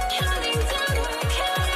Counting down, we're counting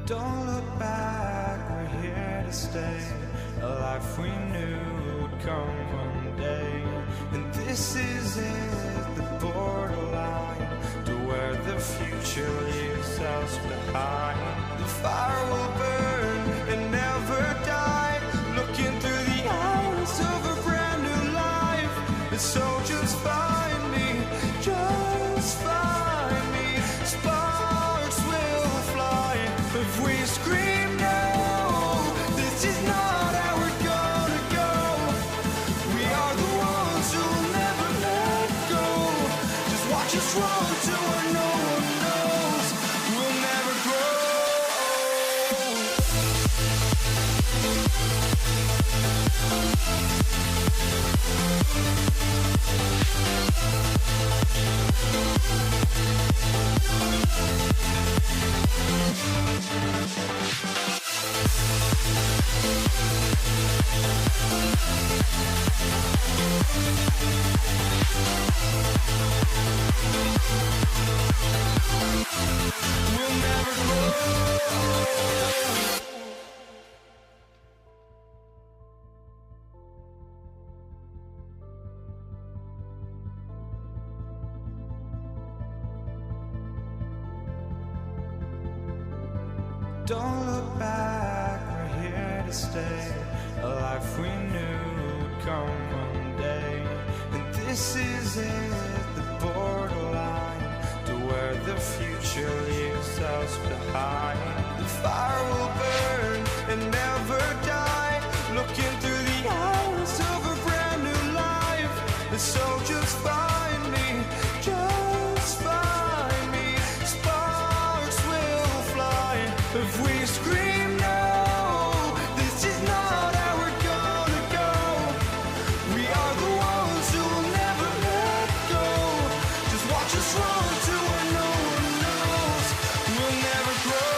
Don't look back, we're here to stay. A life we knew would come one day. And this is it, the borderline to where the future leaves us behind. The fire will burn and never die, looking through the eyes of a brand new life. And so just find me, just find me. Sparks will fly if we scream no. This is not our wrong to what no one knows. We'll never grow. We'll never grow. Don't look back, we're here to stay. A life we knew would come one day. And this is it, the borderline to where the future leaves us behind. The fire will burn and never die, looking through the eyes of a brand new life. And so just find me, just find me. Sparks will fly if we scream no. This is not how we're gonna go. We are the ones who will never let go. Just watch us run to where no one knows. We'll never grow.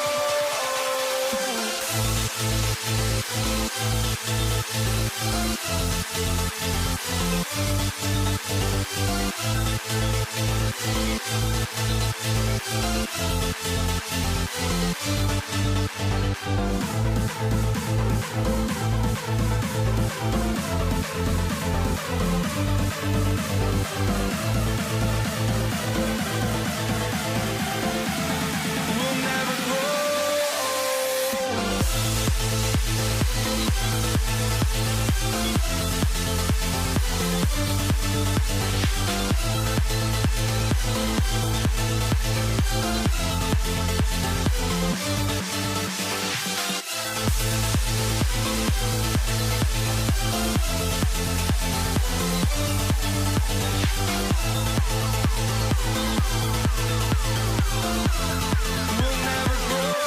We'll never grow. We'll never grow.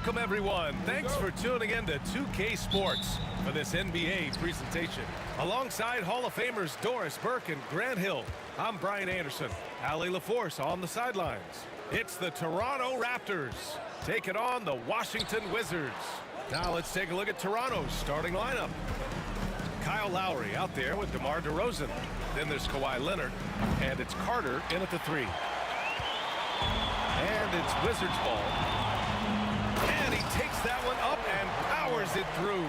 Welcome, everyone. Thanks for tuning in to 2K Sports for this NBA presentation. Alongside Hall of Famers Doris Burke and Grant Hill, I'm Brian Anderson. Allie LaForce on the sidelines. It's the Toronto Raptors taking on the Washington Wizards. Now let's take a look at Toronto's starting lineup. Kyle Lowry out there with DeMar DeRozan. Then there's Kawhi Leonard, and it's Carter in at the 3. And it's Wizards ball. And he takes that one up and powers it through.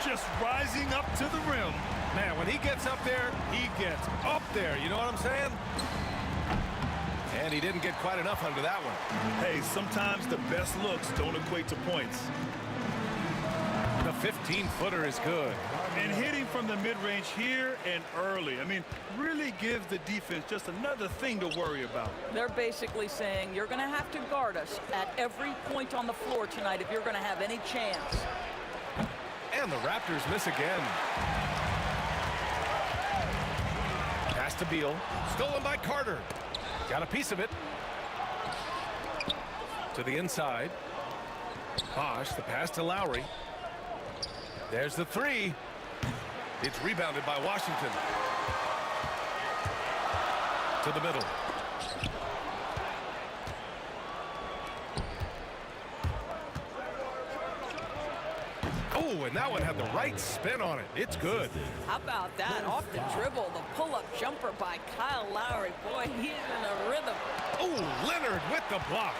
Just rising up to the rim. Man, when he gets up there, he gets up there. You know what I'm saying? And he didn't get quite enough under that one. Hey, sometimes the best looks don't equate to points. The 15-footer is good. And hitting from the mid-range here and early. I mean, really gives the defense just another thing to worry about. They're basically saying you're going to have to guard us at every point on the floor tonight if you're going to have any chance. And the Raptors miss again. Pass to Beal. Stolen by Carter. Got a piece of it. To the inside. Bosh, the pass to Lowry. There's the 3. It's rebounded by Washington. To the middle. Oh, and that one had the right spin on it. It's good. How about that? Off the dribble, the pull-up jumper by Kyle Lowry. Boy, he's in a rhythm. Oh, Leonard with the block.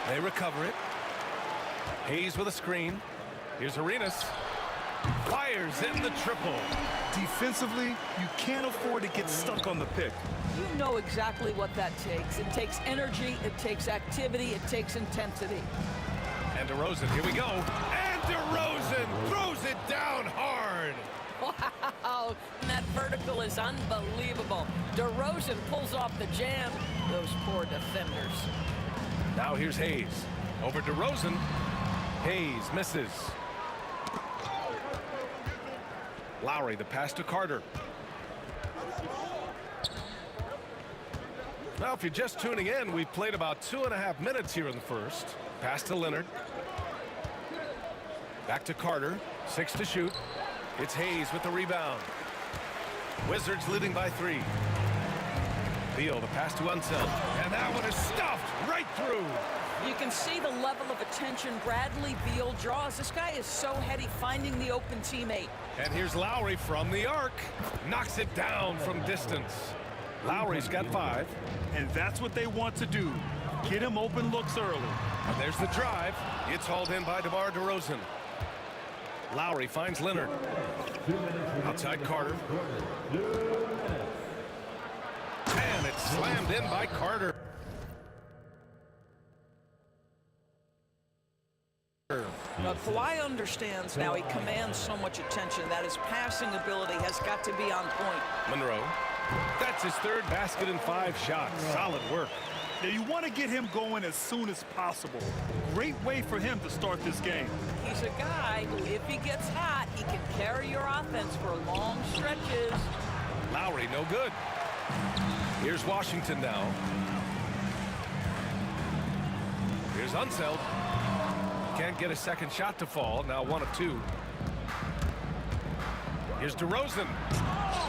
They recover it. Hayes with a screen. Here's Arenas. Fires in the triple. Defensively, you can't afford to get stuck on the pick. You know exactly what that takes. It takes energy, it takes activity, it takes intensity. And DeRozan, here we go. And DeRozan throws it down hard. Wow, that vertical is unbelievable. DeRozan pulls off the jam. Those poor defenders. Now here's Hayes. Over DeRozan. Hayes misses. Lowry, the pass to Carter. Now, if you're just tuning in, we've played about 2.5 minutes here in the first. Pass to Leonard. Back to Carter. 6 to shoot. It's Hayes with the rebound. Wizards leading by 3. Beal, the pass to Unseld. And that one is stuffed right through. You can see the level of attention Bradley Beal draws. This guy is so heady finding the open teammate. And here's Lowry from the arc. Knocks it down from distance. Lowry's got 5. And that's what they want to do. Get him open looks early. And there's the drive. It's hauled in by DeMar DeRozan. Lowry finds Leonard. Outside Carter. And it's slammed in by Carter. But Kawhi understands now he commands so much attention that his passing ability has got to be on point. Monroe. That's his 3rd basket in 5 shots. Solid work. Now you want to get him going as soon as possible. Great way for him to start this game. He's a guy who, if he gets hot, he can carry your offense for long stretches. Lowry, no good. Here's Washington now. Here's Unseld. Can't get a second shot to fall. Now 1 of 2. Here's DeRozan.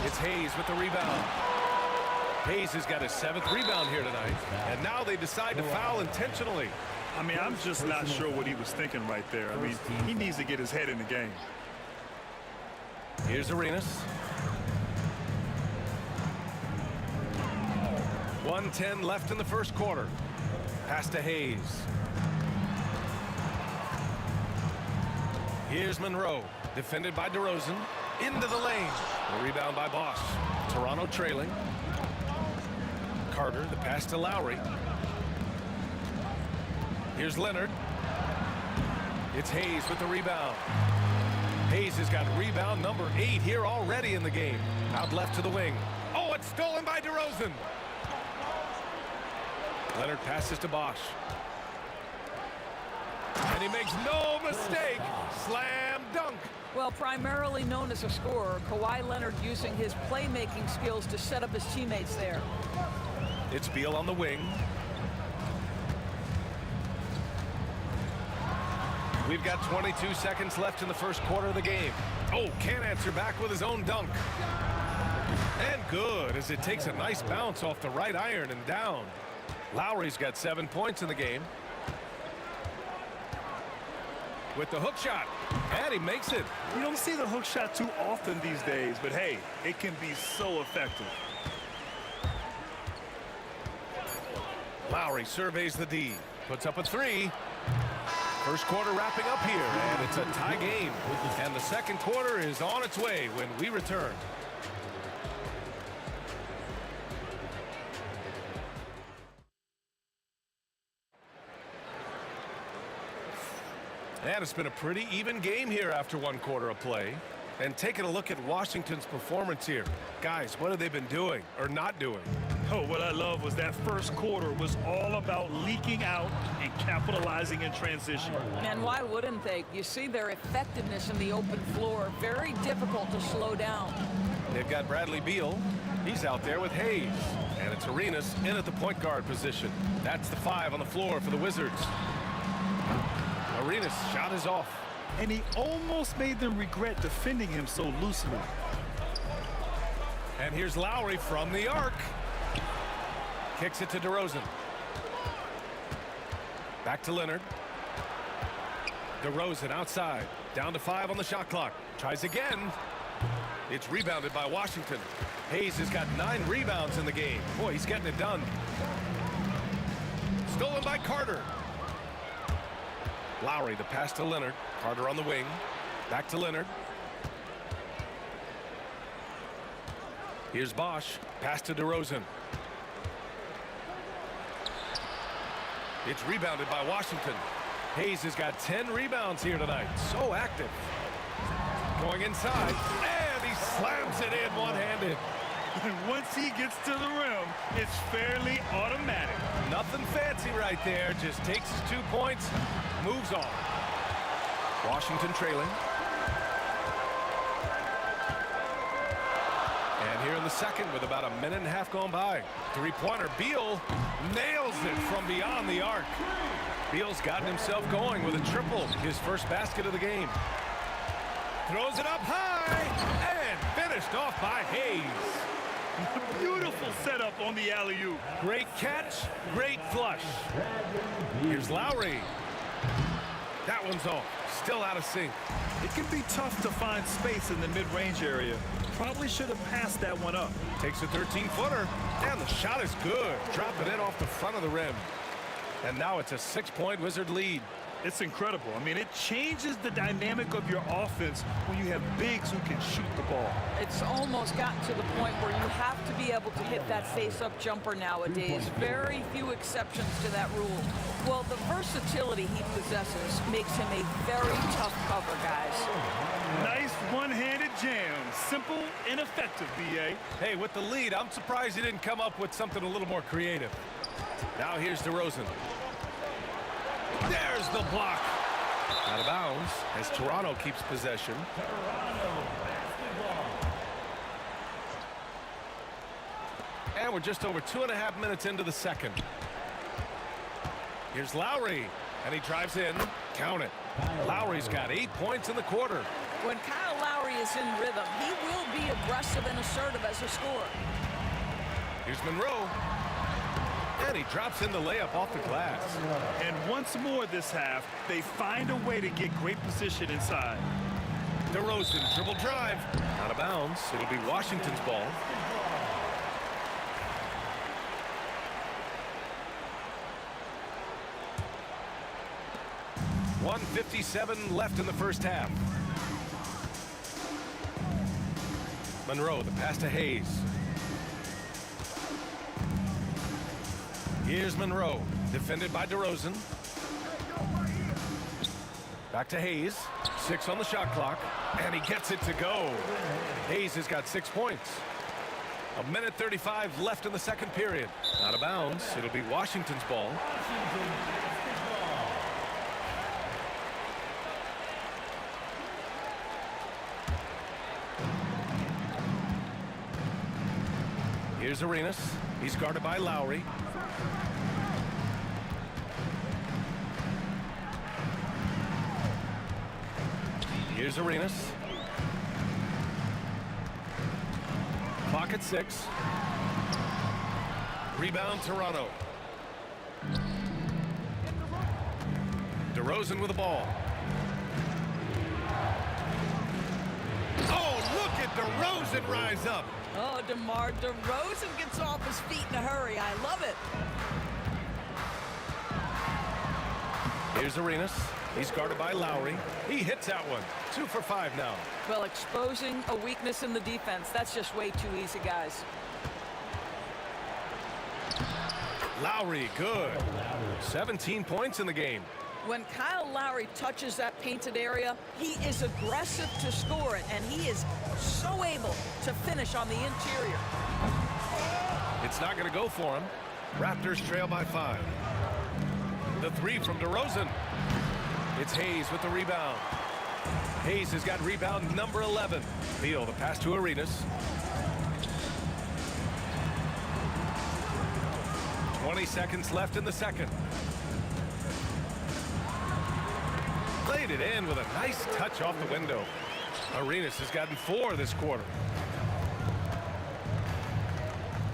It's Hayes with the rebound. Hayes has got his 7th rebound here tonight. And now they decide to foul intentionally. I mean, I'm just not sure what he was thinking right there. I mean, he needs to get his head in the game. Here's Arenas. 1:10 left in the first quarter. Pass to Hayes. Here's Monroe, defended by DeRozan. Into the lane. The rebound by Bosh. Toronto trailing. Carter, the pass to Lowry. Here's Leonard. It's Hayes with the rebound. Hayes has got rebound number 8 here already in the game. Out left to the wing. Oh, it's stolen by DeRozan. Leonard passes to Bosh. And he makes no mistake. Slam dunk. Well, primarily known as a scorer, Kawhi Leonard using his playmaking skills to set up his teammates there. It's Beal on the wing. We've got 22 seconds left in the first quarter of the game. Oh, can't answer back with his own dunk. And good, as it takes a nice bounce off the right iron and down. Lowry's got 7 points in the game. With the hook shot, and he makes it. You don't see the hook shot too often these days, but hey, it can be so effective. Lowry surveys the D, puts up a three. First quarter wrapping up here, and it's a tie game. And the second quarter is on its way when we return. And it's been a pretty even game here after one quarter of play. And taking a look at Washington's performance here. Guys, what have they been doing or not doing? Oh, what I love was that first quarter was all about leaking out and capitalizing in transition. And why wouldn't they? You see their effectiveness in the open floor. Very difficult to slow down. They've got Bradley Beal. He's out there with Hayes. And it's Arenas in at the point guard position. That's the 5 on the floor for the Wizards. Arenas' shot is off. And he almost made them regret defending him so loosely. And here's Lowry from the arc. Kicks it to DeRozan. Back to Leonard. DeRozan outside. Down to 5 on the shot clock. Tries again. It's rebounded by Washington. Hayes has got 9 rebounds in the game. Boy, he's getting it done. Stolen by Carter. Lowry, the pass to Leonard. Carter on the wing. Back to Leonard. Here's Bosch. Pass to DeRozan. It's rebounded by Washington. Hayes has got 10 rebounds here tonight. So active. Going inside. And he slams it in one-handed. Once he gets to the rim, it's fairly automatic. Nothing fancy right there. Just takes his 2 points. Moves on. Washington trailing. And here in the second with about a minute and a half gone by. Three-pointer. Beal nails it from beyond the arc. Beal's gotten himself going with a triple. His first basket of the game. Throws it up high and finished off by Hayes. Beautiful setup on the alley-oop. Great catch, great flush. Here's Lowry. That one's off. Still out of sync. It can be tough to find space in the mid-range area. Probably should have passed that one up. Takes a 13-footer, and the shot is good. Dropping it off the front of the rim. And now it's a 6-point Wizard lead. It's incredible. I mean, it changes the dynamic of your offense when you have bigs who can shoot the ball. It's almost gotten to the point where you have to be able to hit that face-up jumper nowadays. Very few exceptions to that rule. Well, the versatility he possesses makes him a very tough cover, guys. Nice one-handed jam. Simple and effective, B.A. Hey, with the lead, I'm surprised he didn't come up with something a little more creative. Now here's DeRozan. There's the block. Out of bounds as Toronto keeps possession. And we're just over 2.5 minutes into the second. Here's Lowry, and he drives in. Count it. Lowry's got 8 points in the quarter. When Kyle Lowry is in rhythm, he will be aggressive and assertive as a scorer. Here's Monroe. And he drops in the layup off the glass. And once more this half, they find a way to get great position inside. DeRozan, dribble drive. Out of bounds. It'll be Washington's ball. .157 left in the first half. Monroe, the pass to Hayes. Here's Monroe, defended by DeRozan. Back to Hayes. 6 on the shot clock, and he gets it to go. Hayes has got 6 points. 1:35 left in the second period. Out of bounds. It'll be Washington's ball. Here's Arenas. He's guarded by Lowry. Here's Arenas. Clock at 6. Rebound, Toronto. DeRozan with the ball. Oh, look at DeRozan rise up. Oh, DeMar DeRozan gets off his feet in a hurry. I love it. Here's Arenas. He's guarded by Lowry. He hits that one. 2 for 5 now. Well, exposing a weakness in the defense, that's just way too easy, guys. Lowry, good. 17 points in the game. When Kyle Lowry touches that painted area, he is aggressive to score it, and he is so able to finish on the interior. It's not going to go for him. Raptors trail by 5. The 3 from DeRozan. It's Hayes with the rebound. Hayes has got rebound number 11. Beal, the pass to Arenas. 20 seconds left in the second. Played it in with a nice touch off the window. Arenas has gotten 4 this quarter.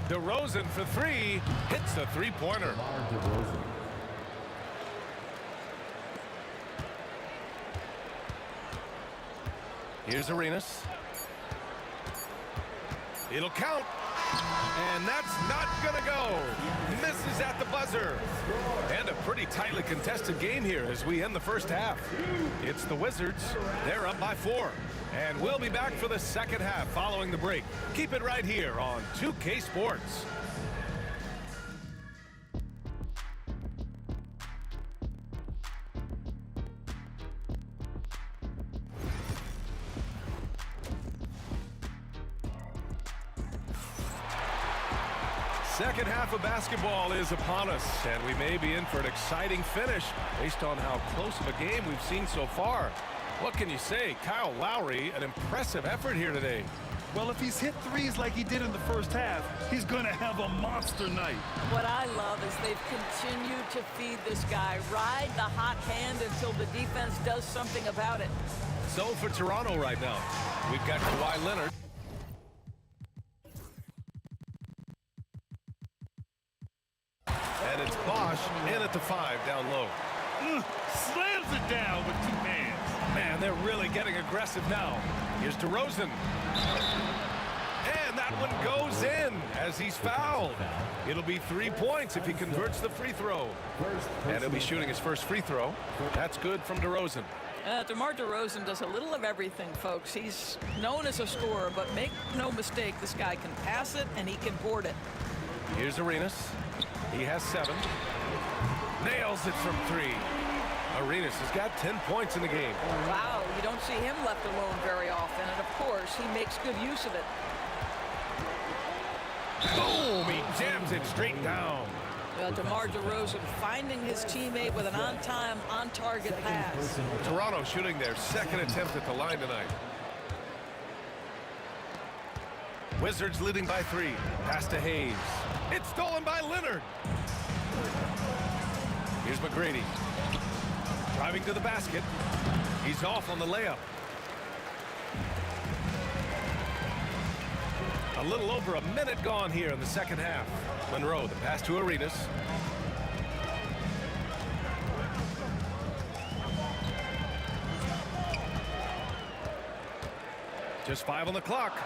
DeRozan for 3. Hits the three-pointer. Here's Arenas. It'll count. And that's not gonna go. Misses at the buzzer. And a pretty tightly contested game here as we end the first half. It's the Wizards. They're up by 4. And we'll be back for the second half following the break. Keep it right here on 2K Sports. Second half of basketball is upon us, and we may be in for an exciting finish based on how close of a game we've seen so far. What can you say? Kyle Lowry, an impressive effort here today. Well, if he's hit threes like he did in the first half, he's going to have a monster night. What I love is they've continued to feed this guy, ride the hot hand until the defense does something about it. So for Toronto right now, we've got Kawhi Leonard. And it's Bosch in at the 5 down low. Slams it down with 2 hands. Man, they're really getting aggressive now. Here's DeRozan. And that one goes in as he's fouled. It'll be 3 points if he converts the free throw. And he'll be shooting his first free throw. That's good from DeRozan. DeMar DeRozan does a little of everything, folks. He's known as a scorer, but make no mistake, this guy can pass it and he can board it. Here's Arenas. He has 7. Nails it from 3. Arenas has got 10 points in the game. Wow, you don't see him left alone very often, and of course, he makes good use of it. Boom! He jams it straight down. DeMar DeRozan finding his teammate with an on-time, on-target pass. Toronto shooting their second attempt at the line tonight. Wizards leading by 3. Pass to Hayes. It's stolen by Leonard. Here's McGrady. Driving to the basket. He's off on the layup. A little over a minute gone here in the second half. Monroe, the pass to Arenas. Just 5 on the clock.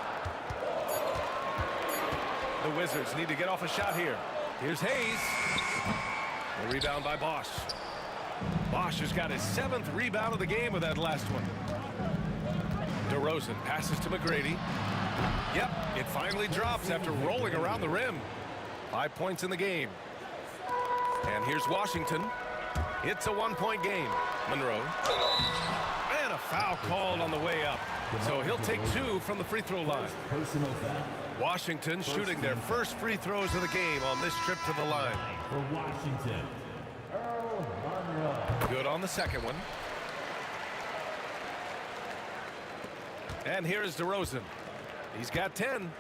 The Wizards need to get off a shot here. Here's Hayes. The rebound by Bosch. Bosch has got his 7th rebound of the game with that last one. DeRozan passes to McGrady. Yep, it finally drops after rolling around the rim. 5 points in the game. And here's Washington. It's a 1-point game. Monroe. And a foul called on the way up. So he'll take 2 from the free throw line. Washington shooting their first free throws of the game on this trip to the line. For Washington, Good on the second one. And here's DeRozan. He's got 10.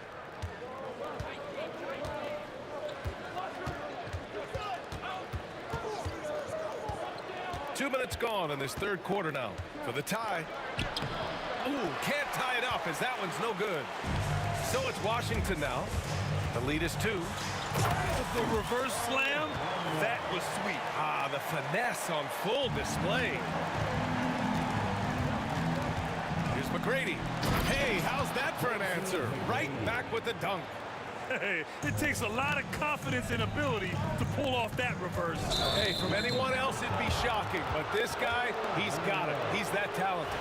Two minutes gone in this third quarter now for the tie. Ooh, can't tie it up as that one's no good. So it's Washington now. The lead is 2. The reverse slam, that was sweet. Ah, the finesse on full display. Here's McGrady. Hey, how's that for an answer? Right back with the dunk. Hey, it takes a lot of confidence and ability to pull off that reverse. Hey, from anyone else, it'd be shocking. But this guy, he's got it. He's that talented.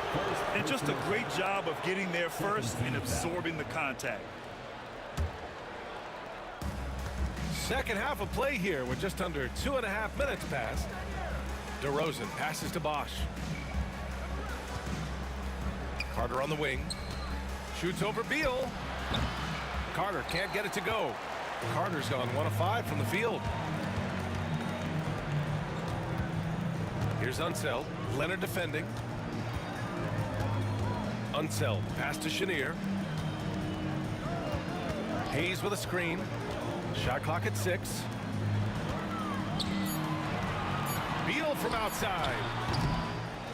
And just a great job of getting there first and absorbing the contact. Second half of play here with just under 2.5 minutes passed. DeRozan passes to Bosch. Carter on the wing. Shoots over Beal. Carter can't get it to go. Carter's gone 1 of 5 from the field. Here's Unseld. Leonard defending. Unseld. Pass to Chenier. Hayes with a screen. Shot clock at 6. Beal from outside.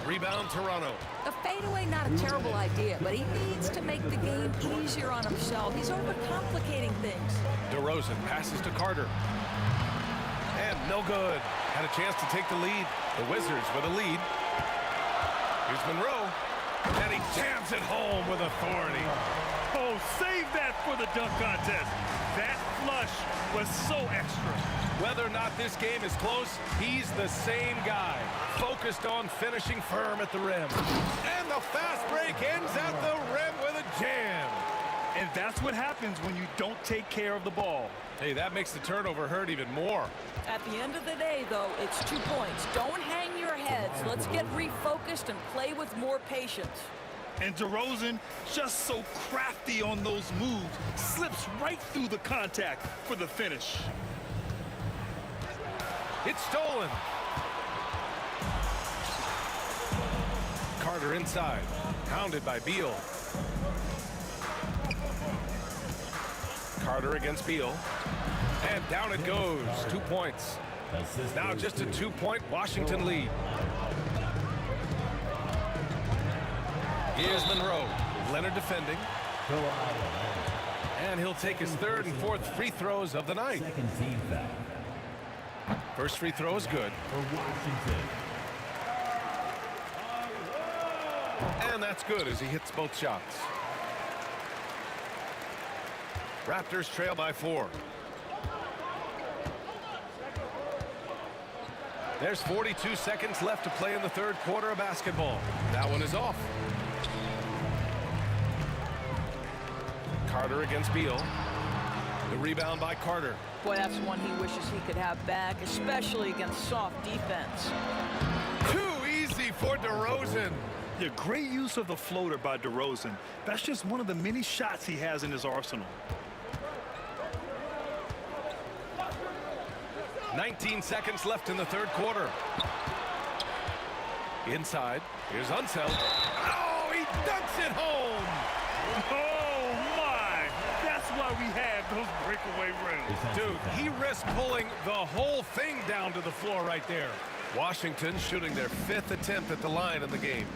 Rebound Toronto. A fadeaway, not a terrible idea, but he needs to make the game easier on himself. He's overcomplicating things. DeRozan passes to Carter. And no good. Had a chance to take the lead. The Wizards with a lead. Here's Monroe. And he jams it home with authority. Oh, save that for the dunk contest. That flush was so extra. Whether or not this game is close, he's the same guy. Focused on finishing firm at the rim. And the fast break ends at the rim with a jam. And that's what happens when you don't take care of the ball. Hey, that makes the turnover hurt even more. At the end of the day, though, it's 2 points. Don't hang your heads. Let's get refocused and play with more patience. And DeRozan, just so crafty on those moves, slips right through the contact for the finish. It's stolen. Carter inside, pounded by Beal. Carter against Beal. And down it goes. 2 points. Now just a 2-point Washington lead. Here's Monroe. Leonard defending. And he'll take his 3rd and 4th free throws of the night. First free throw is good. And that's good as he hits both shots. Raptors trail by 4. There's 42 seconds left to play in the 3rd quarter of basketball. That one is off. Carter against Beal. The rebound by Carter. Boy, that's one he wishes he could have back, especially against soft defense. Too easy for DeRozan. Yeah, great use of the floater by DeRozan. That's just one of the many shots he has in his arsenal. 19 seconds left in the 3rd quarter. Inside. Here's Unseld. Oh, he dunks it home. Oh, my. That's why we have those breakaway rims. Dude, he risked pulling the whole thing down to the floor right there. Washington shooting their 5th attempt at the line in the game.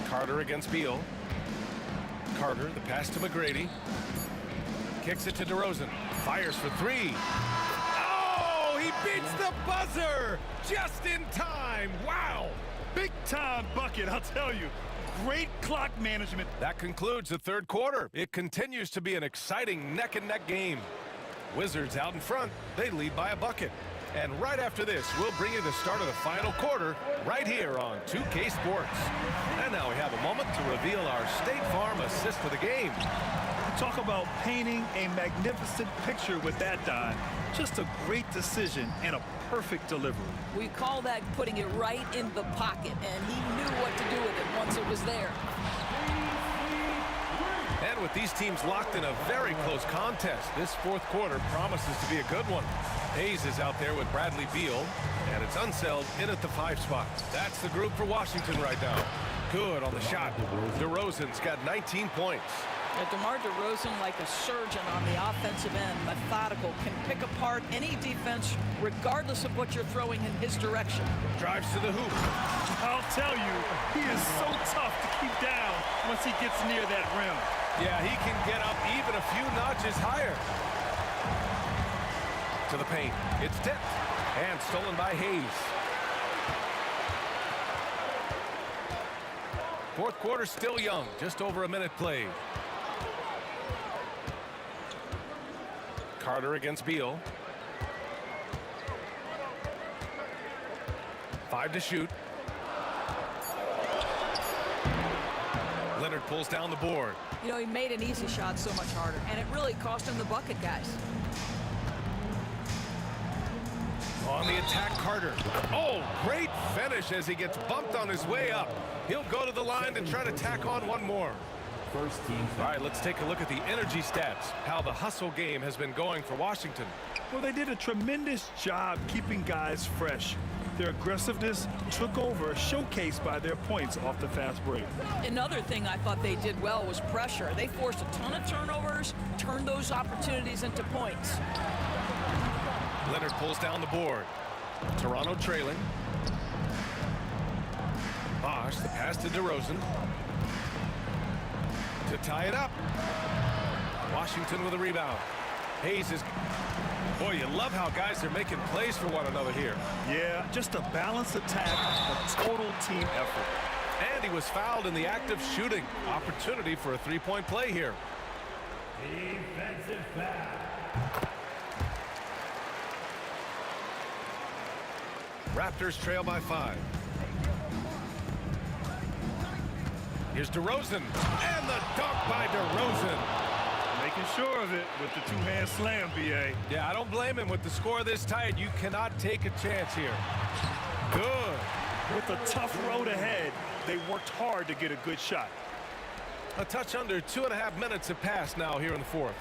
Carter against Beal. Carter, the pass to McGrady. Kicks it to DeRozan. Fires for 3. Oh, he beats the buzzer just in time. Wow. Big time bucket, I'll tell you. Great clock management. That concludes the 3rd quarter. It continues to be an exciting neck-and-neck game. Wizards out in front. They lead by a bucket. And right after this, we'll bring you the start of the final quarter right here on 2K Sports. And now we have a moment to reveal our State Farm assist of the game. Talk about painting a magnificent picture with that dime. Just a great decision and a perfect delivery. We call that putting it right in the pocket, and he knew what to do with it once it was there. And with these teams locked in a very close contest, this 4th quarter promises to be a good one. Hayes is out there with Bradley Beal, and it's Unseld in at the 5 spot. That's the group for Washington right now. Good on the shot. DeRozan's got 19 points. DeMar DeRozan, like a surgeon on the offensive end, methodical, can pick apart any defense regardless of what you're throwing in his direction. Drives to the hoop. I'll tell you, he is so tough to keep down once he gets near that rim. Yeah, he can get up even a few notches higher. To the paint. It's tipped. And stolen by Hayes. Fourth quarter still young. Just over a minute played. Carter against Beal. 5 to shoot. Leonard pulls down the board. You know, he made an easy shot so much harder, and it really cost him the bucket, guys. On the attack, Carter. Oh, great finish as he gets bumped on his way up. He'll go to the line to try to tack on one more. First team. All right, let's take a look at the energy stats, how the hustle game has been going for Washington. Well, they did a tremendous job keeping guys fresh. Their aggressiveness took over, showcased by their points off the fast break. Another thing I thought they did well was pressure. They forced a ton of turnovers, turned those opportunities into points. Leonard pulls down the board. Toronto trailing. Bosch, the pass to DeRozan. To tie it up. Washington with a rebound. Hayes is... Boy, you love how guys are making plays for one another here. Yeah, just a balanced attack, a total team effort. And he was fouled in the act of shooting. Opportunity for a three-point play here. Defensive foul. Raptors trail by 5. Here's DeRozan. And the dunk by DeRozan. Making sure of it with the two-hand slam, B.A. Yeah, I don't blame him. With the score this tight, you cannot take a chance here. Good. With a tough road ahead, they worked hard to get a good shot. A touch under 2.5 minutes have passed now here in the fourth.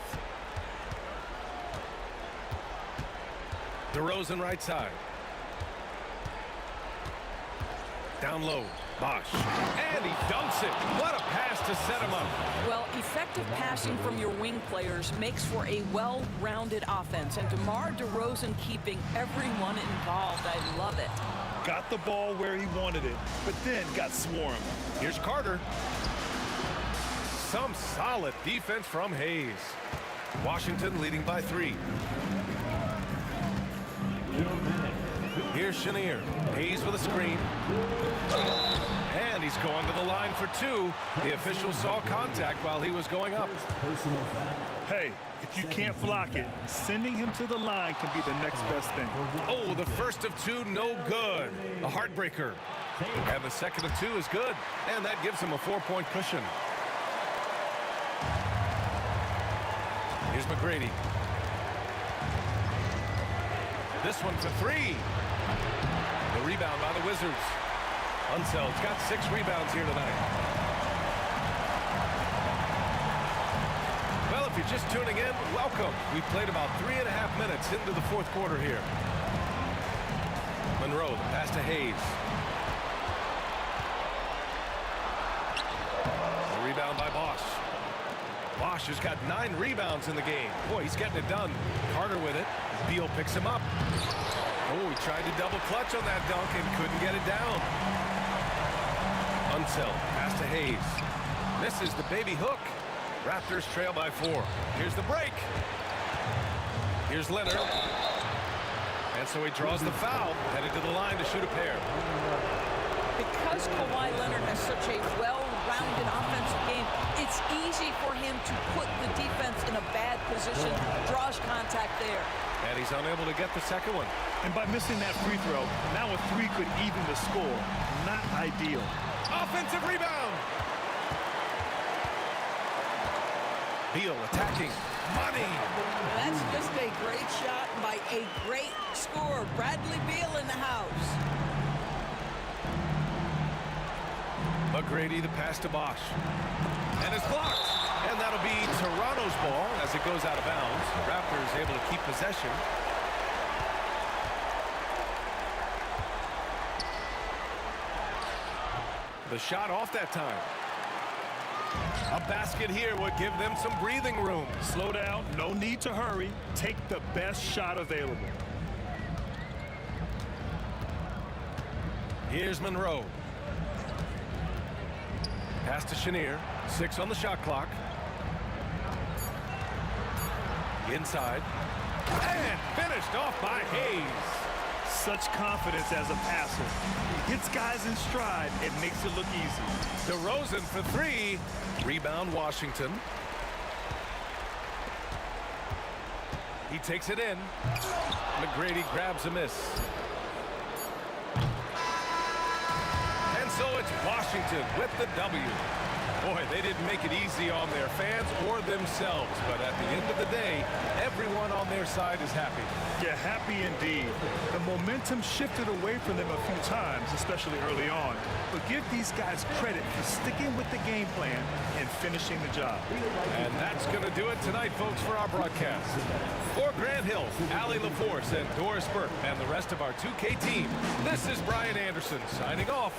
DeRozan right side. Down low. Bosch. And he dunks it. What a pass to set him up. Well, effective passing from your wing players makes for a well-rounded offense, and DeMar DeRozan keeping everyone involved. I love it. Got the ball where he wanted it, but then got swarmed. Here's Carter. Some solid defense from Hayes. Washington leading by 3. Here's Chenier. Hayes with a screen. And he's going to the line for 2. The official saw contact while he was going up. Hey, if you can't block it, sending him to the line can be the next best thing. Oh, the first of 2, no good. A heartbreaker. And the second of 2 is good. And that gives him a 4-point cushion. Here's McGrady. This one for 3. The rebound by the Wizards. Unseld's got 6 rebounds here tonight. Well, if you're just tuning in, welcome. We played about 3.5 minutes into the fourth quarter here. Monroe, the pass to Hayes. The rebound by Bosch. Bosch has got 9 rebounds in the game. Boy, he's getting it done. Carter with it. Beal picks him up. Oh, he tried to double clutch on that dunk and couldn't get it down. Unseld, pass to Hayes. Misses the baby hook. Raptors trail by 4. Here's the break. Here's Leonard. And so he draws the foul, headed to the line to shoot a pair. Because Kawhi Leonard has such a well-rounded offensive game, it's easy for him to put the defense in a bad position, draws contact there. And he's unable to get the second one. And by missing that free throw, now a 3 could even the score. Not ideal. Offensive rebound. Beal attacking. Money. That's just a great shot by a great scorer. Bradley Beal in the house. McGrady, the pass to Bosch. And it's blocked. And that'll be Toronto's ball as it goes out of bounds. Raptors able to keep possession. The shot off that time. A basket here would give them some breathing room. Slow down, no need to hurry. Take the best shot available. Here's Monroe. Pass to Chenier. 6 on the shot clock. Inside. And finished off by Hayes. Such confidence as a passer. He hits guys in stride and makes it look easy. DeRozan for 3. Rebound Washington. He takes it in. McGrady grabs a miss. And so it's Washington with the W. Boy, they didn't make it easy on their fans or themselves, but at the end of the day, everyone on their side is happy. Yeah, happy indeed. The momentum shifted away from them a few times, especially early on. But give these guys credit for sticking with the game plan and finishing the job. And that's going to do it tonight, folks, for our broadcast. For Grant Hill, Allie LaForce, and Doris Burke, and the rest of our 2K team, this is Brian Anderson signing off.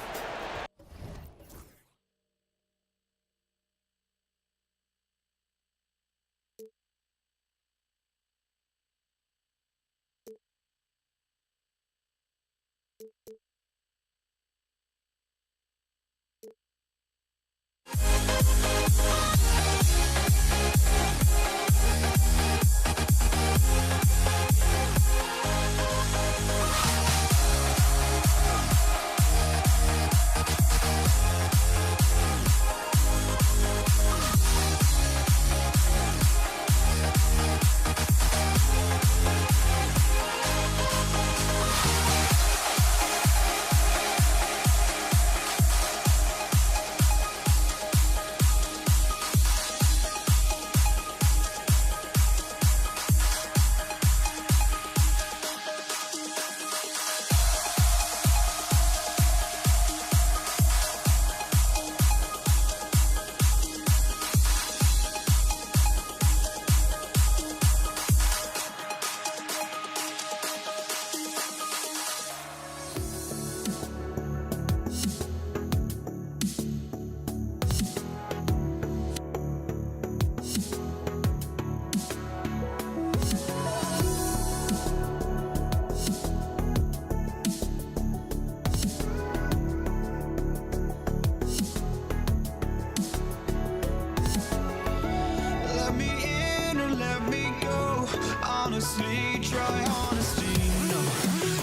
Honestly, try honesty, no.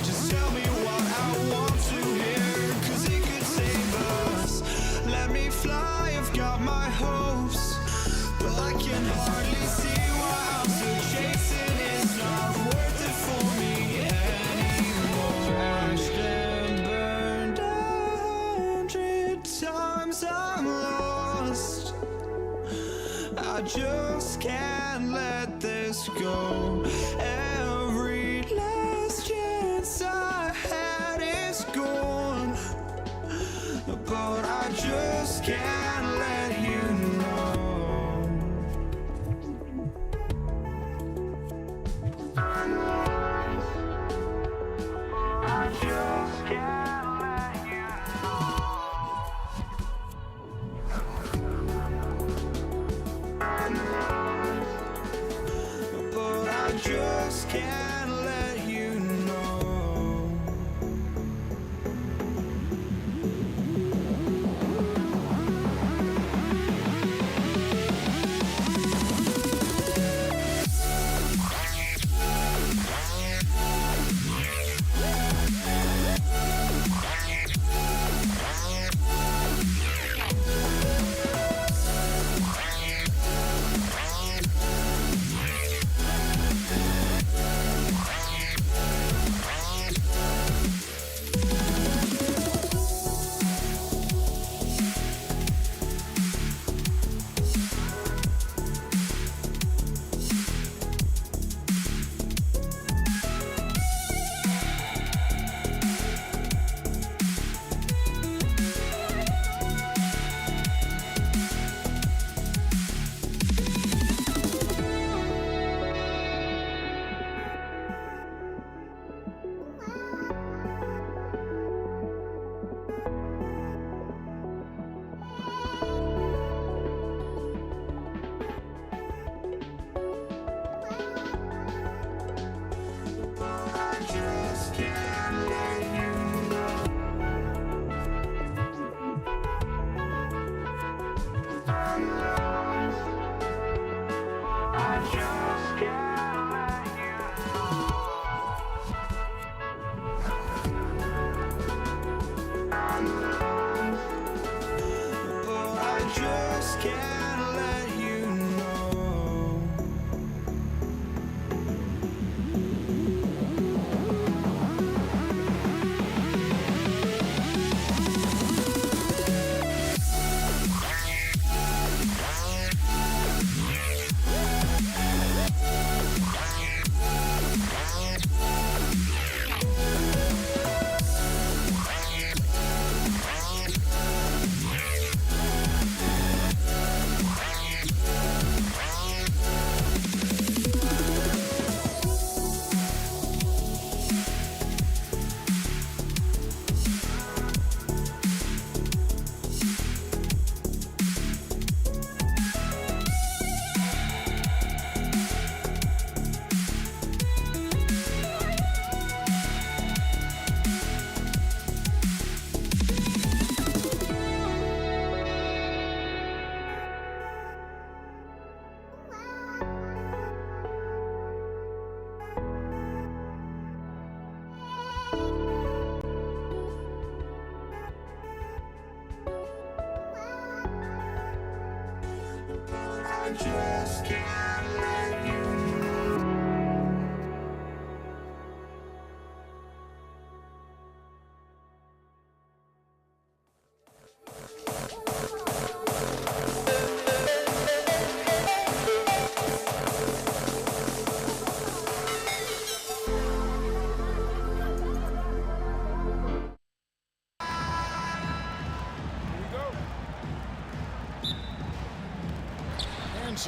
Just tell me what I want to hear, 'cause it could save us. Let me fly, I've got my hopes, but I can hardly see why I'm still chasing. It's not worth it for me anymore. Crashed and burned 100 times, I'm lost. I just can't let this go. Every last chance I had is gone, but I just can't let you know. I just can't let you know. But I just can't let you know.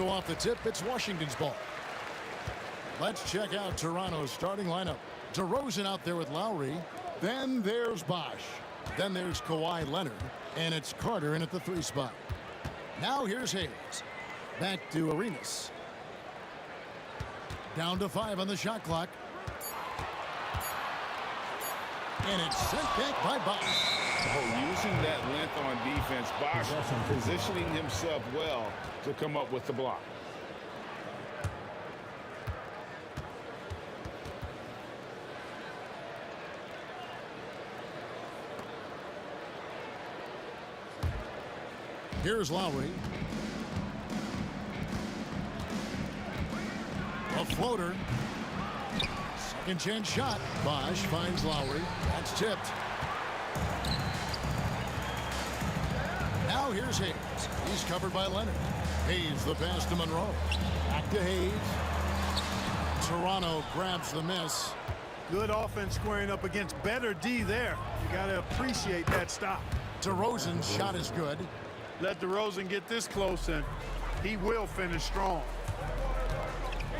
So off the tip, it's Washington's ball. Let's check out Toronto's starting lineup. DeRozan out there with Lowry. Then there's Bosh. Then there's Kawhi Leonard. And it's Carter in at the 3 spot. Now here's Hayes. Back to Arenas. Down to 5 on the shot clock. And it's sent back by Bosh. Oh, using that length on defense, Bosh positioning himself well to come up with the block. Here's Lowry. A floater. Second chance shot. Bosh finds Lowry. That's tipped. Now here's Hayes. He's covered by Leonard. Hayes the pass to Monroe. Back to Hayes. Toronto grabs the miss. Good offense squaring up against better D there. You got to appreciate that stop. DeRozan's shot is good. Let DeRozan get this close, and he will finish strong.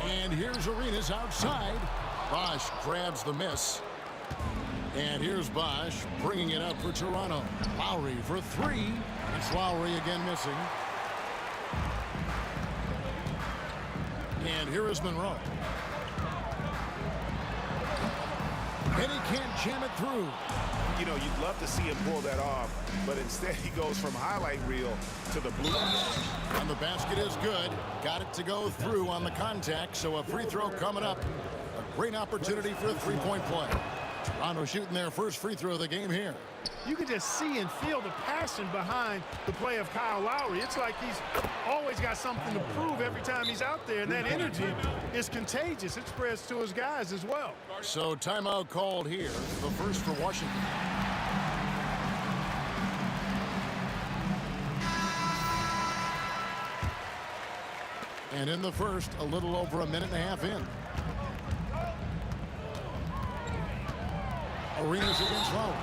And here's Arenas outside. Bosh grabs the miss. And here's Bosh bringing it up for Toronto. Lowry for 3. It's Lowry again missing. And here is Monroe. And he can't jam it through. You know, you'd love to see him pull that off, but instead he goes from highlight reel to the blue. And the basket is good. Got it to go through on the contact, so a free throw coming up. A great opportunity for a three-point play. Toronto shooting their first free throw of the game here. You can just see and feel the passion behind the play of Kyle Lowry. It's like he's always got something to prove every time he's out there, and that energy is contagious. It spreads to his guys as well. So timeout called here, the first for Washington. And in the first, a little over a minute and a half in. Arenas against Lowry.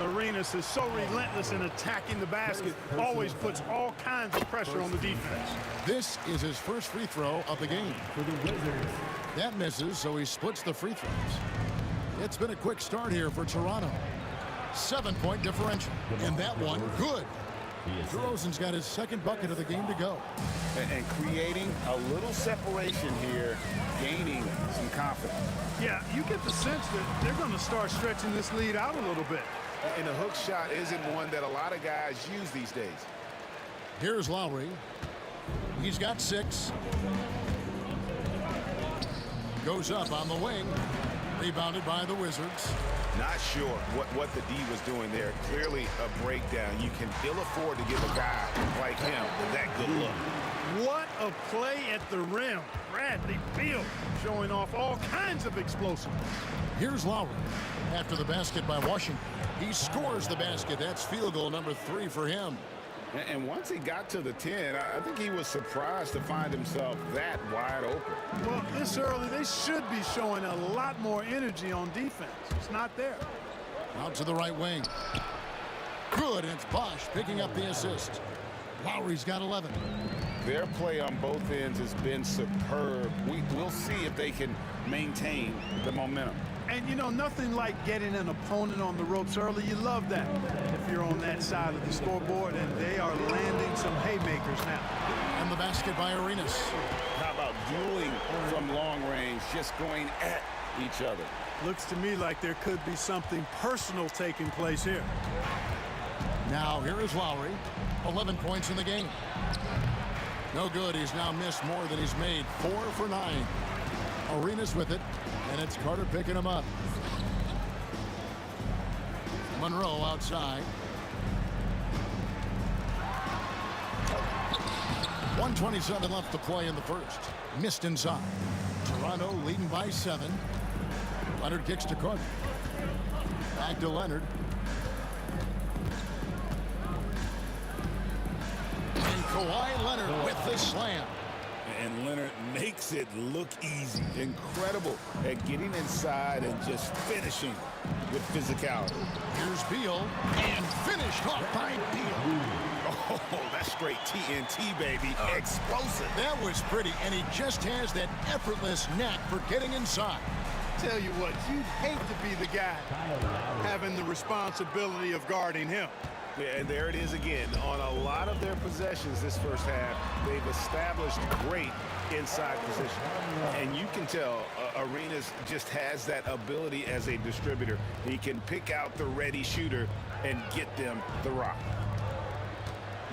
Arenas is so relentless in attacking the basket, always puts all kinds of pressure on the defense. This is his first free throw of the game. That misses, so he splits the free throws. It's been a quick start here for Toronto. 7-point differential. And that one, good. DeRozan's got his second bucket of the game to go. And creating a little separation here, gaining some confidence. Yeah, you get the sense that they're going to start stretching this lead out a little bit. And the hook shot isn't one that a lot of guys use these days. Here's Lowry. He's got 6. Goes up on the wing. Rebounded by the Wizards. Not sure what the D was doing there. Clearly a breakdown. You can ill afford to give a guy like him that good look. What a play at the rim. Bradley Beal showing off all kinds of explosiveness. Here's Lowry. After the basket by Washington, he scores the basket. That's field goal number 3 for him. And once he got to the 10, I think he was surprised to find himself that wide open. Well, this early, they should be showing a lot more energy on defense. It's not there. Out to the right wing. Good, and it's Bosh picking up the assist. Lowry's got 11. Their play on both ends has been superb. We'll see if they can maintain the momentum. And, you know, nothing like getting an opponent on the ropes early. You love that if you're on that side of the scoreboard, and they are landing some haymakers now. And the basket by Arenas. How about dueling from long range, just going at each other? Looks to me like there could be something personal taking place here. Now here is Lowry. 11 points in the game. No good. He's now missed more than he's made. 4 for 9. Arenas with it, and it's Carter picking him up. Monroe outside. 1:27 left to play in the first. Missed inside. Toronto leading by 7. Leonard kicks to Carter. Back to Leonard. And Kawhi Leonard with the slam. And Leonard makes it look easy. Incredible at getting inside and just finishing with physicality. Here's Beal, and finished off by Beal. Oh, that's straight TNT, baby. Explosive. That was pretty, and he just has that effortless knack for getting inside. Tell you what, you'd hate to be the guy having the responsibility of guarding him. Yeah, and there it is again. On a lot of their possessions this first half, they've established great inside position. And you can tell Arenas just has that ability as a distributor. He can pick out the ready shooter and get them the rock.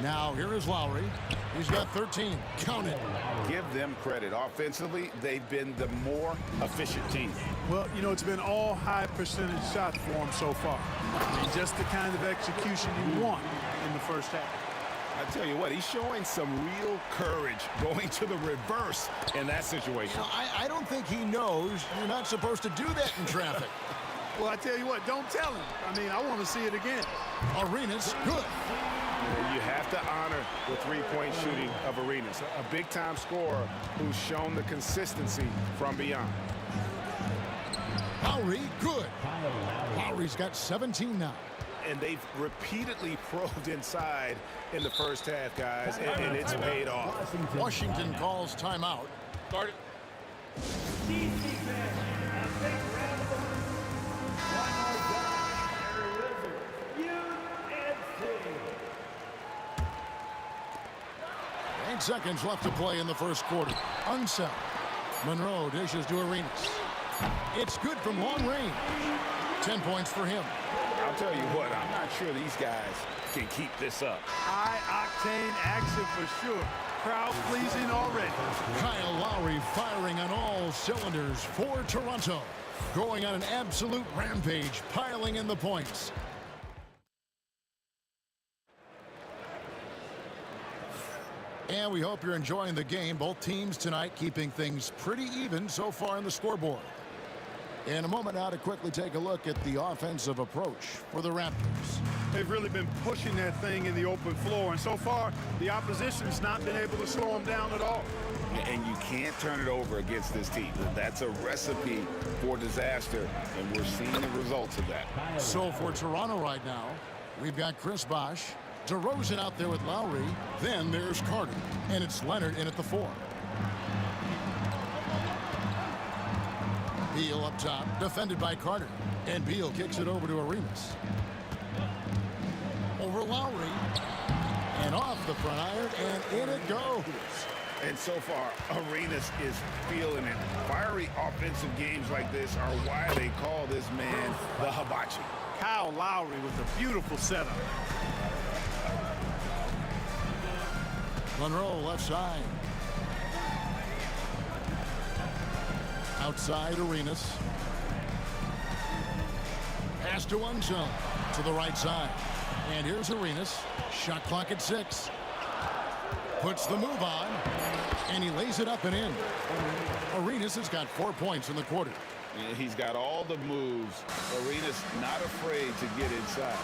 Now, here is Lowry. He's got 13. Count it. Give them credit. Offensively, they've been the more efficient team. Well, you know, it's been all high percentage shots for him so far. I mean, just the kind of execution you want in the first half. I tell you what, he's showing some real courage going to the reverse in that situation. I don't think he knows you're not supposed to do that in traffic. Well, I tell you what, don't tell him. I mean, I want to see it again. Arenas, good. You have to honor the three-point shooting of Arenas, a big-time scorer who's shown the consistency from beyond. Lowry, good. Lowry's got 17 now. And they've repeatedly probed inside in the first half, guys, and it's paid off. Washington calls timeout. Start it. Seconds left to play in the first quarter. Unset. Monroe dishes to Arenas. It's good from long range. 10 points for him. I'll tell you what, I'm not sure these guys can keep this up. High-octane action for sure. Crowd pleasing already. Kyle Lowry firing on all cylinders for Toronto. Going on an absolute rampage, piling in the points. And we hope you're enjoying the game. Both teams tonight keeping things pretty even so far on the scoreboard. In a moment now to quickly take a look at the offensive approach for the Raptors. They've really been pushing that thing in the open floor, and so far the opposition's not been able to slow them down at all. And you can't turn it over against this team. That's a recipe for disaster, and we're seeing the results of that. So for Toronto right now, we've got Chris Bosh, DeRozan out there with Lowry. Then there's Carter, and it's Leonard in at the 4. Beal up top, defended by Carter, and Beal kicks it over to Arenas. Over Lowry, and off the front iron, and in it goes. And so far, Arenas is feeling it. Fiery offensive games like this are why they call this man the hibachi. Kyle Lowry with a beautiful setup. Monroe left side. Outside Arenas. Pass to Unzone to the right side. And here's Arenas. Shot clock at 6. Puts the move on. And he lays it up and in. Arenas has got 4 points in the quarter. Yeah, he's got all the moves. Arenas not afraid to get inside.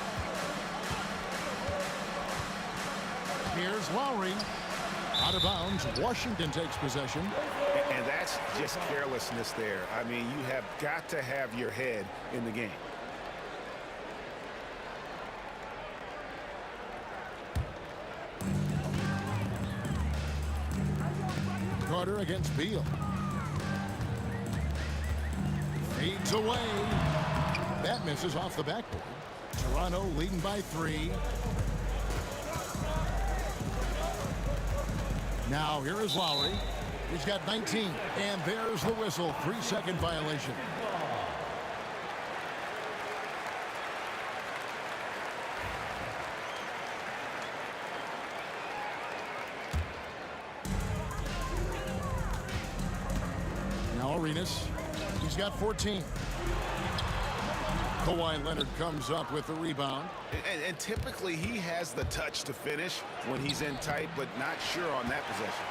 Here's Lowry. Out of bounds. Washington takes possession. And that's just carelessness there. I mean, you have got to have your head in the game. Carter against Beal. Fades away. That misses off the backboard. Toronto leading by 3. Now here is Lowry. He's got 19. And there's the whistle. 3-second violation. Now Arenas. He's got 14. Kawhi Leonard comes up with the rebound. And typically he has the touch to finish when he's in tight, but not sure on that possession.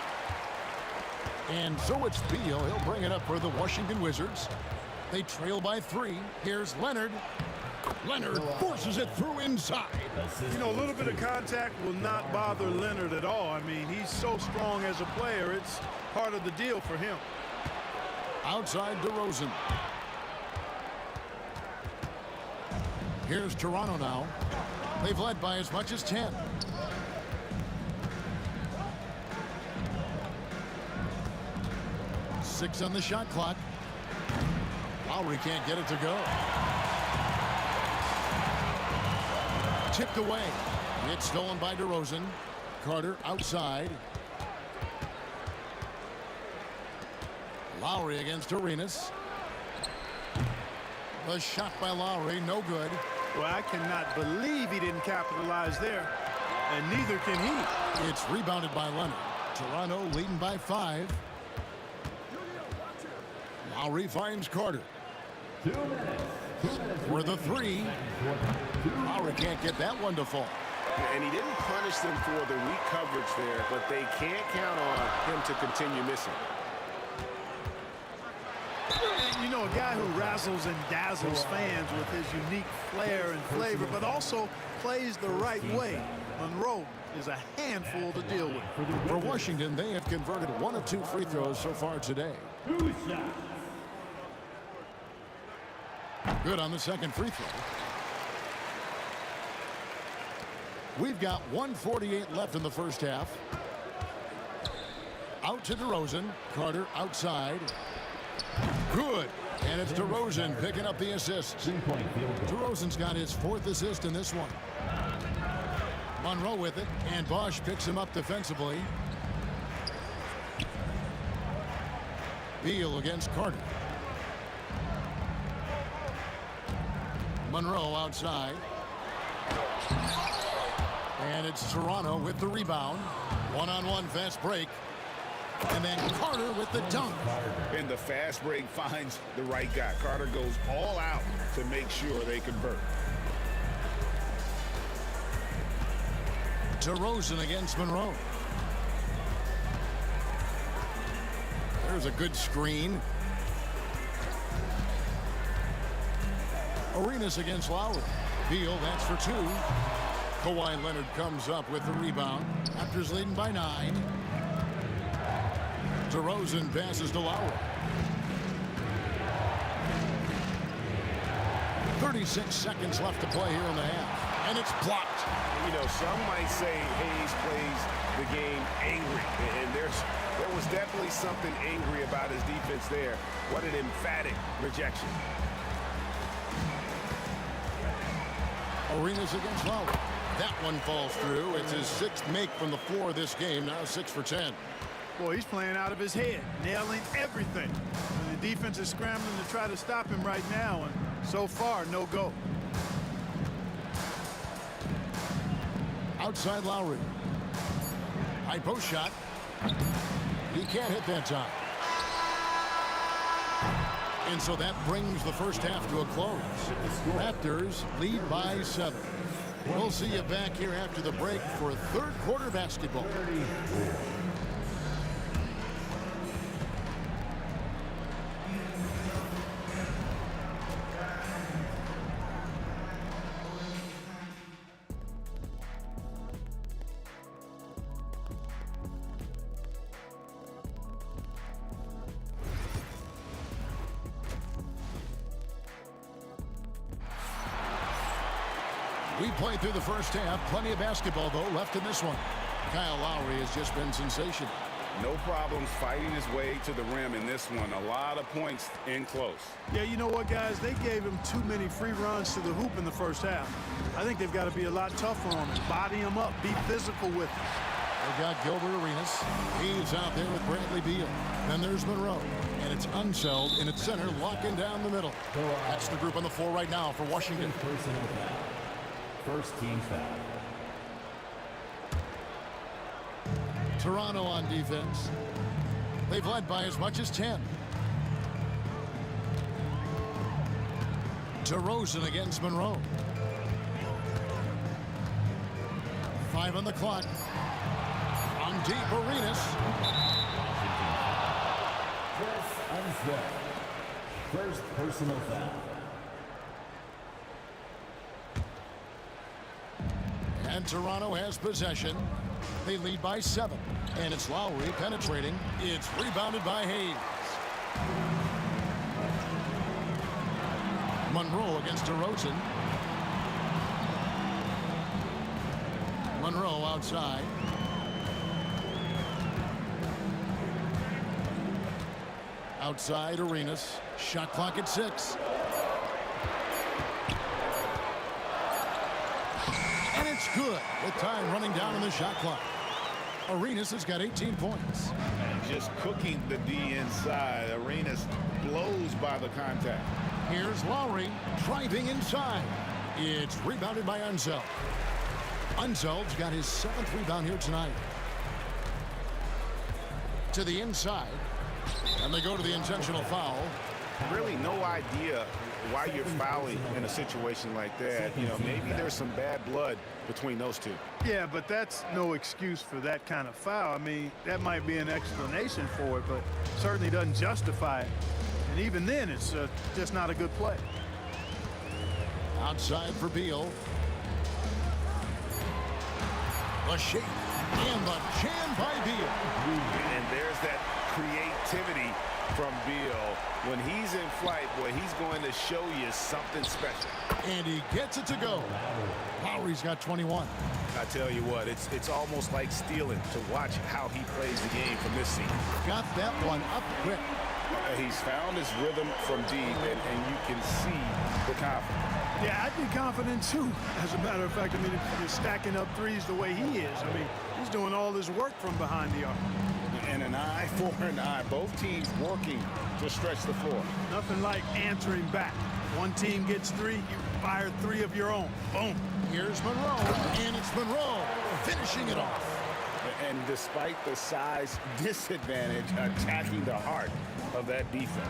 And so it's Beal. He'll bring it up for the Washington Wizards. They trail by 3. Here's Leonard. Leonard forces it through inside. You know, a little bit of contact will not bother Leonard at all. I mean, he's so strong as a player. It's part of the deal for him. Outside DeRozan. Here's Toronto now. They've led by as much as 10. 6 on the shot clock. Lowry can't get it to go. Tipped away. It's stolen by DeRozan. Carter outside. Lowry against Arenas. The shot by Lowry, no good. Well, I cannot believe he didn't capitalize there, and neither can he. It's rebounded by Leonard. Toronto leading by 5. Lowry finds Carter. 2 minutes. For the 3. Lowry can't get that one to fall. And he didn't punish them for the weak coverage there, but they can't count on him to continue missing. You know, a guy who razzles and dazzles fans with his unique flair and flavor, but also plays the right way. Monroe is a handful to deal with. For Washington, they have converted 1 of 2 free throws so far today. 2 shots. Good on the second free throw. We've got 1:48 left in the first half. Out to DeRozan. Carter outside. Good. And it's DeRozan picking up the assist. 3-point field goal. DeRozan's got his 4th assist in this one. Monroe with it, and Bosch picks him up defensively. Beal against Carter. Monroe outside. And it's Toronto with the rebound. One-on-one fast break. And then Carter with the dunk. And the fast break finds the right guy. Carter goes all out to make sure they convert. DeRozan against Monroe. There's a good screen. Arenas against Lowry. Beal, that's for 2. Kawhi Leonard comes up with the rebound. Raptors leading by 9. DeRozan passes to Lowry. 36 seconds left to play here in the half. And it's blocked. You know, some might say Hayes plays the game angry. And there was definitely something angry about his defense there. What an emphatic rejection. Arenas against Lowry. That one falls through. It's his 6th make from the floor this game. Now 6 for 10. Boy, he's playing out of his head, nailing everything. And the defense is scrambling to try to stop him right now, and so far, no go. Outside Lowry. High post shot. He can't hit that time. And so that brings the first half to a close. Raptors lead by 7. We'll see you back here after the break for 3rd quarter basketball. We played through the first half. Plenty of basketball, though, left in this one. Kyle Lowry has just been sensational. No problems fighting his way to the rim in this one. A lot of points in close. Yeah, you know what, guys? They gave him too many free runs to the hoop in the first half. I think they've got to be a lot tougher on him. Body him up. Be physical with him. They've got Gilbert Arenas. He's out there with Bradley Beal. Then there's Monroe. And it's Unseld in its center, locking down the middle. That's the group on the floor right now for Washington. First team foul. Toronto on defense. They've led by as much as 10. DeRozan against Monroe. 5 on the clock. On deep, Arenas. Chris Unseld. First personal foul. And Toronto has possession. They lead by 7. And it's Lowry penetrating. It's rebounded by Hayes. Monroe against DeRozan. Monroe outside. Outside Arenas. Shot clock at 6. And it's good with time running down on the shot clock. Arenas has got 18 points. And just cooking the D inside. Arenas blows by the contact. Here's Lowry driving inside. It's rebounded by Unzeld. Unzeld's got his 7th rebound here tonight. To the inside. And they go to the intentional foul. Really no idea why you're fouling in a situation like that. You know, maybe there's some bad blood between those two. Yeah, but that's no excuse for that kind of foul. I mean, that might be an explanation for it, but certainly doesn't justify it. And even then, it's just not a good play. Outside for Beal. The shake and the jam by Beal. And there's that creativity from Beal. When he's in flight, boy, he's going to show you something special. And he gets it to go. Lowry's got 21. I tell you what, it's almost like stealing to watch how he plays the game from this seat. Got that one up quick. He's found his rhythm from deep, and you can see the confidence. Yeah, I'd be confident too. As a matter of fact, I mean, if you're stacking up threes the way he is, I mean, he's doing all his work from behind the arc. And an eye for an eye. Both teams working to stretch the floor. Nothing like answering back. One team gets 3, you fire 3 of your own. Boom. Here's Monroe, and it's Monroe finishing it off. And despite the size disadvantage, attacking the heart of that defense.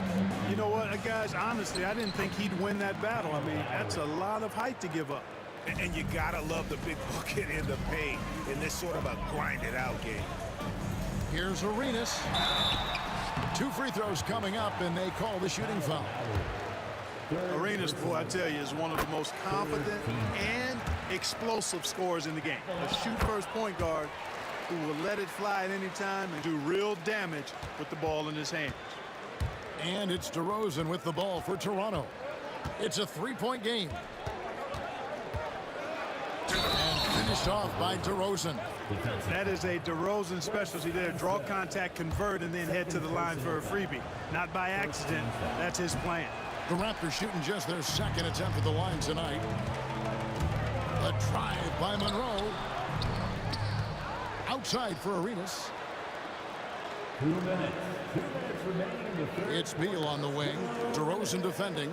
You know what, guys, honestly, I didn't think he'd win that battle. I mean, that's a lot of height to give up. And you gotta love the big bucket in the paint in this sort of a grinded out game. Here's Arenas. 2 free throws coming up, and they call the shooting foul. Arenas, boy, I tell you, is one of the most confident and explosive scorers in the game. A shoot-first point guard who will let it fly at any time and do real damage with the ball in his hands. And it's DeRozan with the ball for Toronto. It's a 3-point game. And finished off by DeRozan. That is a DeRozan specialty there. Draw contact, convert, and then head to the line for a freebie. Not by accident. That's his plan. The Raptors shooting just their 2nd attempt at the line tonight. A drive by Monroe. Outside for Arenas. 2 minutes. 2 minutes remaining in the third. It's Beal on the wing. DeRozan defending.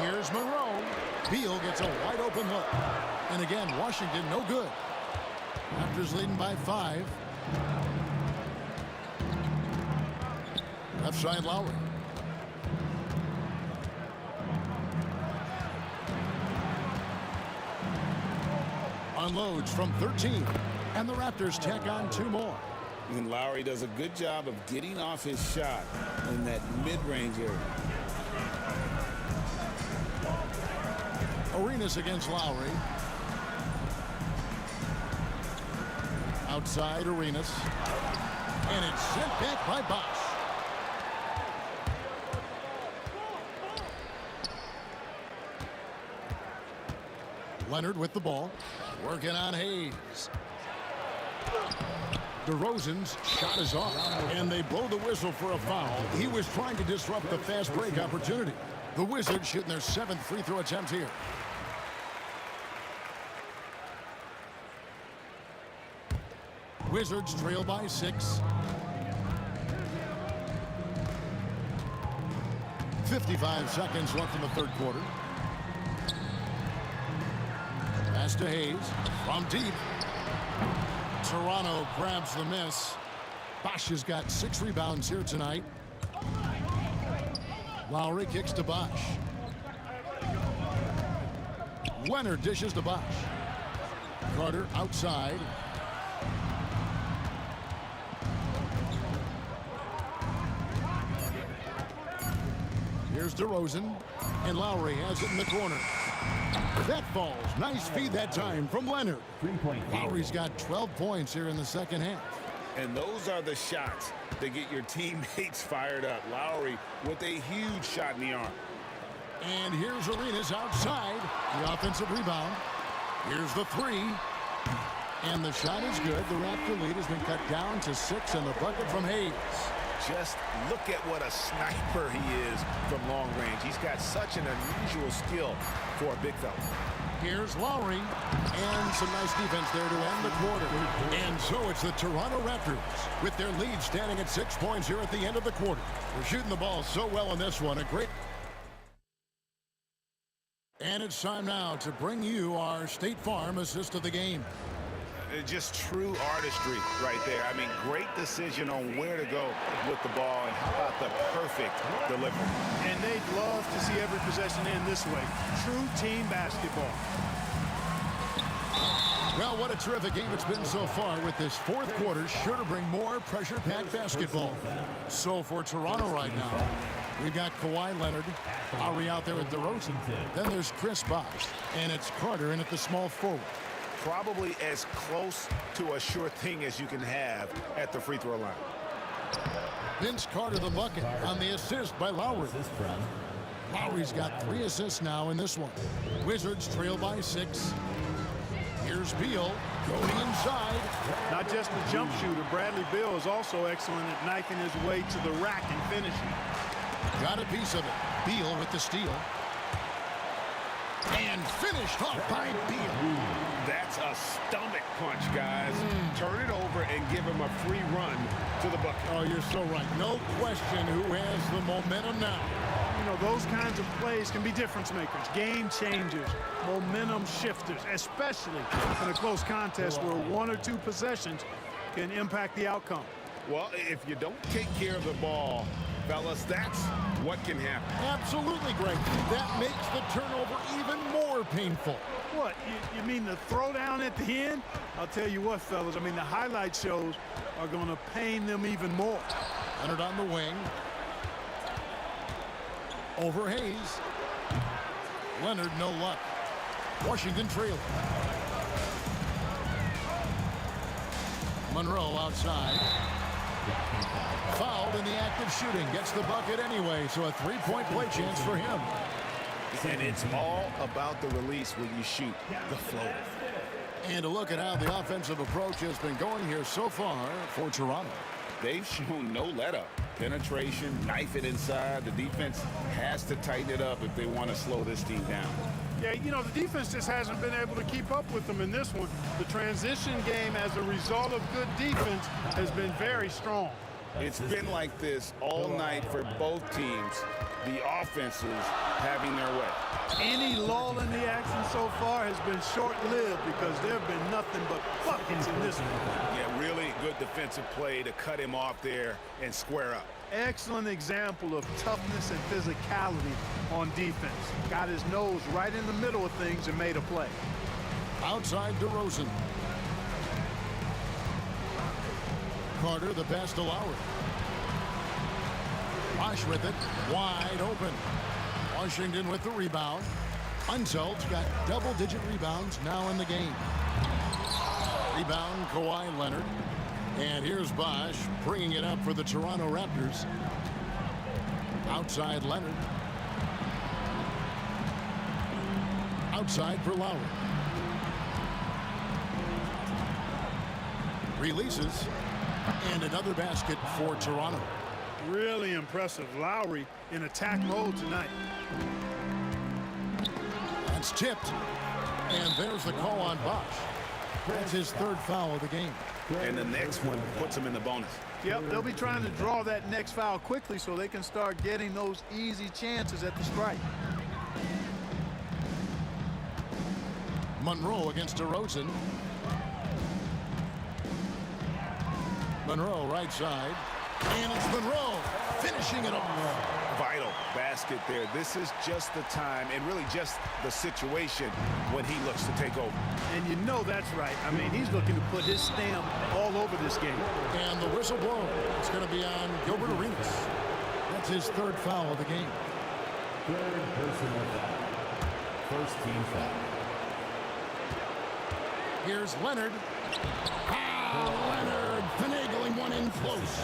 Here's Monroe. Beal gets a wide open look. And again, Washington no good. Raptors leading by 5. Left side Lowry. Unloads from 13. And the Raptors tack on 2 more. And Lowry does a good job of getting off his shot in that mid-range area. Arenas against Lowry. Outside Arenas. And it's sent back by Bosch. Leonard with the ball. Working on Hayes. DeRozan's shot is off. And they blow the whistle for a foul. He was trying to disrupt the fast break opportunity. The Wizards shooting their 7th free throw attempt here. Wizards trail by 6. 55 seconds left in the 3rd quarter. Pass to Hayes from deep. Toronto grabs the miss. Bosch has got 6 rebounds here tonight. Lowry kicks to Bosch. Leonard dishes to Bosch. Carter outside. Here's DeRozan, and Lowry has it in the corner. That falls. Nice feed that time from Leonard. 3-point game. Lowry's got 12 points here in the 2nd half. And those are the shots that get your teammates fired up. Lowry with a huge shot in the arm. And here's Arenas outside. The offensive rebound. Here's the 3. And the shot is good. The Raptor lead has been cut down to 6, and the bucket from Hayes. Just look at what a sniper he is from long range. He's got such an unusual skill for a big fella. Here's Lowry, and some nice defense there to end the quarter. And so it's the Toronto Raptors with their lead standing at 6 points here at the end of the quarter. We're shooting the ball so well in this one. A great... And it's time now to bring you our State Farm assist of the game. Just true artistry right there. I mean, great decision on where to go with the ball, and how about the perfect delivery. And they'd love to see every possession end this way. True team basketball. Well, what a terrific game it's been so far, with this fourth quarter sure to bring more pressure-packed basketball. So for Toronto right now, we've got Kawhi Leonard, Lowry out there with DeRozan. Then there's Chris Bosh, and it's Carter in at the small forward. Probably as close to a sure thing as you can have at the free throw line. Vince Carter the bucket on the assist by Lowry. Lowry's got 3 assists now in this one. Wizards trail by 6. Here's Beal going inside. Not just a jump shooter, Bradley Beal is also excellent at knifing his way to the rack and finishing. Got a piece of it. Beal with the steal. And finished off by Beal. That's a stomach punch, guys. Turn it over and give him a free run to the bucket. Oh, you're so right. No question who has the momentum now. You know, those kinds of plays can be difference makers, game changers, momentum shifters, especially in a close contest where 1 or 2 possessions can impact the outcome. Well, if you don't take care of the ball, fellas, that's what can happen. Absolutely, Greg. That makes the turnover even more painful. What, you mean the throwdown at the end? I'll tell you what, fellas, I mean, the highlight shows are going to pain them even more. Leonard on the wing. Over Hayes. Leonard, no luck. Washington trailing. Monroe outside. Fouled in the act of shooting. Gets the bucket anyway, so a 3-point play chance for him. And it's all about the release when you shoot the floater. And a look at how the offensive approach has been going here so far for Toronto. They've shown no let-up. Penetration, knife it inside. The defense has to tighten it up if they want to slow this team down. Yeah, you know, the defense just hasn't been able to keep up with them in this one. The transition game, as a result of good defense, has been very strong. It's been like this all night for both teams. The offenses having their way. Any lull in the action so far has been short-lived because there have been nothing but buckets in this one. Yeah, really good defensive play to cut him off there and square up. Excellent example of toughness and physicality on defense. Got his nose right in the middle of things and made a play. Outside DeRozan. Carter, the pass to Lowry. Bosh with it, wide open. Washington with the rebound. Unsel's got double-digit rebounds now in the game. Rebound, Kawhi Leonard. And here's Bosh bringing it up for the Toronto Raptors. Outside Leonard. Outside for Lowry. Releases. And another basket for Toronto. Really impressive. Lowry in attack mode tonight. That's tipped. And there's the call on Bosh. That's his 3rd foul of the game. And the next one puts him in the bonus. Yep, they'll be trying to draw that next foul quickly so they can start getting those easy chances at the strike. Monroe against DeRozan. Monroe right side. And it's Monroe finishing it off. Vital basket there. This is just the time and really just the situation when he looks to take over. And you know that's right. I mean, he's looking to put his stamp all over this game. And the whistle blown. It's going to be on Gilbert Arenas. That's his 3rd foul of the game. 3rd personal foul. 1st team foul. Here's Leonard. Leonard finagling one in close.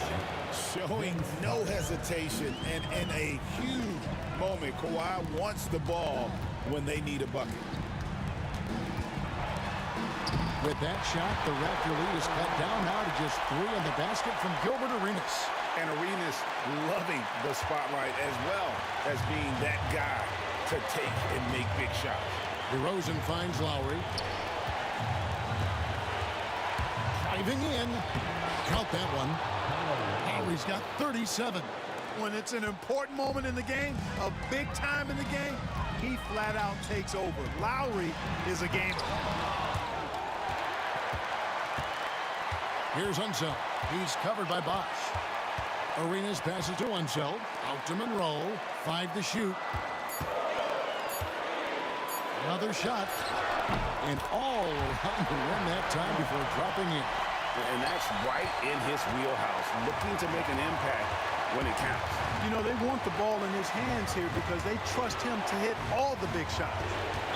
Showing no hesitation and in a huge moment. Kawhi wants the ball when they need a bucket. With that shot, the Raptor lead is cut down now to just 3 in the basket from Gilbert Arenas. And Arenas loving the spotlight as well as being that guy to take and make big shots. DeRozan finds Lowry. Driving in. Count that one. Lowry's got 37. When it's an important moment in the game, a big time in the game, he flat out takes over. Lowry is a gamer. Here's Unseld. He's covered by Bosch. Arenas passes to Unseld. Out to Monroe. 5 to shoot. Another shot. And all around the rim that time before dropping in. And that's right in his wheelhouse, looking to make an impact when it counts. You know, they want the ball in his hands here because they trust him to hit all the big shots.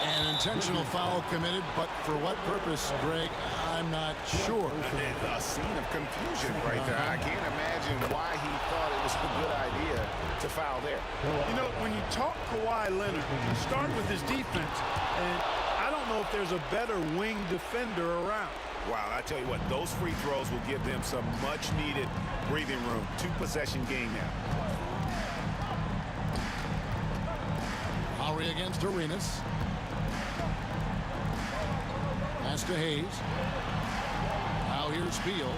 An intentional foul committed, but for what purpose, Greg, I'm not sure. A scene of confusion right there. I can't imagine why he thought it was a good idea to foul there. You know, when you talk Kawhi Leonard, you start with his defense, and I don't know if there's a better wing defender around. Wow, I tell you what, those free throws will give them some much-needed breathing room. 2-possession game now. Lowry against Arenas. Pass to Hayes. Now here's Beal.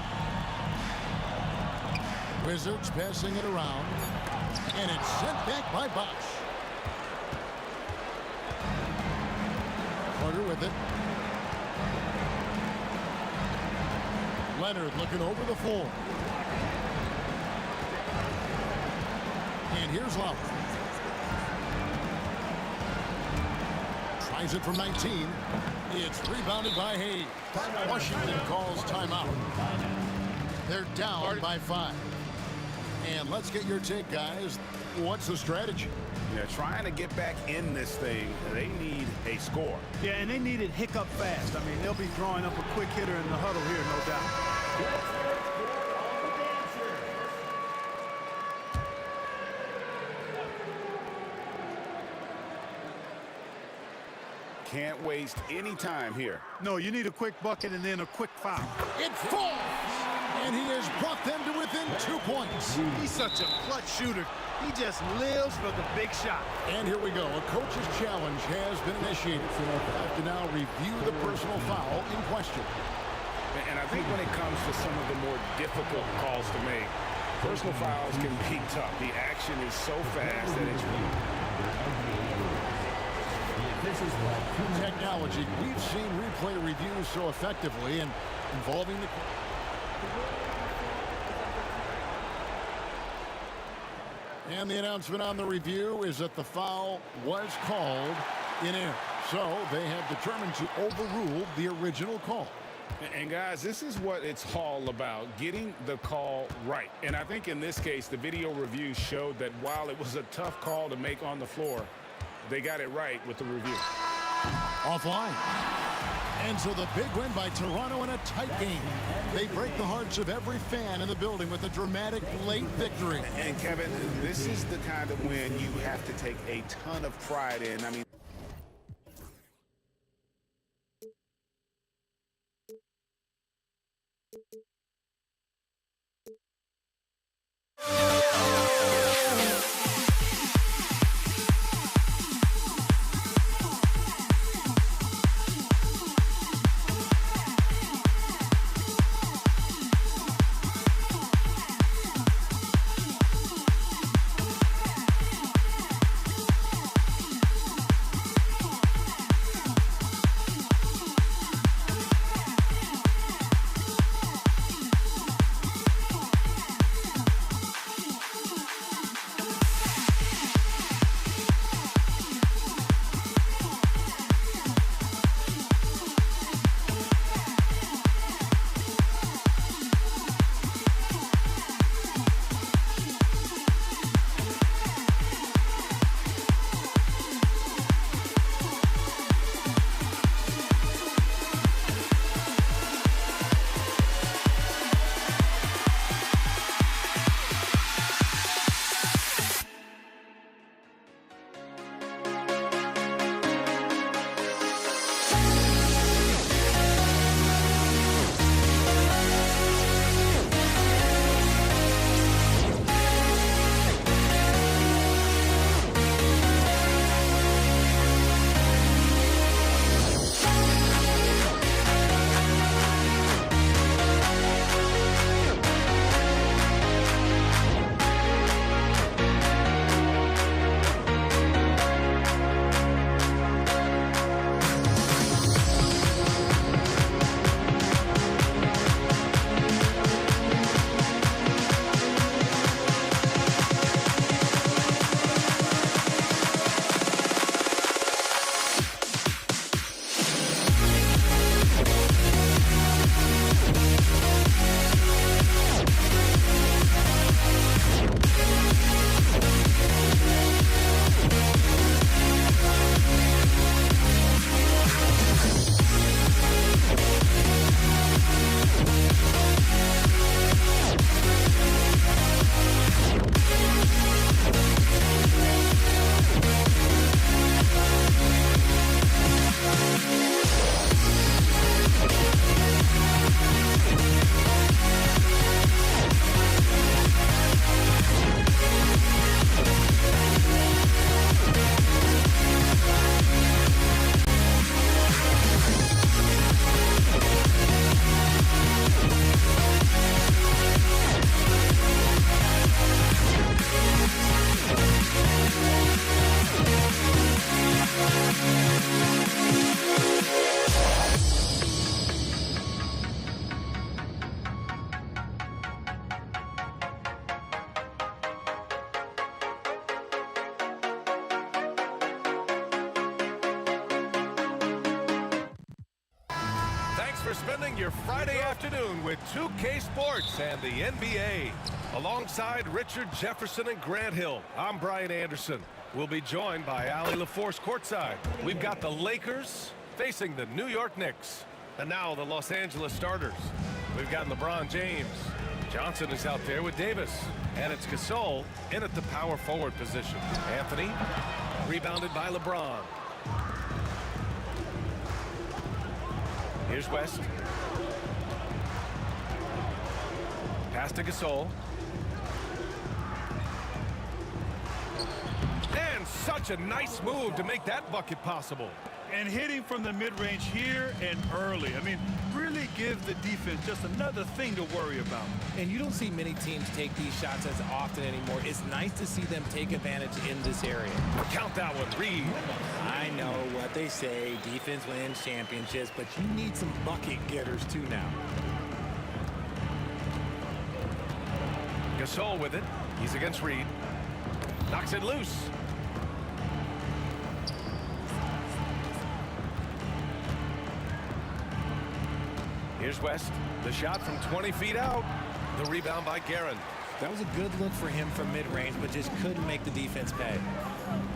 Wizards passing it around. And it's sent back by Bosch. Carter with it. Leonard looking over the floor. And here's Lowry. Tries it from 19. It's rebounded by Hayes. Washington calls timeout. They're down by 5. And let's get your take, guys. What's the strategy? Yeah, trying to get back in this thing, they need a score. Yeah, and they need it hiccup fast. I mean, they'll be drawing up a quick hitter in the huddle here, no doubt. Can't waste any time here. No, you need a quick bucket and then a quick foul. It falls! And he has brought them to within 2 points. He's such a clutch shooter. He just lives for the big shot. And here we go. A coach's challenge has been initiated. We'll have to now review the personal foul in question. And I think when it comes to some of the more difficult calls to make, personal fouls can be tough. The action is so fast that it's technology. We've seen replay reviews so effectively and involving the... And the announcement on the review is that the foul was called in error. So they have determined to overrule the original call. And guys, this is what it's all about, getting the call right. And I think in this case, the video review showed that while it was a tough call to make on the floor, they got it right with the review. Offline. And so the big win by Toronto in a tight game. They break the hearts of every fan in the building with a dramatic late victory. And Kevin, this is the kind of win you have to take a ton of pride in. I mean, spending your Friday afternoon with 2K Sports and the NBA. Alongside Richard Jefferson and Grant Hill, I'm Brian Anderson. We'll be joined by Ali LaForce courtside. We've got the Lakers facing the New York Knicks. And now the Los Angeles starters. We've got LeBron James. Johnson is out there with Davis. And it's Gasol in at the power forward position. Anthony, rebounded by LeBron. Here's West. Pass to Gasol. And such a nice move to make that bucket possible. And hitting from the mid-range here and early. I mean, really give the defense just another thing to worry about. And you don't see many teams take these shots as often anymore. It's nice to see them take advantage in this area. Count that one, Reed. I know what they say, defense wins championships, but you need some bucket getters too now. Gasol with it. He's against Reed. Knocks it loose. Here's West. The shot from 20 feet out. The rebound by Guerin. That was a good look for him from mid-range, but just couldn't make the defense pay.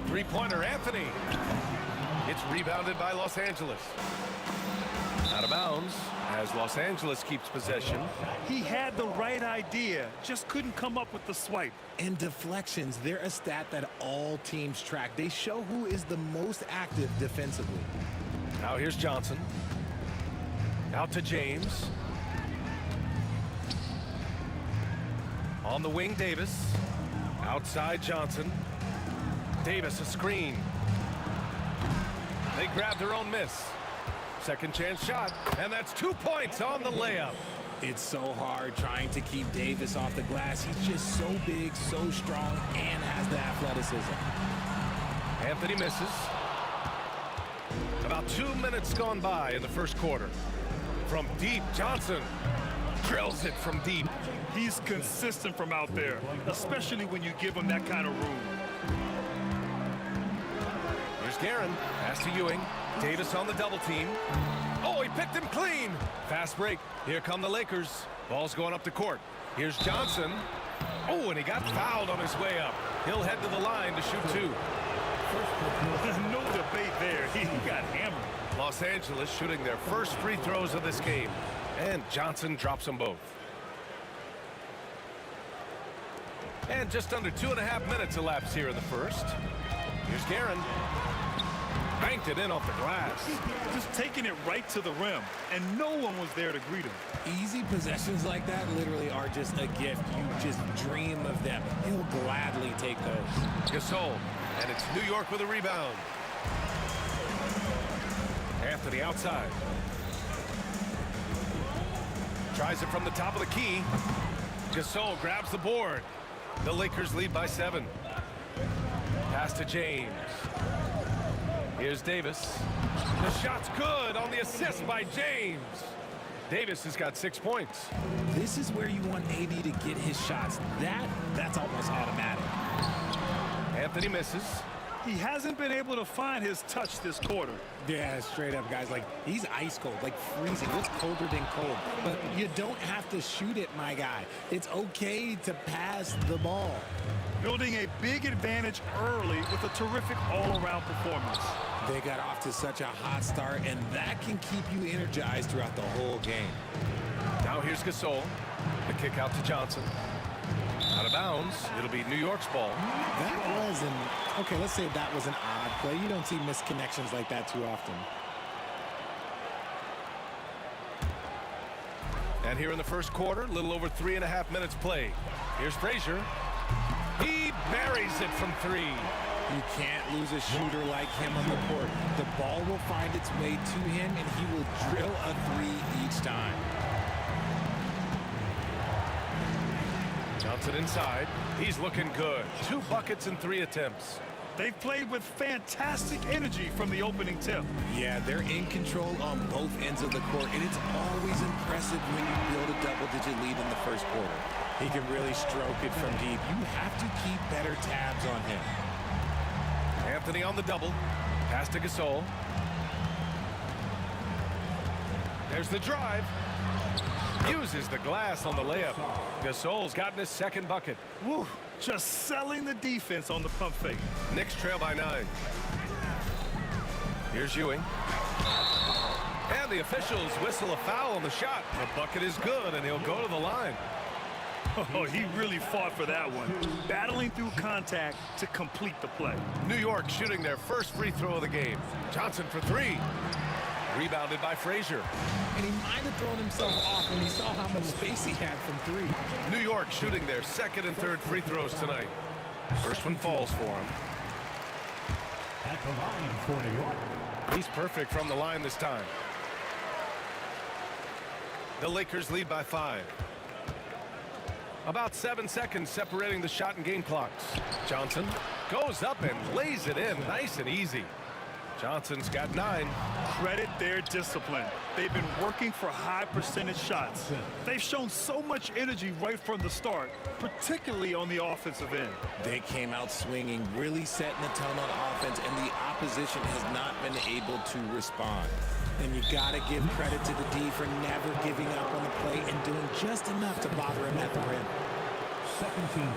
Three-pointer, Anthony. It's rebounded by Los Angeles. Out of bounds as Los Angeles keeps possession. He had the right idea, just couldn't come up with the swipe. And deflections, they're a stat that all teams track. They show who is the most active defensively. Now here's Johnson. Out to James. On the wing, Davis. Outside, Johnson. Davis, a screen. They grab their own miss. Second chance shot, and that's 2 points on the layup. It's so hard trying to keep Davis off the glass. He's just so big, so strong, and has the athleticism. Anthony misses. About 2 minutes gone by in the first quarter. From deep, Johnson drills it from deep. He's consistent from out there, especially when you give him that kind of room. Here's Guerin. Pass to Ewing. Davis on the double team. Oh, he picked him clean. Fast break. Here come the Lakers. Ball's going up the court. Here's Johnson. Oh, and he got fouled on his way up. He'll head to the line to shoot two. No debate there. He got hammered. Los Angeles shooting their first free throws of this game. And Johnson drops them both. And just under 2.5 minutes elapsed here in the first. Here's Guerin. Banked it in off the glass. Just taking it right to the rim, and no one was there to greet him. Easy possessions like that literally are just a gift. You just dream of them. He'll gladly take those. Gasol, and it's New York with a rebound. Anthony outside. Tries it from the top of the key. Gasol grabs the board. The Lakers lead by 7. Pass to James. Here's Davis. The shot's good on the assist by James. Davis has got 6 points. This is where you want AD to get his shots. That's almost automatic. Anthony misses. He hasn't been able to find his touch this quarter. Yeah, straight up, guys. Like, he's ice cold, like freezing. What's colder than cold? But you don't have to shoot it, my guy. It's okay to pass the ball. Building a big advantage early with a terrific all-around performance. They got off to such a hot start, and that can keep you energized throughout the whole game. Now here's Gasol. The kick out to Johnson. Out of bounds. It'll be New York's ball. That was okay, let's say that was an odd play. You don't see misconnections like that too often. And here in the first quarter, a little over 3.5 minutes played. Here's Frazier. He buries it from 3. You can't lose a shooter like him on the court. The ball will find its way to him, and he will drill a 3 each time. Johnson inside. He's looking good. 2 buckets and 3 attempts. They've played with fantastic energy from the opening tip. Yeah, they're in control on both ends of the court, and it's always impressive when you build a double-digit lead in the first quarter. He can really stroke it from deep. You have to keep better tabs on him. Anthony on the double. Pass to Gasol. There's the drive. Uses the glass on the layup. Gasol's gotten his second bucket. Woo, just selling the defense on the pump fake. Knicks trail by 9. Here's Ewing. And the officials whistle a foul on the shot. The bucket is good, and he'll go to the line. Oh, he really fought for that one. Battling through contact to complete the play. New York shooting their first free throw of the game. Johnson for 3. Rebounded by Frazier. And he might have thrown himself off when he saw how much space he had from 3. New York shooting their second and third free throws tonight. First one falls for him. At the line for New York. He's perfect from the line this time. The Lakers lead by 5. About 7 seconds separating the shot and game clocks. Johnson goes up and lays it in nice and easy. Johnson's got 9. Credit their discipline. They've been working for high percentage shots. They've shown so much energy right from the start, particularly on the offensive end. They came out swinging, really setting the tone on offense, and the opposition has not been able to respond. And you got to give credit to the D for never giving up on the play and doing just enough to bother him at the rim. Second team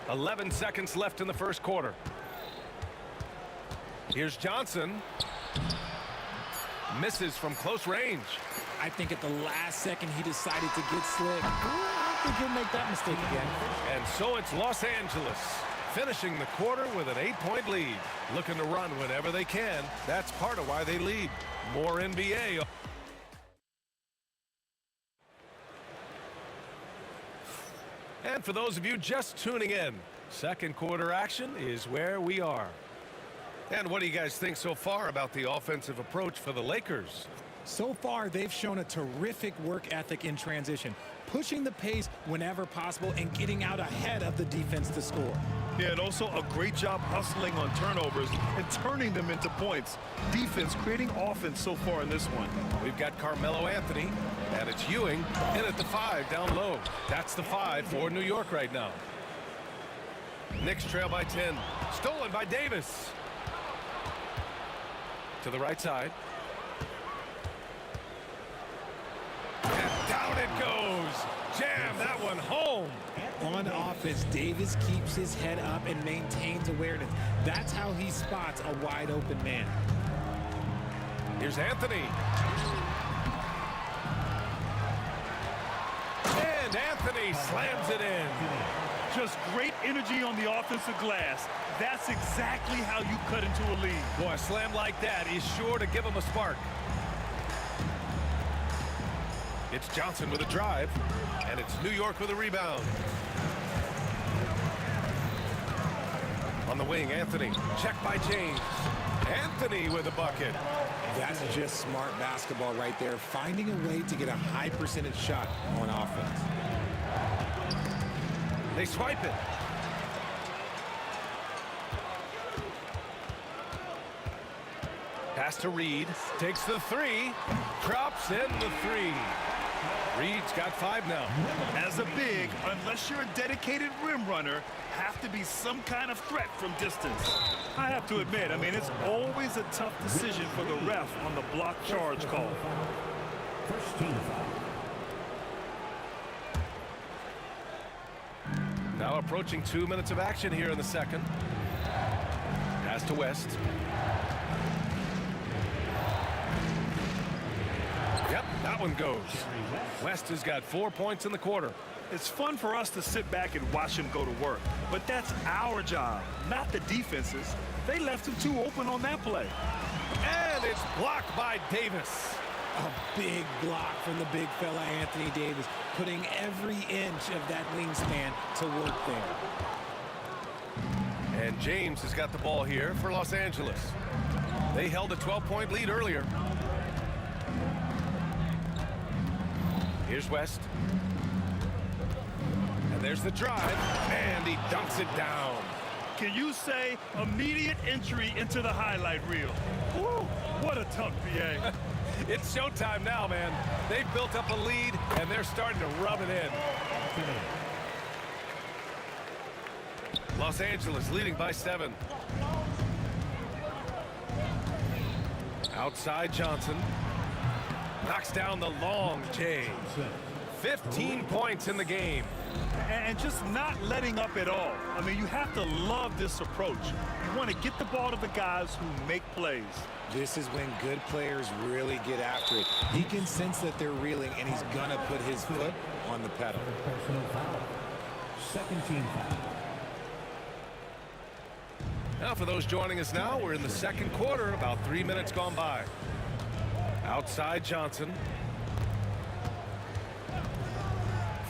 foul. 11 seconds left in the first quarter. Here's Johnson. Misses from close range. I think at the last second he decided to get slick. I don't think he'll make that mistake again. And so it's Los Angeles finishing the quarter with an 8-point lead. Looking to run whenever they can. That's part of why they lead. More NBA. And for those of you just tuning in, second quarter action is where we are. And what do you guys think so far about the offensive approach for the Lakers? So far, they've shown a terrific work ethic in transition, pushing the pace whenever possible and getting out ahead of the defense to score. Yeah, and also a great job hustling on turnovers and turning them into points. Defense creating offense so far in this one. We've got Carmelo Anthony, and it's Ewing in at the 5 down low. That's the 5 for New York right now. Knicks trail by 10. Stolen by Davis. To the right side. And down it goes. Jam that one home. On offense, Davis keeps his head up and maintains awareness. That's how he spots a wide open man. Here's Anthony. And Anthony slams it in. Just great energy on the offensive glass. That's exactly how you cut into a lead. Boy, a slam like that is sure to give him a spark. It's Johnson with a drive, and it's New York with a rebound. On the wing, Anthony. Checked by James. Anthony with a bucket. That's just smart basketball right there, finding a way to get a high percentage shot on offense. They swipe it. Pass to Reed. Takes the 3. Drops in the 3. Reed's got 5 now. As a big, unless you're a dedicated rim runner, have to be some kind of threat from distance. I have to admit, I mean, it's always a tough decision for the ref on the block charge call. First team foul. Now approaching 2 minutes of action here in the second. Pass to West. Yep, that one goes. West has got 4 points in the quarter. It's fun for us to sit back and watch him go to work, but that's our job, not the defense's. They left him too open on that play. And it's blocked by Davis. A big block from the big fella Anthony Davis, putting every inch of that wingspan to work there. And James has got the ball here for Los Angeles. They held a 12-point lead earlier. Here's West. And there's the drive, and he dunks it down. Can you say immediate entry into the highlight reel? Woo, what a tough PA. It's showtime now, man. They've built up a lead, and they're starting to rub it in. Los Angeles leading by 7. Outside Johnson. Knocks down the long J. 15 points in the game. And just not letting up at all. I mean, you have to love this approach. You want to get the ball to the guys who make plays. This is when good players really get after it. He can sense that they're reeling, and he's going to put his foot on the pedal. Personal foul. Second team foul. Now, for those joining us now, we're in the second quarter, about 3 minutes gone by. Outside Johnson.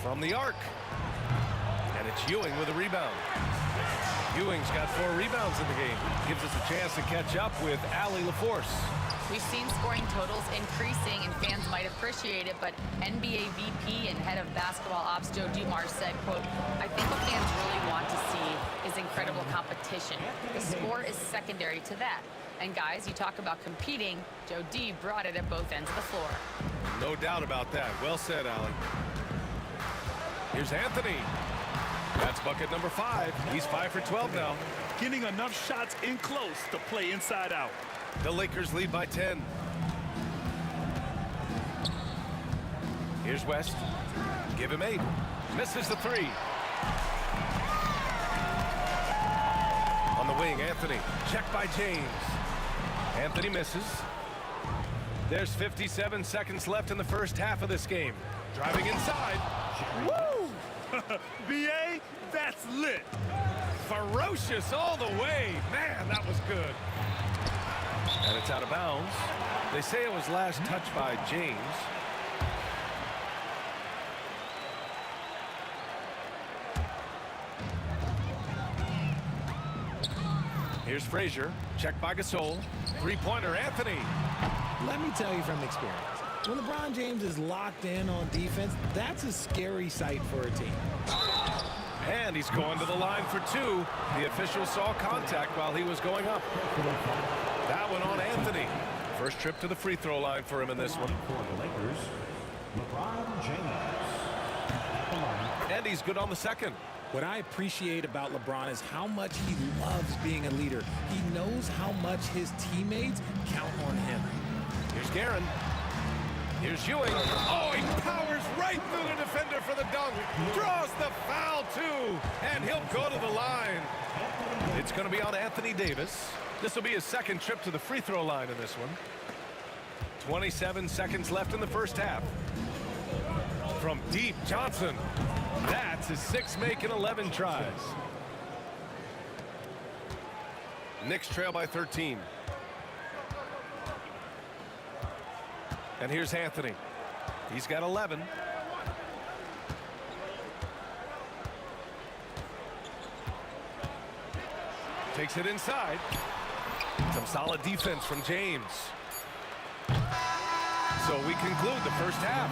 From the arc. And it's Ewing with a rebound. Ewing's got 4 rebounds in the game. Gives us a chance to catch up with Allie LaForce. We've seen scoring totals increasing, and fans might appreciate it, but NBA VP and head of basketball ops Joe Dumars said, quote, "I think what fans really want to see is incredible competition. The score is secondary to that. And guys, you talk about competing, Joe D brought it at both ends of the floor." No doubt about that. Well said, Allie. Here's Anthony. That's bucket number 5. He's 5 for 12 now. Getting enough shots in close to play inside out. The Lakers lead by 10. Here's West. Give him 8. Misses the 3. On the wing, Anthony. Checked by James. Anthony misses. There's 57 seconds left in the first half of this game. Driving inside. Woo! BA, that's lit. Ferocious all the way. Man, that was good. And it's out of bounds. They say it was last touched by James. Here's Frazier. Checked by Gasol. Three-pointer, Anthony. Let me tell you from experience, when LeBron James is locked in on defense, that's a scary sight for a team. And he's going to the line for 2. The official saw contact while he was going up. That one on Anthony. First trip to the free throw line for him in this one. For the Lakers, LeBron James. And he's good on the second. What I appreciate about LeBron is how much he loves being a leader. He knows how much his teammates count on him. Here's Guerin. Here's Ewing. Oh, he powers right through the defender for the dunk. Draws the foul, too. And he'll go to the line. It's going to be on Anthony Davis. This will be his second trip to the free throw line in this one. 27 seconds left in the first half. From deep, Johnson. That's his 6th make in 11 tries. Knicks trail by 13. And here's Anthony. He's got 11. Takes it inside. Some solid defense from James. So we conclude the first half.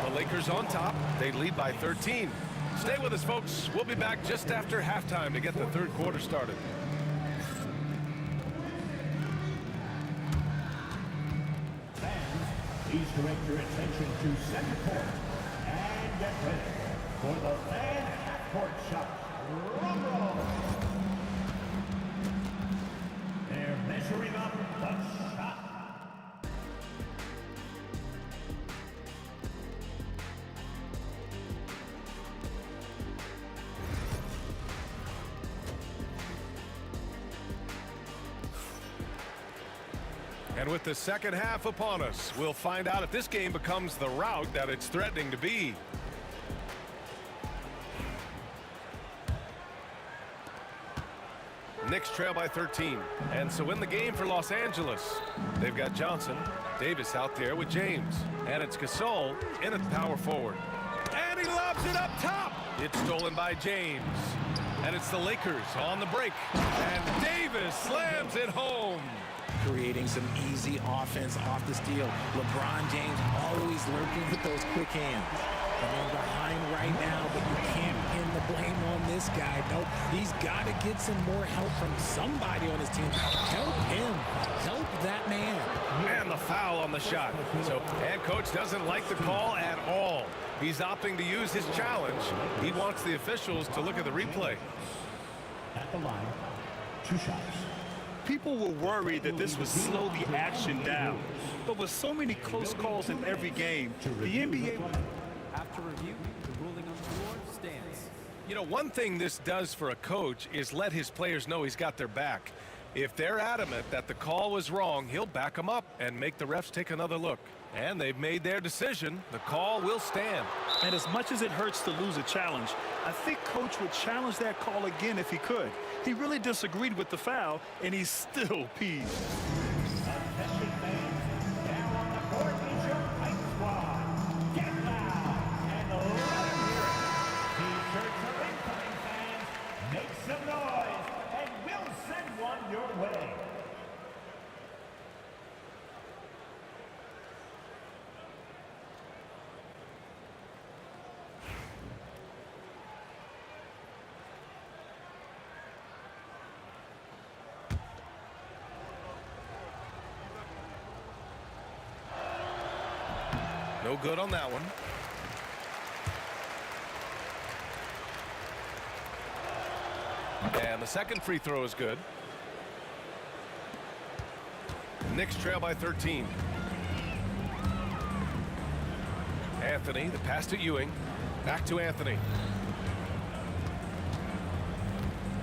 The Lakers on top. They lead by 13. Stay with us, folks. We'll be back just after halftime to get the third quarter started. Please direct your attention to second quarter and get ready for the fan half-court shot. Rumble! They're measuring up the shot. And with the second half upon us, we'll find out if this game becomes the rout that it's threatening to be. Knicks trail by 13. And so in the game for Los Angeles, they've got Johnson, Davis out there with James. And it's Gasol in at power forward. And he lobs it up top. It's stolen by James. And it's the Lakers on the break. And Davis slams it home. Creating some easy offense off the steal. LeBron James always lurking with those quick hands. Coming behind right now, but you can't pin the blame on this guy. Nope, he's got to get some more help from somebody on his team. Help him. Help that man. And the foul on the shot. So, and coach doesn't like the call at all. He's opting to use his challenge. He wants the officials to look at the replay. At the line, 2 shots. People were worried that this would slow the action down. But with so many close calls in every game, the NBA... After review, the ruling on the floor stands. You know, one thing this does for a coach is let his players know he's got their back. If they're adamant that the call was wrong, he'll back them up and make the refs take another look. And they've made their decision. The call will stand. And as much as it hurts to lose a challenge, I think Coach would challenge that call again if he could. He really disagreed with the foul, and he's still peeved. Attention fans, now on the court is your Fight Squad. Get loud and let them hear it. T-shirts are incoming, fans. Make some noise, and we'll send one your way. No good on that one. And the second free throw is good. Knicks trail by 13. Anthony, the pass to Ewing. Back to Anthony.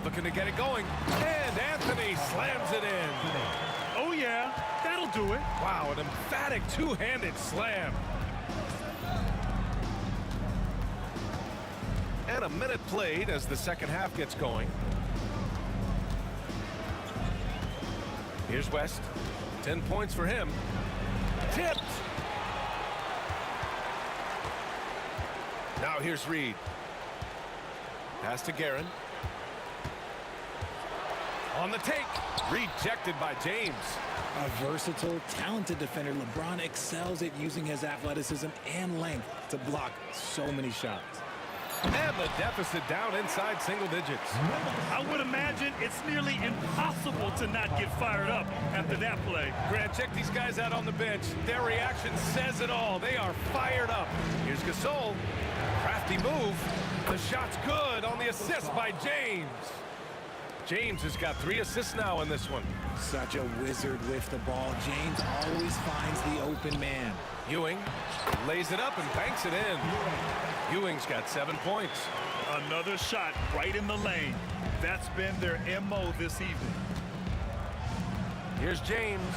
Looking to get it going. And Anthony slams it in. Oh, yeah, that'll do it. Wow, an emphatic two-handed slam. And a minute played as the second half gets going. Here's West. 10 points for him. Tipped. Now here's Reed. Pass to Guerin. On the take. Rejected by James. A versatile, talented defender, LeBron excels at using his athleticism and length to block so many shots. And the deficit down inside single digits. I would imagine it's nearly impossible to not get fired up after that play. Grant, check these guys out on the bench. Their reaction says it all. They are fired up. Here's Gasol. Crafty move. The shot's good on the assist by James. James has got 3 assists now in this one. Such a wizard with the ball. James always finds the open man. Ewing lays it up and banks it in. Ewing's got 7 points. Another shot right in the lane. That's been their MO this evening. Here's James.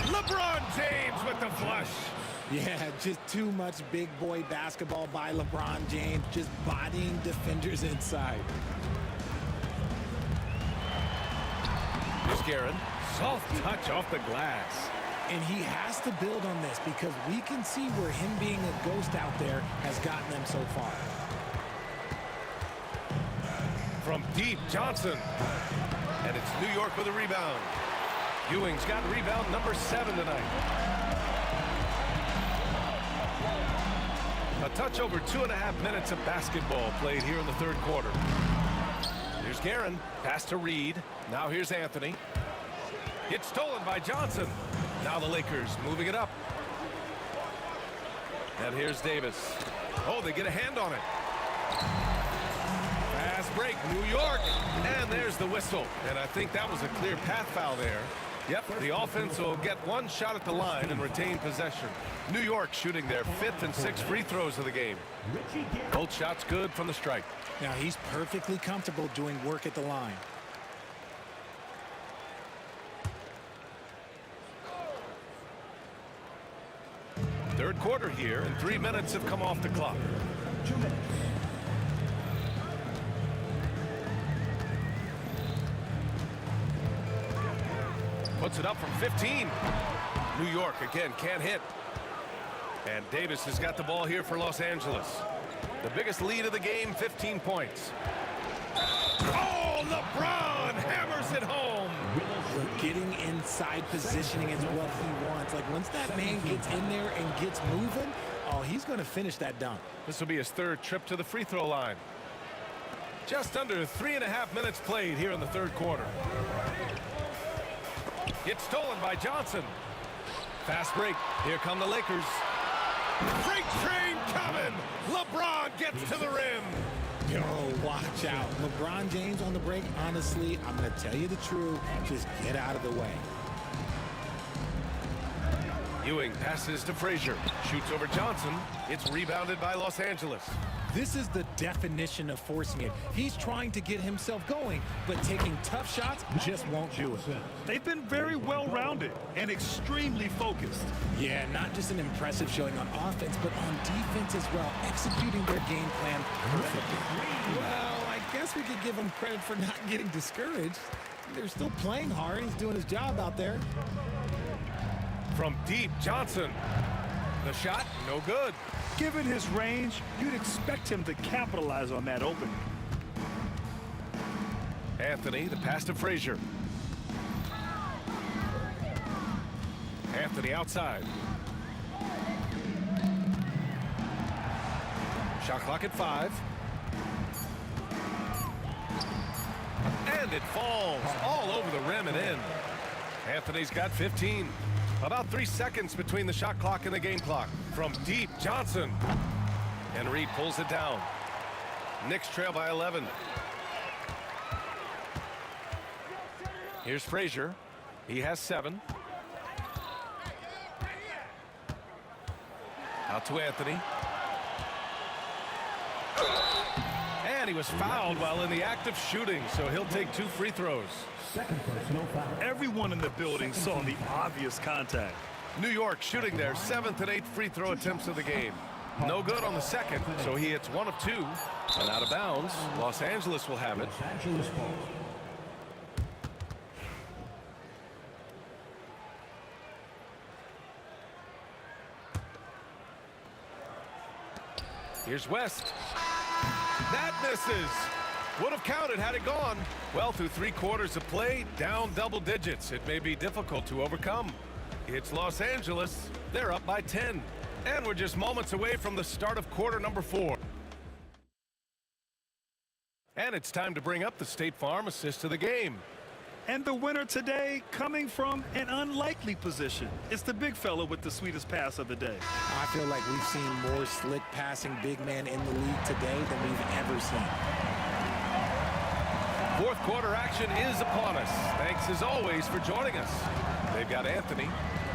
LeBron James with the flush. Yeah, just too much big boy basketball by LeBron James, just bodying defenders inside. Here's Guerin. Soft touch off the glass. And he has to build on this because we can see where him being a ghost out there has gotten them so far. From deep, Johnson. And it's New York with a rebound. Ewing's got rebound number 7 tonight. A touch over 2.5 minutes of basketball played here in the third quarter. Here's Guerin. Pass to Reed. Now here's Anthony. It's stolen by Johnson. Now the Lakers moving it up. And here's Davis. Oh, they get a hand on it. Fast break, New York. And there's the whistle. And I think that was a clear path foul there. Yep, the offense will get 1 shot at the line and retain possession. New York shooting their 5th and 6th free throws of the game. Both shots good from the stripe. Now he's perfectly comfortable doing work at the line. Third quarter here, and 3 minutes have come off the clock. 2 minutes. Puts it up from 15. New York again can't hit. And Davis has got the ball here for Los Angeles. The biggest lead of the game, 15 points. Oh, LeBron hammers it home. Getting inside positioning is what he wants. Like once that man gets in there and gets moving, oh, he's going to finish that dunk. This will be his 3rd trip to the free throw line. Just under 3.5 minutes played here in the third quarter. It's stolen by Johnson. Fast break. Here come the Lakers. Freight train coming. LeBron gets to the rim. Yo, watch out. LeBron James on the break. Honestly, I'm going to tell you the truth. Just get out of the way. Ewing passes to Frazier. Shoots over Johnson. It's rebounded by Los Angeles. This is the definition of forcing it. He's trying to get himself going, but taking tough shots just won't do it. They've been very well-rounded and extremely focused. Yeah, not just an impressive showing on offense, but on defense as well, executing their game plan perfectly. Well, I guess we could give him credit for not getting discouraged. They're still playing hard. He's doing his job out there. From deep, Johnson. The shot, no good. Given his range, you'd expect him to capitalize on that opening. Anthony, the pass to Frazier. Anthony outside. Shot clock at 5. And it falls all over the rim and in. Anthony's got 15. About 3 seconds between the shot clock and the game clock. From deep, Johnson. And Reed pulls it down. Knicks trail by 11. Here's Frazier. He has 7. Out to Anthony. And he was fouled while in the act of shooting, so he'll take 2 free throws. Everyone in the building saw the obvious contact. New York shooting their 7th and 8th free throw attempts of the game. No good on the second, so he hits 1 of 2. And out of bounds, Los Angeles will have it. Here's West. That misses. Would have counted had it gone. Well, through 3 quarters of play, down double digits. It may be difficult to overcome. It's Los Angeles. They're up by 10. And we're just moments away from the start of quarter number 4. And it's time to bring up the State Farm assist of the game. And the winner today coming from an unlikely position. It's the big fella with the sweetest pass of the day. I feel like we've seen more slick passing big man in the league today than we've ever seen. 4th quarter action is upon us. Thanks as always for joining us. They've got Anthony,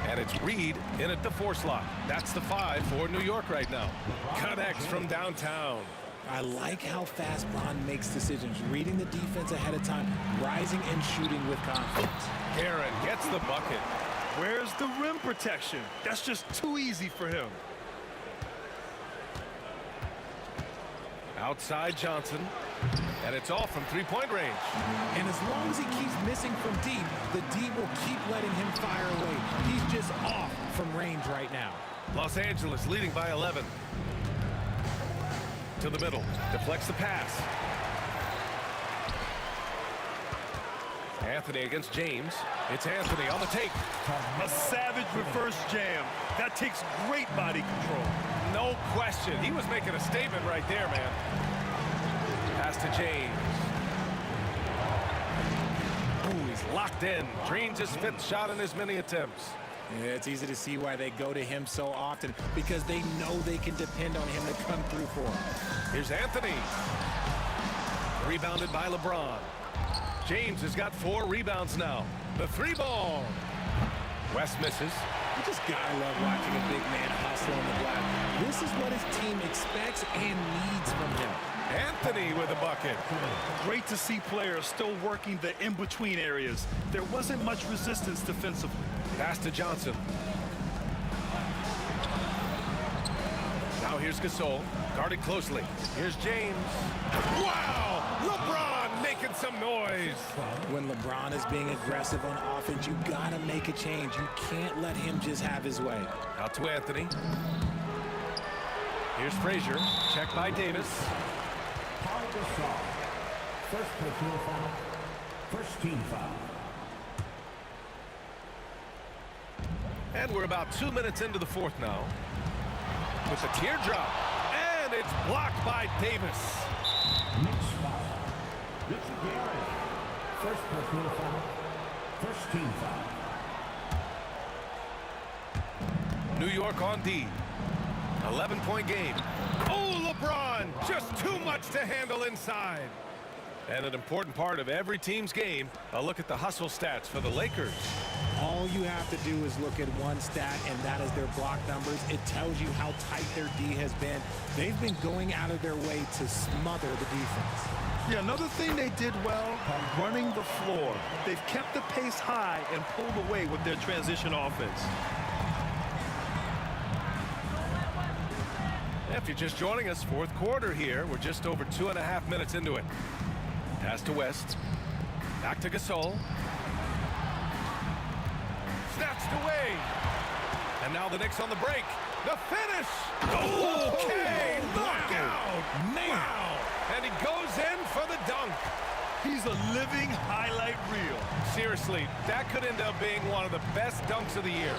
and it's Reed in at the 4 slot. That's the 5 for New York right now. Connects from downtown. I like how fast Bron makes decisions, reading the defense ahead of time, rising and shooting with confidence. Aaron gets the bucket. Where's the rim protection? That's just too easy for him. Outside Johnson, and it's all from 3-point range. And as long as he keeps missing from deep, the D will keep letting him fire away. He's just off from range right now. Los Angeles leading by 11. To the middle, deflects the pass. Anthony against James. It's Anthony on the take. A savage reverse jam. That takes great body control. No question. He was making a statement right there, man. Pass to James. Ooh, he's locked in. Drains his 5th shot in as many attempts. Yeah, it's easy to see why they go to him so often, because they know they can depend on him to come through for them. Here's Anthony. Rebounded by LeBron. James has got 4 rebounds now. The 3-ball. West misses. You just gotta love watching a big man hustle on the glass. This is what his team expects and needs from him. Anthony with a bucket. Great to see players still working the in-between areas. There wasn't much resistance defensively. Pass to Johnson. Now here's Gasol, guarded closely. Here's James. Wow! LeBron making some noise. When LeBron is being aggressive on offense, you gotta make a change. You can't let him just have his way. Out to Anthony. Here's Frazier, checked by Davis. First personal foul. First team foul. And we're about 2 minutes into the 4th now. With the teardrop. And it's blocked by Davis. Next foul. Richard Garrett. First personal foul. First team foul. New York on D. 11-point game. Oh, LeBron, just too much to handle inside. And an important part of every team's game, a look at the hustle stats for the Lakers. All you have to do is look at one stat, and that is their block numbers. It tells you how tight their D has been. They've been going out of their way to smother the defense. Yeah, another thing they did well, running the floor. They've kept the pace high and pulled away with their transition offense. If you're just joining us, fourth quarter here. We're just over 2.5 minutes into it. Pass to West. Back to Gasol. Snatched away. And now the Knicks on the break. The finish. Okay. Knockout. Wow. And he goes in for the dunk. He's a living highlight reel. Seriously, that could end up being one of the best dunks of the year.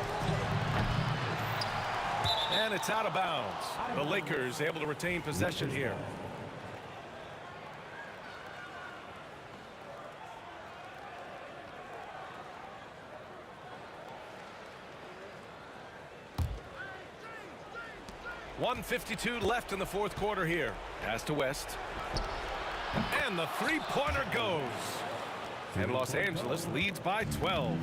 And it's out of bounds. The Lakers able to retain possession here. .152 left in the fourth quarter here. Pass to West. And the three-pointer goes. And Los Angeles leads by 12.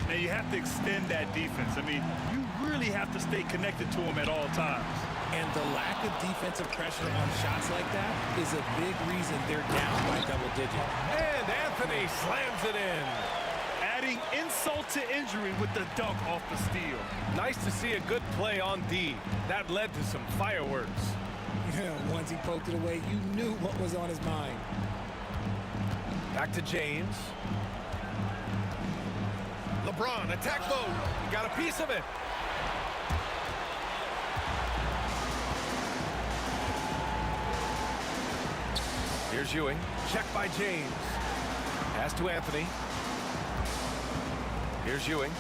Now you have to extend that defense. I mean, you really have to stay connected to them at all times. And the lack of defensive pressure on shots like that is a big reason they're down by double digits. And Anthony slams it in. Adding insult to injury with the dunk off the steal. Nice to see a good play on D. That led to some fireworks. Yeah, once he poked it away, you knew what was on his mind. Back to James. LeBron, attack mode. He got a piece of it. Here's Ewing. Checked by James. Pass to Anthony. Here's Ewing.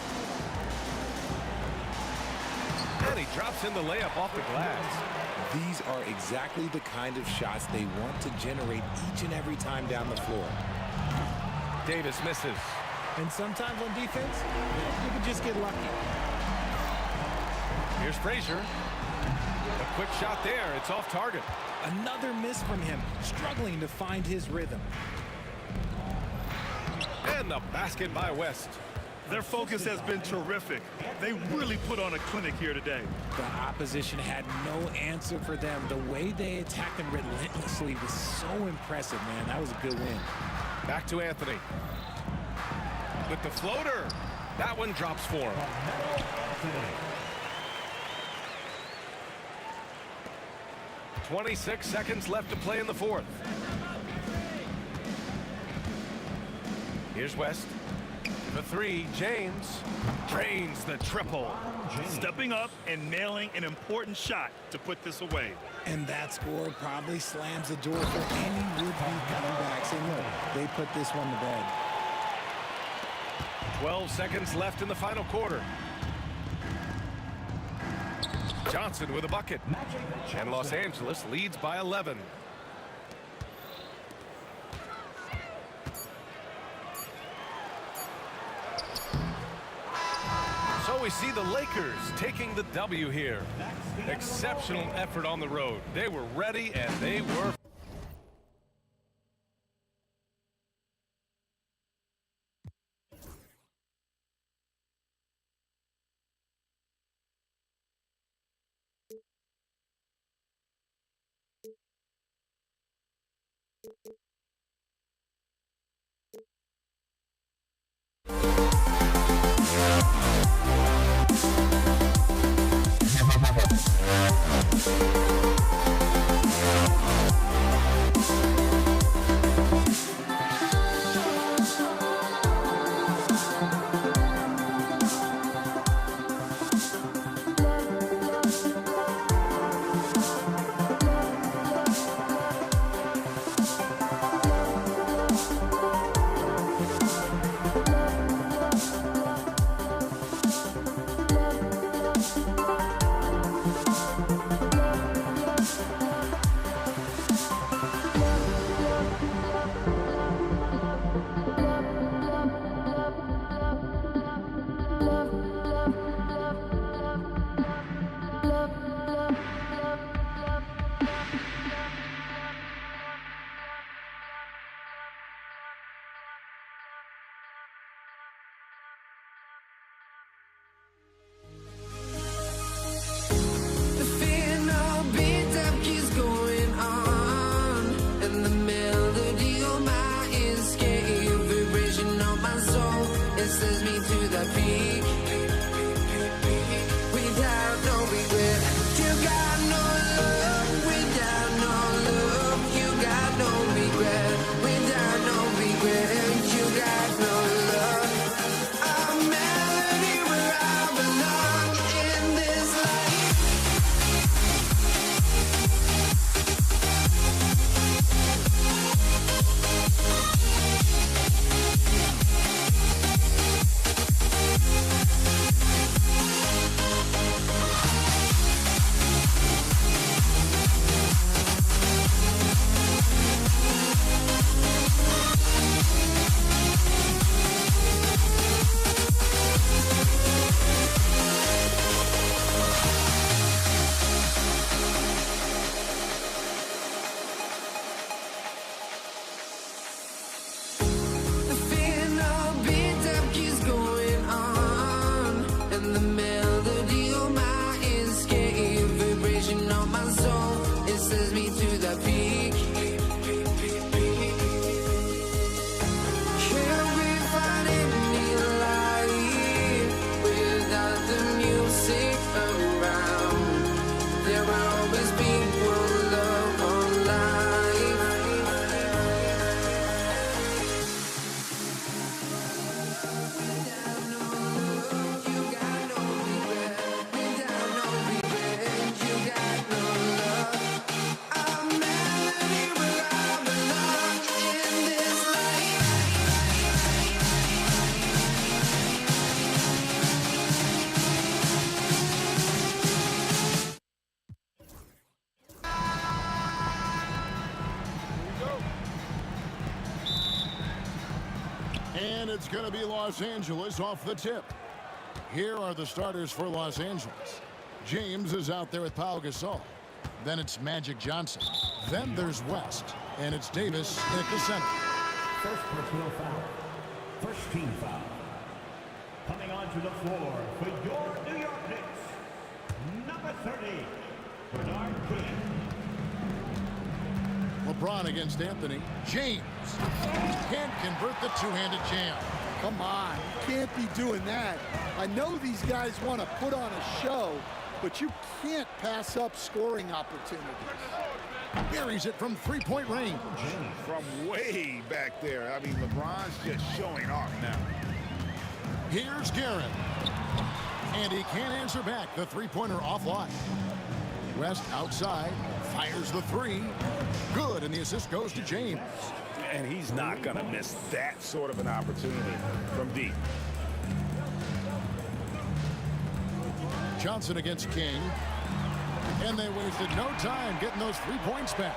And he drops in the layup off the glass. These are exactly the kind of shots they want to generate each and every time down the floor. Davis misses. And sometimes on defense, you can just get lucky. Here's Frazier. A quick shot there. It's off target. Another miss from him, struggling to find his rhythm. And the basket by West. Their focus has been terrific. They really put on a clinic here today. The opposition had no answer for them. The way they attacked them relentlessly was so impressive, man. That was a good win. Back to Anthony. With the floater. That one drops for him. 26 seconds left to play in the fourth. Here's West. The three, James drains the triple. Stepping up and nailing an important shot to put this away. And that score probably slams the door for any would-be comebacks. And look, they put this one to bed. 12 seconds left in the final quarter. Johnson with a bucket. And Los Angeles leads by 11. So we see the Lakers taking the W here. Exceptional effort on the road. They were ready and they were to the peak without no regret. You got no love without no love. You got no regret without no regret. You got no love. A melody where I belong in this life. The final beat-up keeps going on, and the melody on my escape, vibration on my soul, it sends me to the peak. Can't we find any light without the music around? There will always be one love, one life. You got no regret, without no regret. You got no love. A melody where I belong in this life. And it's going to be Los Angeles off the tip. Here are the starters for Los Angeles. James is out there with Pau Gasol. Then it's Magic Johnson. Then there's West. And it's Davis at the center. First personal foul. First team foul. Coming onto the floor for your New York Knicks, number 30, Bernard King. LeBron against Anthony. James can't convert the two-handed jam. Come on, you can't be doing that. I know these guys want to put on a show, but you can't pass up scoring opportunities. Buries it from three-point range. From way back there. I mean, LeBron's just showing off now. Here's Garrett. And he can't answer back. The three-pointer offline. West outside. Fires the three. Good, and the assist goes to James. And he's not going to miss that sort of an opportunity from deep. Johnson against King. And they wasted no time getting those 3 points back.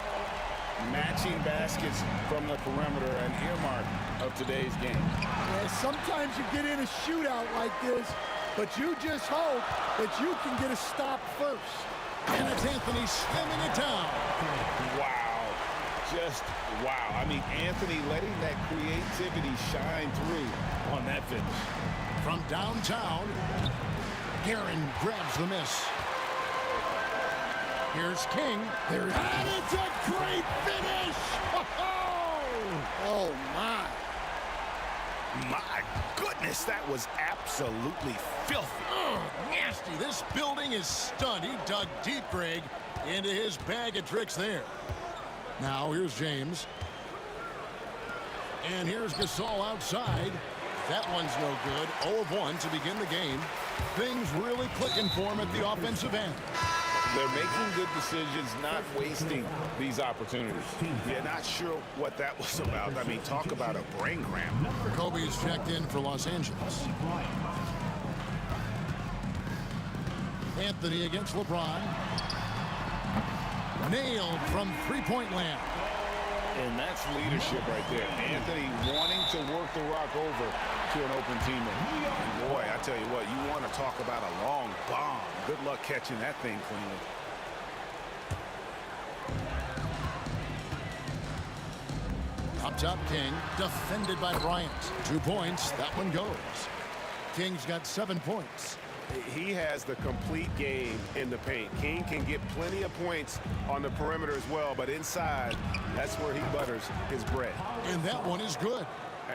Matching baskets from the perimeter, an earmark of today's game. Yeah, sometimes you get in a shootout like this, but you just hope that you can get a stop first. And it's Anthony slamming it down. Wow. Just wow. I mean, Anthony letting that creativity shine through on that finish. From downtown, Guerin grabs the miss. Here's King. And it's a great finish! Oh, my. My goodness, that was absolutely filthy. Nasty. This building is stunned. He dug deep, Greg, into his bag of tricks there. Now, here's James. And here's Gasol outside. That one's no good. 0 of 1 to begin the game. Things really clicking for him at the offensive end. They're making good decisions, not wasting these opportunities. You're not sure what that was about. I mean, talk about a brain cramp. Kobe's checked in for Los Angeles. Anthony against LeBron. Nailed from three-point land. And that's leadership right there. Anthony wanting to work the rock over to an open teammate. And boy, I tell you what, you want to talk about a long bomb. Good luck catching that thing cleanly. Up top, King, defended by Bryant. 2 points, that one goes. King's got 7 points. He has the complete game in the paint. King can get plenty of points on the perimeter as well, but inside, that's where he butters his bread. And that one is good.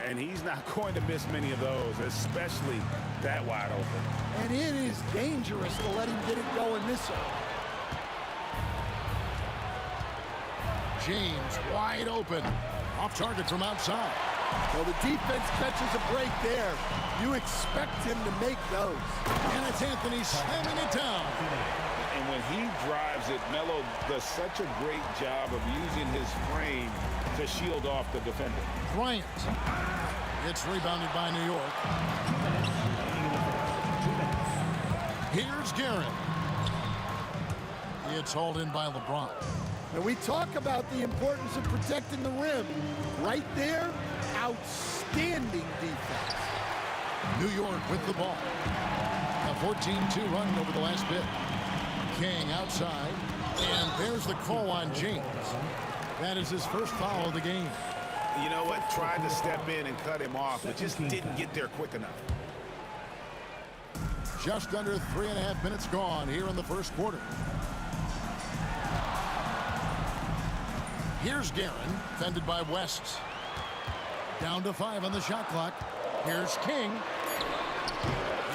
And he's not going to miss many of those, especially that wide open. And it is dangerous to let him get it going this early. James wide open. Off target from outside. Well, the defense catches a break there. You expect him to make those. And it's Anthony slamming it down. And when he drives it, Melo does such a great job of using his frame to shield off the defender. Bryant. It's rebounded by New York. Here's Garrett. It's hauled in by LeBron. And we talk about the importance of protecting the rim. Right there, outstanding defense. New York with the ball. A 14-2 run over the last bit. King outside. And there's the call on James. That is his first foul of the game. You know what? Tried to step in and cut him off, but just didn't get there quick enough. Just under 3.5 minutes gone here in the first quarter. Here's Guerin, fended by West. Down to 5 on the shot clock. Here's King.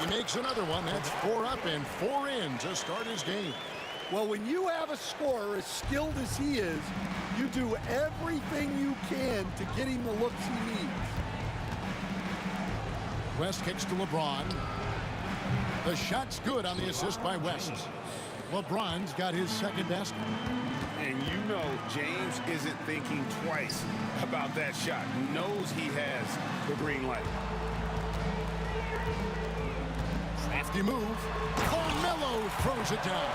He makes another one. That's 4 up and 4 in to start his game. Well, when you have a scorer as skilled as he is, you do everything you can to get him the looks he needs. West kicks to LeBron. The shot's good on the assist by West. LeBron's got his second basket. And you know James isn't thinking twice about that shot. He knows he has the green light. Crafty move. Carmelo throws it down.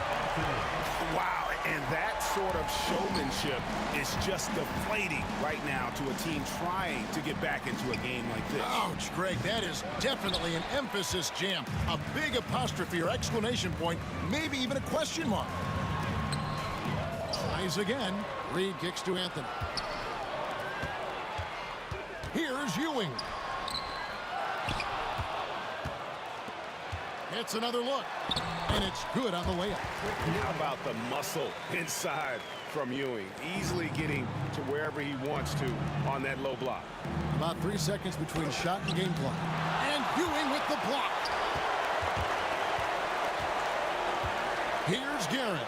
Wow, and that sort of showmanship is just deflating right now to a team trying to get back into a game like this. Ouch, Greg, that is definitely an emphasis jam. A big apostrophe or exclamation point, maybe even a question mark. Tries again. Reed kicks to Anthony. Here's Ewing. It's another look, and it's good on the layup. How about the muscle inside from Ewing? Easily getting to wherever he wants to on that low block. About 3 seconds between shot and game clock. And Ewing with the block. Here's Garrett.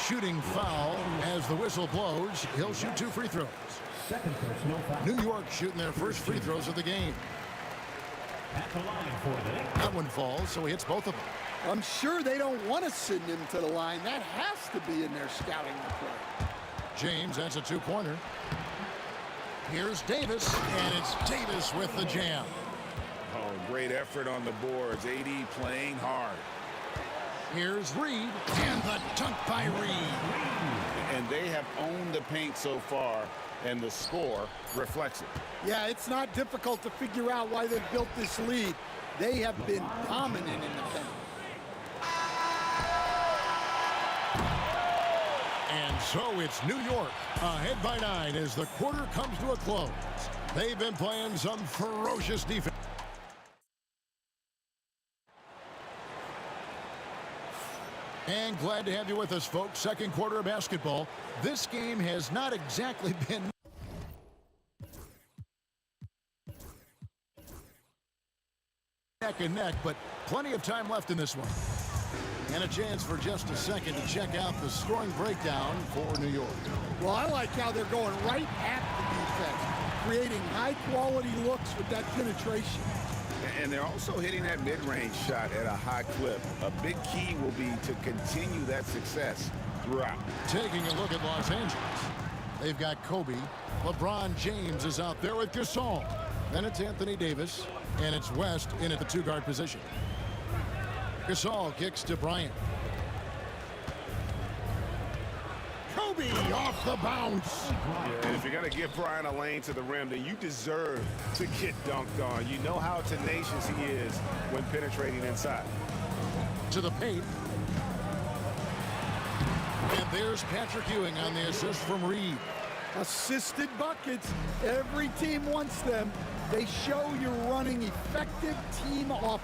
Shooting foul as the whistle blows. He'll shoot 2 free throws. New York shooting their first free throws of the game. That one falls, so he hits both of them. I'm sure they don't want to send him to the line. That has to be in their scouting report. James has a 2-pointer. Here's Davis, and it's Davis with the jam. Oh, great effort on the boards. AD playing hard. Here's Reed, and the dunk by Reed. And they have owned the paint so far, and the score reflects it. Yeah, it's not difficult to figure out why they've built this lead. They have been dominant in the paint. And so it's New York ahead by 9 as the quarter comes to a close. They've been playing some ferocious defense. And glad to have you with us, folks. Second quarter of basketball. This game has not exactly been neck and neck, but plenty of time left in this one. And a chance for just a second to check out the scoring breakdown for New York. Well, I like how they're going right at the defense, creating high-quality looks with that penetration. And they're also hitting that mid-range shot at a high clip. A big key will be to continue that success throughout. Taking a look at Los Angeles. They've got Kobe. LeBron James is out there with Gasol. Then it's Anthony Davis. And it's West in at the 2-guard position. Gasol kicks to Bryant. Kobe off the bounce. And if you're going to give Bryant a lane to the rim, then you deserve to get dunked on. You know how tenacious he is when penetrating inside. To the paint. And there's Patrick Ewing on the assist from Reed. Assisted buckets. Every team wants them. They show you're running effective team offense.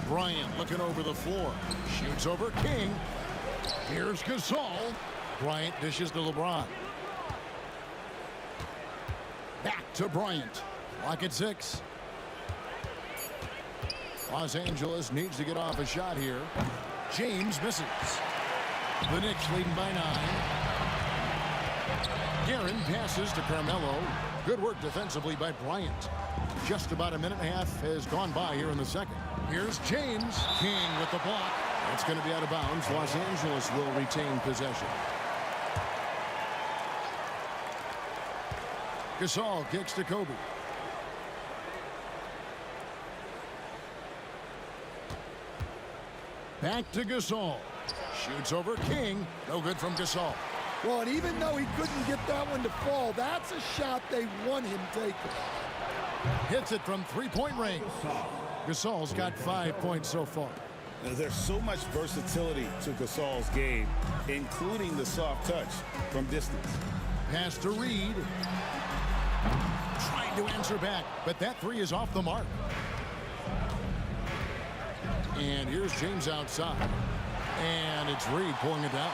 Bryant looking over the floor. Shoots over King. Here's Gasol. Bryant dishes to LeBron. Back to Bryant. Lock at 6. Los Angeles needs to get off a shot here. James misses. The Knicks leading by 9. Guerin passes to Carmelo. Good work defensively by Bryant. Just about a minute and a half has gone by here in the second. Here's James. King with the block. It's going to be out of bounds. Los Angeles will retain possession. Gasol kicks to Kobe. Back to Gasol. Shoots over King. No good from Gasol. Well, and even though he couldn't get that one to fall, that's a shot they want him taking. Hits it from three-point range. Gasol's got 5 points so far. There's so much versatility to Gasol's game, including the soft touch from distance. Pass to Reed. Trying to answer back, but that three is off the mark. And here's James outside. And it's Reed pulling it down.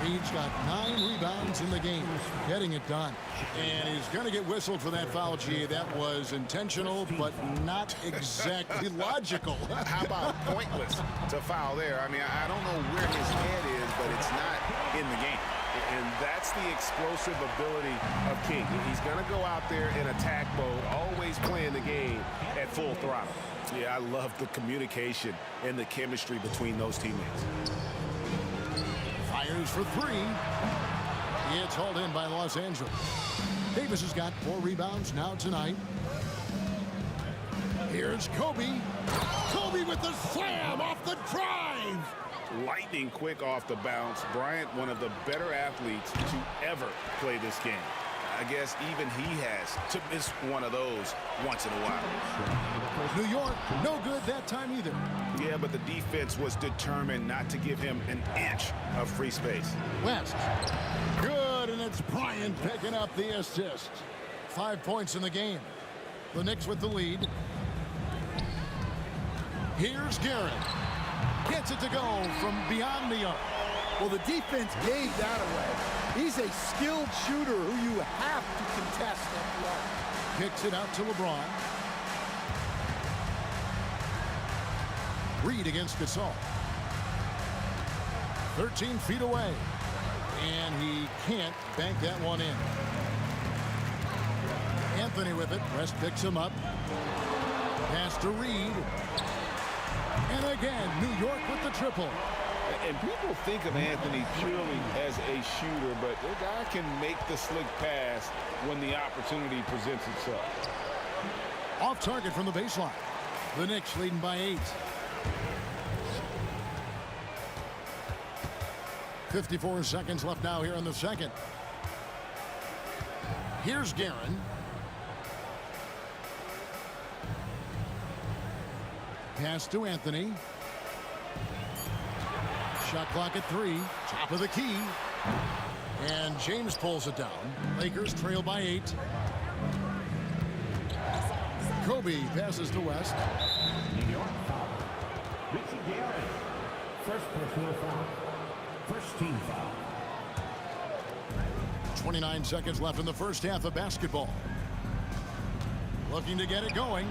Reed's got 9 rebounds in the game, getting it done. And he's going to get whistled for that foul, G. That was intentional, but not exactly logical. How about pointless to foul there? I mean, I don't know where his head is, but it's not in the game. And that's the explosive ability of King. He's going to go out there in attack mode, always playing the game at full throttle. Yeah, I love the communication and the chemistry between those teammates. Fires for 3. It's hauled in by Los Angeles. Davis has got 4 rebounds now tonight. Here's Kobe. Kobe with the slam off the drive. Lightning quick off the bounce. Bryant, one of the better athletes to ever play this game. I guess even he has to miss one of those once in a while. New York, no good that time either. Yeah, but the defense was determined not to give him an inch of free space. West, good, and it's Bryant picking up the assist. 5 points in the game. The Knicks with the lead. Here's Garrett. Gets it to go from beyond the arc. Well, the defense gave that away. He's a skilled shooter who you have to contest at the arc. Kicks it out to LeBron. Reed against Gasol. 13 feet away. And he can't bank that one in. Anthony with it. West picks him up. Pass to Reed. And again, New York with the triple. And people think of Anthony purely as a shooter, but the guy can make the slick pass when the opportunity presents itself. Off target from the baseline. The Knicks leading by 8. 54 seconds left now here in the second. Here's Guerin. Pass to Anthony. Shot clock at 3. Top of the key. And James pulls it down. Lakers trail by 8. Kobe passes to West. New York foul. Richie Guerin. First personal foul. First team foul. 29 seconds left in the first half of basketball. Looking to get it going.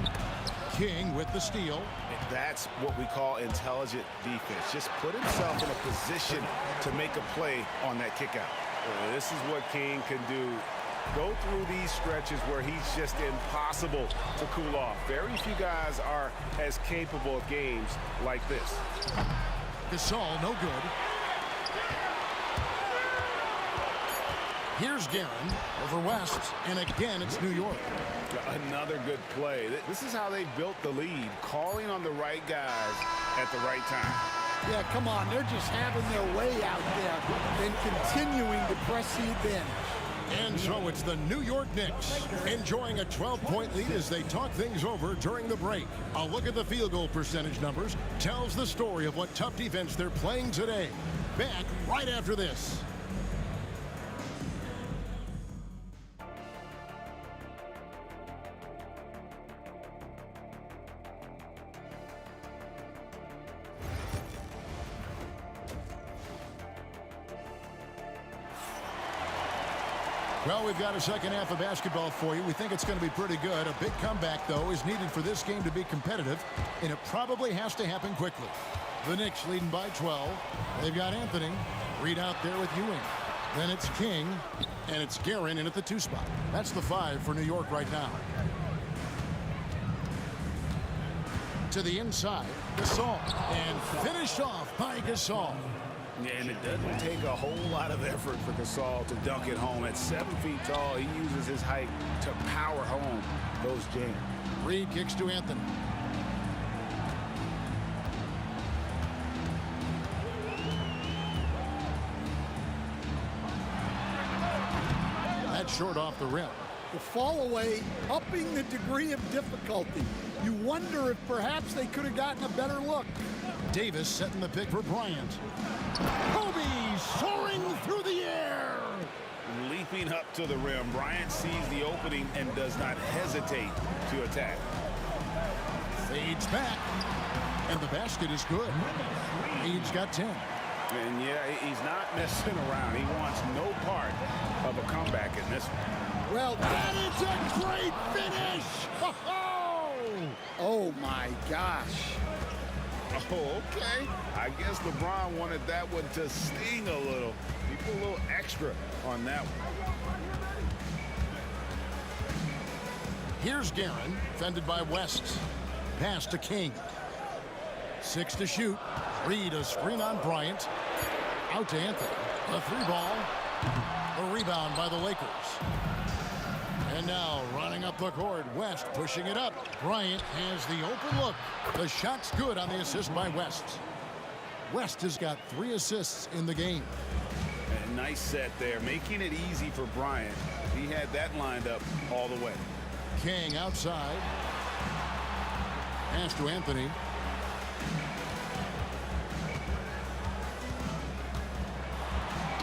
King with the steal. That's what we call intelligent defense. Just put himself in a position to make a play on that kick out. This is what King can do. Go through these stretches where he's just impossible to cool off. Very few guys are as capable of games like this. Gasol, no good. Here's Guerin over West, and again it's New York. Another good play. This is how they built the lead, calling on the right guys at the right time. Yeah, come on. They're just having their way out there and continuing to press the advantage. And so it's the New York Knicks enjoying a 12-point lead as they talk things over during the break. A look at the field goal percentage numbers tells the story of what tough defense they're playing today. Back right after this. Well, we've got a second half of basketball for you. We think it's going to be pretty good. A big comeback, though, is needed for this game to be competitive, and it probably has to happen quickly. The Knicks leading by 12. They've got Anthony. Reed out there with Ewing. Then it's King, and it's Guerin in at the 2 spot. That's the 5 for New York right now. To the inside, Gasol, and finished off by Gasol. And it doesn't take a whole lot of effort for Gasol to dunk it home. At 7 feet tall, he uses his height to power home those jams. Reed kicks to Anthony. That's short off the rim. The fall away, upping the degree of difficulty. You wonder if perhaps they could have gotten a better look. Davis setting the pick for Bryant. Kobe soaring through the air. Leaping up to the rim, Bryant sees the opening and does not hesitate to attack. Fades back, and the basket is good. Reed's got 10. And yeah, he's not messing around. He wants no part of a comeback in this one. Well, that is a great finish. Oh my gosh. Oh, okay. I guess LeBron wanted that one to sting a little. He put a little extra on that one. Here's Guerin, fended by West. Pass to King. 6 to shoot. Reed a screen on Bryant. Out to Anthony. A 3-ball. A rebound by the Lakers. And now running up the court, West pushing it up. Bryant has the open look. The shot's good on the assist by West. West has got 3 assists in the game. And nice set there, making it easy for Bryant. He had that lined up all the way. King outside. Pass to Anthony.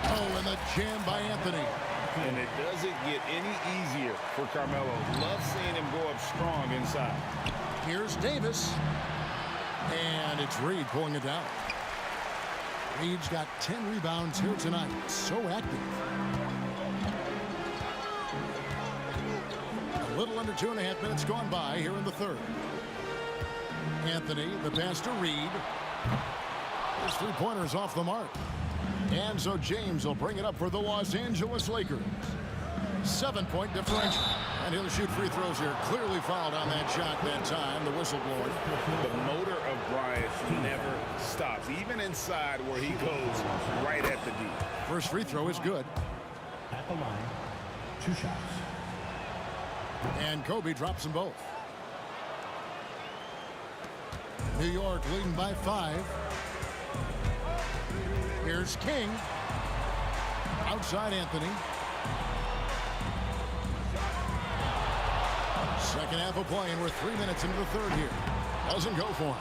Oh, and the jam by Anthony. And it doesn't get any easier for Carmelo. Love seeing him go up strong inside. Here's Davis. And it's Reed pulling it down. Reed's got 10 rebounds here tonight. So active. A little under 2.5 minutes gone by here in the third. Anthony, the pass to Reed. His 3-pointer's off the mark. And so James will bring it up for the Los Angeles Lakers. 7-point differential. And he'll shoot free throws here. Clearly fouled on that shot that time. The whistle blower. The motor of Bryant never stops. Even inside where he goes right at the D. First free throw is good. At the line, 2 shots. And Kobe drops them both. New York leading by 5. Here's King. Outside Anthony. Second half of play, and we're 3 minutes into the third here. Doesn't go for him.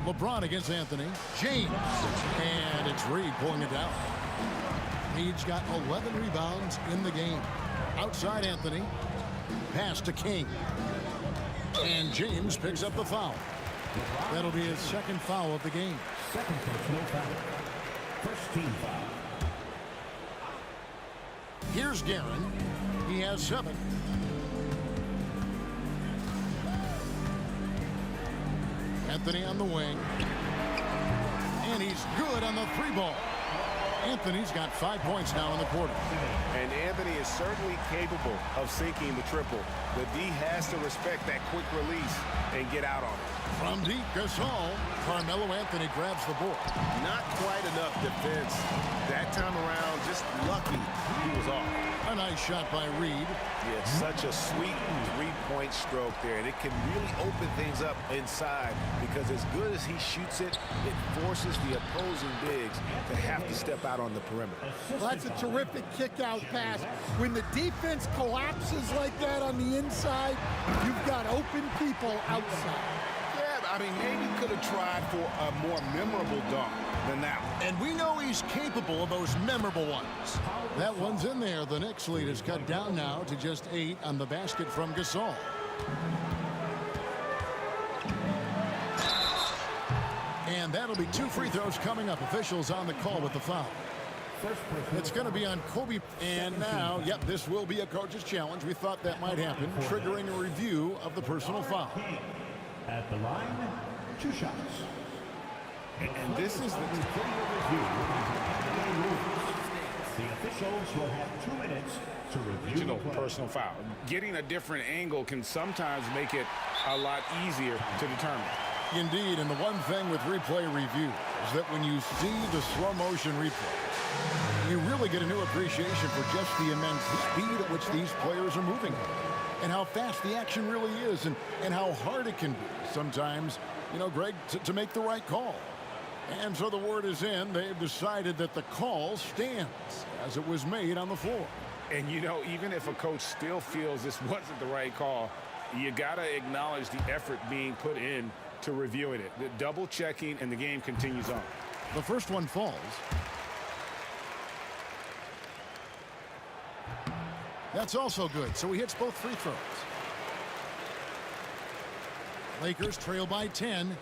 LeBron against Anthony. James. And it's Reed pulling it down. Reed's got 11 rebounds in the game. Outside Anthony. Pass to King. And James picks up the foul. That'll be his second foul of the game. Second personal foul. First team foul. Here's Guerin. He has 7. Anthony on the wing. And he's good on the 3-ball. Anthony's got 5 points now in the quarter. And Anthony is certainly capable of sinking the triple. The D has to respect that quick release and get out on it. From deep, Gasol. Carmelo Anthony grabs the board. Not quite enough defense. That time around, just lucky he was off. A nice shot by Reed. Yeah, such a sweet 3-point stroke there. And it can really open things up inside because as good as he shoots it, it forces the opposing bigs to have to step out on the perimeter. Well, that's a terrific kick-out pass. When the defense collapses like that on the inside, you've got open people outside. Yeah, I mean, maybe could have tried for a more memorable dunk than that one. And we know he's capable of those memorable ones. That one's in there. The Knicks lead is cut down now to just 8 on the basket from Gasol. And that'll be 2 free throws coming up. Officials on the call with the foul. It's going to be on Kobe. And now, yep, this will be a coach's challenge. We thought that might happen, triggering a review of the personal foul. At the line, 2 shots. And this is the officials will have 2 minutes to review the play. personal foul. Getting a different angle can sometimes make it a lot easier to determine. Indeed, and the one thing with replay review is that when you see the slow motion replay, you really get a new appreciation for just the immense speed at which these players are moving and how fast the action really is and how hard it can be sometimes, you know, Greg, to make the right call. And so the word is in. They've decided that the call stands as it was made on the floor. And, you know, even if a coach still feels this wasn't the right call, you got to acknowledge the effort being put in to reviewing it. The double checking, and the game continues on. The first one falls. That's also good. So he hits both free throws. Lakers trail by 10.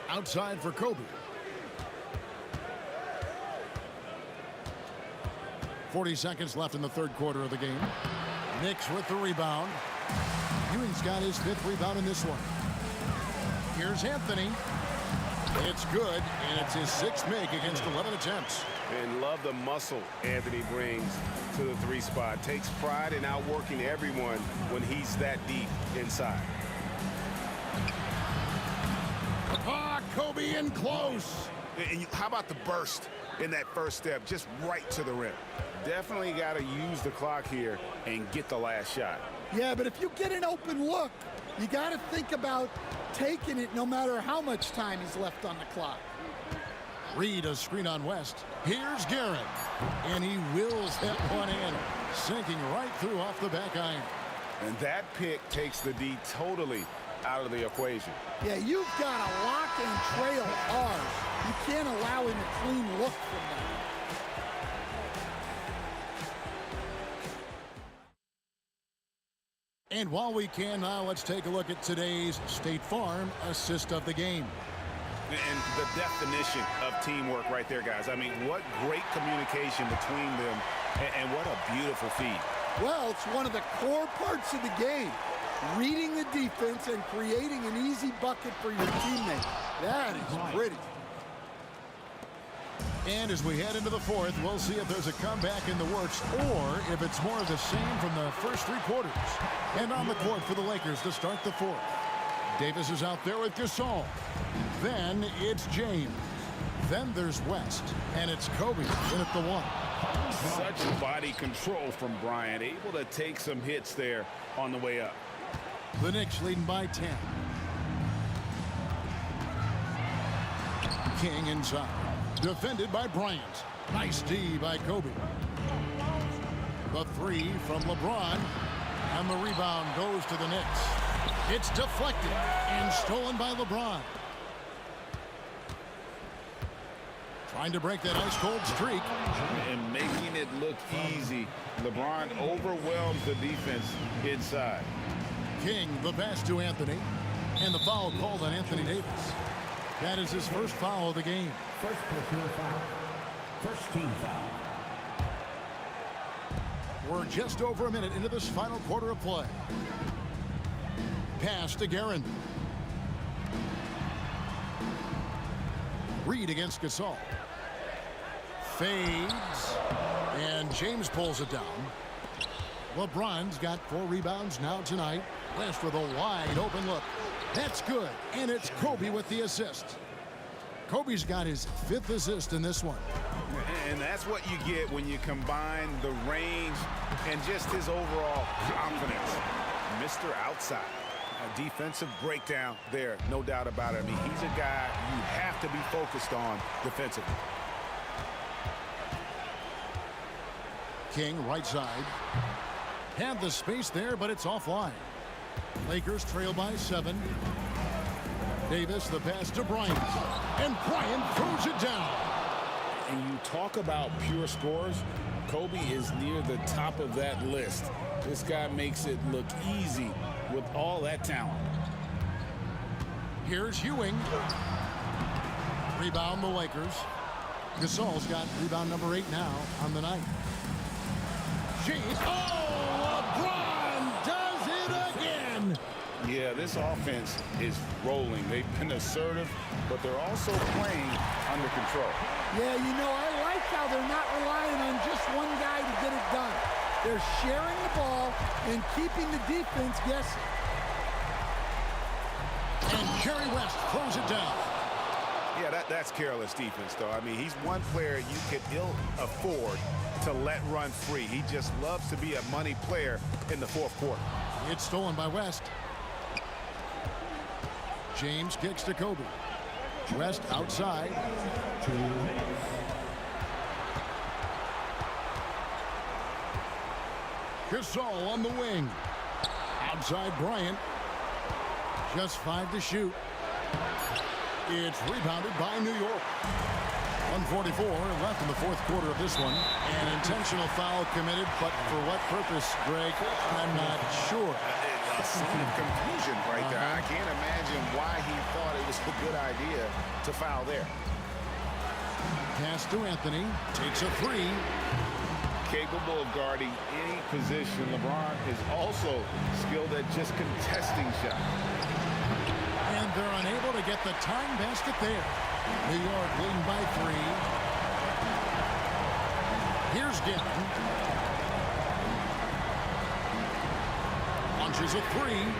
Outside for Kobe. 40 seconds left in the third quarter of the game. Knicks with the rebound. Ewing's got his 5th rebound in this one. Here's Anthony. It's good, and it's his 6th make against 11 attempts. And love the muscle Anthony brings to the 3 spot. Takes pride in outworking everyone when he's that deep inside. Kobe in close. And how about the burst in that first step, just right to the rim? Definitely got to use the clock here and get the last shot. Yeah, but if you get an open look, you got to think about taking it no matter how much time is left on the clock. Reed a screen on West. Here's Guerin. And he wills that one in, sinking right through off the back iron. And that pick takes the D totally out of the equation. Yeah, you've got to lock and trail ours. You can't allow him a clean look from that. And while we can now, let's take a look at today's State Farm assist of the game. And the definition of teamwork right there, guys. I mean, what great communication between them, and what a beautiful feed. Well, it's one of the core parts of the game. Reading the defense and creating an easy bucket for your teammate. That is pretty. And as we head into the fourth, we'll see if there's a comeback in the works or if it's more of the same from the first 3 quarters. And on the court for the Lakers to start the fourth. Davis is out there with Gasol. Then it's James. Then there's West. And it's Kobe in at the 1. Such body control from Bryant. Able to take some hits there on the way up. The Knicks leading by 10. King inside. Defended by Bryant. Nice D by Kobe. The 3 from LeBron. And the rebound goes to the Knicks. It's deflected and stolen by LeBron. Trying to break that ice-cold streak. And making it look easy. LeBron overwhelms the defense inside. King, the pass to Anthony. And the foul called on Anthony Davis. That is his first foul of the game. First personal foul. First team foul. We're just over a minute into this final quarter of play. Pass to Guerin. Reed against Gasol. Fades. And James pulls it down. LeBron's got 4 rebounds now tonight. West with a wide open look. That's good. And it's Kobe with the assist. Kobe's got his 5th assist in this one. And that's what you get when you combine the range and just his overall confidence. Mr. Outside. A defensive breakdown there, no doubt about it. I mean, he's a guy you have to be focused on defensively. King right side. Had the space there, but it's offline. Lakers trail by 7. Davis, the pass to Bryant. And Bryant throws it down. And you talk about pure scores, Kobe is near the top of that list. This guy makes it look easy with all that talent. Here's Ewing. Rebound the Lakers. Gasol's got rebound number 8 now on the night. LeBron does it again. Yeah, this offense is rolling. They've been assertive, but they're also playing under control. Yeah, you know, I like how they're not relying on just one guy to get it done. They're sharing the ball and keeping the defense guessing. And Jerry West throws it down. Yeah, that's careless defense, though. I mean, he's one player you could ill afford to let run free. He just loves to be a money player in the fourth quarter. It's stolen by West. James kicks to Kobe. West outside. Gasol on the wing. Outside Bryant. Just 5 to shoot. It's rebounded by New York. 1:44 left in the fourth quarter of this one. An intentional foul committed, but for what purpose, Greg? I'm not sure. A scene of confusion right there. I can't imagine why he thought it was a good idea to foul there. Pass to Anthony. Takes a 3. Capable of guarding any position. LeBron is also skilled at just contesting shots. And they're unable to get the time basket there. New York leading by 3. Here's Ginn. Launches a 3.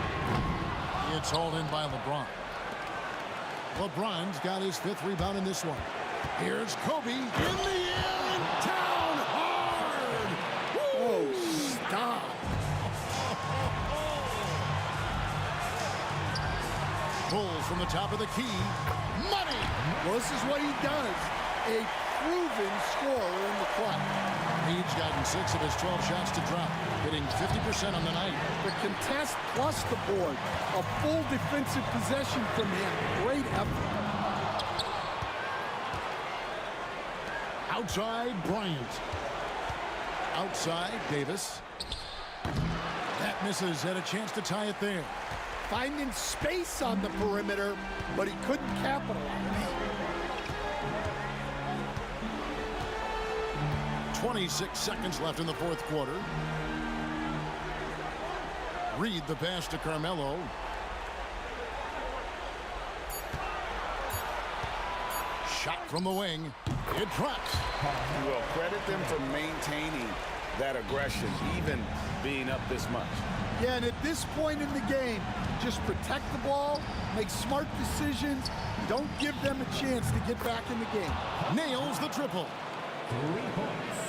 It's hauled in by LeBron. LeBron's got his 5th rebound in this one. Here's Kobe in the air and down hard. Oh, stop. Pulls from the top of the key. Money! Well, this is what he does. A proven scorer in the clutch. He's gotten 6 of his 12 shots to drop, hitting 50% on the night. The contest plus the board. A full defensive possession from him. Great effort. Outside Bryant. Outside Davis. That misses. Had a chance to tie it there. Finding space on the perimeter, but he couldn't capitalize. 26 seconds left in the fourth quarter. Reed the pass to Carmelo. Shot from the wing. It drops. Well, credit them for maintaining that aggression, even being up this much. Yeah, and at this point in the game, just protect the ball, make smart decisions, don't give them a chance to get back in the game. Nails the triple. 3 points.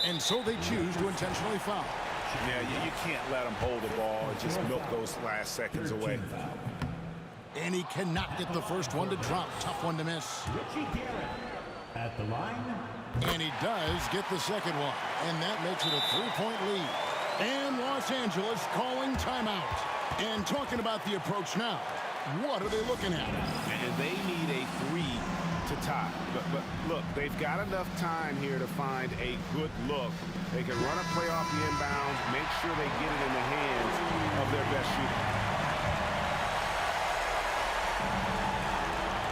And so they choose to intentionally foul. Yeah, you can't let them hold the ball and just milk those last seconds away. And he cannot get the first one to drop. Tough one to miss. Richie Garrett at the line. And he does get the second one. And that makes it a 3-point lead. And Los Angeles calling timeout. And talking about the approach now. What are they looking at? And they need a 3 to tie. But look, they've got enough time here to find a good look. They can run a play off the inbounds, make sure they get it in the hands of their best shooter.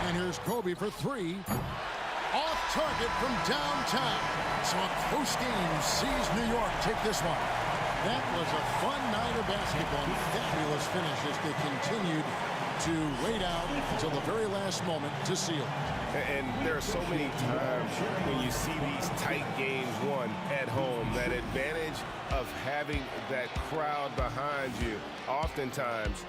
And here's Kobe for 3. Off target from downtown. So a close game sees New York take this one. That was a fun night of basketball. Fabulous finish as they continued to wait out until the very last moment to seal. And there are so many times when you see these tight games won at home, that advantage of having that crowd behind you, oftentimes.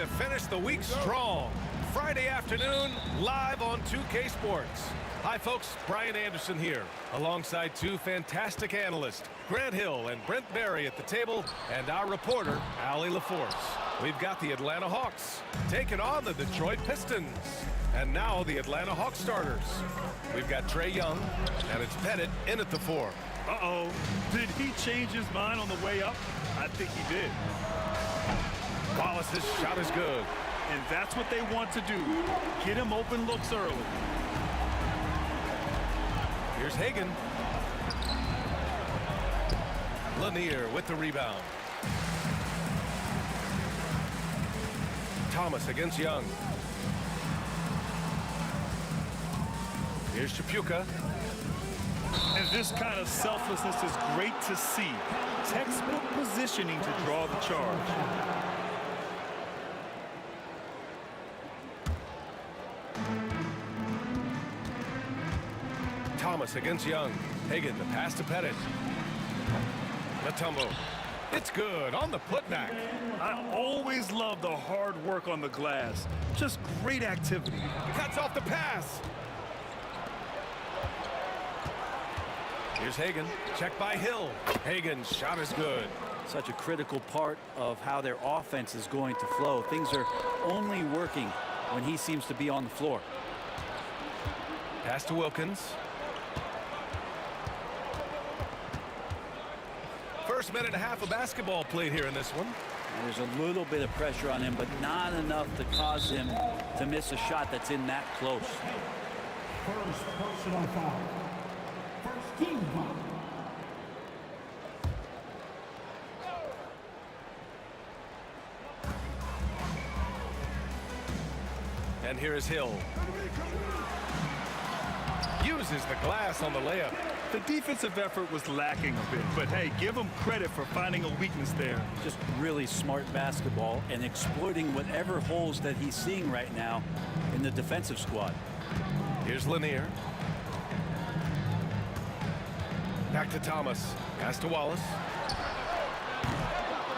to finish the week strong. Friday afternoon, live on 2K Sports. Hi, folks. Brian Anderson here, alongside two fantastic analysts, Grant Hill and Brent Barry at the table, and our reporter, Allie LaForce. We've got the Atlanta Hawks taking on the Detroit Pistons. And now the Atlanta Hawks starters. We've got Trae Young, and it's Pettit in at the 4. Uh-oh. Did he change his mind on the way up? I think he did. Wallace's shot is good. And that's what they want to do. Get him open looks early. Here's Hagan. Lanier with the rebound. Thomas against Young. Here's Chapuka. And this kind of selflessness is great to see. Textbook positioning to draw the charge. Thomas against Young. Hagan, the pass to Pettit. Mutombo. It's good on the putback. I always love the hard work on the glass. Just great activity. Cuts off the pass. Here's Hagan. Check by Hill. Hagan's shot is good. Such a critical part of how their offense is going to flow. Things are only working when he seems to be on the floor. Pass to Wilkins. First minute and a half of basketball played here in this one. There's a little bit of pressure on him, but not enough to cause him to miss a shot that's in that close. First personal foul. First team foul. And here is Hill. Uses the glass on the layup. The defensive effort was lacking a bit, but hey, give him credit for finding a weakness there. Just really smart basketball and exploiting whatever holes that he's seeing right now in the defensive squad. Here's Lanier. Back to Thomas. Pass to Wallace.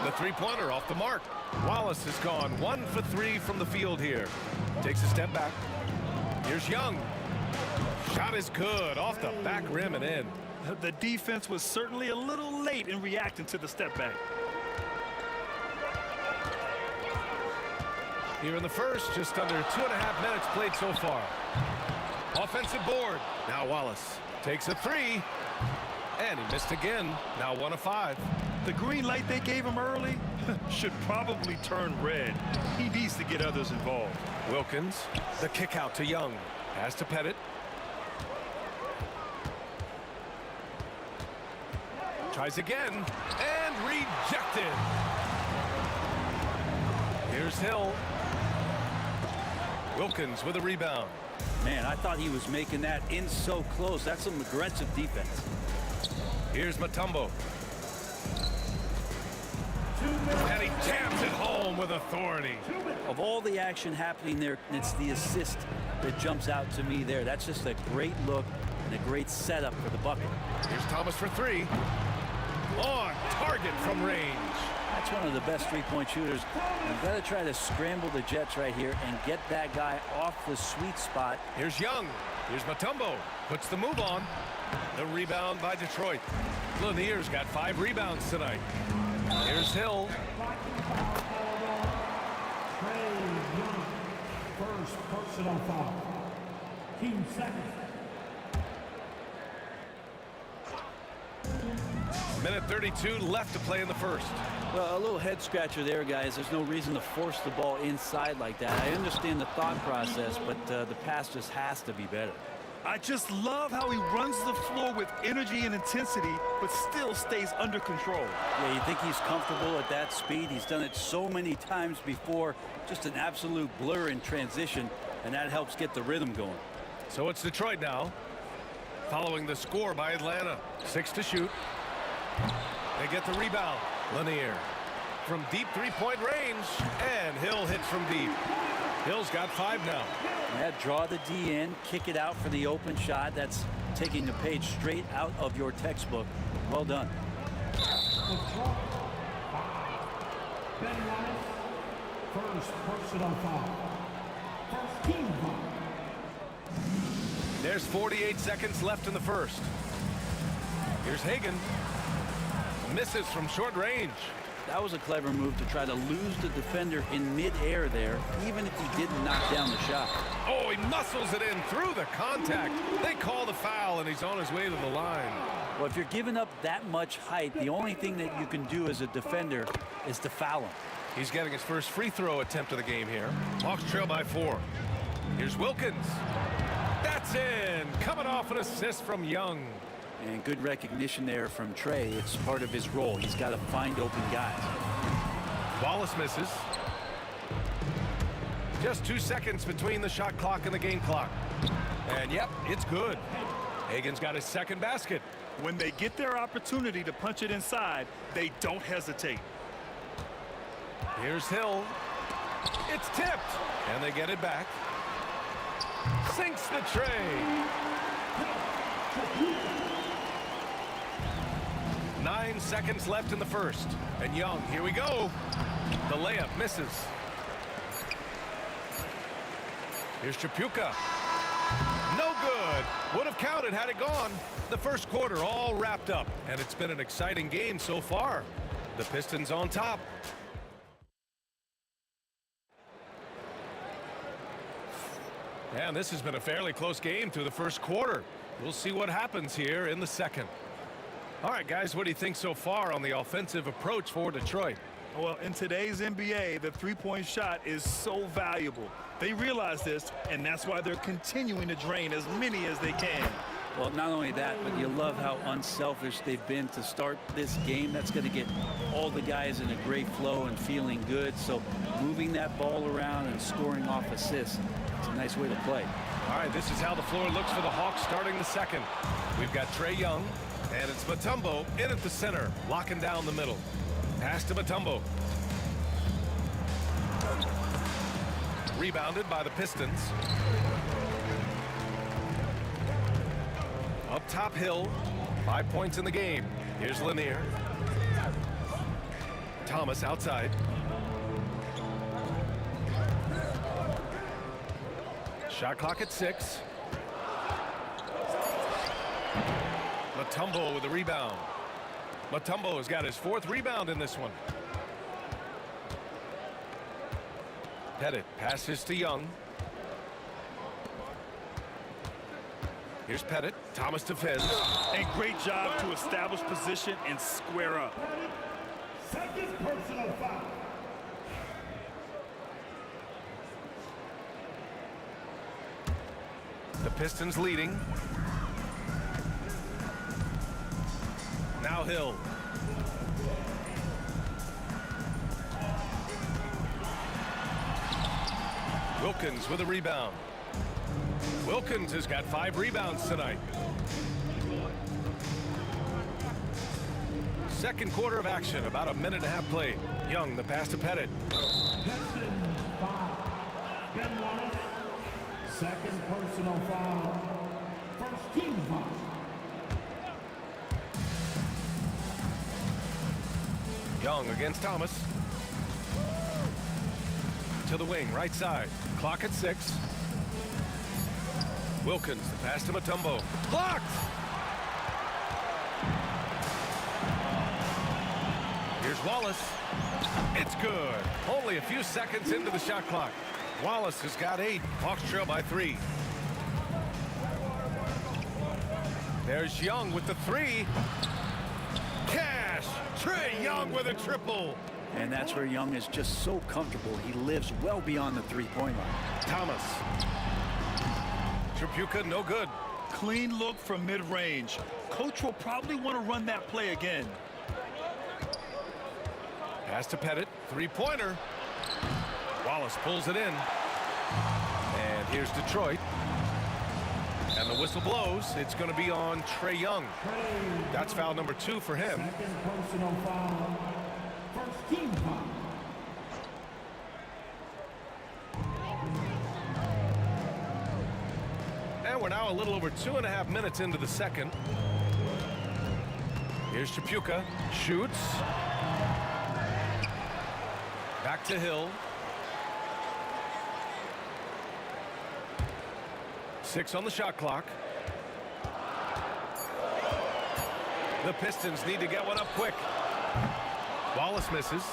The three-pointer off the mark. Wallace has gone 1 for 3 from the field here. Takes a step back. Here's Young. Shot is good off the back rim and in. The defense was certainly a little late in reacting to the step back. Here in the first, just under 2.5 minutes played so far. Offensive board. Now Wallace takes a 3. And he missed again. Now 1 of 5. The green light they gave him early should probably turn red. He needs to get others involved. Wilkins, the kick out to Young. Pass to Pettit. Tries again and rejected. Here's Hill. Wilkins with a rebound. Man, I thought he was making that in so close. That's some aggressive defense. Here's Mutombo. And he jams it home with authority. Of all the action happening there, it's the assist that jumps out to me there. That's just a great look and a great setup for the bucket. Here's Thomas for 3. On target from range. That's one of the best three-point shooters. You've got to try to scramble the Jets right here and get that guy off the sweet spot. Here's Young. Here's Mutombo. Puts the move on. The rebound by Detroit. Lanier's got 5 rebounds tonight. Here's Hill. First personal foul. Team second. Minute 32 left to play in the first. Well, a little head scratcher there, guys. There's no reason to force the ball inside like that. I understand the thought process, but the pass just has to be better. I just love how he runs the floor with energy and intensity, but still stays under control. Yeah, you think he's comfortable at that speed? He's done it so many times before. Just an absolute blur in transition, and that helps get the rhythm going. So it's Detroit now, following the score by Atlanta. 6 to shoot. They get the rebound. Lanier from deep three-point range, and Hill hits from deep. Hill's got 5 now. Yeah, draw the D in, kick it out for the open shot. That's taking a page straight out of your textbook. Well done. First personal foul. First team foul. There's 48 seconds left in the first. Here's Hagan. Misses from short range. That was a clever move to try to lose the defender in midair there, even if he didn't knock down the shot. Oh, he muscles it in through the contact. They call the foul, and he's on his way to the line. Well, if you're giving up that much height, the only thing that you can do as a defender is to foul him. He's getting his first free throw attempt of the game here. Hawks trail by 4. Here's Wilkins. That's in. Coming off an assist from Young. And good recognition there from Trey. It's part of his role. He's got to find open guys. Wallace misses. Just 2 seconds between the shot clock and the game clock. And yep, it's good. Hagan's got his second basket. When they get their opportunity to punch it inside, they don't hesitate. Here's Hill. It's tipped. And they get it back. Sinks the tray. 9 seconds left in the first. And Young, here we go. The layup misses. Here's Chapuka. No good. Would have counted had it gone. The first quarter all wrapped up. And it's been an exciting game so far. The Pistons on top. And this has been a fairly close game through the first quarter. We'll see what happens here in the second. All right, guys, what do you think so far on the offensive approach for Detroit? Well, in today's NBA, the three-point shot is so valuable. They realize this, and that's why they're continuing to drain as many as they can. Well, not only that, but you love how unselfish they've been to start this game. That's going to get all the guys in a great flow and feeling good. So moving that ball around and scoring off assists, it's a nice way to play. All right, this is how the floor looks for the Hawks starting the second. We've got Trey Young, and it's Mutombo in at the center, locking down the middle. Pass to Mutombo. Rebounded by the Pistons. Up top, Hill. 5 points in the game. Here's Lanier. Thomas outside. Shot clock at 6. Mutombo with the rebound. Mutombo has got his 4th rebound in this one. Pettit passes to Young. Here's Pettit. Thomas defends. And great job to establish position and square up. Second personal foul. The Pistons leading. Now Hill. Wilkins with a rebound. Wilkins has got 5 rebounds tonight. Second quarter of action, about a minute and a half played. Young, the pass to Pettit. Pistons foul. Ben Wallace. Second personal foul. First team foul. Young against Thomas. To the wing, right side. Clock at 6. Wilkins, the pass to Mutombo. Blocked! Here's Wallace. It's good. Only a few seconds into the shot clock. Wallace has got 8. Hawks trail by 3. There's Young with the 3. Cash! Trey Young with a triple. And that's where Young is just so comfortable. He lives well beyond the three-point line. Thomas. Tripuka, no good. Clean look from mid-range. Coach will probably want to run that play again. Pass to Pettit. Three-pointer. Wallace pulls it in. And here's Detroit. And the whistle blows. It's going to be on Trey Young. That's foul number 2 for him. Second personal foul. First team foul. And we're now a little over 2.5 minutes into the second. Here's Chapuka. Shoots. Back to Hill. 6 on the shot clock. The Pistons need to get one up quick. Wallace misses.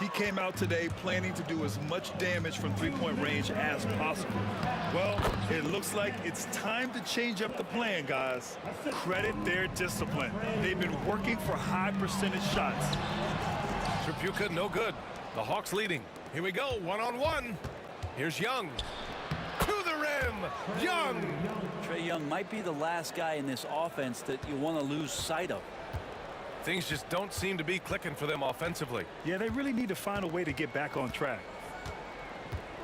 He came out today planning to do as much damage from three-point range as possible. Well, it looks like it's time to change up the plan, guys. Credit their discipline. They've been working for high percentage shots. Tripucka, no good. The Hawks leading. Here we go, one-on-one. Here's Young. To the rim, Young. Trae Young might be the last guy in this offense that you want to lose sight of. Things just don't seem to be clicking for them offensively. Yeah, they really need to find a way to get back on track.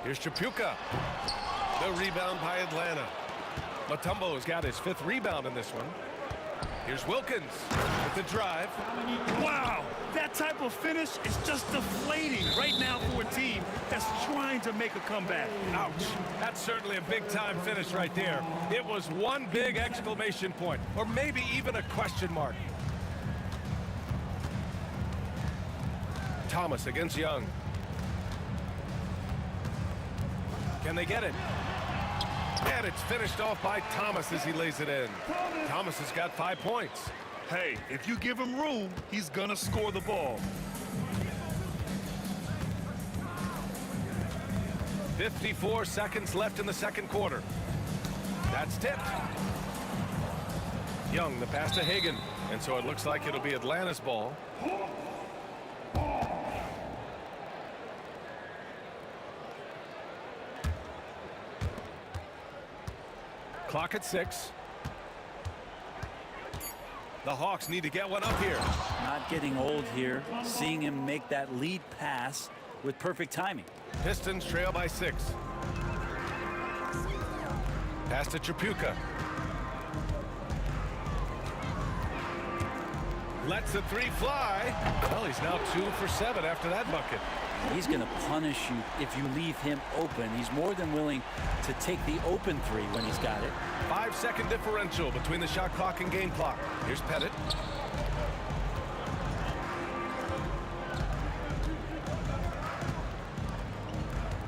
Here's Tripucka. The rebound by Atlanta. Mutombo's got his 5th rebound in this one. Here's Wilkins with the drive. Wow, that type of finish is just deflating right now for a team that's trying to make a comeback. Ouch. That's certainly a big-time finish right there. It was one big exclamation point, or maybe even a question mark. Thomas against Young. Can they get it? And it's finished off by Thomas as he lays it in. Thomas has got 5 points. Hey, if you give him room, he's gonna score the ball. 54 seconds left in the second quarter. That's tipped. Young, the pass to Hagan. And so it looks like it'll be Atlanta's ball. Clock at 6. The Hawks need to get one up here. Not getting old here. Seeing him make that lead pass with perfect timing. Pistons trail by 6. Pass to Tripucka. Lets the 3 fly. Well, he's now 2 for 7 after that bucket. He's going to punish you if you leave him open. He's more than willing to take the open 3 when he's got it. 5-second differential between the shot clock and game clock. Here's Pettit.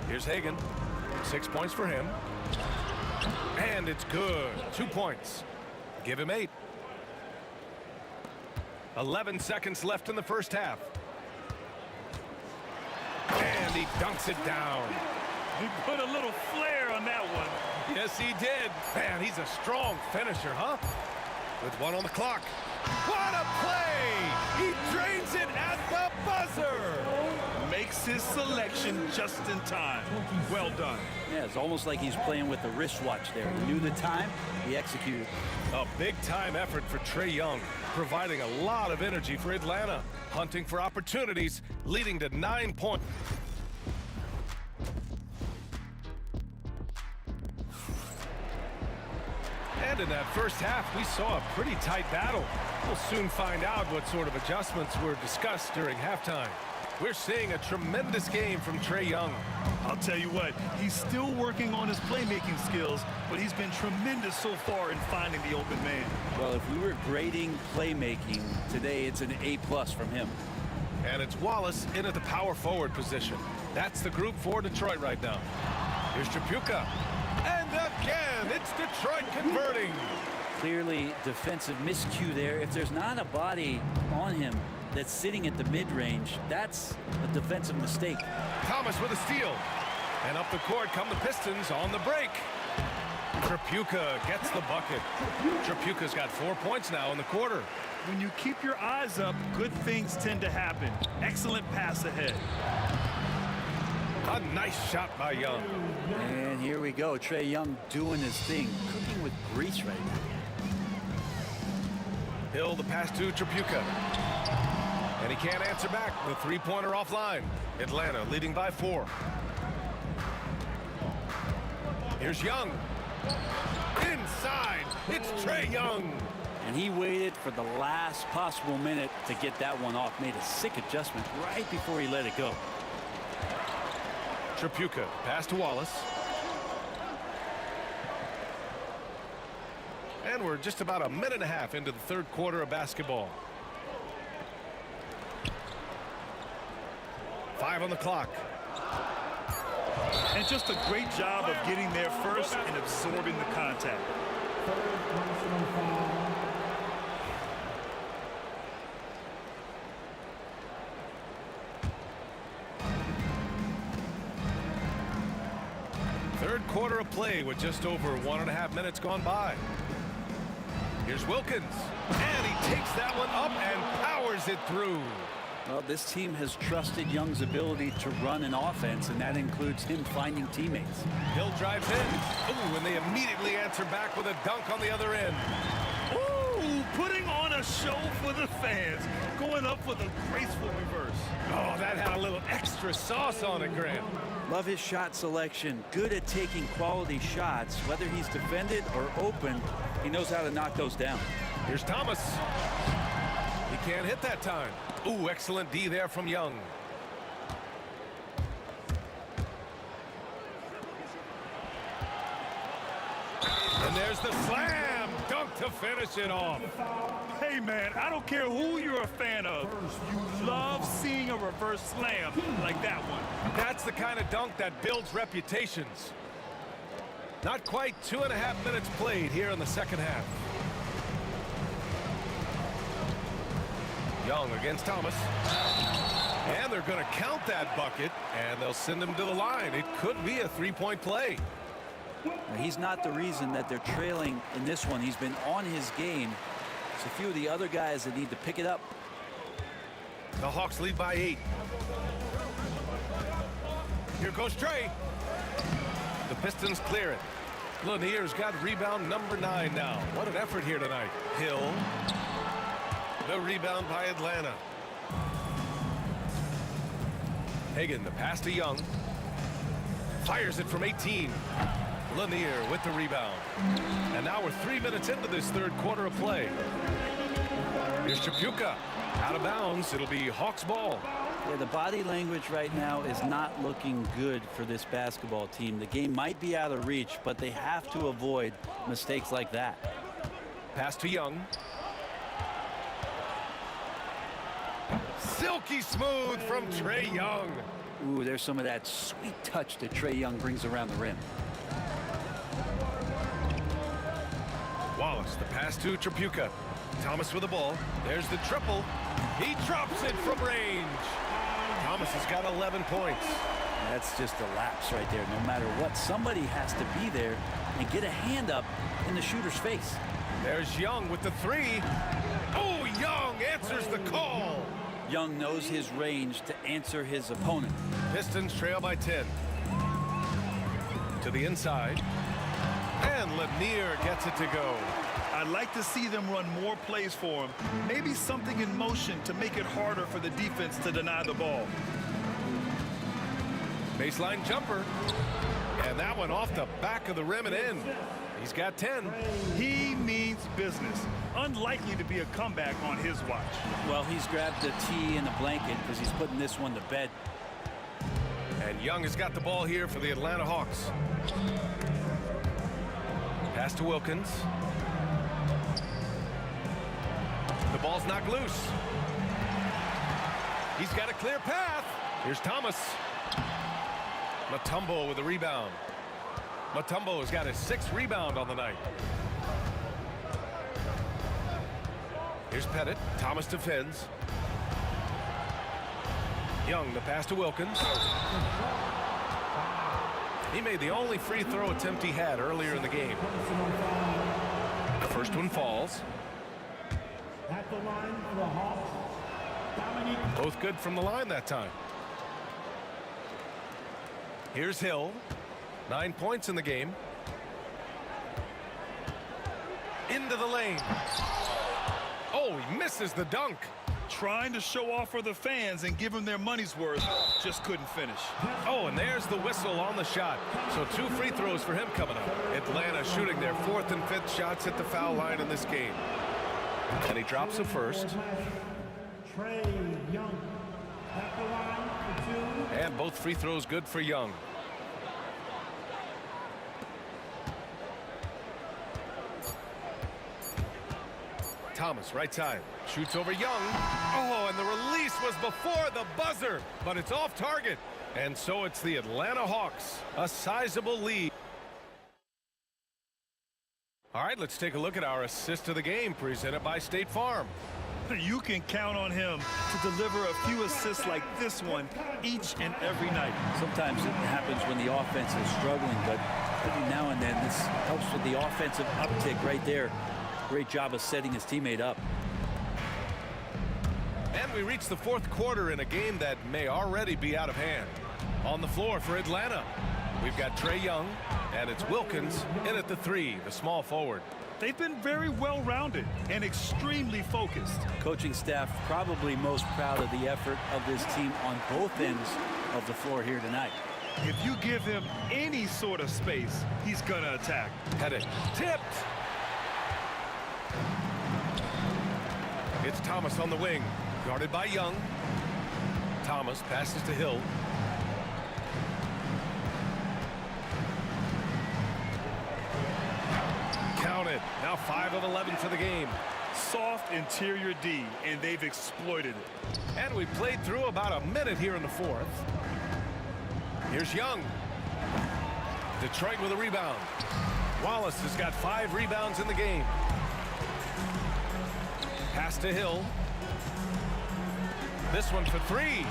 Here's Hagan. 6 points for him. And it's good. 2 points. Give him 8. 11 seconds left in the first half. And he dunks it down. He put a little flair on that one. Yes, he did. Man, he's a strong finisher, huh? With 1 on the clock. What a play! He drains it at the buzzer! Makes his selection just in time. Well done. Yeah, it's almost like he's playing with the wristwatch there. He knew the time, he executed. A big-time effort for Trae Young, providing a lot of energy for Atlanta, hunting for opportunities, leading to 9 points. And in that first half, we saw a pretty tight battle. We'll soon find out what sort of adjustments were discussed during halftime. We're seeing a tremendous game from Trae Young. I'll tell you what, he's still working on his playmaking skills, but he's been tremendous so far in finding the open man. Well, if we were grading playmaking today, it's an A+ from him. And it's Wallace in at the power forward position. That's the group for Detroit right now. Here's Tripucka. And again, it's Detroit converting. Clearly defensive miscue there. If there's not a body on him that's sitting at the mid-range, that's a defensive mistake. Thomas with a steal. And up the court come the Pistons on the break. Tripucka gets the bucket. Tripucka's got 4 points now in the quarter. When you keep your eyes up, good things tend to happen. Excellent pass ahead. A nice shot by Young. And here we go. Trae Young doing his thing, cooking with grease right now. Hill, the pass to Tripucka. And he can't answer back. The three-pointer offline. Atlanta leading by 4. Here's Young. Inside. It's Trae Young. And he waited for the last possible minute to get that one off. Made a sick adjustment right before he let it go. Tripucka, pass to Wallace. And we're just about a minute and a half into the third quarter of basketball. 5 on the clock. And just a great job of getting there first and absorbing the contact. Third quarter of play with just over 1.5 minutes gone by. Here's Wilkins, and he takes that one up and powers it through. Well, this team has trusted Young's ability to run an offense, and that includes him finding teammates. Hill drives in. Ooh, and they immediately answer back with a dunk on the other end. Ooh, putting on a show for the fans. Going up with a graceful reverse. Oh, that had a little extra sauce on it, Grant. Love his shot selection. Good at taking quality shots. Whether he's defended or open, he knows how to knock those down. Here's Thomas. He can't hit that time. Ooh, excellent D there from Young. And there's the slam dunk to finish it off. Hey, man, I don't care who you're a fan of. You love seeing a reverse slam like that one. That's the kind of dunk that builds reputations. Not quite 2.5 minutes played here in the second half. Young against Thomas. And they're going to count that bucket, and they'll send him to the line. It could be a three-point play. He's not the reason that they're trailing in this one. He's been on his game. There's a few of the other guys that need to pick it up. The Hawks lead by 8. Here goes Trey. The Pistons clear it. Lanier's got rebound number 9 now. What an effort here tonight. Hill. The rebound by Atlanta. Hagan, the pass to Young. Fires it from 18. Lanier with the rebound. And now we're 3 minutes into this third quarter of play. Here's Tripucka. Out of bounds. It'll be Hawks ball. Yeah, the body language right now is not looking good for this basketball team. The game might be out of reach, but they have to avoid mistakes like that. Pass to Young. Silky smooth from Trae Young. Ooh, there's some of that sweet touch that Trae Young brings around the rim. Wallace, the pass to Tripucka. Thomas with the ball. There's the triple. He drops it from range. Thomas has got 11 points. That's just a lapse right there. No matter what, somebody has to be there and get a hand up in the shooter's face. There's Young with the 3. Oh, Young answers the call. Young knows his range to answer his opponent. Pistons trail by 10. To the inside. And Lanier gets it to go. I'd like to see them run more plays for him. Maybe something in motion to make it harder for the defense to deny the ball. Baseline jumper. And that one off the back of the rim and in. He's got 10. He means business. Unlikely to be a comeback on his watch. Well, he's grabbed the tee and the blanket because he's putting this one to bed. And Young has got the ball here for the Atlanta Hawks. Pass to Wilkins. The ball's knocked loose. He's got a clear path. Here's Thomas. Mutombo with the rebound. Mutombo has got his 6th rebound on the night. Here's Pettit. Thomas defends. Young, the pass to Wilkins. He made the only free throw attempt he had earlier in the game. The first one falls. At the line for the Hawks, Dominique. Both good from the line that time. Here's Hill. 9 points in the game. Into the lane. Oh, he misses the dunk. Trying to show off for the fans and give them their money's worth. Just couldn't finish. Oh, and there's the whistle on the shot. So 2 free throws for him coming up. Atlanta shooting their 4th and 5th shots at the foul line in this game. And he drops the first. Trae Young at the line for 2. And both free throws good for Young. Thomas, right side. Shoots over Young. Oh, and the release was before the buzzer, but it's off target. And so it's the Atlanta Hawks, a sizable lead. All right, let's take a look at our assist of the game presented by State Farm. You can count on him to deliver a few assists like this one each and every night. Sometimes it happens when the offense is struggling, but every now and then this helps with the offensive uptick right there. Great job of setting his teammate up. And we reach the fourth quarter in a game that may already be out of hand. On the floor for Atlanta, we've got Trae Young, and it's Wilkins in at the 3, the small forward. They've been very well-rounded and extremely focused. Coaching staff probably most proud of the effort of this team on both ends of the floor here tonight. If you give him any sort of space, he's gonna attack. Pettit tipped. It's Thomas on the wing, guarded by Young. Thomas passes to Hill. Counted. Now 5 of 11 for the game. Soft interior D, and they've exploited it. And we played through about a minute here in the fourth. Here's Young. Detroit with a rebound. Wallace has got 5 rebounds in the game. Pass to Hill. This one for 3.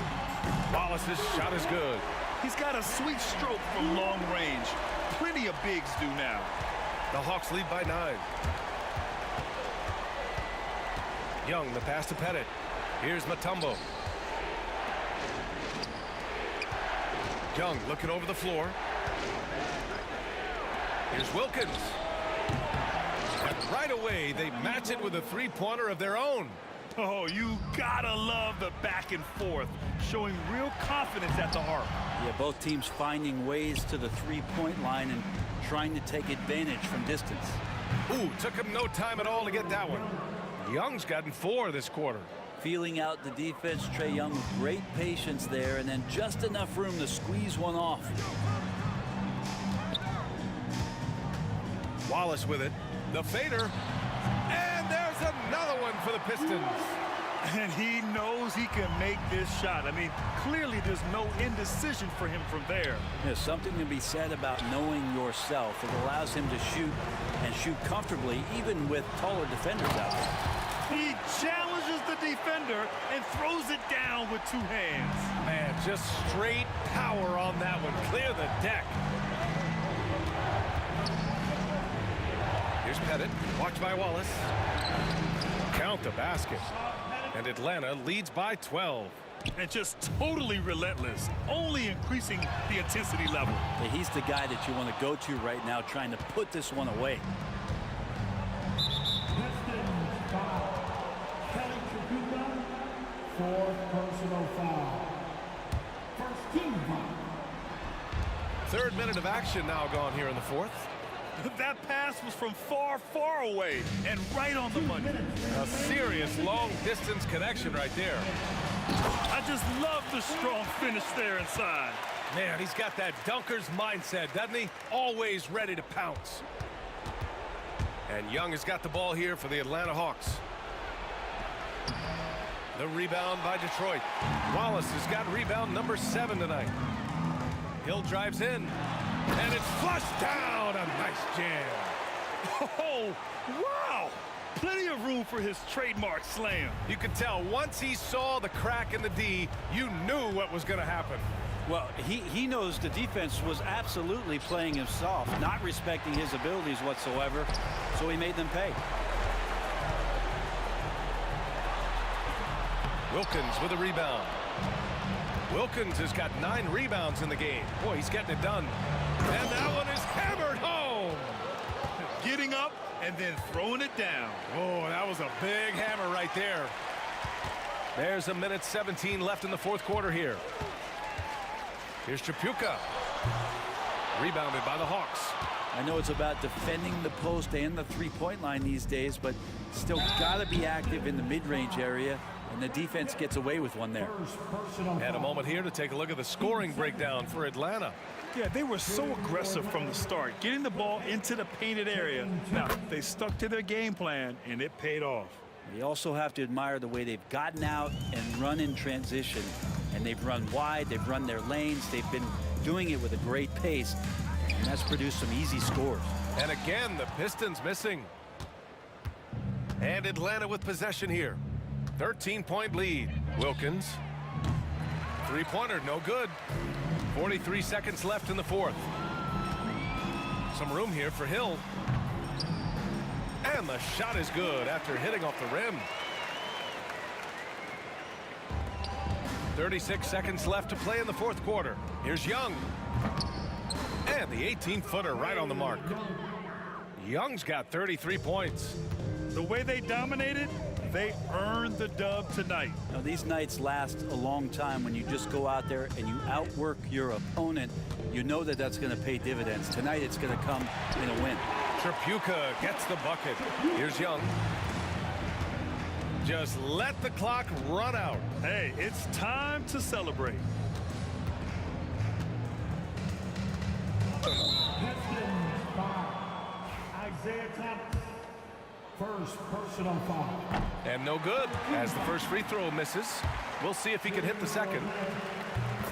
Wallace's shot is good. He's got a sweet stroke from long range. Plenty of bigs do now. The Hawks lead by 9. Young, the pass to Pettit. Here's Mutombo. Young looking over the floor. Here's Wilkins. And right away, they match it with a three-pointer of their own. Oh, you gotta love the back and forth, showing real confidence at the arc. Yeah, both teams finding ways to the three-point line and trying to take advantage from distance. Ooh, took him no time at all to get that one. Young's gotten 4 this quarter. Feeling out the defense, Trae Young with great patience there, and then just enough room to squeeze one off. Wallace with it. The fader. And there's another one for the Pistons. And he knows he can make this shot. I mean, clearly there's no indecision for him from there. There's something to be said about knowing yourself. It allows him to shoot and shoot comfortably, even with taller defenders out there. He challenges the defender and throws it down with 2 hands. Man, just straight power on that one. Clear the deck. Here's Pettit. Watched by Wallace. Count the basket. And Atlanta leads by 12. And just totally relentless, only increasing the intensity level. Yeah, he's the guy that you want to go to right now, trying to put this one away. Fourth personal foul. First team foul. 3rd minute of action now gone here in the 4th. That pass was from far, far away and right on the money. A serious long-distance connection right there. I just love the strong finish there inside. Man, he's got that dunker's mindset, doesn't he? Always ready to pounce. And Young has got the ball here for the Atlanta Hawks. The rebound by Detroit. Wallace has got rebound number 7 tonight. Hill drives in. And it's flushed down. A nice jam. Oh, wow. Plenty of room for his trademark slam. You could tell once he saw the crack in the D, you knew what was going to happen. Well, he knows the defense was absolutely playing him soft, not respecting his abilities whatsoever, so he made them pay. Wilkins with a rebound. Wilkins has got 9 rebounds in the game. Boy, he's getting it done. And that one is hammered home. Getting up and then throwing it down. Oh, that was a big hammer right there. There's a minute 17 left in the 4th quarter here. Here's Tripucka. Rebounded by the Hawks. I know it's about defending the post and the three-point line these days, but still got to be active in the mid-range area, and the defense gets away with one there. And a moment here to take a look at the scoring breakdown for Atlanta. Yeah, they were so aggressive from the start, getting the ball into the painted area. Now, they stuck to their game plan, and it paid off. You also have to admire the way they've gotten out and run in transition and they've run wide, they've run their lanes, they've been doing it with a great pace, and that's produced some easy scores. And again, the Pistons missing. And Atlanta with possession here. 13-point lead. Wilkins. Three-pointer, no good. 43 seconds left in the fourth. Some room here for Hill. And the shot is good after hitting off the rim. 36 seconds left to play in the fourth quarter. Here's Young. And the 18-footer right on the mark. Young's got 33 points. The way they dominated, they earned the dub tonight. Now, these nights last a long time when you just go out there and you outwork your opponent. You know that that's going to pay dividends. Tonight it's going to come in a win. Tripucka gets the bucket. Here's Young. Just let the clock run out. Hey, it's time to celebrate. Isaiah Thomas, first personal foul. And no good as the first free throw misses. We'll see if he can hit the second.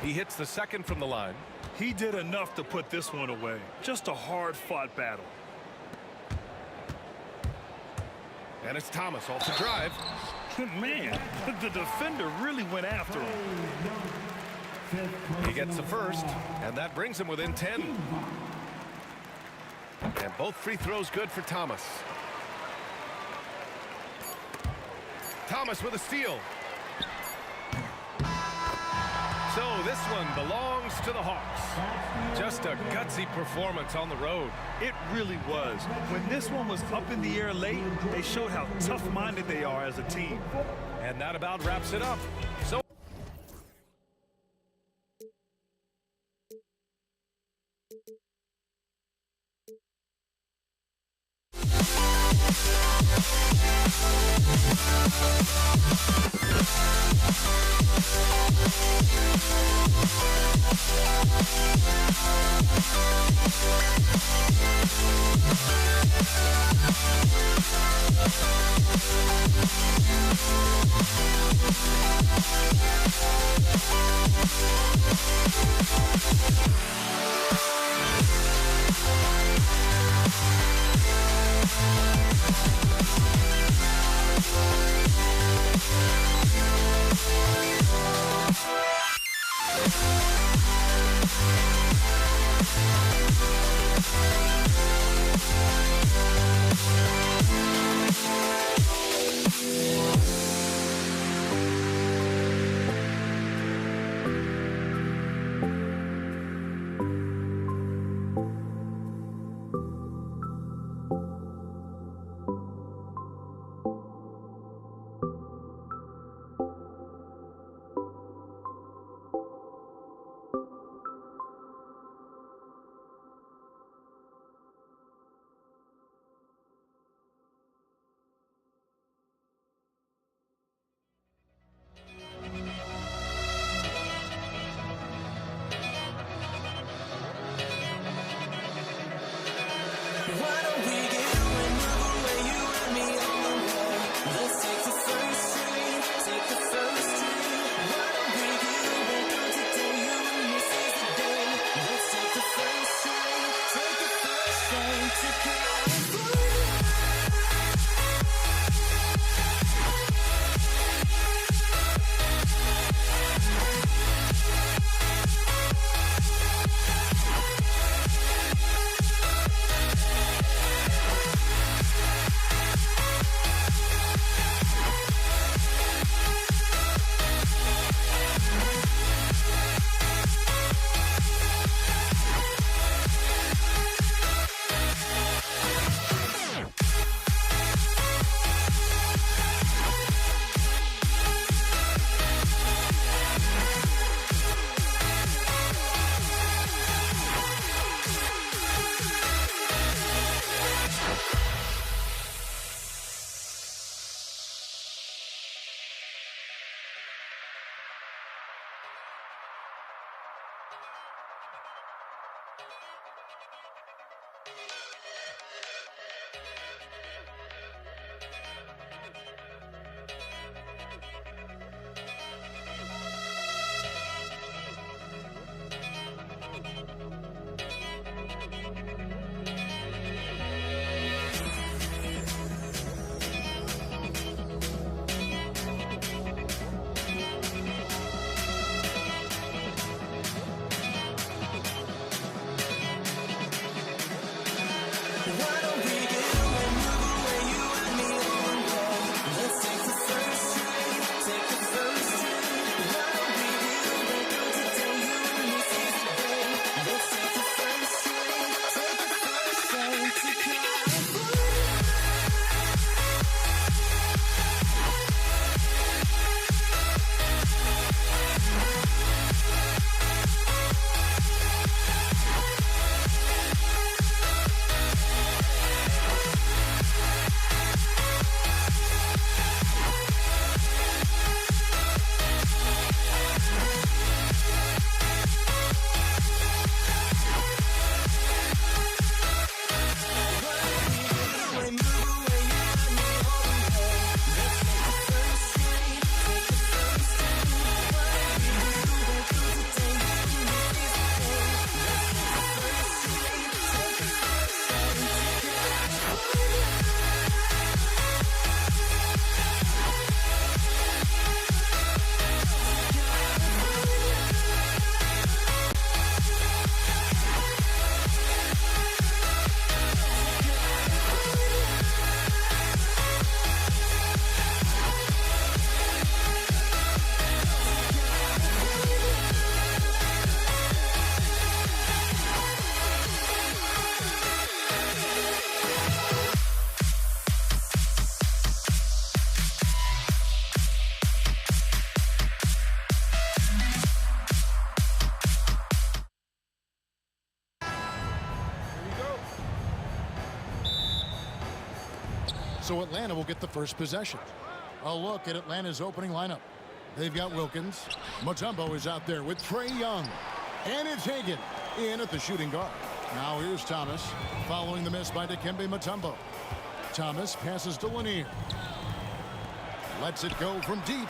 He hits the second from the line. He did enough to put this one away. Just a hard-fought battle. And it's Thomas off the drive. Man, the defender really went after him. He gets the first, and that brings him within 10. And both free throws good for Thomas. Thomas with a steal. So this one belongs to the Hawks. Just a gutsy performance on the road. It really was. When this one was up in the air late, they showed how tough-minded they are as a team. And that about wraps it up. So So Atlanta will get the first possession. A look at Atlanta's opening lineup. They've got Wilkins. Mutombo is out there with Trae Young. And it's Hagan in at the shooting guard. Now here's Thomas following the miss by Dikembe Mutombo. Thomas passes to Lanier. Lets it go from deep.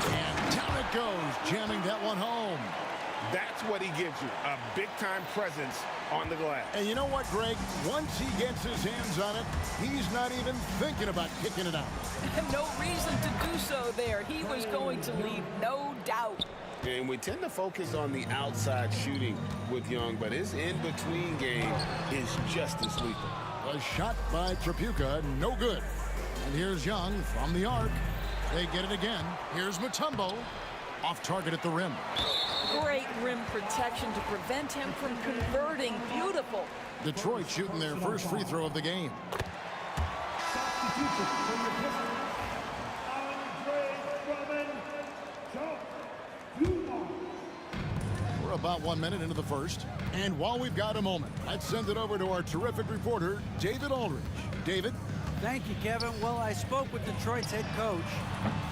And down it goes, jamming that one home. That's what he gives you, a big-time presence on the glass. And you know what, Greg? Once he gets his hands on it, he's not even thinking about kicking it out. No reason to do so there. He was going to leave, no doubt. And we tend to focus on the outside shooting with Young, but his in-between game is just as lethal. A shot by Tripucka, no good. And here's Young from the arc. They get it again. Here's Mutombo, off target at the rim. Great rim protection to prevent him from converting. Beautiful. Detroit shooting their first free throw of the game. We're about 1 minute into the first. And while we've got a moment, let's send it over to our terrific reporter, David Aldridge. David? Thank you, Kevin. Well, I spoke with Detroit's head coach.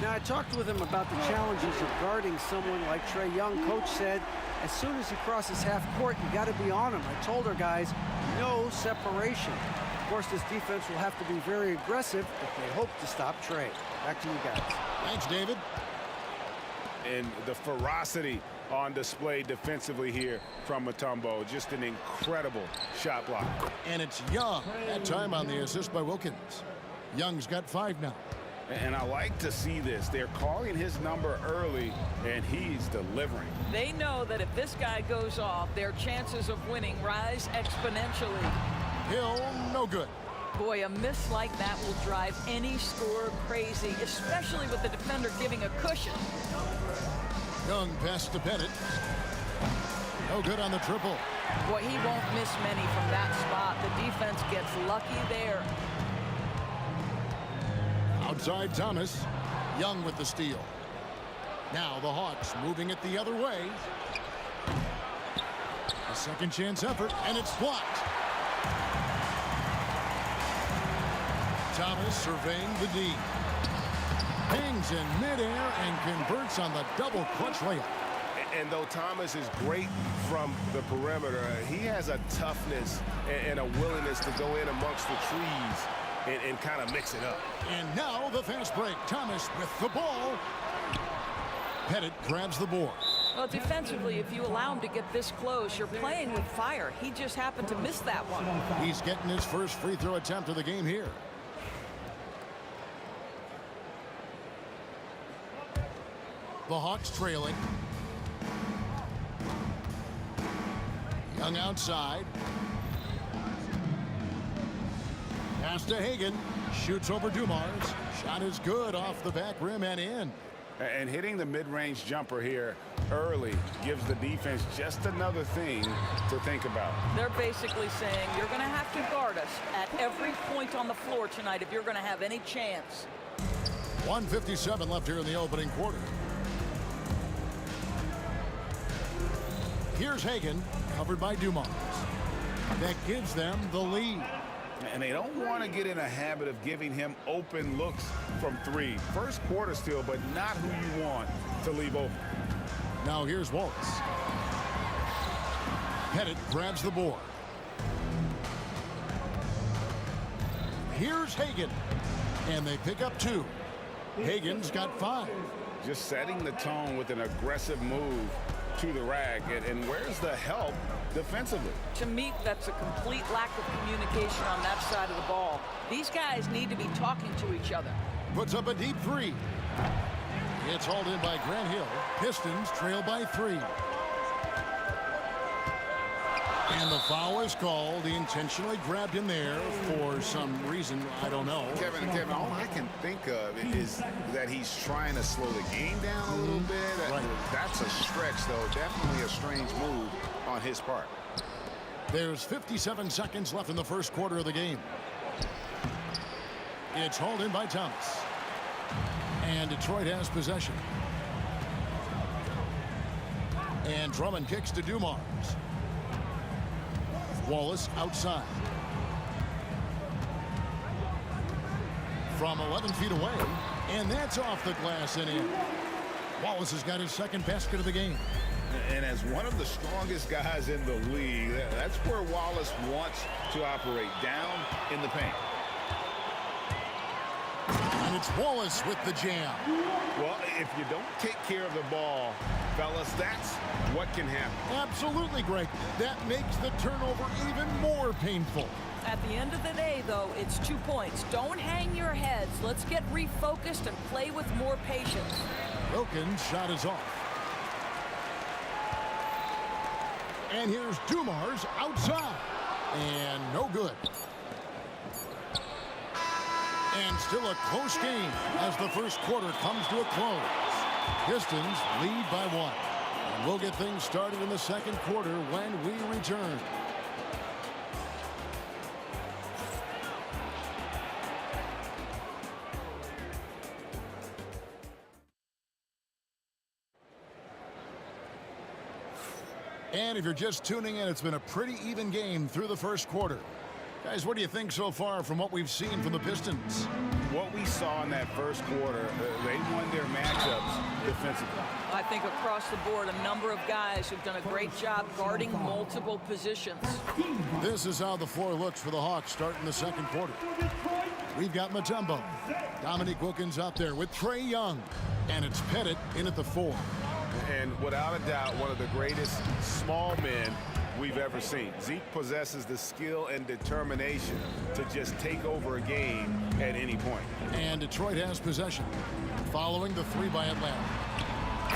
Now, I talked with him about the challenges of guarding someone like Trae Young. Coach said, as soon as he crosses half court, you got to be on him. I told our guys, no separation. Of course, this defense will have to be very aggressive if they hope to stop Trae. Back to you guys. Thanks, David. And the ferocity on display defensively here from Mutombo. Just an incredible shot block. And it's Young. That time on the assist by Wilkins. Young's got 5 now. And I like to see this. They're calling his number early, and he's delivering. They know that if this guy goes off, their chances of winning rise exponentially. Hill, no good. Boy, a miss like that will drive any scorer crazy, especially with the defender giving a cushion. Young pass to Bennett. No good on the triple. Boy, he won't miss many from that spot. The defense gets lucky there. Outside Thomas. Young with the steal. Now the Hawks moving it the other way. A second chance effort, and it's blocked. Thomas surveying the D. Hangs in midair and converts on the double clutch layup. And though Thomas is great from the perimeter, he has a toughness and a willingness to go in amongst the trees and kind of mix it up. And now the fast break. Thomas with the ball. Pettit grabs the board. Well, defensively, if you allow him to get this close, you're playing with fire. He just happened to miss that one. He's getting his first free throw attempt of the game here. The Hawks trailing. Young outside. Pass to Hagan. Shoots over Dumars. Shot is good off the back rim and in. And hitting the mid-range jumper here early gives the defense just another thing to think about. They're basically saying you're going to have to guard us at every point on the floor tonight if you're going to have any chance. 1:57 left here in the opening quarter. Here's Hagan, covered by Dumars. That gives them the lead. And they don't want to get in a habit of giving him open looks from three. First quarter still, but not who you want to leave open. Now here's Wallace. Pettit grabs the board. Here's Hagan. And they pick up 2. Hagan's got 5. Just setting the tone with an aggressive move to the rack. And where's the help defensively? To me, that's a complete lack of communication on that side of the ball. These guys need to be talking to each other. Puts up a deep 3. It's hauled in by Grant Hill. Pistons trail by 3. And the foul is called. He intentionally grabbed him there for some reason. I don't know. Kevin, all I can think of is that he's trying to slow the game down a little bit. Right. That's a stretch, though. Definitely a strange move on his part. There's 57 seconds left in the first quarter of the game. It's hauled in by Thomas. And Detroit has possession. And Drummond kicks to Dumars. Wallace outside. from 11 feet away, and that's off the glass and in. Wallace has got his second basket of the game. And as one of the strongest guys in the league, that's where Wallace wants to operate, down in the paint. And it's Wallace with the jam. Well, if you don't take care of the ball, fellas, that's what can happen. Absolutely, Greg. That makes the turnover even more painful. At the end of the day, though, it's 2 points. Don't hang your heads. Let's get refocused and play with more patience. Wilkins' shot is off. And here's Dumars outside. And no good. And still a close game as the first quarter comes to a close. Pistons lead by 1. And we'll get things started in the second quarter when we return. And if you're just tuning in, it's been a pretty even game through the first quarter. Guys, what do you think so far from what we've seen from the Pistons? What we saw in that first quarter, they won their matchups defensively. I think across the board, a number of guys who've done a great job guarding multiple positions. This is how the floor looks for the Hawks starting the second quarter. We've got Mutombo. Dominique Wilkins out there with Trae Young. And it's Pettit in at the 4. And without a doubt, one of the greatest small men we've ever seen. Zeke possesses the skill and determination to just take over a game at any point. And Detroit has possession. Following the 3 by Atlanta.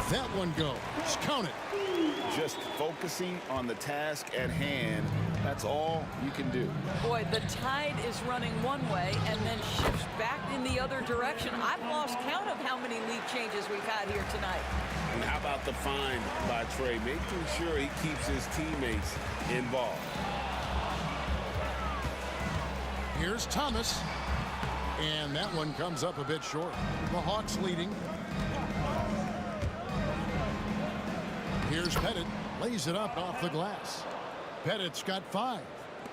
That one goes. Count it. Just focusing on the task at hand. That's all you can do. Boy, the tide is running one way and then shifts back in the other direction. I've lost count of how many lead changes we've had here tonight. And how about the find by Trae, making sure he keeps his teammates involved. Here's Thomas. And that one comes up a bit short. The Hawks leading. Here's Pettit. Lays it up off the glass. Pettit's got 5.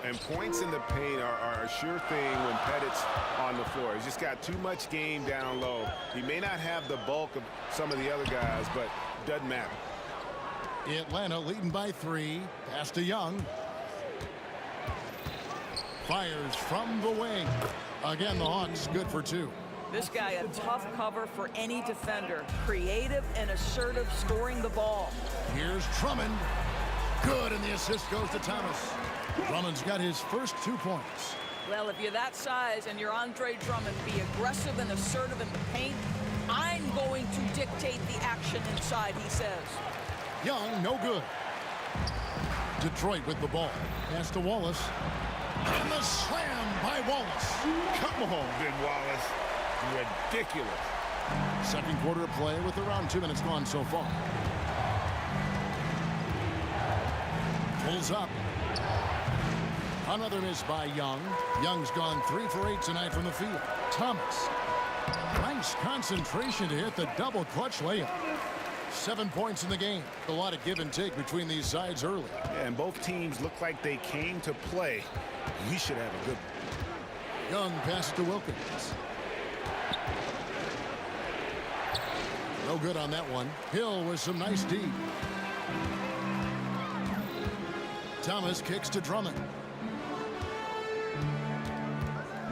And points in the paint are a sure thing when Pettit's on the floor. He's just got too much game down low. He may not have the bulk of some of the other guys, but doesn't matter. Atlanta leading by 3. Pass to Young. Fires from the wing. Again, the Hawks good for 2. This guy a tough cover for any defender. Creative and assertive scoring the ball. Here's Drummond. Good, and the assist goes to Thomas. Drummond's got his first 2 points. Well, if you're that size and you're Andre Drummond, be aggressive and assertive in the paint. I'm going to dictate the action inside, he says. Young, no good. Detroit with the ball. Pass to Wallace. And the slam by Wallace. Come on, Ben Wallace. Ridiculous. Second quarter of play with around 2 minutes gone so far. Pulls up. Another miss by Young. Young's gone 3 for 8 tonight from the field. Thomas. Nice concentration to hit the double clutch layup. 7 points in the game. A lot of give and take between these sides early. Yeah, and both teams look like they came to play. We should have a good one. Young passes to Wilkins. No good on that one. Hill with some nice D. Thomas kicks to Drummond.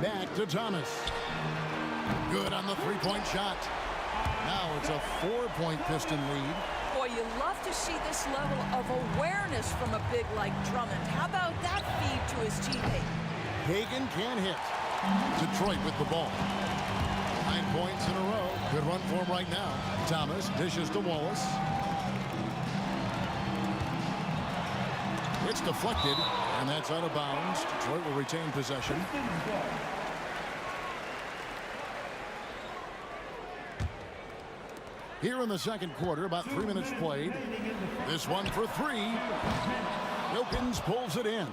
Back to Thomas. Good on the 3-point shot. Now it's a 4-point Piston lead. Boy, you love to see this level of awareness from a big like Drummond. How about that feed to his teammate? Hagan can't hit. Detroit with the ball. 9 points in a row. Good run for him right now. Thomas dishes to Wallace. It's deflected, and that's out of bounds. Detroit will retain possession. Here in the second quarter, about 3 minutes played. This one for 3. Wilkins pulls it in.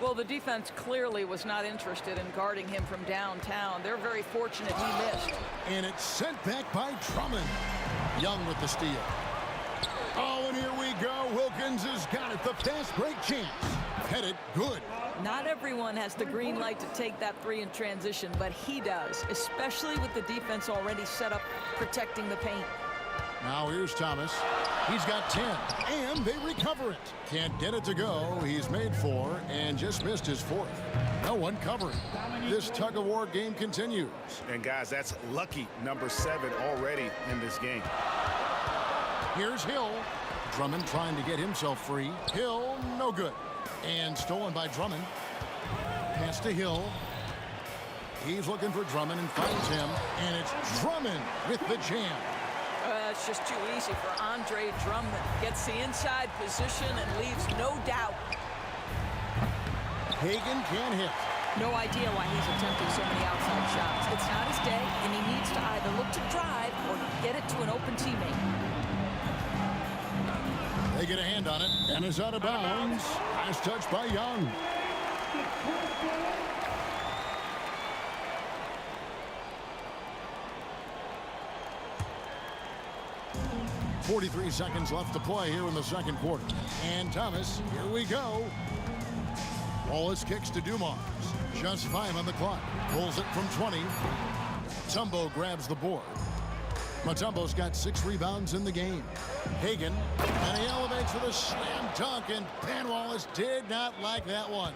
Well, the defense clearly was not interested in guarding him from downtown. They're very fortunate he missed. And it's sent back by Drummond. Young with the steal. Oh, and here we go. Wilkins has got it. The fast break chance. Pettit, good. Not everyone has the green light to take that three in transition, but he does, especially with the defense already set up protecting the paint. Now here's Thomas. He's got 10, and they recover it. Can't get it to go. He's made 4 and just missed his 4th. No one covering. This tug-of-war game continues. And, guys, that's lucky number 7 already in this game. Here's Hill. Drummond trying to get himself free. Hill, no good. And stolen by Drummond. Pass to Hill. He's looking for Drummond and finds him. And it's Drummond with the jam. It's just too easy for Andre Drummond. Gets the inside position and leaves no doubt. Hagan can't hit. No idea why he's attempting so many outside shots. It's not his day, and he needs to either look to drive or get it to an open teammate. They get a hand on it, and it's out of bounds. Nice touch by Young. .43 seconds left to play here in the second quarter. And Thomas, here we go. Wallace kicks to Dumars. Just 5 on the clock. Pulls it from 20. Mutombo grabs the board. Mutombo's got 6 rebounds in the game. Hagan, and he elevates with a slam dunk, and Ben Wallace did not like that one.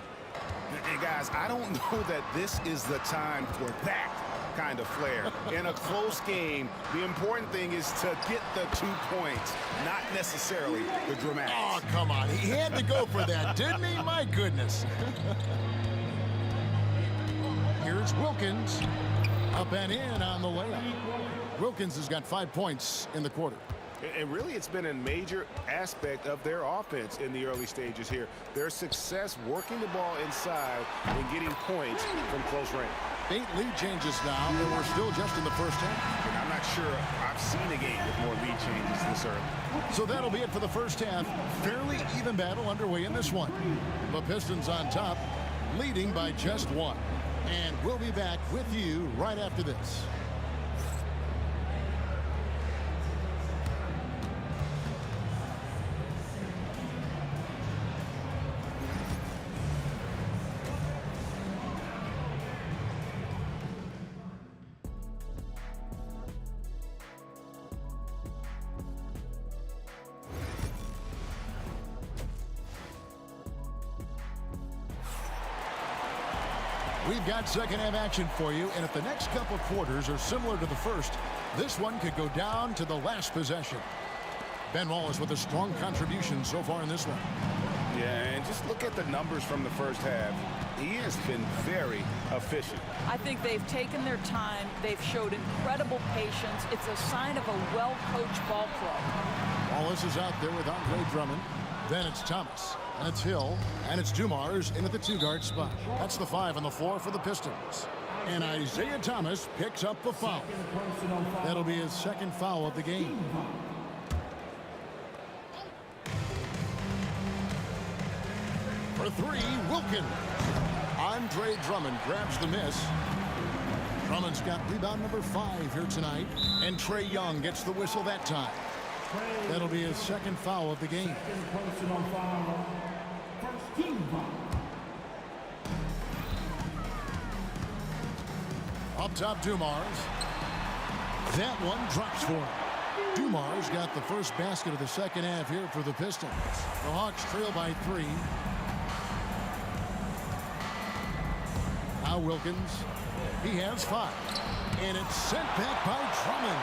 And guys, I don't know that this is the time for that kind of flair. In a close game, the important thing is to get the 2 points, not necessarily the dramatics. Oh, come on. He had to go for that, didn't he? My goodness. Here's Wilkins. Up and in on the layup. Wilkins has got 5 points in the quarter. And really, it's been a major aspect of their offense in the early stages here. Their success working the ball inside and getting points from close range. 8 lead changes now, and we're still just in the first half. And I'm not sure I've seen a game with more lead changes this early. So that'll be it for the first half. Fairly even battle underway in this one. The Pistons on top, leading by just 1. And we'll be back with you right after this. We've got second half action for you, and if the next couple quarters are similar to the first, this one could go down to the last possession. Ben Wallace with a strong contribution so far in this one. Yeah, and just look at the numbers from the first half. He has been very efficient. I think they've taken their time. They've showed incredible patience. It's a sign of a well-coached ball club. Wallace is out there with Andre Drummond. Then it's Thomas. And it's Hill. And it's Dumars in at the 2-guard spot. That's the 5 on the floor for the Pistons. And Isaiah Thomas picks up the foul. That'll be his second foul of the game. For 3, Wilkins. Andre Drummond grabs the miss. Drummond's got rebound number 5 here tonight. And Trae Young gets the whistle that time. That'll be his second foul of the game. Up top, Dumars. That one drops for him. Dumars got the first basket of the second half here for the Pistons. The Hawks trail by 3. Now Wilkins. He has 5. And it's sent back by Drummond.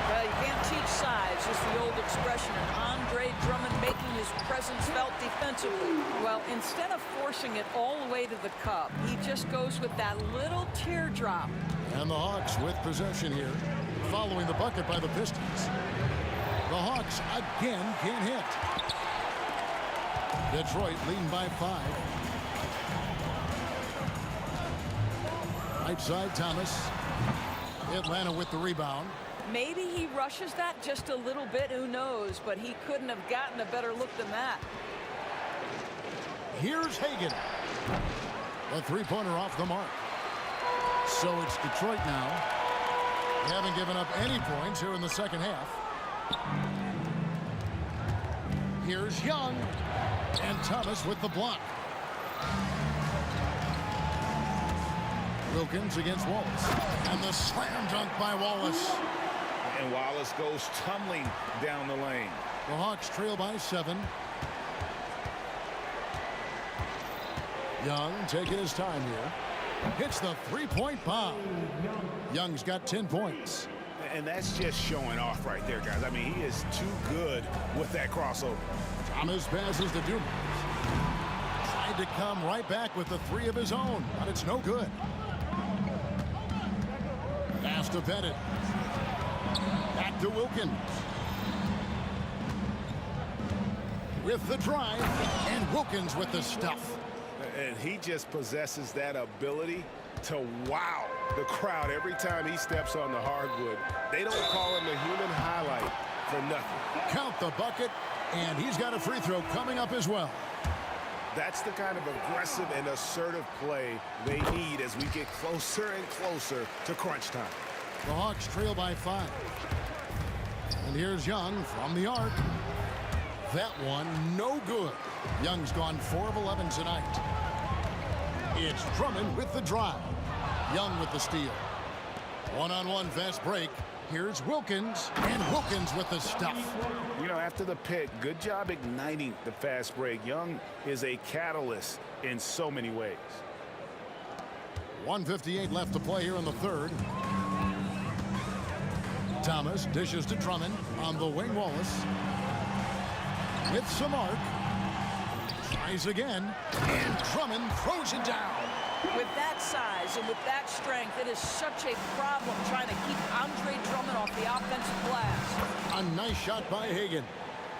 Well, you can't teach size, just the old expression, and Andre Drummond making his presence felt defensively. Well, instead of forcing it all the way to the cup, he just goes with that little teardrop. And the Hawks with possession here, following the bucket by the Pistons. The Hawks again can't hit. Detroit leading by 5. Right side, Thomas. Atlanta with the rebound. Maybe he rushes that just a little bit, who knows, but he couldn't have gotten a better look than that. Here's Hagan. A 3-pointer off the mark. So it's Detroit now. They haven't given up any points here in the second half. Here's Young. And Thomas with the block. Wilkins against Wallace. And the slam dunk by Wallace. And Wallace goes tumbling down the lane. The Hawks trail by 7. Young taking his time here. Hits the three-point bomb. Young's got 10 points. And that's just showing off right there, guys. I mean, he is too good with that crossover. Thomas passes to Dumas. Tried to come right back with the 3 of his own, but it's no good. Pass to Bennett. Back to Wilkins. With the drive, and Wilkins with the stuff. And he just possesses that ability to wow the crowd every time he steps on the hardwood. They don't call him the human highlight for nothing. Count the bucket, and he's got a free throw coming up as well. That's the kind of aggressive and assertive play they need as we get closer and closer to crunch time. The Hawks trail by 5. And here's Young from the arc. That one, no good. Young's gone 4 of 11 tonight. It's Drummond with the drive. Young with the steal. One-on-one fast break. Here's Wilkins, and Wilkins with the stuff. You know, after the pick, good job igniting the fast break. Young is a catalyst in so many ways. 1:58 left to play here in the third. Thomas dishes to Drummond on the wing. Wallace with some arc. Tries again, and Drummond throws it down. With that size and with that strength, it is such a problem trying to keep Andre Drummond off the offensive glass. A nice shot by Hagan.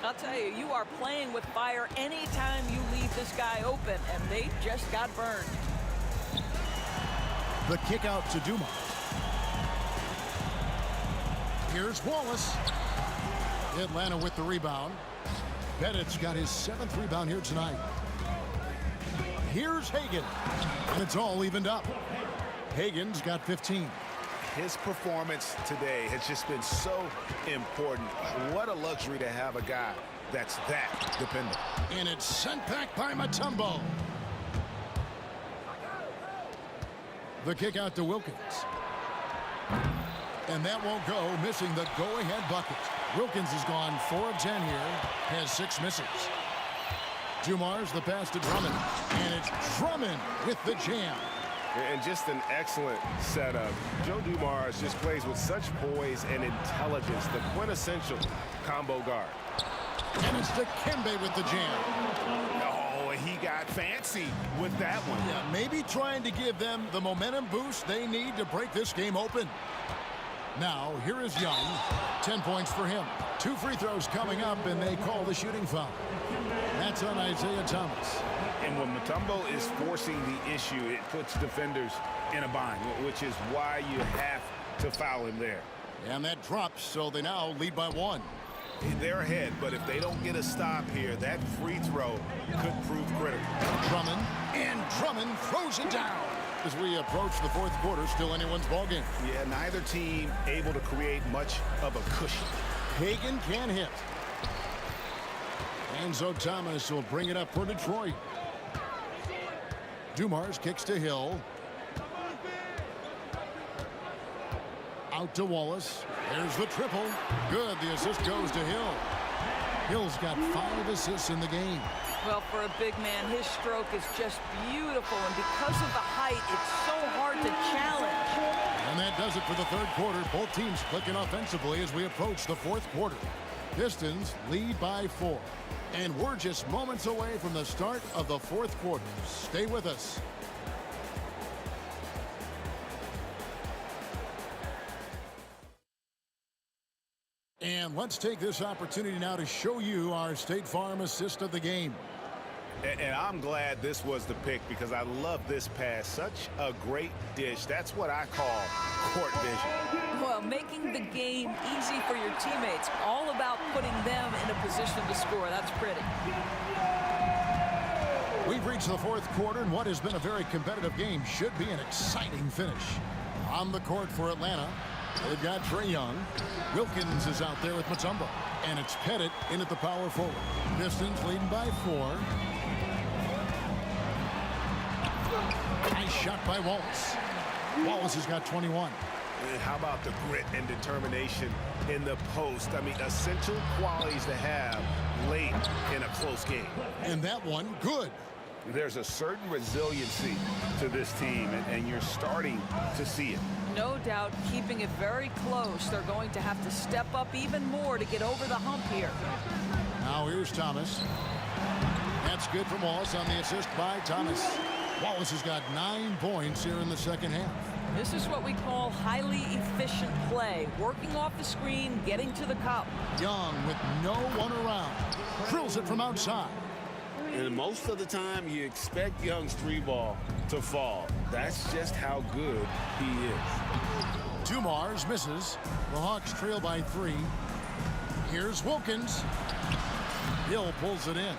I'll tell you, you are playing with fire anytime you leave this guy open, and they just got burned. The kick out to Dumas. Here's Wallace. Atlanta with the rebound. Bennett's got his 7th rebound here tonight. Here's Hagan, and it's all evened up. Hagan's got 15. His performance today has just been so important. What a luxury to have a guy that's that dependent. And it's sent back by Mutombo. The kick out to Wilkins. And that won't go, missing the go-ahead bucket. Wilkins has gone 4 of 10 here, has 6 misses. Dumars the pass to Drummond, and it's Drummond with the jam. And just an excellent setup. Joe Dumars just plays with such poise and intelligence, the quintessential combo guard. And it's Dikembe with the jam. Oh, he got fancy with that one. Yeah, maybe trying to give them the momentum boost they need to break this game open. Now, here is Young. 10 points for him. 2 free throws coming up, and they call the shooting foul. That's on Isaiah Thomas. And when Mutombo is forcing the issue, it puts defenders in a bind, which is why you have to foul him there. And that drops, so they now lead by 1. They're ahead, but if they don't get a stop here, that free throw could prove critical. Drummond, and Drummond throws it down. As we approach the 4th quarter, still anyone's ballgame. Yeah, neither team able to create much of a cushion. Hagan can hit. Enzo Thomas will bring it up for Detroit. Dumars kicks to Hill. Out to Wallace. There's the triple. Good. The assist goes to Hill. Hill's got 5 assists in the game. Well, for a big man, his stroke is just beautiful, and because of the height, it's so hard to challenge. And that does it for the 3rd quarter. Both teams clicking offensively as we approach the 4th quarter. Pistons lead by 4. And we're just moments away from the start of the 4th quarter. Stay with us. And let's take this opportunity now to show you our State Farm assist of the game. And I'm glad this was the pick because I love this pass. Such a great dish. That's what I call court vision. Well, making the game easy for your teammates. All about putting them in a position to score. That's pretty. We've reached the 4th quarter, and what has been a very competitive game should be an exciting finish. On the court for Atlanta, they've got Trae Young. Wilkins is out there with Mutombo. And it's Pettit in at the power forward. Pistons leading by 4. Nice shot by Wallace. Wallace has got 21. And how about the grit and determination in the post? I mean, essential qualities to have late in a close game. And that one, good. There's a certain resiliency to this team, and you're starting to see it. No doubt, keeping it very close. They're going to have to step up even more to get over the hump here. Now here's Thomas. That's good from Wallace on the assist by Thomas. Wallace has got 9 points here in the second half. This is what we call highly efficient play. Working off the screen, getting to the cup. Young with no one around. Drills it from outside. And most of the time, you expect Young's 3-ball to fall. That's just how good he is. Dumars misses. The Hawks trail by 3. Here's Wilkins. Hill pulls it in.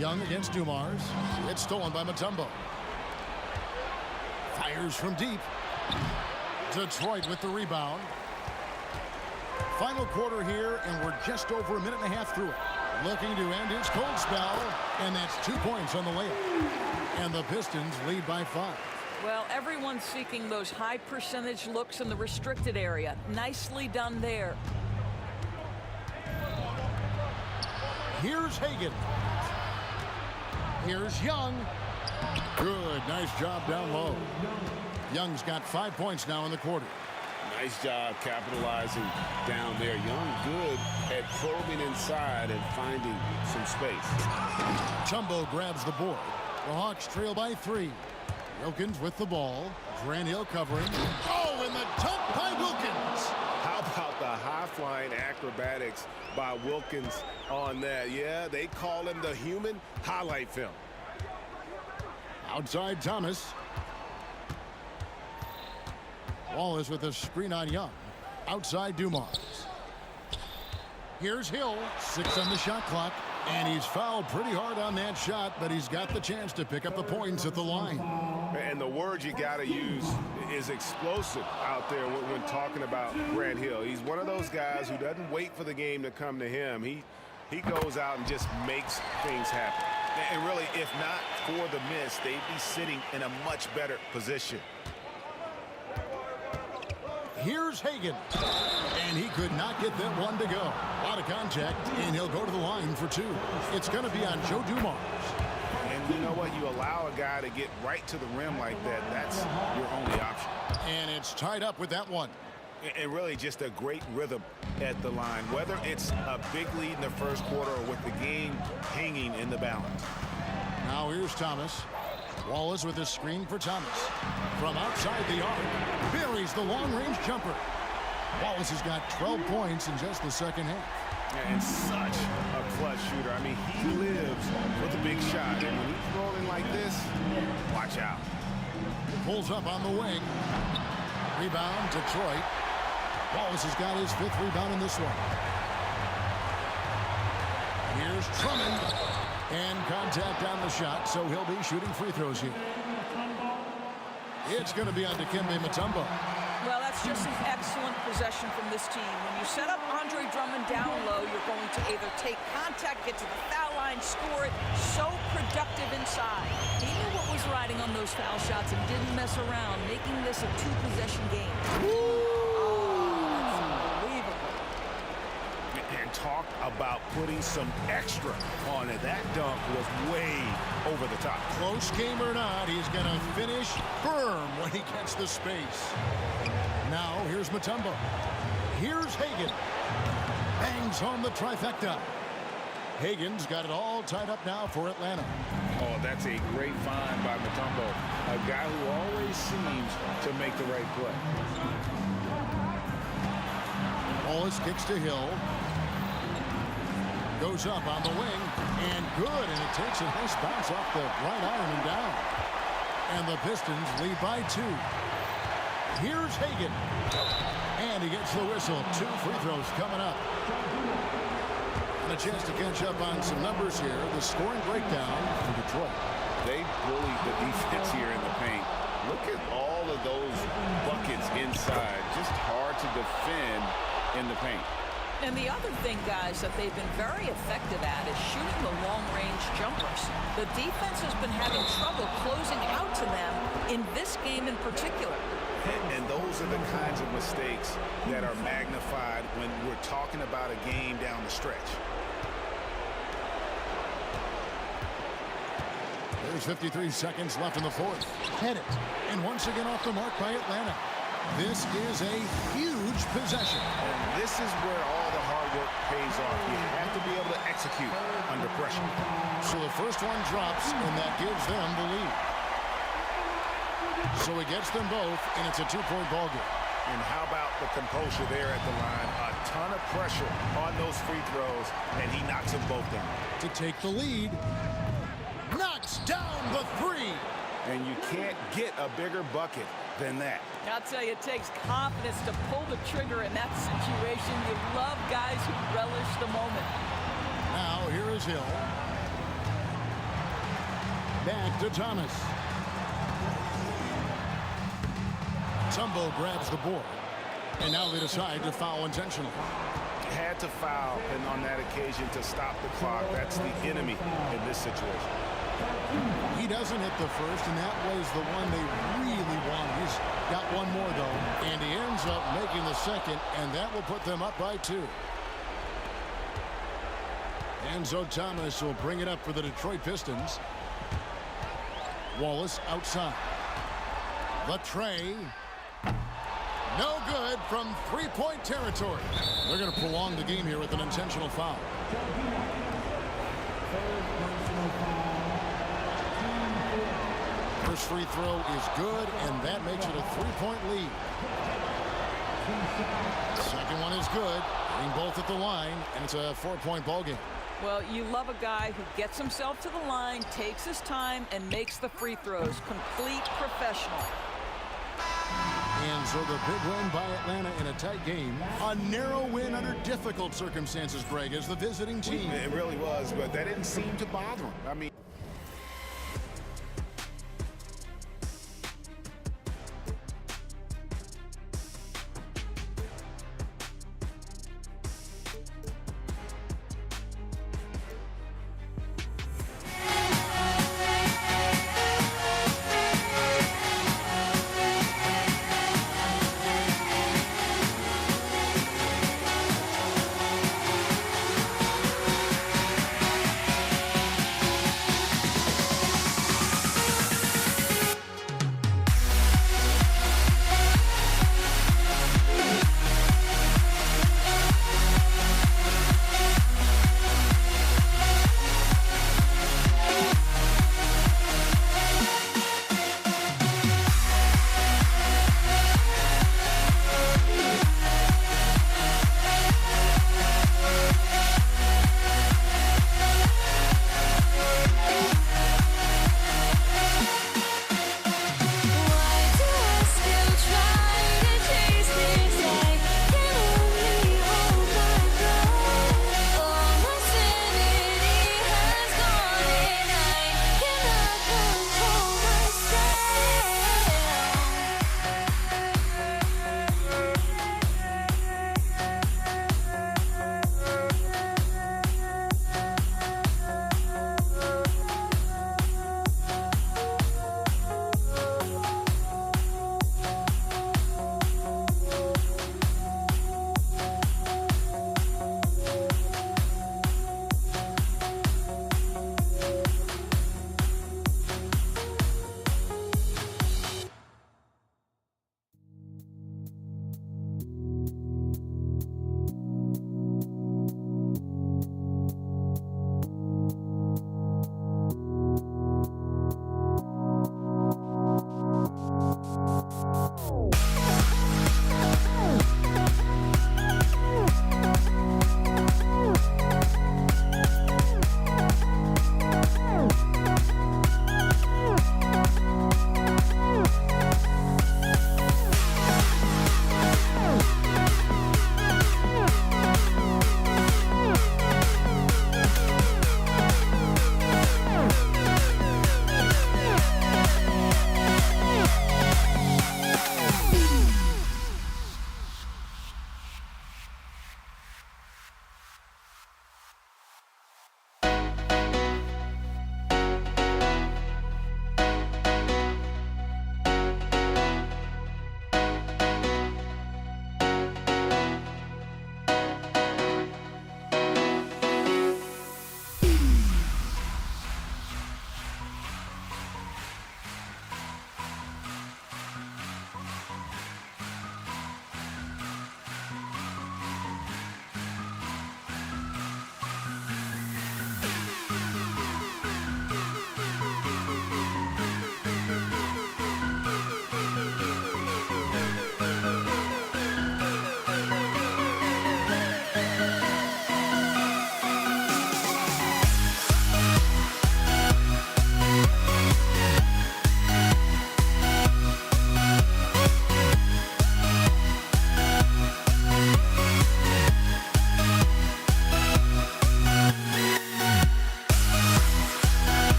Young against Dumars. It's stolen by Mutombo. Fires from deep. Detroit with the rebound. Final quarter here, and we're just over a minute and a half through it. Looking to end his cold spell, and that's 2 points on the layup. And the Pistons lead by 5. Well, everyone's seeking those high percentage looks in the restricted area. Nicely done there. Here's Hagan. Here's Young. Good. Nice job down low. Young's got 5 points now in the quarter. Nice job capitalizing down there. Young good at probing inside and finding some space. Chumbo grabs the board. The Hawks trail by 3. Wilkins with the ball. Grant Hill covering. Oh, and the dunk by Wilkins. How about the high-flying acrobatics by Wilkins on that? Yeah, they call him the human highlight film. Outside Thomas. Wallace with a screen on Young. Outside Dumars. Here's Hill. 6 on the shot clock. And he's fouled pretty hard on that shot, but he's got the chance to pick up the points at the line. And the word you got to use is explosive out there when talking about Grant Hill. He's one of those guys who doesn't wait for the game to come to him. He goes out and just makes things happen. And really, if not for the miss, they'd be sitting in a much better position. Here's Hagan. And he could not get that one to go. A lot of contact, and he'll go to the line for 2. It's going to be on Joe Dumars. And you know what? You allow a guy to get right to the rim like that. That's your only option. And it's tied up with that one. And really just a great rhythm at the line, whether it's a big lead in the first quarter or with the game hanging in the balance. Now here's Thomas. Wallace with a screen for Thomas. From outside the arc, buries the long-range jumper. Wallace has got 12 points in just the second half. And such a clutch shooter. I mean, he lives for the big shot. And when he's rolling like this, watch out. Pulls up on the wing. Rebound, Detroit. Wallace has got his 5th rebound in this one. Here's Drummond. And contact on the shot, so he'll be shooting free throws here. It's going to be on Dikembe Mutombo. Well, that's just an excellent possession from this team. When you set up Andre Drummond down low, you're going to either take contact, get to the foul line, score it. So productive inside. He knew what was riding on those foul shots and didn't mess around, making this a 2-possession game. And talk about putting some extra on it. That dunk was way over the top. Close game or not, he's going to finish firm when he gets the space. Now, here's Mutombo. Here's Hagan. Bangs home the trifecta. Hagan's got it all tied up now for Atlanta. Oh, that's a great find by Mutombo. A guy who always seems to make the right play. Wallace kicks to Hill. Goes up on the wing, and good, and it takes a nice bounce off the right iron and down. And the Pistons lead by 2. Here's Hagan. And he gets the whistle. 2 free throws coming up. And a chance to catch up on some numbers here. The scoring breakdown for Detroit. They bullied the defense here in the paint. Look at all of those buckets inside. Just hard to defend in the paint. And the other thing, guys, that they've been very effective at is shooting the long-range jumpers. The defense has been having trouble closing out to them in this game in particular. And those are the kinds of mistakes that are magnified when we're talking about a game down the stretch. There's 53 seconds left in the fourth. Hit it. And once again off the mark by Atlanta. This is a huge possession. And this is where all the hard work pays off. You have to be able to execute under pressure. So the first one drops, and that gives them the lead. So he gets them both, and it's a two-point ball game. And how about the composure there at the line? A ton of pressure on those free throws, and he knocks them both down. To take the lead, knocks down the three. And you can't get a bigger bucket than that. I'll tell you, it takes confidence to pull the trigger in that situation. You love guys who relish the moment. Now here is Hill. Back to Thomas. Tumbo grabs the board. And now they decide to foul intentionally. Had to foul, and on that occasion to stop the clock. That's the enemy in this situation. He doesn't hit the first, and that was the one they really wanted. He's got one more, though, and he ends up making the second, and that will put them up by 2. Enzo Thomas will bring it up for the Detroit Pistons. Wallace outside. The tray. No good from three-point territory. They're going to prolong the game here with an intentional foul. First free throw is good, and that makes it a three-point lead. Second one is good. Getting both at the line, and it's a 4-point ball game. Well, you love a guy who gets himself to the line, takes his time, and makes the free throws. Complete professional. And so the big win by Atlanta in a tight game. A narrow win under difficult circumstances, Greg, as the visiting team. It really was, but that didn't seem to bother him. I mean,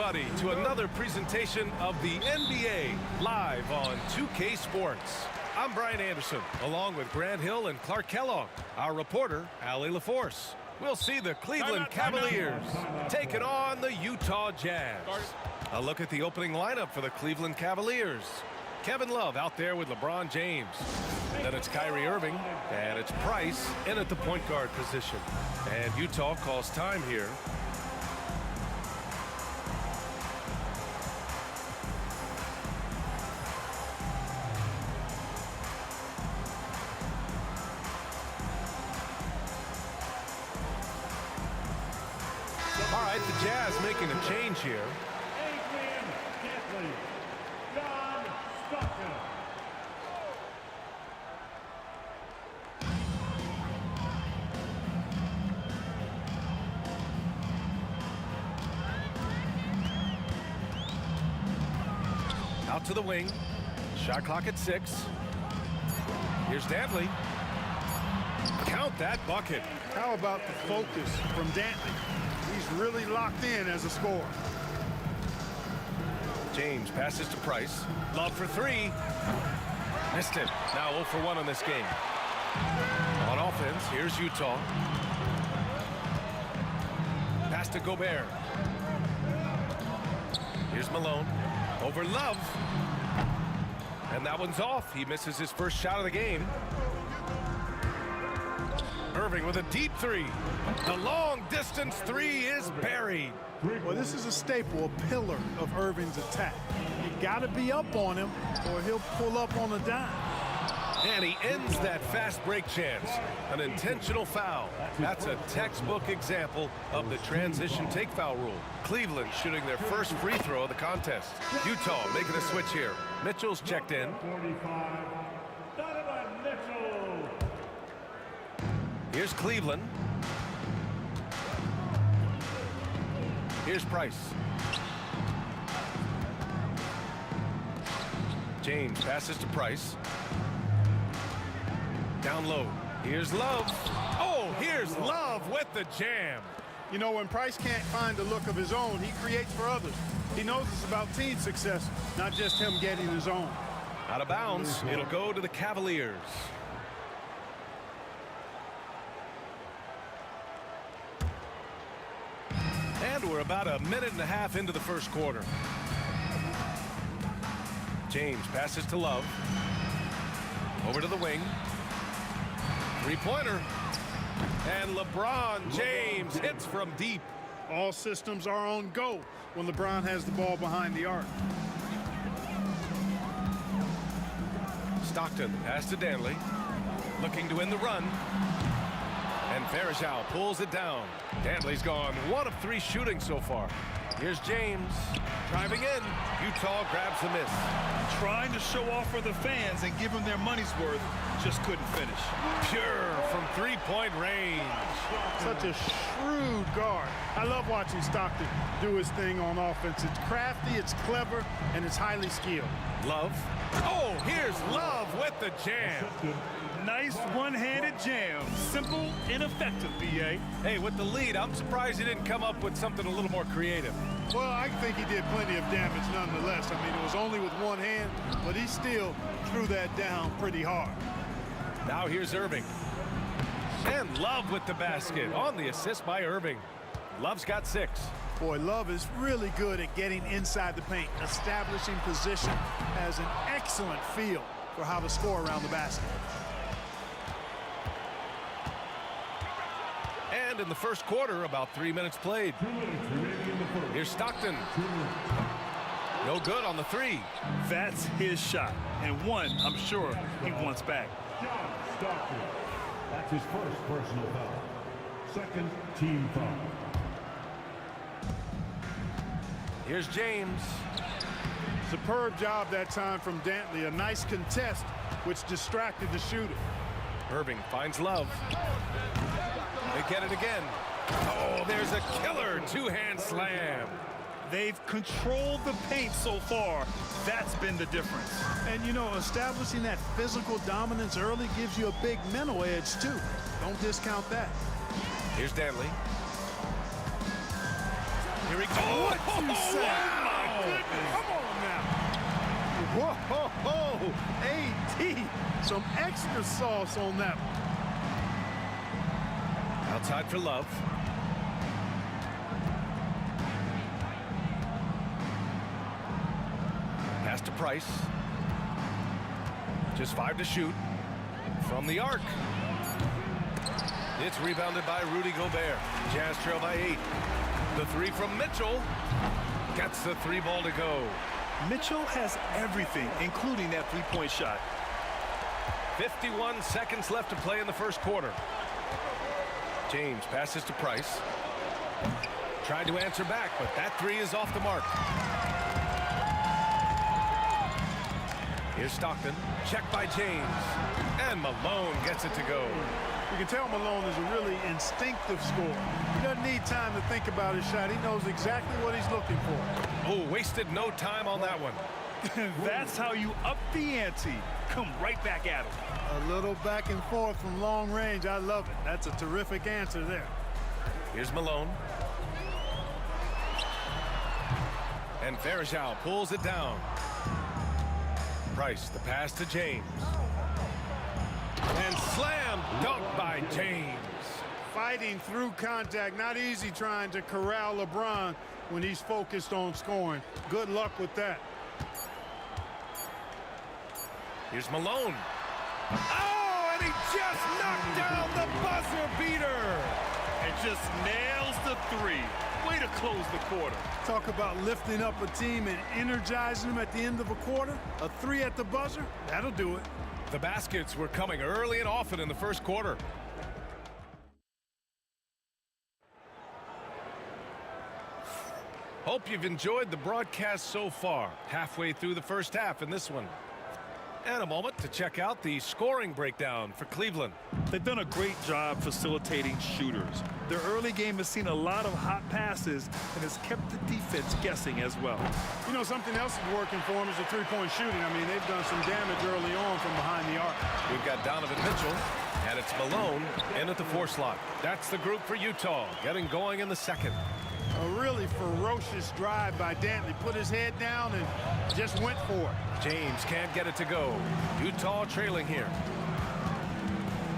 everybody, to another presentation of the NBA live on 2K Sports. I'm Brian Anderson, along with Grant Hill and Clark Kellogg. Our reporter, Allie LaForce. We'll see the Cleveland Cavaliers taking on the Utah Jazz. A look at the opening lineup for the Cleveland Cavaliers. Kevin Love out there with LeBron James. Then it's Kyrie Irving, and it's Price in at the point guard position. And Utah calls time here. All right, the Jazz making a change here. Out to the wing. Shot clock at 6. Here's Dantley. Count that bucket. How about the focus from Dantley? He's really locked in as a scorer. James passes to Price. Love for 3. Missed it. Now 0 for 1 on this game. On offense, here's Utah. Pass to Gobert. Here's Malone. Over Love. And that one's off. He misses his first shot of the game. Irving with a deep 3. The long distance 3 is buried. Well, this is a staple, a pillar of Irving's attack. You got to be up on him or he'll pull up on a dime. And he ends that fast break chance. An intentional foul. That's a textbook example of the transition take foul rule. Cleveland shooting their first free throw of the contest. Utah making a switch here. Mitchell's checked in. Here's Cleveland. Here's Price. James passes to Price. Down low. Here's Love. Oh, here's Love with the jam. You know, when Price can't find the look of his own, he creates for others. He knows it's about team success, not just him getting his own. Out of bounds. It'll go to the Cavaliers. And we're about a minute and a half into the first quarter. James passes to Love. Over to the wing. Three-pointer. And LeBron James hits from deep. All systems are on go when LeBron has the ball behind the arc. Stockton pass to Dantley. Looking to win the run. And Varejao pulls it down. Dantley's gone 1 of 3 shooting so far. Here's James driving in. Utah grabs the miss. Trying to show off for the fans and give them their money's worth, just couldn't finish. Pure from 3-point range. Such a shrewd guard. I love watching Stockton do his thing on offense. It's crafty, it's clever, and it's highly skilled. Love. Oh, here's Love with the jam. Nice one-handed jam. Simple and effective, B.A. Hey, with the lead, I'm surprised he didn't come up with something a little more creative. Well, I think he did plenty of damage nonetheless. I mean, it was only with one hand, but he still threw that down pretty hard. Now here's Irving. And Love with the basket on the assist by Irving. Love's got 6. Boy, Love is really good at getting inside the paint, establishing position, has an excellent feel for how to score around the basket. And in the first quarter, about 3 minutes played. Here's Stockton. No good on the 3. That's his shot, and one I'm sure he wants back. Stockton. That's his first personal foul. Second team foul. Here's James. Superb job that time from Dantley. A nice contest, which distracted the shooter. Irving finds Love. They get it again. Oh, there's a killer 2-hand slam. They've controlled the paint so far. That's been the difference. And, you know, establishing that physical dominance early gives you a big mental edge, too. Don't discount that. Here's Dantley. Here he goes. What you say? Oh, my goodness. Come on now. Whoa, ho, ho. AD. Some extra sauce on that one. Outside for Love. Pass to Price. Just 5 to shoot. From the arc. It's rebounded by Rudy Gobert. Jazz trail by 8. The 3 from Mitchell. Gets the 3 ball to go. Mitchell has everything, including that three-point shot. 51 seconds left to play in the first quarter. James passes to Price. Tried to answer back, but that 3 is off the mark. Here's Stockton. Checked by James. And Malone gets it to go. You can tell Malone is a really instinctive scorer. He doesn't need time to think about his shot. He knows exactly what he's looking for. Oh, wasted no time on that one. That's how you up the ante. Come right back at him. A little back and forth from long range. I love it. That's a terrific answer there. Here's Malone. And Verjao pulls it down. Price, the pass to James. And slam dunk by James. Fighting through contact. Not easy trying to corral LeBron when he's focused on scoring. Good luck with that. Here's Malone. Oh, and he just knocked down the buzzer beater. And just nails the 3. Way to close the quarter. Talk about lifting up a team and energizing them at the end of a quarter. A 3 at the buzzer, that'll do it. The baskets were coming early and often in the first quarter. Hope you've enjoyed the broadcast so far. Halfway through the first half in this one. And a moment to check out the scoring breakdown for Cleveland. They've done a great job facilitating shooters. Their early game has seen a lot of hot passes and has kept the defense guessing as well. You know, something else is working for them is the three-point shooting. I mean, they've done some damage early on from behind the arc. We've got Donovan Mitchell, and it's Malone in at the 4 slot. That's the group for Utah, getting going in the second. A really ferocious drive by Dantley. Put his head down and just went for it. James can't get it to go. Utah trailing here.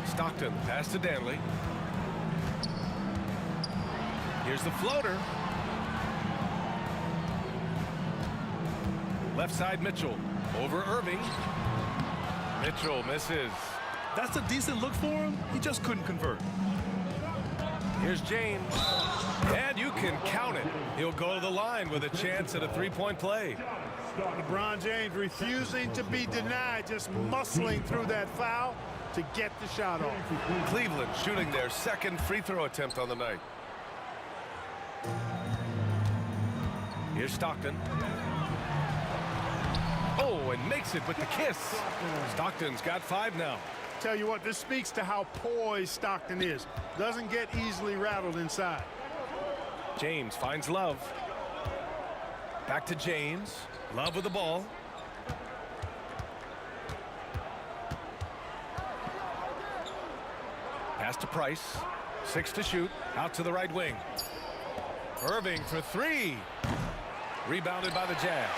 Stockton, pass to Dantley. Here's the floater. Left side Mitchell. Over Irving. Mitchell misses. That's a decent look for him. He just couldn't convert. Here's James. And you can count it. He'll go to the line with a chance at a three-point play. LeBron James refusing to be denied, just muscling through that foul to get the shot off. Cleveland shooting their second free throw attempt on the night. Here's Stockton. Oh, and makes it with the kiss. Stockton's got 5 now. Tell you what, this speaks to how poised Stockton is. Doesn't get easily rattled inside. James finds Love. Back to James. Love with the ball. Pass to Price. 6 to shoot. Out to the right wing. Irving for 3. Rebounded by the Jazz.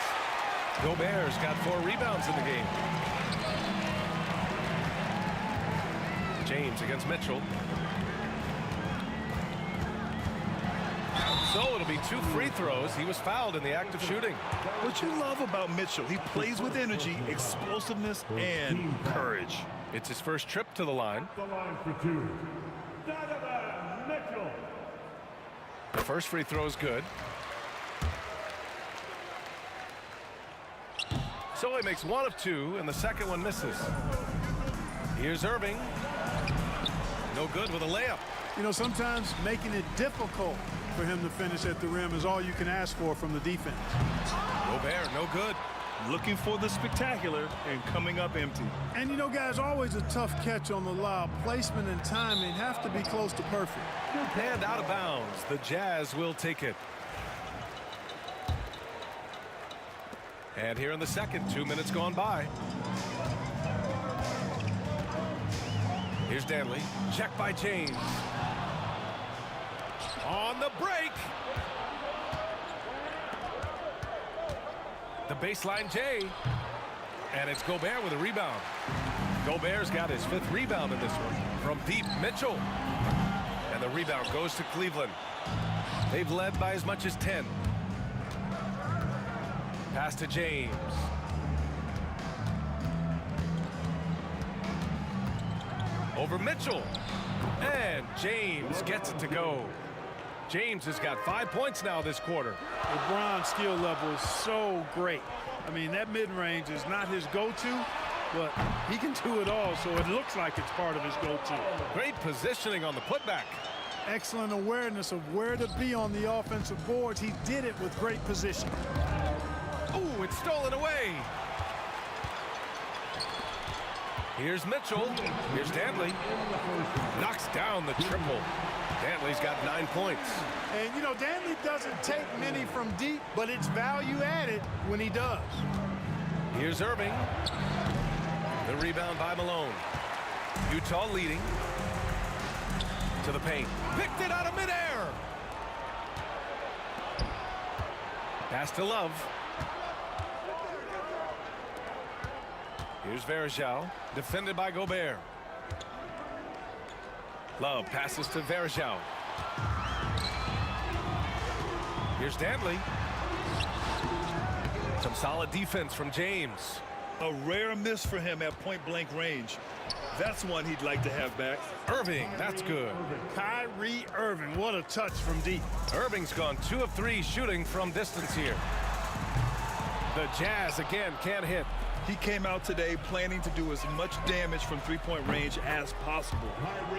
Gobert's got 4 rebounds in the game. James against Mitchell. So it'll be 2 free throws. He was fouled in the act of shooting. What you love about Mitchell, he plays with energy, explosiveness, and courage. It's his first trip to the line. The line for 2. Donovan Mitchell. The first free throw is good. So he makes 1 of 2, and the second one misses. Here's Irving. No good with a layup. You know, sometimes making it difficult for him to finish at the rim is all you can ask for from the defense. Gobert, no good. Looking for the spectacular and coming up empty. And you know, guys, always a tough catch on the lob. Placement and timing have to be close to perfect. And out of bounds. The Jazz will take it. And here in the second, 2 minutes gone by. Here's Dantley. Checked by James. On the break. The baseline J. And it's Gobert with a rebound. Gobert's got his 5th rebound in this one. From deep, Mitchell. And the rebound goes to Cleveland. They've led by as much as 10. Pass to James. Over Mitchell. And James gets it to go. James has got 5 points now this quarter. LeBron's skill level is so great. I mean, that mid-range is not his go-to, but he can do it all, so it looks like it's part of his go-to. Great positioning on the putback. Excellent awareness of where to be on the offensive boards. He did it with great position. Ooh, it's stolen away. Here's Mitchell. Here's Dantley. Knocks down the triple. Dantley's got 9 points. And, you know, Dantley doesn't take many from deep, but it's value added when he does. Here's Irving. The rebound by Malone. Utah leading. To the paint. Picked it out of midair. Pass to Love. Here's Varejao. Defended by Gobert. Love passes to Varejao. Here's Dantley. Some solid defense from James. A rare miss for him at point-blank range. That's one he'd like to have back. Irving, that's good. Kyrie Irving, what a touch from deep. Irving's gone 2 of 3 shooting from distance here. The Jazz again can't hit. He came out today planning to do as much damage from three-point range as possible.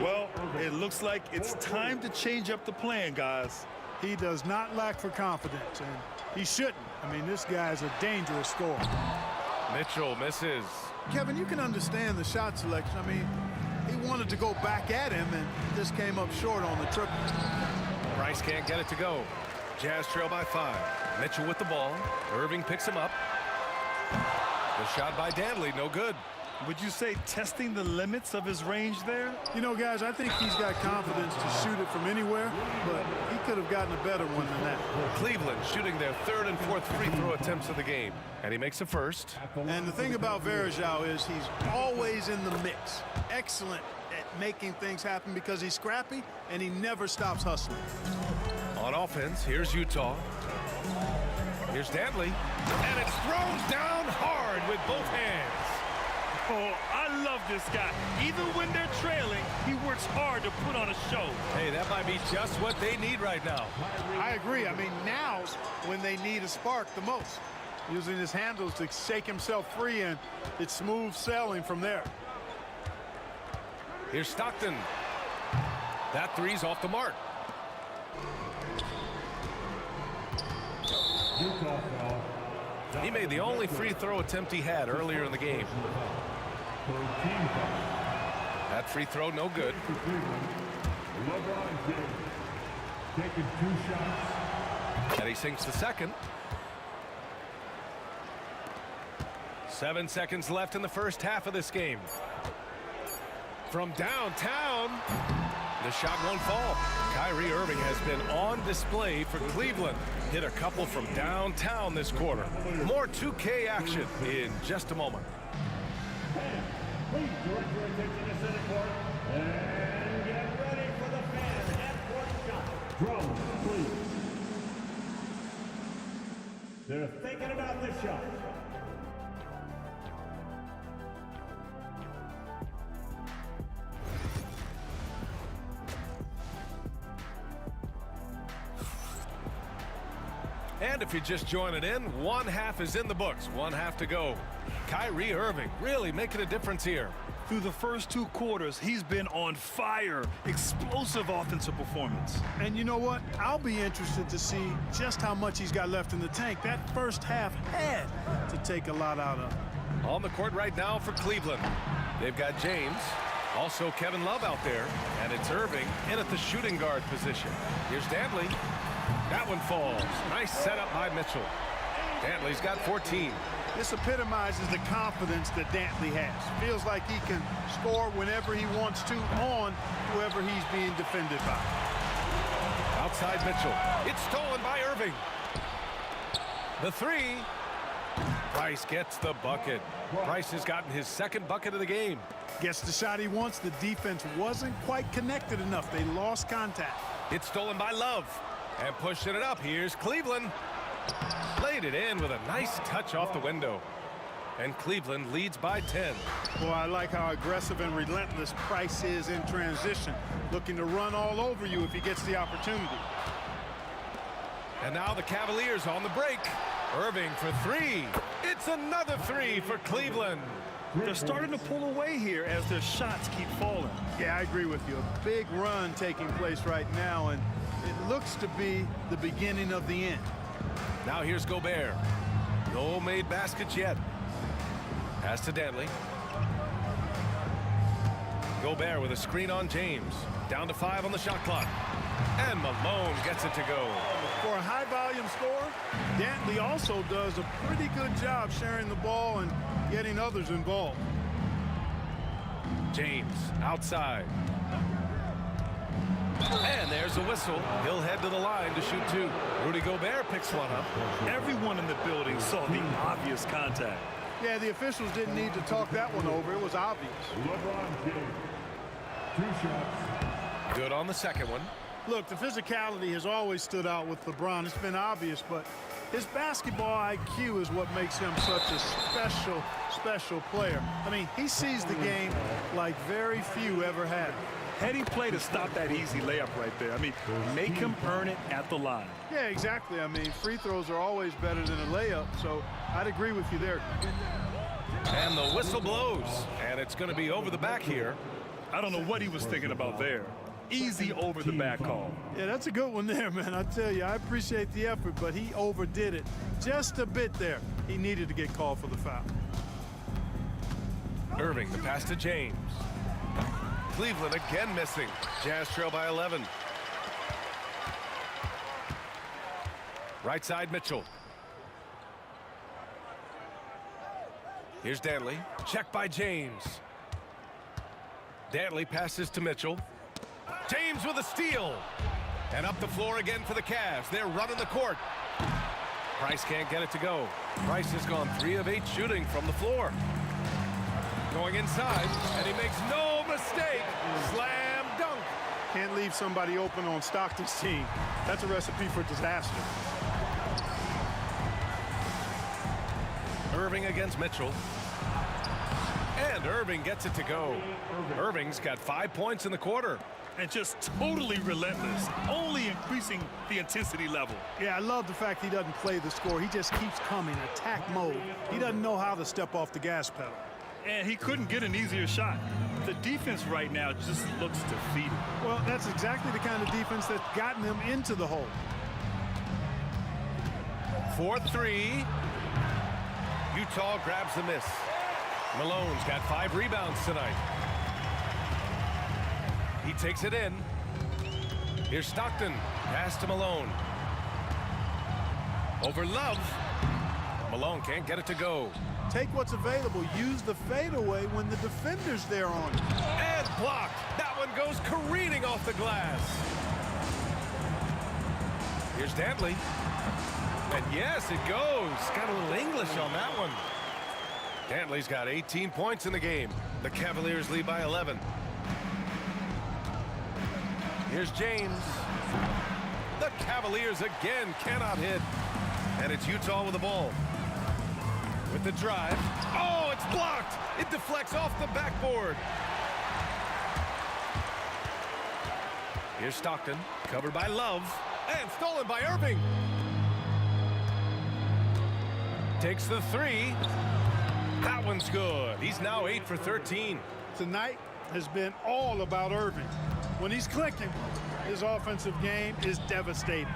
Well, it looks like it's time to change up the plan, guys. He does not lack for confidence, and he shouldn't. I mean, this guy's a dangerous scorer. Mitchell misses. Kevin, you can understand the shot selection. I mean, he wanted to go back at him and just came up short on the triple. Price can't get it to go. Jazz trail by 5. Mitchell with the ball. Irving picks him up. The shot by Dantley, no good. Would you say testing the limits of his range there? You know, guys, I think he's got confidence to shoot it from anywhere, but he could have gotten a better one than that. Cleveland shooting their 3rd and 4th free throw attempts of the game. And he makes a first. And the thing about Varejao is he's always in the mix. Excellent at making things happen because he's scrappy and he never stops hustling. On offense, here's Utah. Here's Dantley. And it's thrown down hard with both hands. Oh, I love this guy. Even when they're trailing, he works hard to put on a show. Hey, that might be just what they need right now. I agree. I mean, now's when they need a spark the most. Using his handles to shake himself free, and it's smooth sailing from there. Here's Stockton. That three's off the mark. He made the only free throw attempt he had earlier in the game. That free throw, no good. And he sinks the second. 7 seconds left in the first half of this game. From downtown, the shot won't fall. Kyrie Irving has been on display for Cleveland. Hit a couple from downtown this quarter. More 2K action in just a moment. Please direct your attention to center court and get ready for the fan half-court shot. Drone, please. They're thinking about this shot. And if you're just joining in, 1 half is in the books, 1 half to go. Kyrie Irving really making a difference here. Through the first 2 quarters, he's been on fire. Explosive offensive performance. And you know what? I'll be interested to see just how much he's got left in the tank. That first half had to take a lot out of him. On the court right now for Cleveland. They've got James, also Kevin Love out there, and it's Irving in at the shooting guard position. Here's Dantley. That one falls. Nice setup by Mitchell. Dantley's got 14. This epitomizes the confidence that Dantley has. Feels like he can score whenever he wants to on whoever he's being defended by. Outside Mitchell. It's stolen by Irving. The three. Price gets the bucket. Price has gotten his second bucket of the game. Gets the shot he wants. The defense wasn't quite connected enough. They lost contact. It's stolen by Love. And pushing it up, here's Cleveland. Laid it in with a nice touch off the window. And Cleveland leads by 10. Boy, I like how aggressive and relentless Price is in transition. Looking to run all over you if he gets the opportunity. And now the Cavaliers on the break. Irving for three. It's another three for Cleveland. They're starting to pull away here as their shots keep falling. Yeah, I agree with you. A big run taking place right now, and it looks to be the beginning of the end. Now here's Gobert. No made baskets yet. Pass to Dantley. Gobert with a screen on James. Down to 5 on the shot clock. And Malone gets it to go. For a high-volume scorer, Dantley also does a pretty good job sharing the ball and getting others involved. James outside. And there's a whistle. He'll head to the line to shoot 2. Rudy Gobert picks one up. Everyone in the building saw the obvious contact. Yeah, the officials didn't need to talk that one over. It was obvious. LeBron James. 2 shots. Good on the second one. Look, the physicality has always stood out with LeBron. It's been obvious, but his basketball IQ is what makes him such a special player. I mean, he sees the game like very few ever have. Heady play to stop that easy layup right there. I mean, make him earn it at the line. Yeah, exactly. I mean, free throws are always better than a layup, so I'd agree with you there. And the whistle blows, and it's going to be over the back here. I don't know what he was thinking about there. Easy over the back call. Yeah, that's a good one there, man. I tell you, I appreciate the effort, but he overdid it just a bit there. He needed to get called for the foul. Irving, the pass to James. Cleveland again missing. Jazz trail by 11. Right side, Mitchell. Here's Dantley. Check by James. Dantley passes to Mitchell. James with a steal. And up the floor again for the Cavs. They're running the court. Price can't get it to go. Price has gone 3 of 8 shooting from the floor. Going inside, and he makes no mistake. Slam dunk. Can't leave somebody open on Stockton's team. That's a recipe for disaster. Irving against Mitchell. And Irving gets it to go. Irving's got 5 points in the quarter. And just totally relentless, only increasing the intensity level. Yeah, I love the fact he doesn't play the score. He just keeps coming, attack mode. He doesn't know how to step off the gas pedal. And he couldn't get an easier shot. The defense right now just looks defeated. Well, that's exactly the kind of defense that's gotten them into the hole. 4-3. Utah grabs the miss. Malone's got 5 rebounds tonight. He takes it in. Here's Stockton. Pass to Malone. Over Love. Malone can't get it to go. Take what's available. Use the fadeaway when the defender's there on you. And blocked. That one goes careening off the glass. Here's Dantley. And yes, it goes. Got a little English on that one. Dantley's got 18 points in the game. The Cavaliers lead by 11. Here's James. The Cavaliers again cannot hit. And it's Utah with the ball. With the drive. Oh, it's blocked. It deflects off the backboard. Here's Stockton. Covered by Love. And stolen by Irving. Takes the 3. That one's good. He's now 8 for 13. Tonight has been all about Irving. When he's clicking, his offensive game is devastating.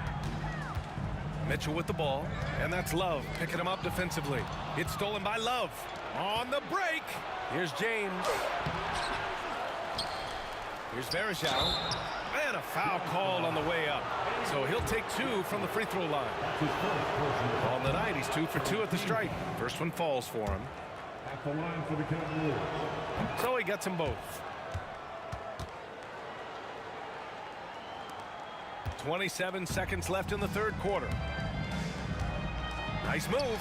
Mitchell with the ball, and that's Love picking him up defensively. It's stolen by Love. On the break, here's James. Here's Verajao. And a foul called on the way up. So he'll take 2 from the free throw line. On the night, he's 2 for 2 at the stripe. First one falls for him. At the line for the Cavaliers. So he gets them both. 27 seconds left in the third quarter. Nice move.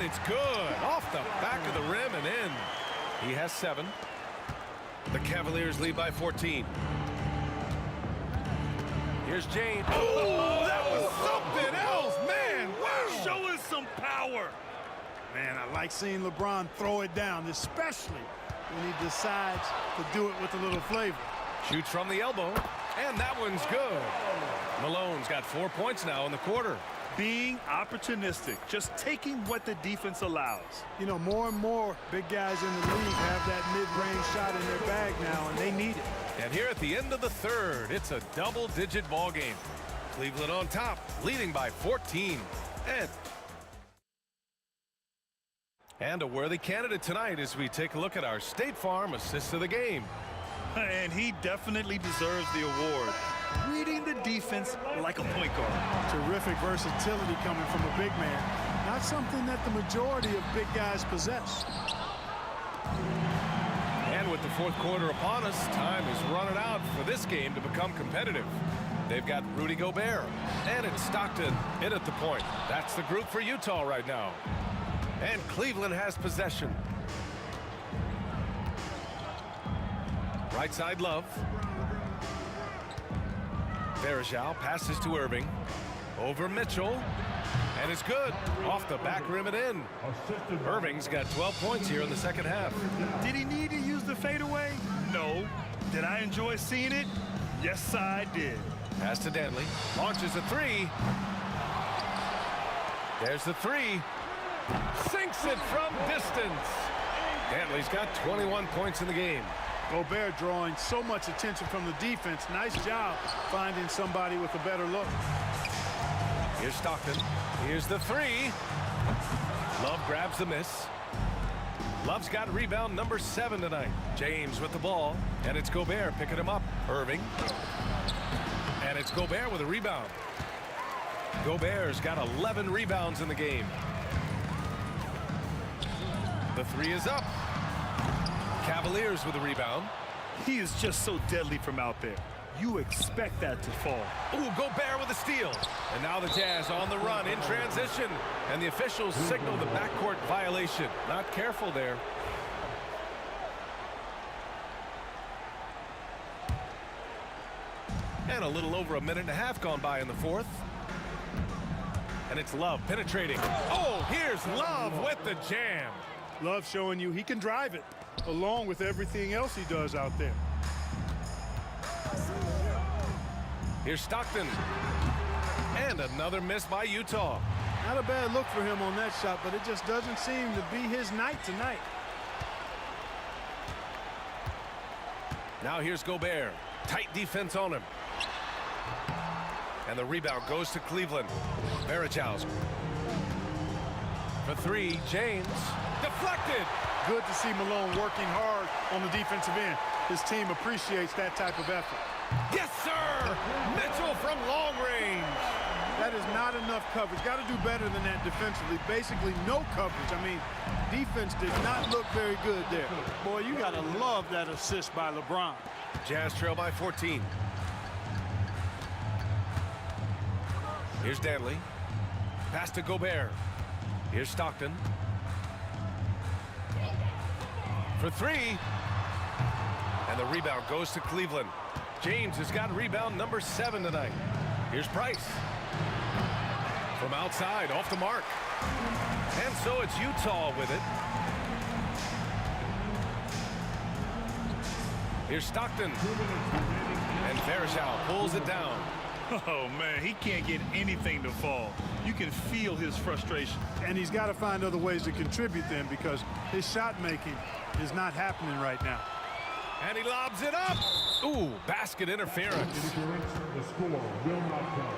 And it's good. Off the back of the rim and in. He has 7. The Cavaliers lead by 14. Here's James. Oh, that was something else, man. Wow. Show us some power. Man, I like seeing LeBron throw it down, especially when he decides to do it with a little flavor. Shoots from the elbow, and that one's good. Malone's got 4 points now in the quarter. Being opportunistic, just taking what the defense allows. You know, more and more big guys in the league have that mid-range shot in their bag now, and they need it. And here at the end of the third, it's a double-digit ball game. Cleveland on top, leading by 14. And a worthy candidate tonight as we take a look at our State Farm assist of the game. And he definitely deserves the award. Reading the defense like a point guard. Terrific versatility coming from a big man. Not something that the majority of big guys possess. And with the fourth quarter upon us, time is running out for this game to become competitive. They've got Rudy Gobert, and it's Stockton in at the point. That's the group for Utah right now. And Cleveland has possession. Right side, Love. Varejao passes to Irving. Over Mitchell. And it's good. Off the back rim and in. Irving's got 12 points here in the second half. Did he need to use the fadeaway? No. Did I enjoy seeing it? Yes, I did. Pass to Danley. Launches a 3. There's the 3. Sinks it from distance. Danley's got 21 points in the game. Gobert drawing so much attention from the defense. Nice job finding somebody with a better look. Here's Stockton. Here's the 3. Love grabs the miss. Love's got rebound number 7 tonight. James with the ball. And it's Gobert picking him up. Irving. And it's Gobert with a rebound. Gobert's got 11 rebounds in the game. The 3 is up. Cavaliers with a rebound. He is just so deadly from out there. You expect that to fall. Ooh, Gobert with a steal. And now the Jazz on the run in transition. And the officials signal the backcourt violation. Not careful there. And a little over a minute and a half gone by in the fourth. And it's Love penetrating. Oh, here's Love with the jam. Love showing you he can drive it, along with everything else he does out there. Here's Stockton. And another miss by Utah. Not a bad look for him on that shot, but it just doesn't seem to be his night tonight. Now here's Gobert. Tight defense on him. And the rebound goes to Cleveland. Varejao. For 3, James. Deflected. Good to see Malone working hard on the defensive end. His team appreciates that type of effort. Yes, sir! Mitchell from long range. That is not enough coverage. Got to do better than that defensively. Basically no coverage. I mean, defense did not look very good there. Boy, you got to love that assist by LeBron. Jazz trail by 14. Here's Danley. Pass to Gobert. Here's Stockton. For 3. And the rebound goes to Cleveland. James has got rebound number 7 tonight. Here's Price. From outside, off the mark. And so it's Utah with it. Here's Stockton. And Varejao pulls it down. Oh, man, he can't get anything to fall. You can feel his frustration. And he's got to find other ways to contribute then, because his shot making is not happening right now. And he lobs it up. Ooh, basket interference. The score will not count.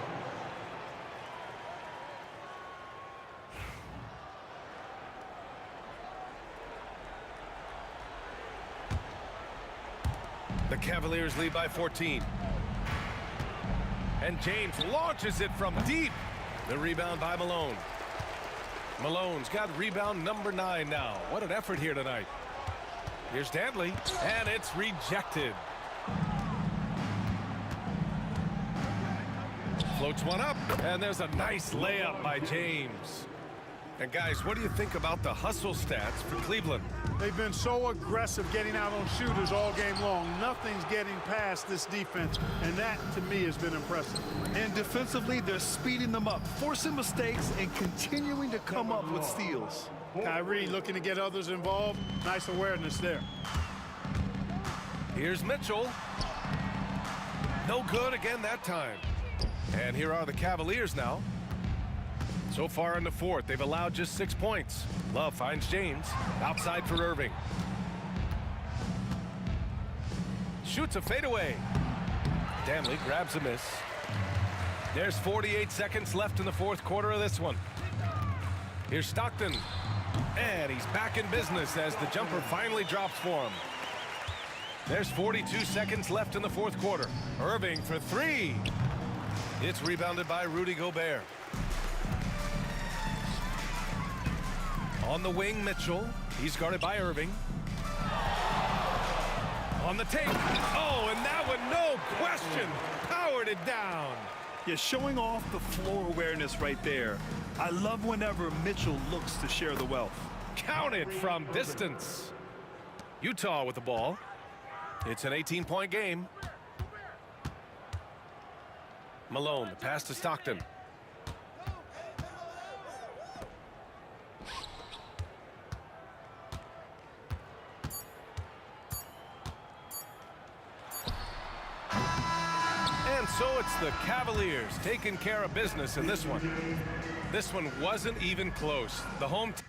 The Cavaliers lead by 14. And James launches it from deep. The rebound by Malone. Malone's got rebound number 9 now. What an effort here tonight. Here's Danley, and it's rejected. Floats one up, and there's a nice layup by James. And guys, what do you think about the hustle stats for Cleveland? They've been so aggressive getting out on shooters all game long. Nothing's getting past this defense, and that, to me, has been impressive. And defensively, they're speeding them up, forcing mistakes, and continuing to come up with steals. Kyrie looking to get others involved. Nice awareness there. Here's Mitchell. No good again that time. And here are the Cavaliers now. So far in the fourth, they've allowed just 6 points. Love finds James. Outside for Irving. Shoots a fadeaway. Damley grabs a miss. There's 48 seconds left in the fourth quarter of this one. Here's Stockton. And he's back in business as the jumper finally drops for him. There's 42 seconds left in the fourth quarter. Irving for three. It's rebounded by Rudy Gobert. On the wing, Mitchell. He's guarded by Irving. On the tape. Oh, and that one, no question, powered it down. Yeah, showing off the floor awareness right there. I love whenever Mitchell looks to share the wealth. Counted from distance. Utah with the ball. It's an 18-point game. Malone, the pass to Stockton. And so it's the Cavaliers taking care of business in this one. This one wasn't even close. The home team.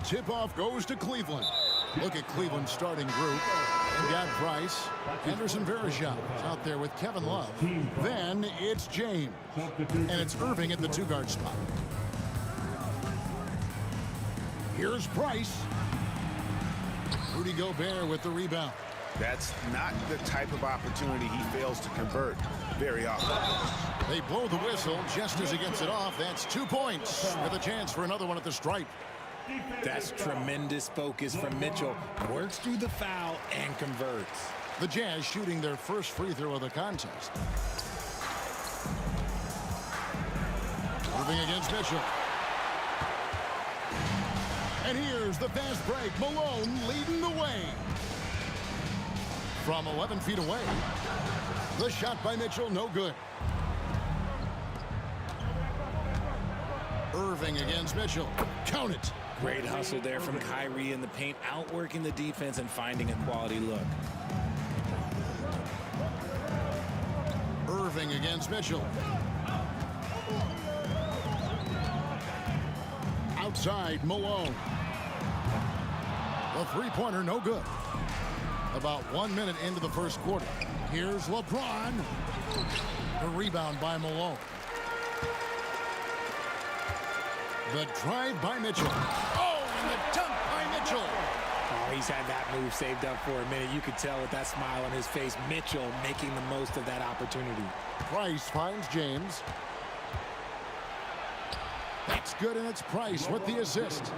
The tip-off goes to Cleveland. Look at Cleveland's starting group. They've got Price, Henderson Varejao out there with Kevin Love. Then it's James. And it's Irving at the two-guard spot. Here's Price. Rudy Gobert with the rebound. That's not the type of opportunity he fails to convert very often. They blow the whistle just as he gets it off. That's 2 points with a chance for another one at the stripe. That's tremendous focus from Mitchell. Works through the foul and converts. The Jazz shooting their first free throw of the contest. Moving against Mitchell. And here's the fast break. Malone leading the way. From 11 feet away. The shot by Mitchell, no good. Irving against Mitchell. Count it. Great hustle there from Kyrie in the paint, outworking the defense and finding a quality look. Irving against Mitchell. Outside, Malone. The three-pointer, no good. About 1 minute into the first quarter. Here's LeBron. The rebound by Malone. The drive by Mitchell. Oh, and the dunk by Mitchell. Oh, he's had that move saved up for a minute. You could tell with that smile on his face. Mitchell making the most of that opportunity. Price finds James. That's good, and it's Price with the assist.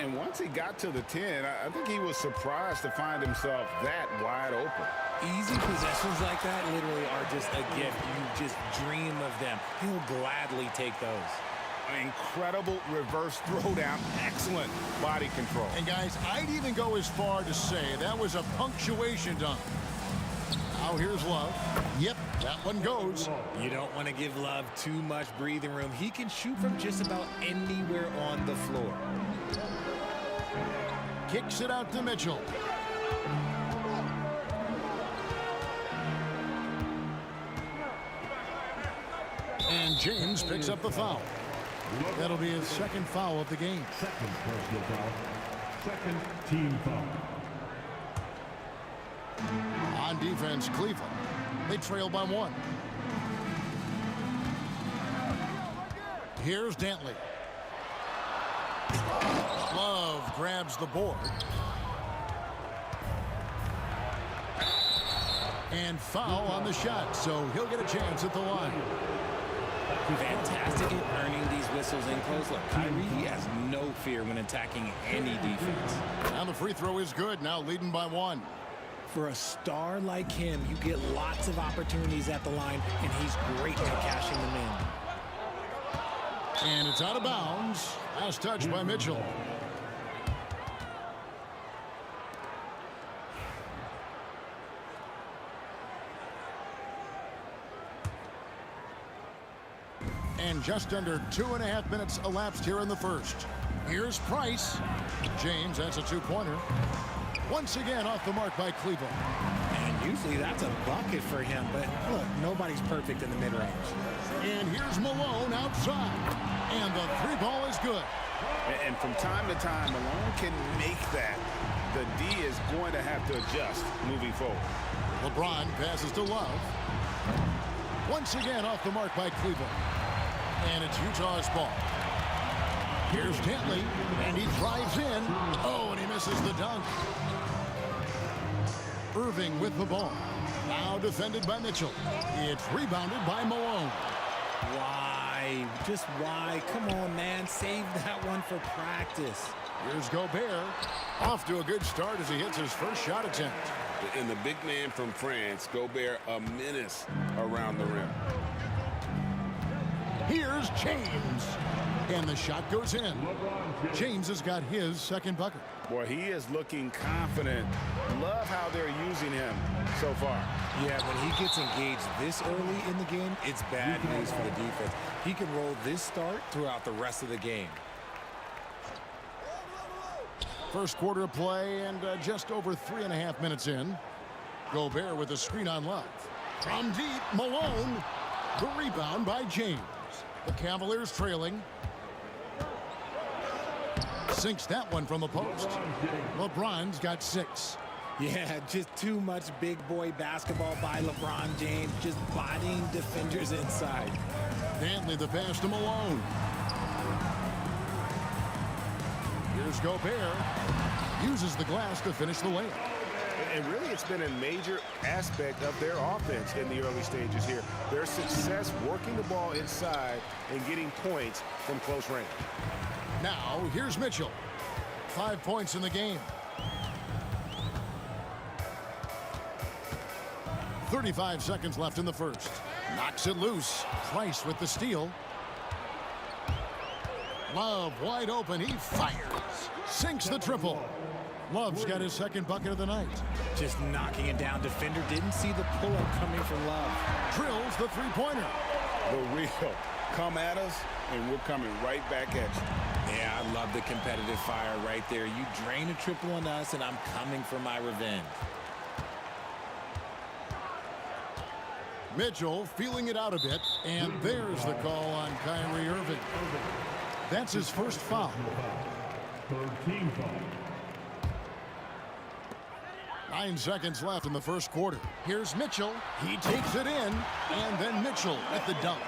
And once he got to the 10, I think he was surprised to find himself that wide open. Easy possessions like that literally are just a gift. You just dream of them. He'll gladly take those. An incredible reverse throwdown. Excellent body control. And guys, I'd even go as far to say that was a punctuation dunk. Now here's Love. Yep, that one goes. You don't want to give Love too much breathing room. He can shoot from just about anywhere on the floor. Kicks it out to Mitchell. And James picks up the foul. That'll be his second foul of the game. Second personal foul. Second team foul. On defense, Cleveland. They trail by 1. Here's Dantley. Love grabs the board. And foul on the shot, so he'll get a chance at the line. Fantastic at earning these whistles in close. Look, Kyrie has no fear when attacking any defense. And the free throw is good, now leading by 1. For a star like him, you get lots of opportunities at the line, and he's great at cashing them in. And it's out of bounds. Last touch by Mitchell. And just under 2.5 minutes elapsed here in the first. Here's Price. James, that's a two-pointer. Once again off the mark by Cleveland. And usually that's a bucket for him, but look, nobody's perfect in the mid-range. And here's Malone outside. And the three ball is good. And from time to time, Malone can make that. The D is going to have to adjust moving forward. LeBron passes to Love. Once again off the mark by Cleveland. And it's Utah's ball. Here's Dantley, and he drives in. Oh, and he misses the dunk. Irving with the ball. Now defended by Mitchell. It's rebounded by Malone. Why? Just why? Come on, man. Save that one for practice. Here's Gobert. Off to a good start as he hits his first shot attempt. And the big man from France, Gobert, a menace around the rim. Here's James. And the shot goes in. James has got his second bucket. Boy, he is looking confident. Love how they're using him so far. Yeah, when he gets engaged this early in the game, it's bad news for the defense. He can roll this start throughout the rest of the game. First quarter of play and just over 3.5 minutes in. Gobert with a screen on Love. From deep, Malone. The rebound by James. The Cavaliers trailing. Sinks that one from the post. LeBron's got 6. Yeah, just too much big boy basketball by LeBron James, just bodying defenders inside. Dantley the pass to Malone. Here's Gobert. Uses the glass to finish the layup. And really, it's been a major aspect of their offense in the early stages here. Their success working the ball inside and getting points from close range. Now, here's Mitchell. 5 points in the game. 35 seconds left in the first. Knocks it loose. Price with the steal. Love wide open. He fires. Sinks the triple. Love's got his second bucket of the night. Just knocking it down. Defender didn't see the pull-up coming from Love. Drills the three-pointer. The real. Come at us, and we're coming right back at you. Yeah, I love the competitive fire right there. You drain a triple on us, and I'm coming for my revenge. Mitchell feeling it out a bit, and there's the call on Kyrie Irving. That's his first foul. 13 foul. 9 seconds left in the first quarter. Here's Mitchell. He takes it in, and then Mitchell at the dunk.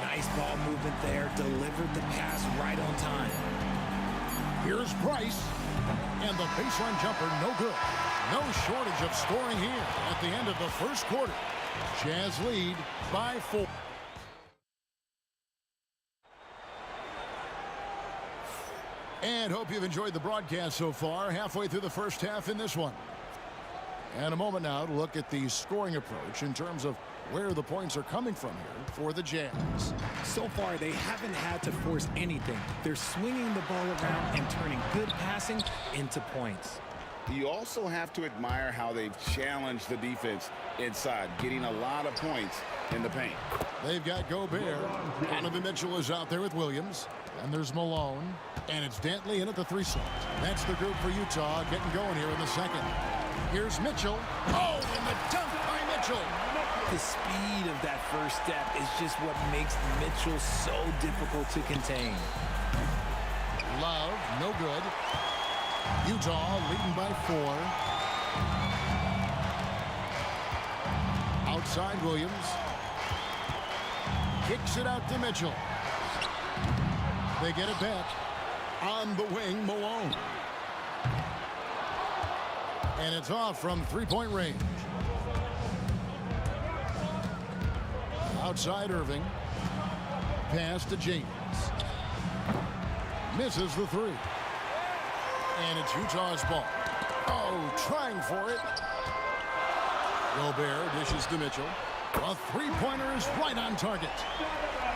Nice ball movement there. Delivered the pass right on time. Here's Price. And the baseline jumper, no good. No shortage of scoring here at the end of the first quarter. Jazz lead by 4. And hope you've enjoyed the broadcast so far. Halfway through the first half in this one. And a moment now to look at the scoring approach in terms of where the points are coming from here for the Jazz. So far, they haven't had to force anything. They're swinging the ball around and turning good passing into points. You also have to admire how they've challenged the defense inside, getting a lot of points in the paint. They've got Gobert. Donovan Mitchell is out there with Williams. And there's Malone. And it's Dantley in at the 3 slot. That's the group for Utah getting going here in the second. Here's Mitchell. Oh, and the dunk by Mitchell. The speed of that first step is just what makes Mitchell so difficult to contain. Love, no good. Utah leading by 4. Outside Williams. Kicks it out to Mitchell. They get it back. On the wing, Malone. And it's off from 3-point range. Outside Irving. Pass to James. Misses the 3. And it's Utah's ball. Oh, trying for it. Gobert dishes to Mitchell. A 3-pointer is right on target.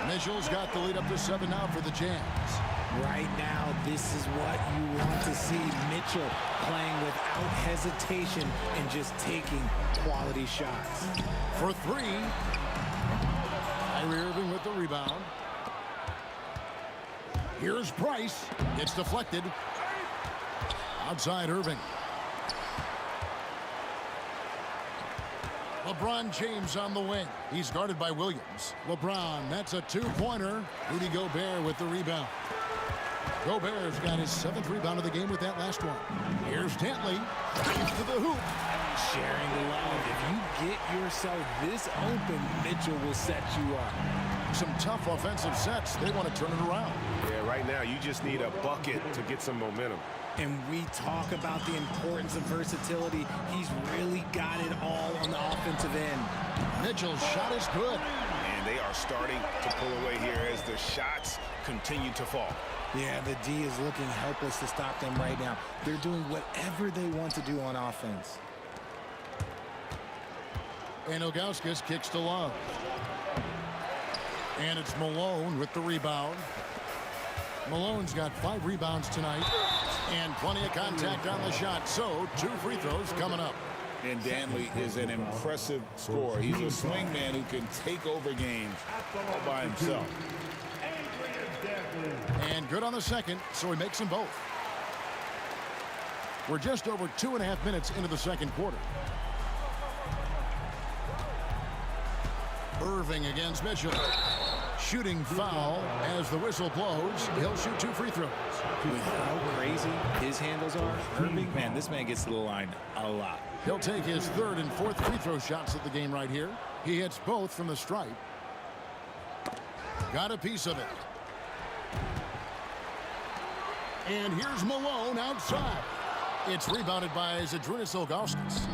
Mitchell's got the lead up to 7 now for the Jazz. Right now, this is what you want to see. Mitchell playing without hesitation and just taking quality shots. For 3. Kyrie Irving with the rebound. Here's Price. It's deflected. Outside Irving. LeBron James on the wing. He's guarded by Williams. LeBron, that's a 2-pointer. Rudy Gobert with the rebound. Gobert's got his 7th rebound of the game with that last one. Here's Dantley. Drives to the hoop. Sharing the love. If you get yourself this open, Mitchell will set you up. Some tough offensive sets. They want to turn it around. Yeah, right now you just need a bucket to get some momentum. And we talk about the importance of versatility. He's really got it all on the offensive end. Mitchell's shot is good. And they are starting to pull away here as the shots continue to fall. Yeah, the D is looking helpless to stop them right now. They're doing whatever they want to do on offense. And Ilgauskas kicks to Love. And it's Malone with the rebound. Malone's got 5 rebounds tonight. And plenty of contact on the shot. So 2 free throws coming up. And Danley is an impressive scorer. He's a swing man who can take over games all by himself. And good on the second, so he makes them both. We're just over 2.5 minutes into the second quarter. Irving against Mitchell. Shooting foul as the whistle blows. He'll shoot 2 free throws. With how crazy his handles are, Irving, man, this man gets to the line a lot. He'll take his 3rd and 4th free throw shots at the game right here. He hits both from the stripe. Got a piece of it. And here's Malone outside. It's rebounded by Zydrunas Ilgauskas.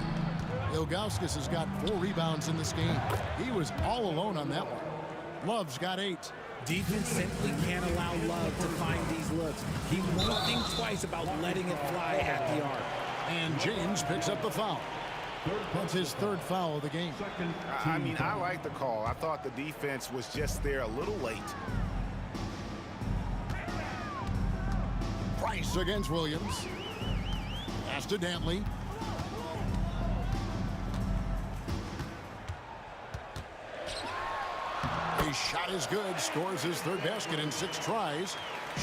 Ilgauskas has got 4 rebounds in this game. He was all alone on that one. Love's got 8. Defense simply can't allow Love to find these looks. He won't think twice about letting it fly at the arc. And James picks up the foul. That's his 3rd foul of the game. I mean, I like the call. I thought the defense was just there a little late. Price against Williams. Pass to Dantley. His shot is good. Scores his 3rd basket in 6 tries.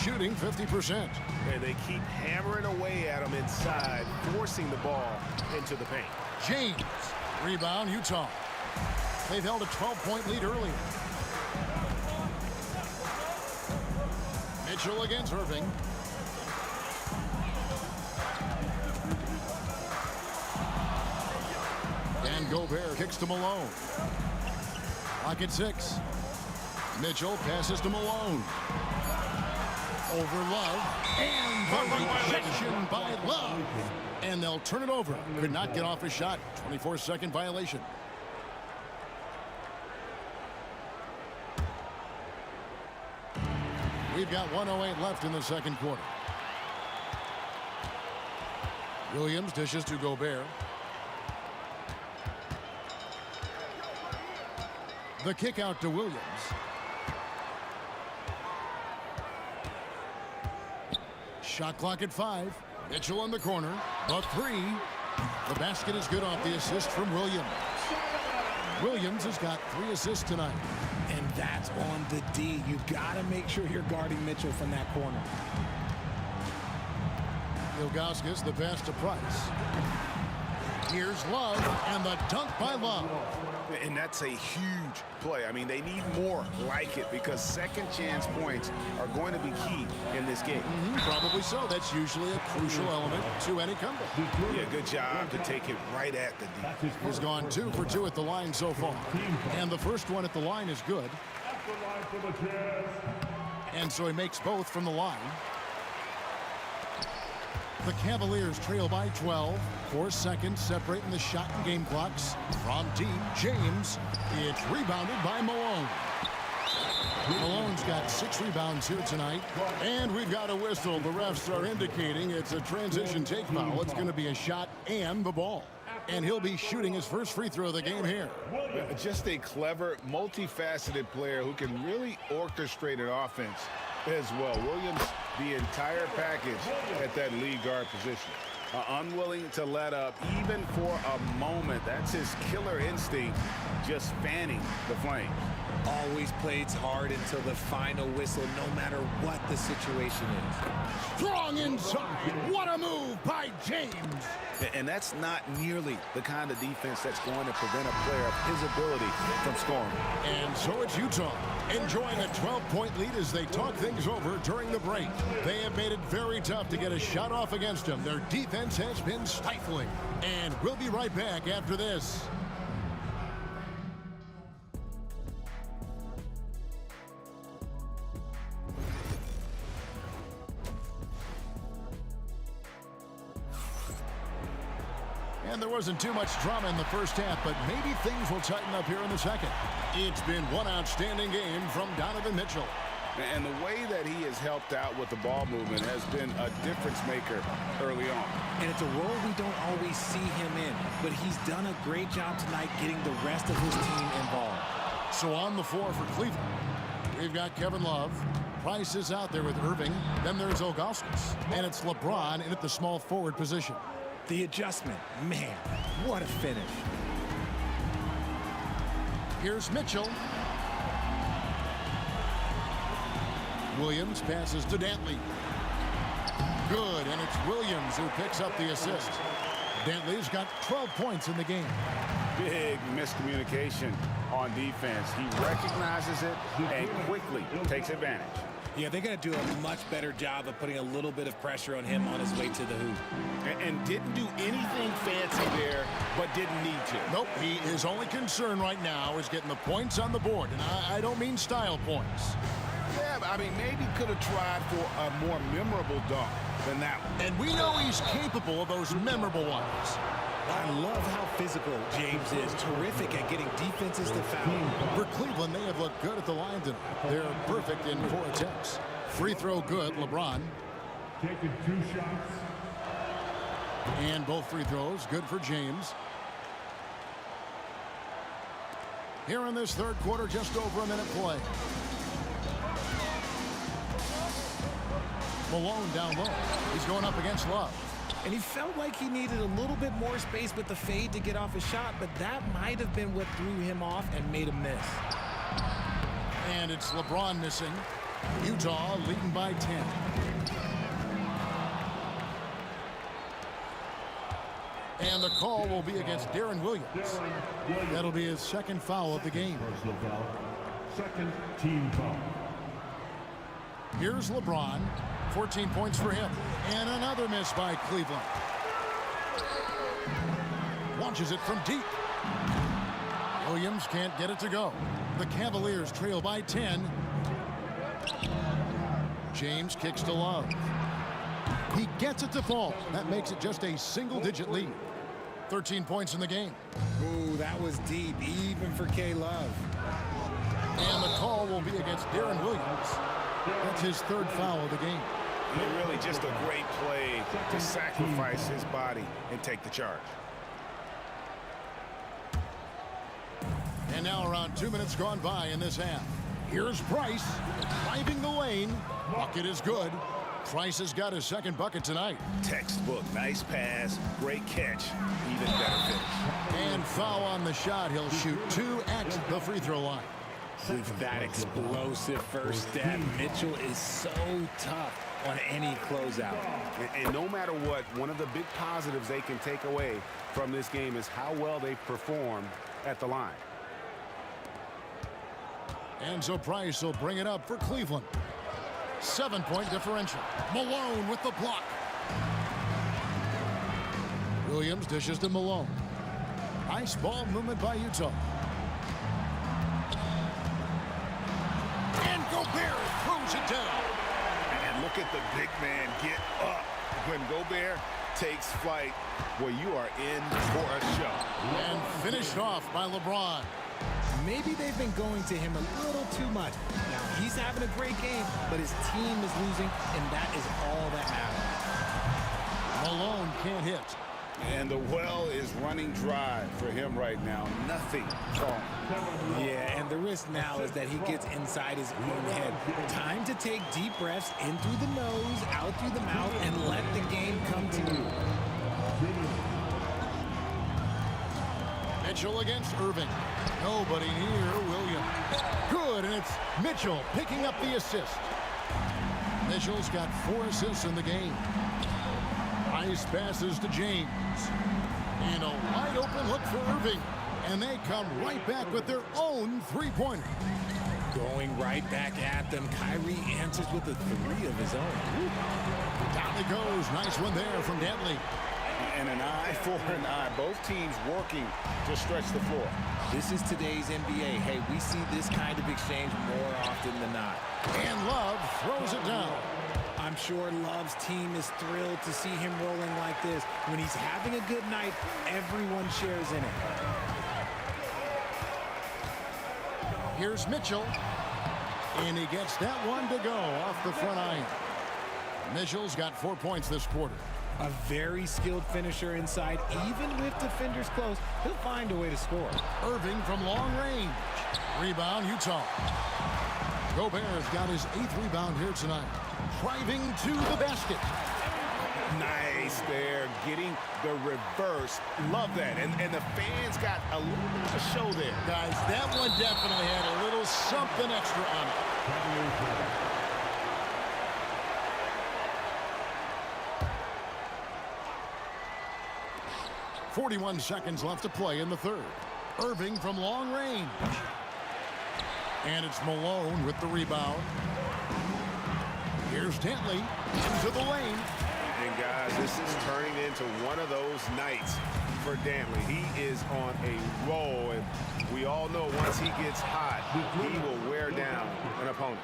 Shooting 50%. And they keep hammering away at him inside, forcing the ball into the paint. James. Rebound, Utah. They've held a 12-point lead earlier. Mitchell against Irving. And Gobert kicks to Malone. Clock at 6. Mitchell passes to Malone. Over Love. And the rejection by Love. And they'll turn it over. Could not get off a shot. 24-second violation. We've got 1:08 left in the second quarter. Williams dishes to Gobert. The kick out to Williams. Shot clock at 5. Mitchell in the corner. The 3. The basket is good off the assist from Williams. Williams has got 3 assists tonight. And that's on the D. You've got to make sure you're guarding Mitchell from that corner. Ilgauskas, the pass to Price. Here's Love, and the dunk by Love. And that's a huge play. I mean, they need more like it because second chance points are going to be key in this game. Probably so. That's usually a crucial element to any comeback. Yeah, good job to take it right at the D. He's gone 2 for 2 at the line so far. And the first one at the line is good. And so he makes both from the line. The Cavaliers trail by 12. 4 seconds separating the shot and game clocks. From deep, James. It's rebounded by Malone. Malone's got 6 rebounds here tonight. And we've got a whistle. The refs are indicating it's a transition take foul. It's going to be a shot and the ball. And he'll be shooting his first free throw of the game here. Just a clever, multifaceted player who can really orchestrate an offense as well. Williams, the entire package at that lead guard position. Unwilling to let up even for a moment. That's his killer instinct, just fanning the flames. Always plays hard until the final whistle, no matter what the situation is. Strong inside. What a move by James. And that's not nearly the kind of defense that's going to prevent a player of his ability from scoring. And so it's Utah enjoying a 12-point lead as they talk things over during the break. They have made it very tough to get a shot off against them. Their defense has been stifling. And we'll be right back after this. And there wasn't too much drama in the first half, but maybe things will tighten up here in the second. It's been one outstanding game from Donovan Mitchell. And the way that he has helped out with the ball movement has been a difference maker early on. And it's a role we don't always see him in, but he's done a great job tonight getting the rest of his team involved. So on the floor for Cleveland, we've got Kevin Love. Price is out there with Irving. Then there's Augustus. And it's LeBron in at the small forward position. The adjustment, man, what a finish. Here's Mitchell. Williams passes to Dantley. Good, and it's Williams who picks up the assist. Dantley's got 12 points in the game. Big miscommunication on defense. He recognizes it and quickly takes advantage. Yeah, they're going to do a much better job of putting a little bit of pressure on him on his way to the hoop. And didn't do anything fancy there, but didn't need to. Nope, his only concern right now is getting the points on the board. And I don't mean style points. Yeah, I mean, maybe could have tried for a more memorable dunk than that one. And we know he's capable of those memorable ones. I love how physical James is. Terrific at getting defenses to foul. For Cleveland, they have looked good at the line tonight. They're perfect in 4 attempts. Free throw good, LeBron. Taking 2 shots. And both free throws good for James. Here in this third quarter, just over a minute play. Malone down low. He's going up against Love. And he felt like he needed a little bit more space with the fade to get off his shot, but that might have been what threw him off and made him miss. And it's LeBron missing. Utah leading by 10. And the call will be against Darren Williams. That'll be his second foul of the game. Second team foul. Here's LeBron. 14 points for him. And another miss by Cleveland. Launches it from deep. Williams can't get it to go. The Cavaliers trail by 10. James kicks to Love. He gets it to fall. That makes it just a single-digit lead. 13 points in the game. Ooh, that was deep, even for K-Love. And the call will be against Darren Williams. That's his third foul of the game. Really just a great play to sacrifice his body and take the charge. And now around 2 minutes gone by in this half. Here's Price driving the lane. Bucket is good. Price has got his second bucket tonight. Textbook, nice pass, great catch, even better finish. And foul on the shot. He'll shoot 2 at the free throw line. With that explosive first step, Mitchell is so tough on any closeout. And no matter what, one of the big positives they can take away from this game is how well they perform at the line. And so Price will bring it up for Cleveland. 7-point differential. Malone with the block. Williams dishes to Malone. Nice ball movement by Utah. And Gobert throws it down. And look at the big man get up. When Gobert takes flight, well, you are in for a show. And finished off by LeBron. Maybe they've been going to him a little too much. Now, he's having a great game, but his team is losing, and that is all that matters. Malone can't hit. And the well is running dry for him right now. Nothing wrong. Yeah, and the risk now is that he gets inside his own head. Time to take deep breaths in through the nose, out through the mouth, and let the game come to you. Mitchell against Irving. Nobody near Williams. Good, and it's Mitchell picking up the assist. Mitchell's got 4 assists in the game. Nice passes to James. And a wide open look for Irving. And they come right back with their own three-pointer. Going right back at them. Kyrie answers with a 3 of his own. Down it goes. Nice one there from Dantley. And an eye for an eye. Both teams working to stretch the floor. This is today's NBA. Hey, we see this kind of exchange more often than not. And Love throws it down. I'm sure Love's team is thrilled to see him rolling like this. When he's having a good night, everyone shares in it. Here's Mitchell. And he gets that one to go off the front iron. Mitchell's got 4 points this quarter. A very skilled finisher inside. Even with defenders close, he'll find a way to score. Irving from long range. Rebound, Utah. Gobert's got his 8th rebound here tonight. Driving to the basket. Nice there, getting the reverse. Love that. And the fans got a little bit of a show there. Guys, that one definitely had a little something extra on it. 41 seconds left to play in the third. Irving from long range. And it's Malone with the rebound. Here's Dantley into the lane. And guys, this is turning into one of those nights for Dantley. He is on a roll, and we all know once he gets hot, he will wear down an opponent.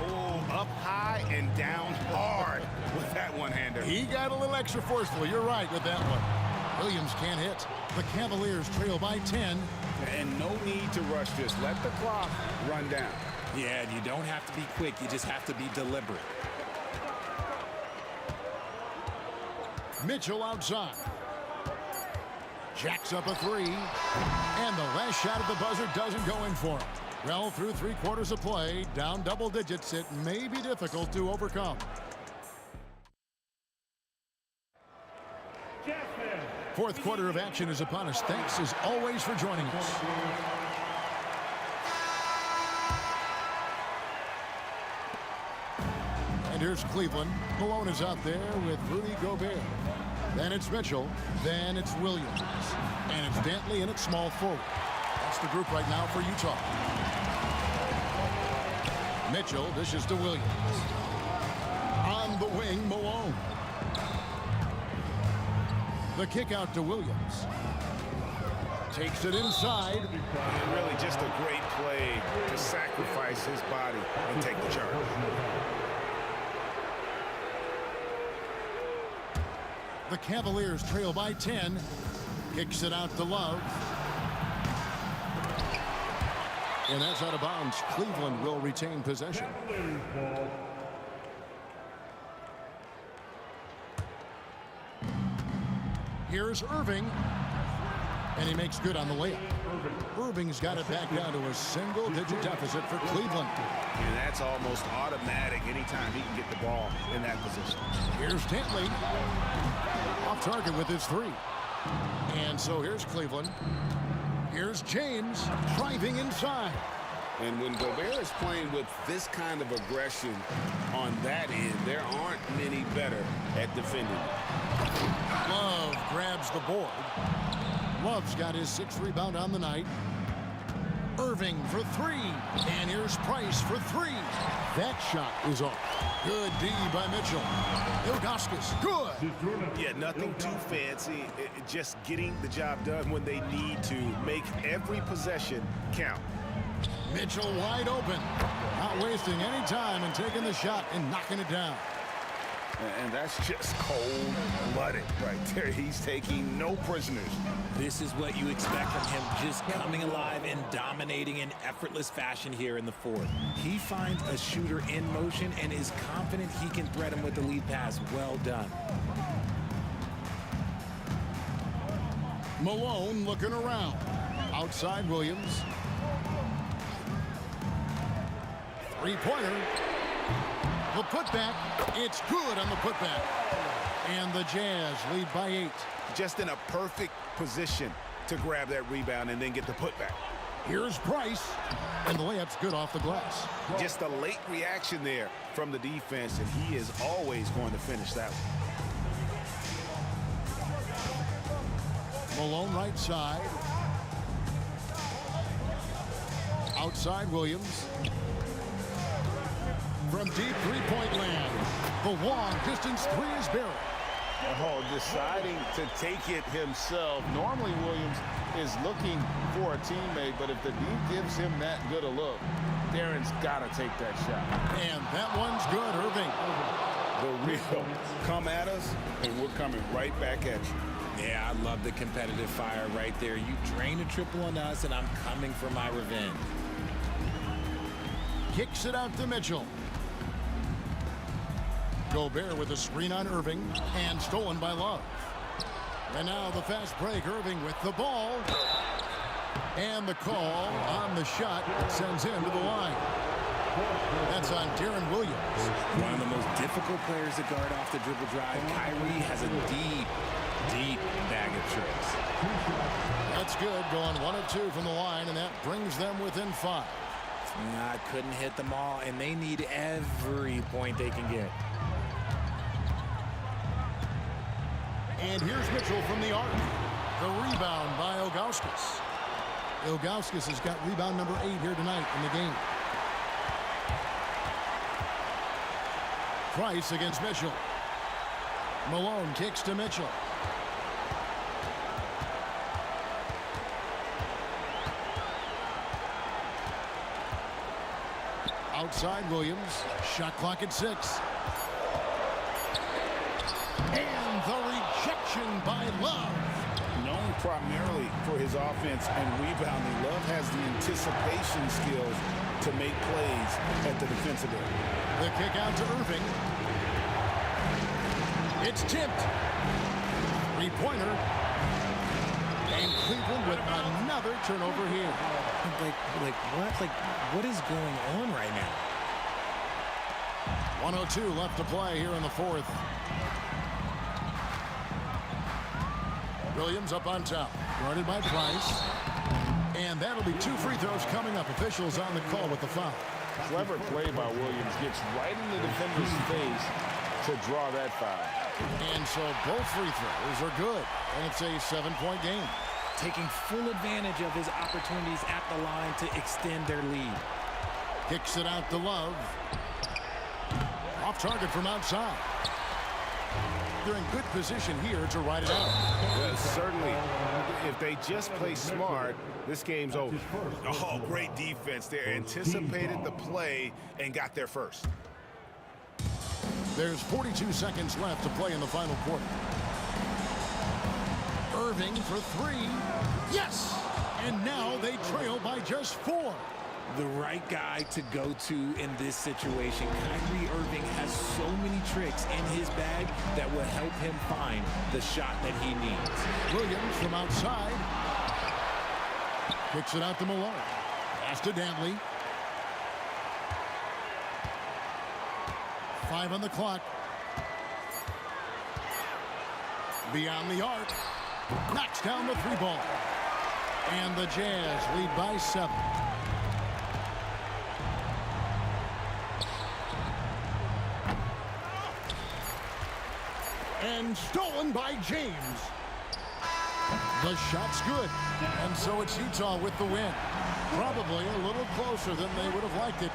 Oh, up high and down hard with that one-hander. He got a little extra forceful. You're right with that one. Williams can't hit. The Cavaliers trail by 10. And no need to rush this. Let the clock run down. Yeah, you don't have to be quick. You just have to be deliberate. Mitchell outside. Jacks up a 3. And the last shot at the buzzer doesn't go in for him. Well, through 3 quarters of play, down double digits, it may be difficult to overcome. Fourth quarter of action is upon us. Thanks as always for joining us. And here's Cleveland. Malone is out there with Rudy Gobert. Then it's Mitchell. Then it's Williams. And it's Dantley, and it's small forward. That's the group right now for Utah. Mitchell dishes to Williams. On the wing, Malone. The kick out to Williams. Takes it inside. And really just a great play to sacrifice his body and take the charge. The Cavaliers trail by 10. Kicks it out to Love. And that's out of bounds. Cleveland will retain possession. Here's Irving. And he makes good on the layup. Irving's got it back down to a single-digit deficit for Cleveland. And that's almost automatic anytime he can get the ball in that position. Here's Dantley. Off target with his 3. And so here's Cleveland. Here's James driving inside. And when Gobert is playing with this kind of aggression on that end, there aren't many better at defending. Love grabs the board. Love's got his 6th rebound on the night. Irving for 3. And here's Price for 3. That shot is off. Good D by Mitchell. Ilgauskas, good. Yeah, nothing too fancy. Just getting the job done when they need to. Make every possession count. Mitchell wide open. Not wasting any time and taking the shot and knocking it down. And that's just cold-blooded right there. He's taking no prisoners. This is what you expect from him, just coming alive and dominating in effortless fashion here in the fourth. He finds a shooter in motion and is confident he can thread him with the lead pass. Well done. Malone looking around. Outside Williams. 3-pointer. The putback, it's good on the putback. And the Jazz lead by 8. Just in a perfect position to grab that rebound and then get the putback. Here's Price, and the layup's good off the glass. Just a late reaction there from the defense, and he is always going to finish that one. Malone right side. Outside Williams. From deep 3-point land, the long distance 3 is buried. Oh, deciding to take it himself. Normally Williams is looking for a teammate, but if the D gives him that good a look, Darren's got to take that shot. And that one's good, Irving. The real come at us, and we're coming right back at you. Yeah, I love the competitive fire right there. You drain a triple on us, and I'm coming for my revenge. Kicks it out to Mitchell. Gobert with a screen on Irving, and stolen by Love. And now the fast break. Irving with the ball. And the call on the shot sends him to the line. That's on Darren Williams. One of the most difficult players to guard off the dribble drive. Kyrie has a deep bag of tricks. That's good. Going 1 of 2 from the line, and that brings them within 5. Couldn't hit them all, and they need every point they can get. And here's Mitchell from the arc. The rebound by Ilgauskas. Ilgauskas has got rebound number 8 here tonight in the game. Price against Mitchell. Malone kicks to Mitchell. Outside Williams. Shot clock at 6. And the rejection by Love. Known primarily for his offense and rebounding, Love has the anticipation skills to make plays at the defensive end. The kick out to Irving. It's tipped. 3-pointer. And Cleveland with another turnover here. Like what? Like, what is going on right now? 1:02 left to play here in the 4th. Williams up on top, guarded by Price. And that'll be 2 free throws coming up. Officials on the call with the foul. Clever play by Williams. Gets right in the defender's face to draw that foul. And so both free throws are good. And it's a 7-point game. Taking full advantage of his opportunities at the line to extend their lead. Kicks it out to Love. Off target from outside. They're in good position here to ride it out. Well, certainly, if they just play smart, this game's over. Oh, great defense there. Anticipated the play and got there first. There's 42 seconds left to play in the final quarter. Irving for 3. Yes! And now they trail by just 4. The right guy to go to in this situation. Kyrie Irving has so many tricks in his bag that will help him find the shot that he needs. Williams from outside. Kicks it out to Malone. Pass to Dantley. 5 on the clock. Beyond the arc. Knocks down the 3-ball. And the Jazz lead by 7. And stolen by James. The shot's good. And so it's Utah with the win. Probably a little closer than they would have liked it.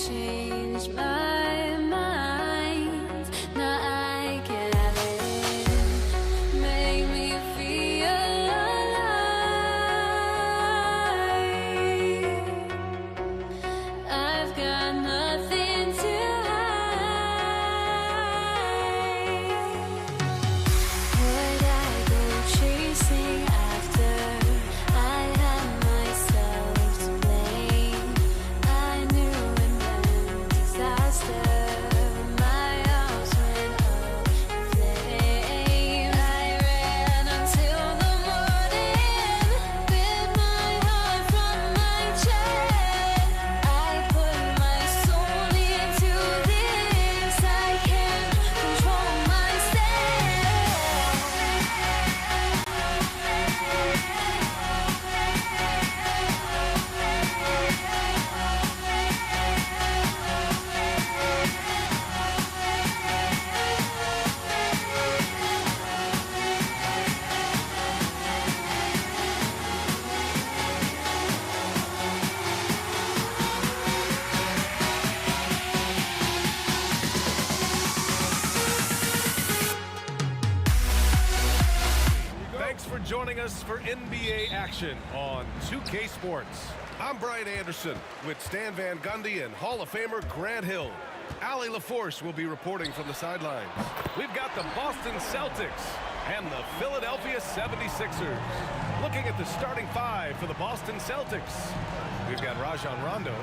change my mind. Now I get it. Make me feel alive. I've got nothing to hide. Would I go chasing after? I had myself to blame. I knew it meant disaster. My arms went up in flames. I ran until the morning, bit my heart from my chest. I put my soul into this. I can't control Thanks for joining us for NBA action on 2K Sports. I'm Brian Anderson with Stan Van Gundy and Hall of Famer Grant Hill. Allie LaForce will be reporting from the sidelines. We've got the Boston Celtics and the Philadelphia 76ers. Looking at the starting five for the Boston Celtics. We've got Rajon Rondo,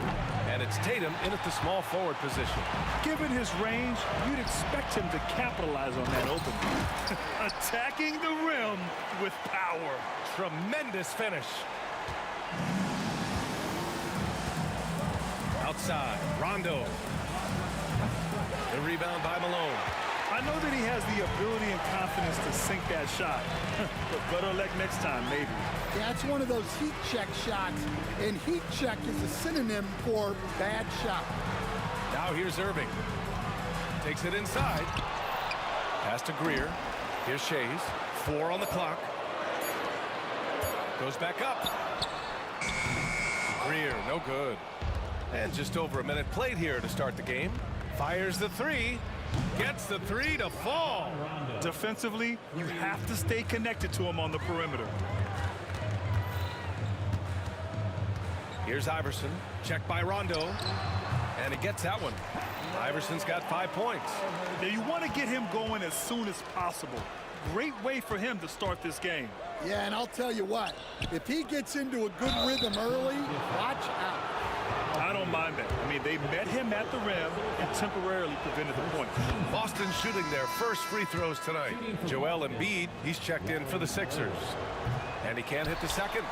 and it's Tatum in at the small forward position. Given his range, you'd expect him to capitalize on that opening. Attacking the rim with power. Tremendous finish. Outside, Rondo. The rebound by Malone. I know that he has the ability and confidence to sink that shot. But better luck next time, maybe. Yeah, it's one of those heat check shots, and heat check is a synonym for bad shot. Now here's Irving. Takes it inside. Pass to Greer. Here's Shays. 4 on the clock. Goes back up. Greer, no good. And just over a minute played here to start the game. Fires the three. Gets the three to fall. Defensively, you have to stay connected to him on the perimeter. Here's Iverson. Checked by Rondo. And he gets that one. Iverson's got 5 points. Now you want to get him going as soon as possible. Great way for him to start this game. Yeah, and I'll tell you what, if he gets into a good rhythm early, watch out. I don't mind that. I mean, they met him at the rim and temporarily prevented the point. Boston shooting their first free throws tonight. Joel Embiid, he's checked in for the Sixers. And he can't hit the second.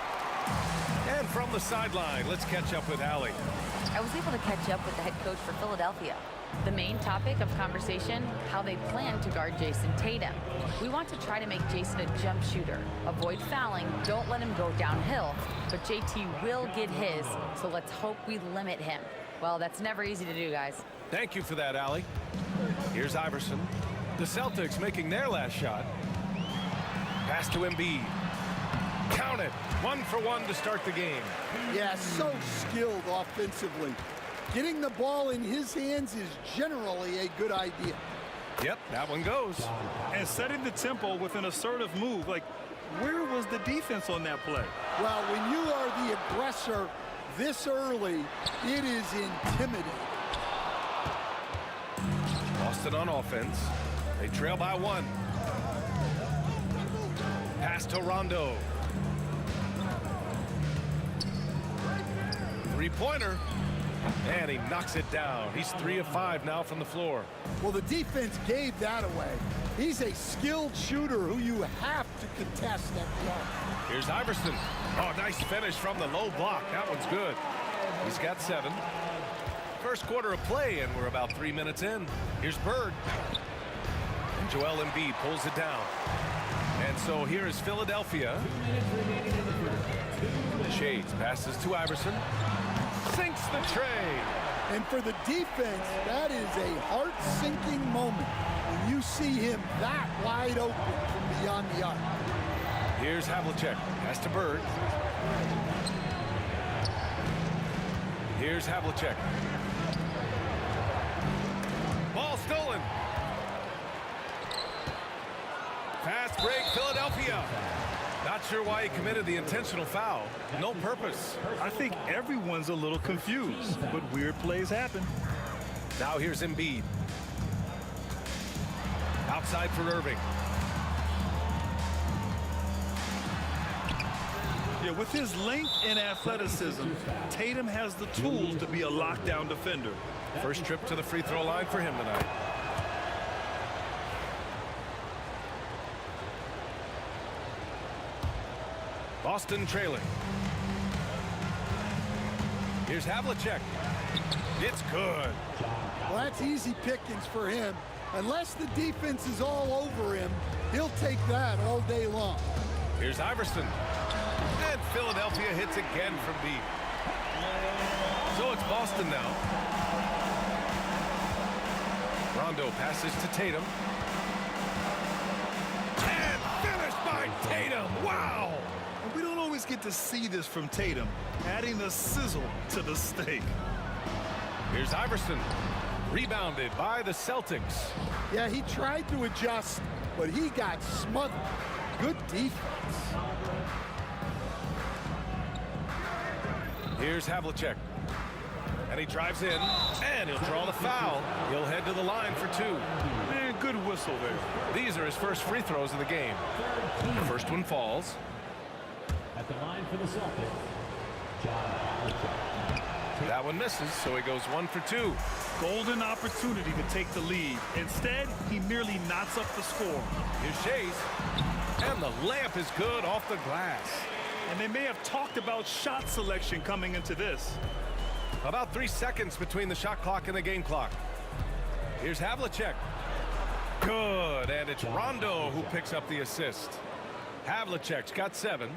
And from the sideline, let's catch up with Allie. I was able to catch up with the head coach for Philadelphia. The main topic of conversation, how they plan to guard Jason Tatum. We want to try to make Jason a jump shooter. Avoid fouling, don't let him go downhill. But JT will get his, so let's hope we limit him. Well, that's never easy to do, guys. Thank you for that, Allie. Here's Iverson. The Celtics making their last shot. Pass to Embiid. Count it. 1 for 1 to start the game. Yeah, so skilled offensively. Getting the ball in his hands is generally a good idea. Yep, that one goes. And setting the tempo with an assertive move. Like, where was the defense on that play? Well, when you are the aggressor this early, it is intimidating. Boston on offense. They trail by 1. Pass to Rondo. Three-pointer. And he knocks it down. He's 3 of 5 now from the floor. Well, the defense gave that away. He's a skilled shooter who you have to contest that block. Here's Iverson. Oh, nice finish from the low block. That one's good. He's got 7. First quarter of play, and we're about 3 minutes in. Here's Bird. And Joel Embiid pulls it down. And so here is Philadelphia. Shades passes to Iverson. Sinks the tray. And for the defense, that is a heart-sinking moment when you see him that wide open from beyond the arc. Here's Havlicek. Pass to Bird. Here's Havlicek. Philadelphia. Not sure why he committed the intentional foul. No purpose. I think everyone's a little confused, but weird plays happen. Now here's Embiid. Outside for Irving. Yeah, with his length and athleticism, Tatum has the tools to be a lockdown defender. First trip to the free throw line for him tonight. Boston trailing. Here's Havlicek. It's good. Well, that's easy pickings for him. Unless the defense is all over him, he'll take that all day long. Here's Iverson. And Philadelphia hits again from deep. So it's Boston now. Rondo passes to Tatum. And finished by Tatum. Wow! And we don't always get to see this from Tatum, adding the sizzle to the steak. Here's Iverson. Rebounded by the Celtics. Yeah, he tried to adjust, but he got smothered. Good defense. Here's Havlicek. And he drives in, and he'll draw the foul. He'll head to the line for two. And good whistle there. These are his first free throws of the game. The first one falls. At the line for the Celtics, John Havlicek. That one misses, so he goes 1 for 2. Golden opportunity to take the lead. Instead, he merely knots up the score. Here's Shays. And the layup is good off the glass. And they may have talked about shot selection coming into this. About 3 seconds between the shot clock and the game clock. Here's Havlicek. Good, and it's Rondo who picks up the assist. Havlicek's got 7.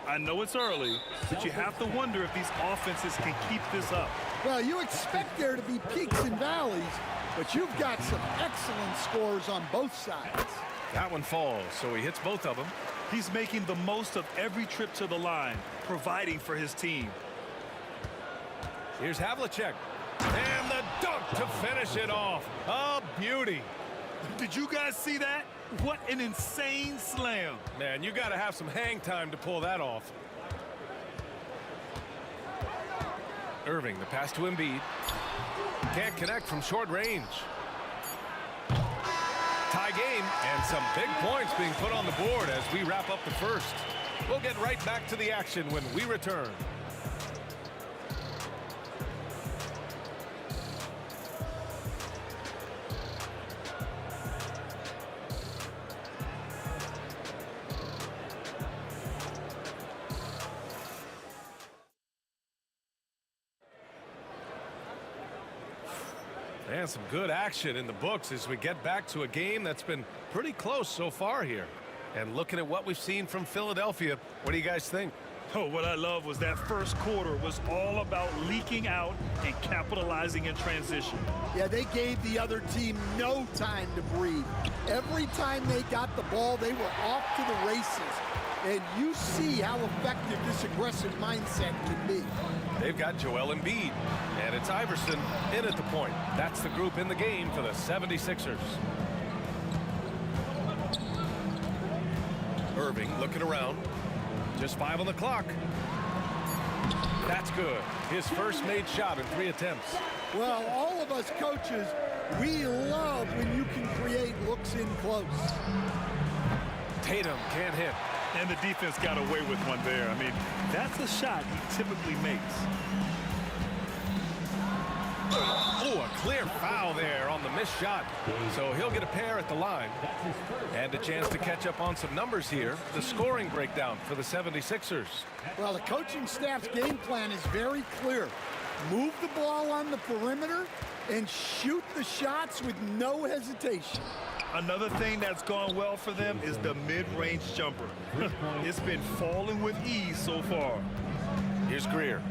I know it's early, but you have to wonder if these offenses can keep this up. Well, you expect there to be peaks and valleys, but you've got some excellent scores on both sides. That one falls, so he hits both of them. He's making the most of every trip to the line, providing for his team. Here's Havlicek. And the dunk to finish it off. A beauty. Did you guys see that? What an insane slam. Man, you got to have some hang time to pull that off. Irving, the pass to Embiid. Can't connect from short range. Tie game, and some big points being put on the board as we wrap up the first. We'll get right back to the action when we return. And some good action in the books as we get back to a game that's been pretty close so far here. And looking at what we've seen from Philadelphia, what do you guys think? Oh, what I love was that first quarter was all about leaking out and capitalizing in transition. Yeah, they gave the other team no time to breathe. Every time they got the ball, they were off to the races. And you see how effective this aggressive mindset can be. They've got Joel Embiid, and it's Iverson in at the point. That's the group in the game for the 76ers. Irving looking around. Just 5 on the clock. That's good. His first made shot in 3 attempts. Well, all of us coaches, we love when you can create looks in close. Tatum can't hit. And the defense got away with one there. I mean, that's a shot he typically makes. Oh, a clear foul there on the missed shot. So he'll get a pair at the line. And a chance to catch up on some numbers here. The scoring breakdown for the 76ers. Well, the coaching staff's game plan is very clear. Move the ball on the perimeter and shoot the shots with no hesitation. Another thing that's gone well for them is the mid-range jumper. It's been falling with ease so far. Here's Greer.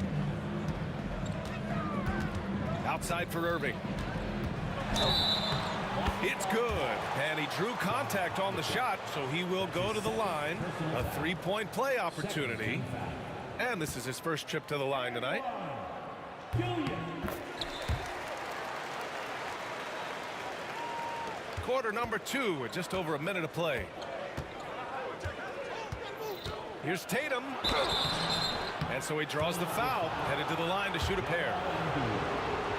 Outside for Irving. It's good. And he drew contact on the shot, so he will go to the line. A 3-point play opportunity. And this is his first trip to the line tonight. Quarter number 2 with just over a minute of play. Here's Tatum. And so he draws the foul, headed to the line to shoot a pair.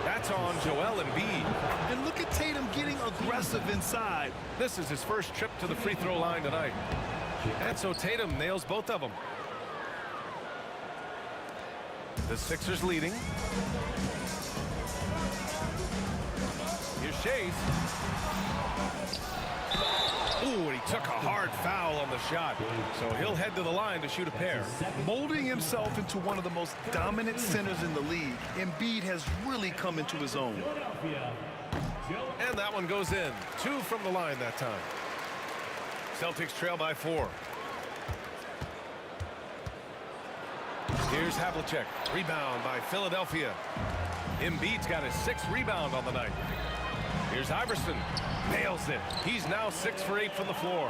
That's on Joel Embiid. And look at Tatum getting aggressive inside. This is his first trip to the free throw line tonight. And so Tatum nails both of them. The Sixers leading. Here's Shays. Ooh, and he took a hard foul on the shot. So he'll head to the line to shoot a pair. Molding himself into one of the most dominant centers in the league, Embiid has really come into his own. And that one goes in. 2 from the line that time. Celtics trail by 4. Here's Havlicek. Rebound by Philadelphia. Embiid's got his 6th rebound on the night. Here's Iverson. Nails it. He's now 6 for 8 from the floor.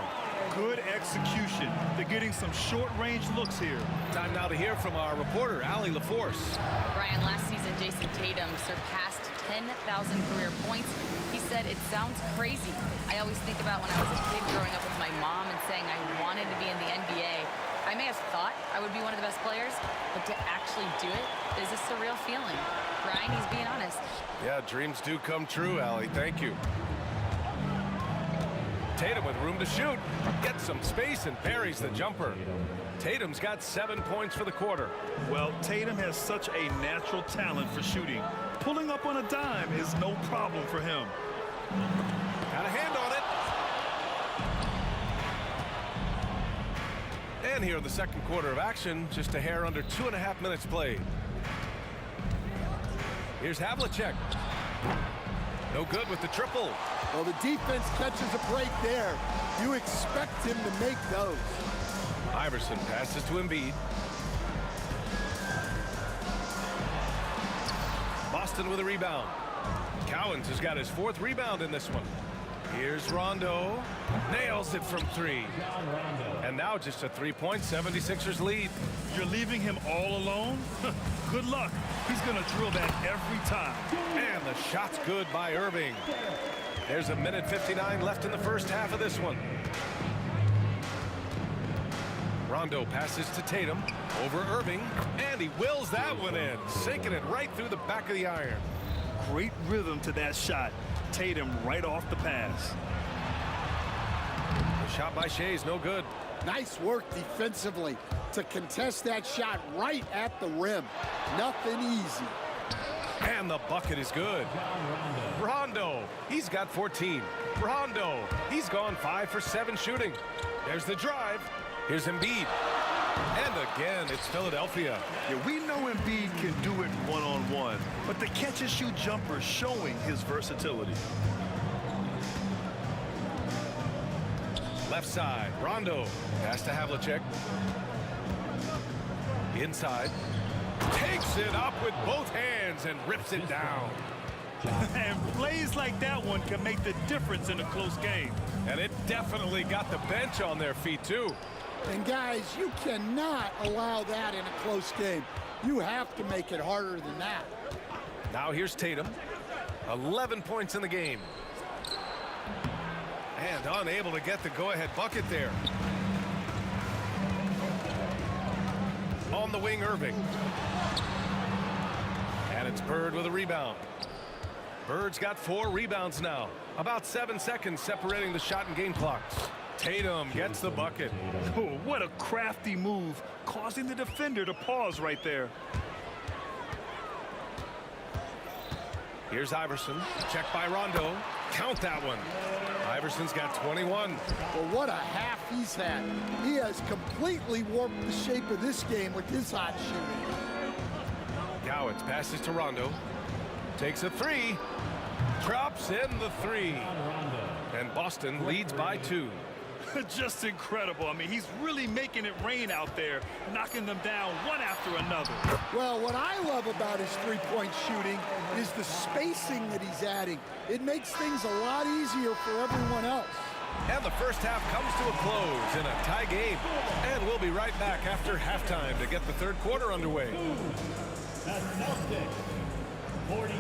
Good execution. They're getting some short-range looks here. Time now to hear from our reporter, Allie LaForce. Brian, last season, Jason Tatum surpassed 10,000 career points. He said, it sounds crazy. I always think about when I was a kid growing up with my mom and saying I wanted to be in the NBA. I may have thought I would be one of the best players, but to actually do it is a surreal feeling. Brian, he's being honest. Yeah, dreams do come true, Allie. Thank you. Tatum with room to shoot. Gets some space and buries the jumper. Tatum's got 7 points for the quarter. Well, Tatum has such a natural talent for shooting. Pulling up on a dime is no problem for him. Got a hand on it. And here in the second quarter of action, just a hair under 2.5 minutes played. Here's Havlicek. No good with the triple. Well, the defense catches a break there. You expect him to make those. Iverson passes to Embiid. Boston with a rebound. Cowens has got his 4th rebound in this one. Here's Rondo. Nails it from 3. And now just a 3-point 76ers lead. You're leaving him all alone? Good luck. He's going to drill that every time. And the shot's good by Irving. There's 1:59 left in the first half of this one. Rondo passes to Tatum over Irving, and he wills that one in, sinking it right through the back of the iron. Great rhythm to that shot. Tatum right off the pass. The shot by Shea is no good. Nice work defensively to contest that shot right at the rim. Nothing easy. And the bucket is good. Rondo, he's got 14. Rondo, he's gone 5 for 7 shooting. There's the drive. Here's Embiid. And again, it's Philadelphia. Yeah, we know Embiid can do it one-on-one, but the catch-and-shoot jumper showing his versatility. Left side, Rondo. Pass to Havlicek. Inside. Takes it up with both hands and rips it down. And plays like that one can make the difference in a close game. And it definitely got the bench on their feet, too. And, guys, you cannot allow that in a close game. You have to make it harder than that. Now here's Tatum. 11 points in the game. And unable to get the go-ahead bucket there. On the wing, Irving. And it's Bird with a rebound. Bird's got 4 rebounds now. About 7 seconds separating the shot and game clocks. Tatum gets the bucket. Oh, what a crafty move, causing the defender to pause right there. Here's Iverson. Checked by Rondo. Count that one. Iverson's got 21. Well, what a half he's had. He has completely warped the shape of this game with his hot shooting. Cowens passes to Rondo. Takes a 3. Drops in the 3. And Boston leads by 2. Just incredible. I mean, he's really making it rain out there, knocking them down one after another. Well, what I love about his three-point shooting is the spacing that he's adding. It makes things a lot easier for everyone else. And the first half comes to a close in a tie game. And we'll be right back after halftime to get the third quarter underway. The Celtics, 42.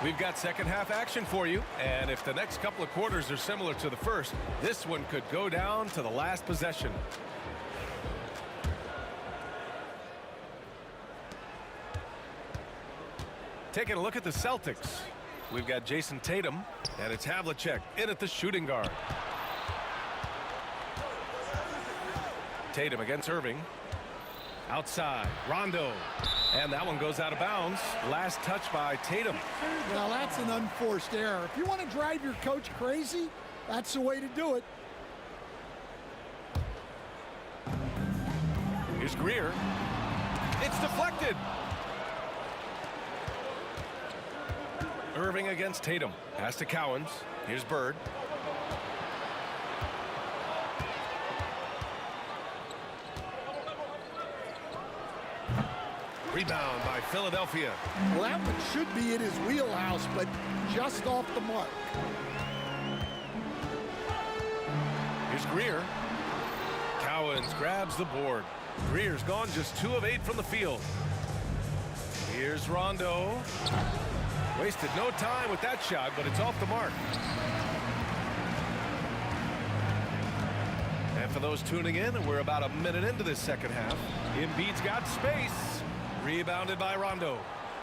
We've got second half action for you, and if the next couple of quarters are similar to the first, this one could go down to the last possession. Taking a look at the Celtics. We've got Jason Tatum, and it's Havlicek in at the shooting guard. Tatum against Irving. Outside, Rondo. And that one goes out of bounds. Last touch by Tatum. Well, that's an unforced error. If you want to drive your coach crazy, that's the way to do it. Here's Greer. It's deflected. Irving against Tatum. Pass to Cowens. Here's Bird. Rebound by Philadelphia. Well, that one should be in his wheelhouse, but just off the mark. Here's Greer. Cowens grabs the board. Greer's gone just 2 of 8 from the field. Here's Rondo. Wasted no time with that shot, but it's off the mark. And for those tuning in, we're about a minute into this second half. Embiid's got space. Rebounded by Rondo.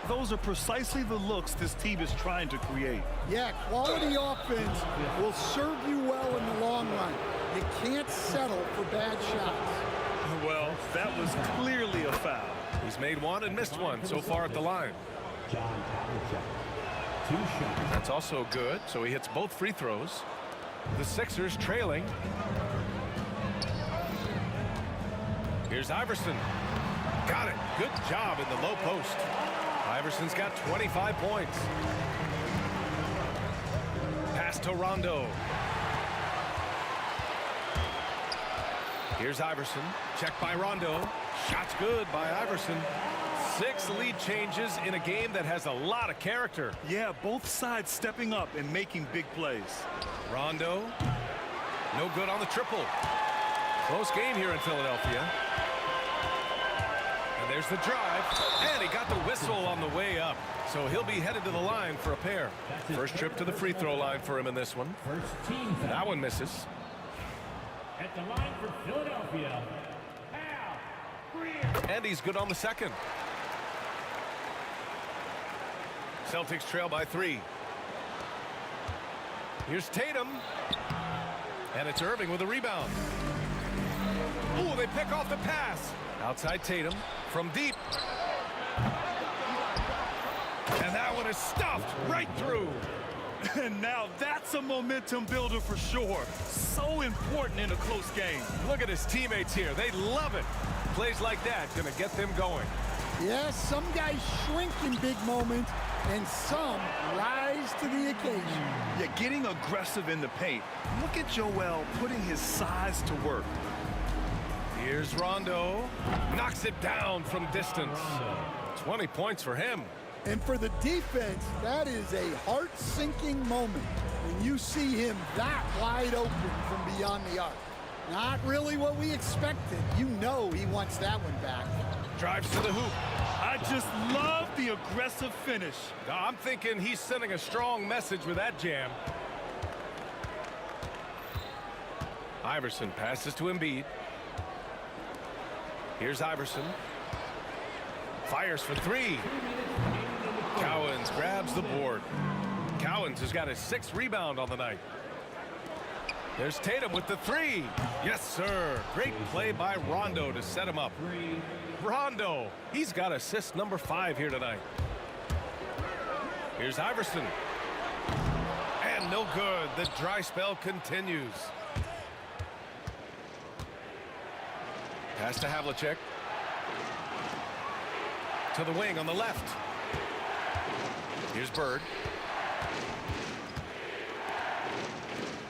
Those are precisely the looks this team is trying to create. Yeah, quality offense will serve you well in the long run. You can't settle for bad shots. Well, that was clearly a foul. He's made one and missed one so far at the line. That's also good, so he hits both free throws. The Sixers trailing. Here's Iverson. Got it. Good job in the low post. Iverson's got 25 points. Pass to Rondo. Here's Iverson. Checked by Rondo. Shot's good by Iverson. 6 lead changes in a game that has a lot of character. Yeah, both sides stepping up and making big plays. Rondo. No good on the triple. Close game here in Philadelphia. And there's the drive. And he got the whistle on the way up. So he'll be headed to the line for a pair. First trip to the free throw line for him in this one. That one misses. At the line for Philadelphia, Al Greer. And he's good on the second. Celtics trail by 3. Here's Tatum. And it's Irving with a rebound. Ooh, they pick off the pass. Outside Tatum from deep. And that one is stuffed right through. And now that's a momentum builder for sure. So important in a close game. Look at his teammates here. They love it. Plays like that gonna get them going. Yes, some guys shrink in big moments, and some rise to the occasion. Yeah, getting aggressive in the paint. Look at Joel putting his size to work. Here's Rondo. Knocks it down from distance. 20 points for him. And for the defense, that is a heart-sinking moment when you see him that wide open from beyond the arc. Not really what we expected. You know he wants that one back. Drives to the hoop. I just love the aggressive finish. I'm thinking he's sending a strong message with that jam. Iverson passes to Embiid. Here's Iverson. Fires for 3. Cowens grabs the board. Cowens has got his 6th rebound on the night. There's Tatum with the 3. Yes, sir. Great play by Rondo to set him up. Rondo, he's got assist number 5 here tonight. Here's Iverson. And no good. The dry spell continues. Pass to Havlicek. To the wing on the left. Here's Bird.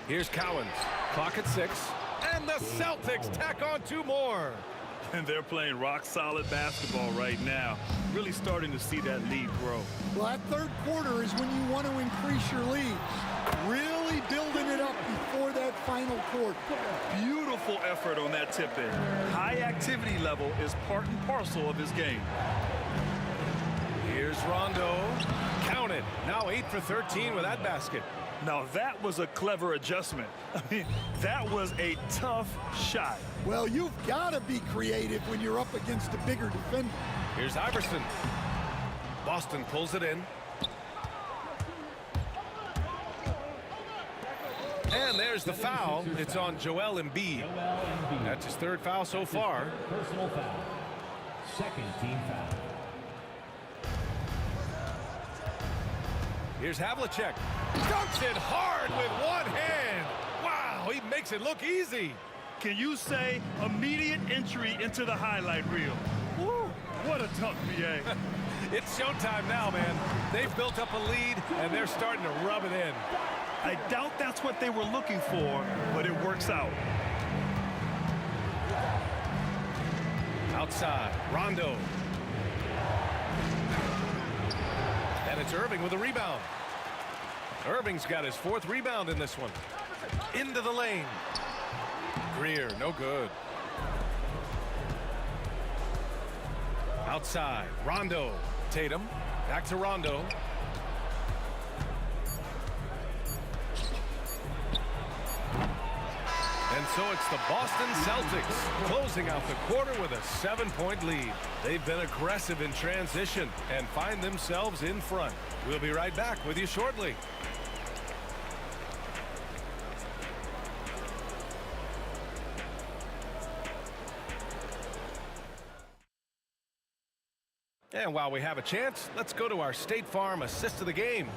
Here's Cowens. Clock at 6. And the Celtics tack on 2 more. And they're playing rock-solid basketball right now. Really starting to see that lead grow. Well, that third quarter is when you want to increase your lead. Really building it up before that final quarter. Beautiful effort on that tip-in. High activity level is part and parcel of his game. Here's Rondo. Count it. Now 8 for 13 with that basket. Now that was a clever adjustment. I mean, that was a tough shot. Well, you've got to be creative when you're up against a bigger defender. Here's Iverson. Boston pulls it in. And there's the foul. It's on Joel Embiid. That's his 3rd foul so far. Personal foul. 2nd team foul. Here's Havlicek. Dunks it hard with one hand. Wow, he makes it look easy. Can you say immediate entry into the highlight reel? Woo, what a dunk, BA. It's showtime now, man. They've built up a lead, and they're starting to rub it in. I doubt that's what they were looking for, but it works out. Outside, Rondo. And it's Irving with a rebound. Irving's got his 4th rebound in this one. Into the lane. Greer, no good. Outside, Rondo. Tatum, back to Rondo. And so it's the Boston Celtics closing out the quarter with a 7-point lead. They've been aggressive in transition and find themselves in front. We'll be right back with you shortly. And while we have a chance, let's go to our State Farm assist of the game.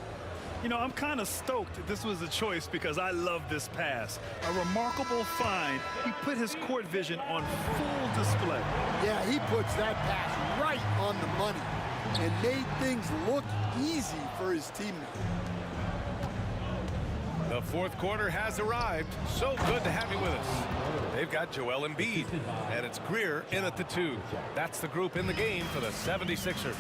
You know, I'm kind of stoked this was a choice because I love this pass. A remarkable find. He put his court vision on full display. Yeah, he puts that pass right on the money and made things look easy for his teammate. The 4th quarter has arrived. So good to have you with us. They've got Joel Embiid, and it's Greer in at the 2. That's the group in the game for the 76ers.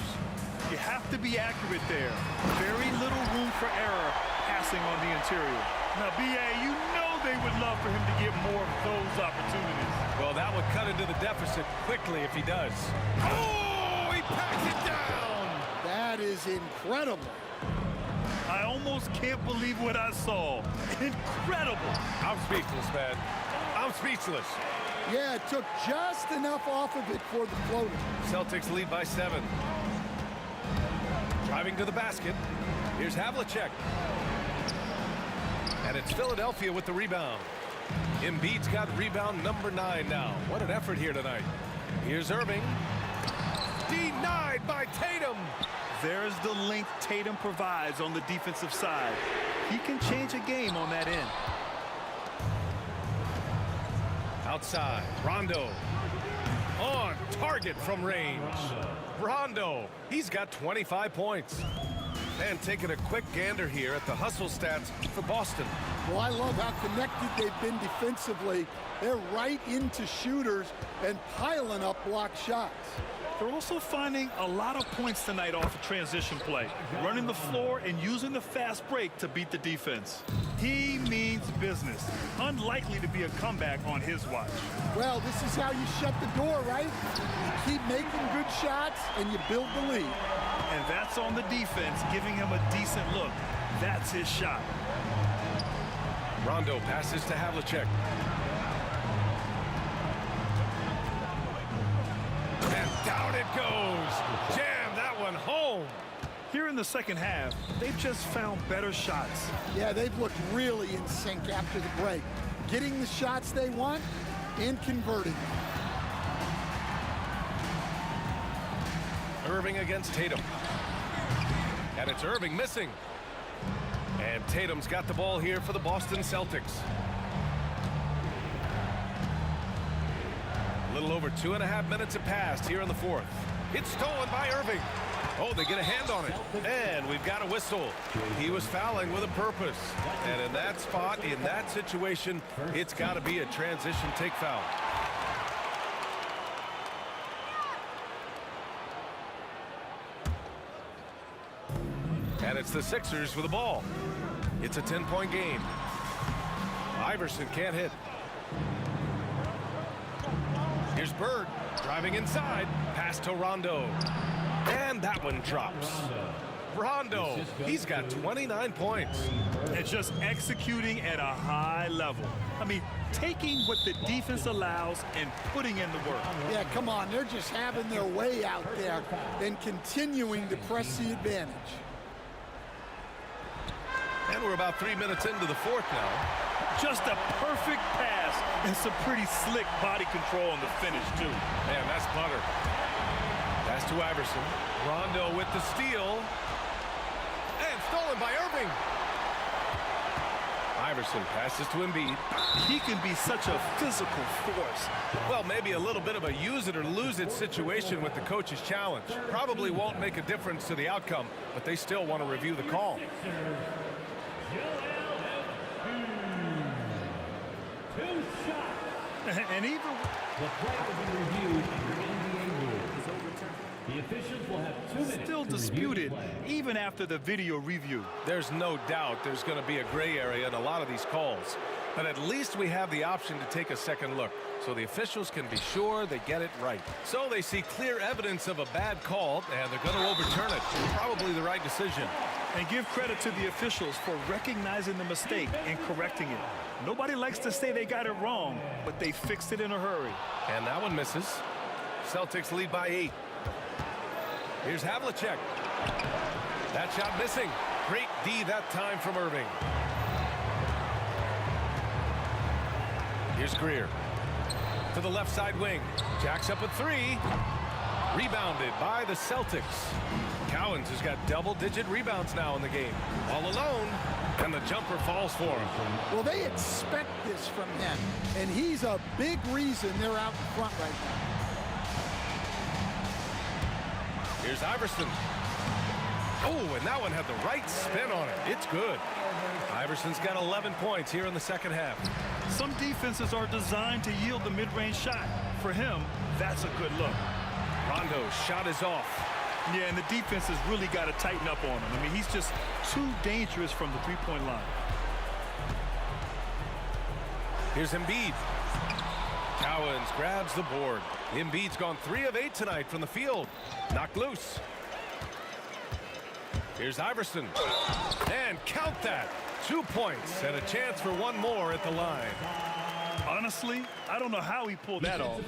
You have to be accurate there. Very little room for error passing on the interior. Now, BA, you know they would love for him to get more of those opportunities. Well, that would cut into the deficit quickly if he does. Oh, he packs it down! That is incredible. I almost can't believe what I saw. Incredible. I'm speechless, man. I'm speechless. Yeah, it took just enough off of it for the floater. Celtics lead by 7. Driving to the basket. Here's Havlicek. And it's Philadelphia with the rebound. Embiid's got rebound number 9 now. What an effort here tonight. Here's Irving. Denied by Tatum. There's the length Tatum provides on the defensive side. He can change a game on that end. Outside, Rondo. On target from range. Rondo, he's got 25 points. And taking a quick gander here at the hustle stats for Boston. Well, I love how connected they've been defensively. They're right into shooters and piling up block shots. They're also finding a lot of points tonight off of transition play, running the floor and using the fast break to beat the defense. He means business. Unlikely to be a comeback on his watch. Well, this is how you shut the door, right? You keep making good shots and you build the lead. And that's on the defense, giving him a decent look. That's his shot. Rondo passes to Havlicek. And down it goes. Jam that one home. Here in the second half, they've just found better shots. Yeah, they've looked really in sync after the break. Getting the shots they want and converting. Irving against Tatum. And it's Irving missing. And Tatum's got the ball here for the Boston Celtics. A little over 2.5 minutes have passed here in the 4th. It's stolen by Irving. Oh, they get a hand on it. And we've got a whistle. He was fouling with a purpose. And in that spot, in that situation, it's got to be a transition take foul. And it's the Sixers with the ball. It's a 10-point game. Iverson can't hit. Here's Bird driving inside. Pass to Rondo. And that one drops. Rondo, he's got 29 points. And just executing at a high level. I mean, taking what the defense allows and putting in the work. Yeah, come on. They're just having their way out there and continuing to press the advantage. And we're about 3 minutes into the fourth now. Just a perfect pass and some pretty slick body control on the finish, too. Man, that's butter. Pass to Iverson. Rondo with the steal. And stolen by Irving. Iverson passes to Embiid. He can be such a physical force. Well, maybe a little bit of a use it or lose it situation with the coach's challenge. Probably won't make a difference to the outcome, but they still want to review the call. And even the play will be reviewed under NBA rules. The officials will have 2 minutes. Still disputed even after the video review. There's no doubt there's going to be a gray area in a lot of these calls. But at least we have the option to take a second look, so the officials can be sure they get it right. So they see clear evidence of a bad call, and they're going to overturn it. Probably the right decision. And give credit to the officials for recognizing the mistake and correcting it. Nobody likes to say they got it wrong, but they fixed it in a hurry. And that one misses. Celtics lead by 8. Here's Havlicek. That shot missing. Great D that time from Irving. Here's Greer. To the left side wing. Jacks up a 3. Rebounded by the Celtics. Cowens has got double-digit rebounds now in the game. All alone, and the jumper falls for him. Well, they expect this from him, and he's a big reason they're out in front right now. Here's Iverson. Oh, and that one had the right spin on it. It's good. Iverson's got 11 points here in the second half. Some defenses are designed to yield the mid-range shot. For him, that's a good look. Rondo's shot is off. Yeah, and the defense has really got to tighten up on him. I mean, he's just too dangerous from the three-point line. Here's Embiid. Cowens grabs the board. Embiid's gone 3 of 8 tonight from the field. Knocked loose. Here's Iverson. And count that. 2 points and a chance for one more at the line. Honestly, I don't know how he pulled that off.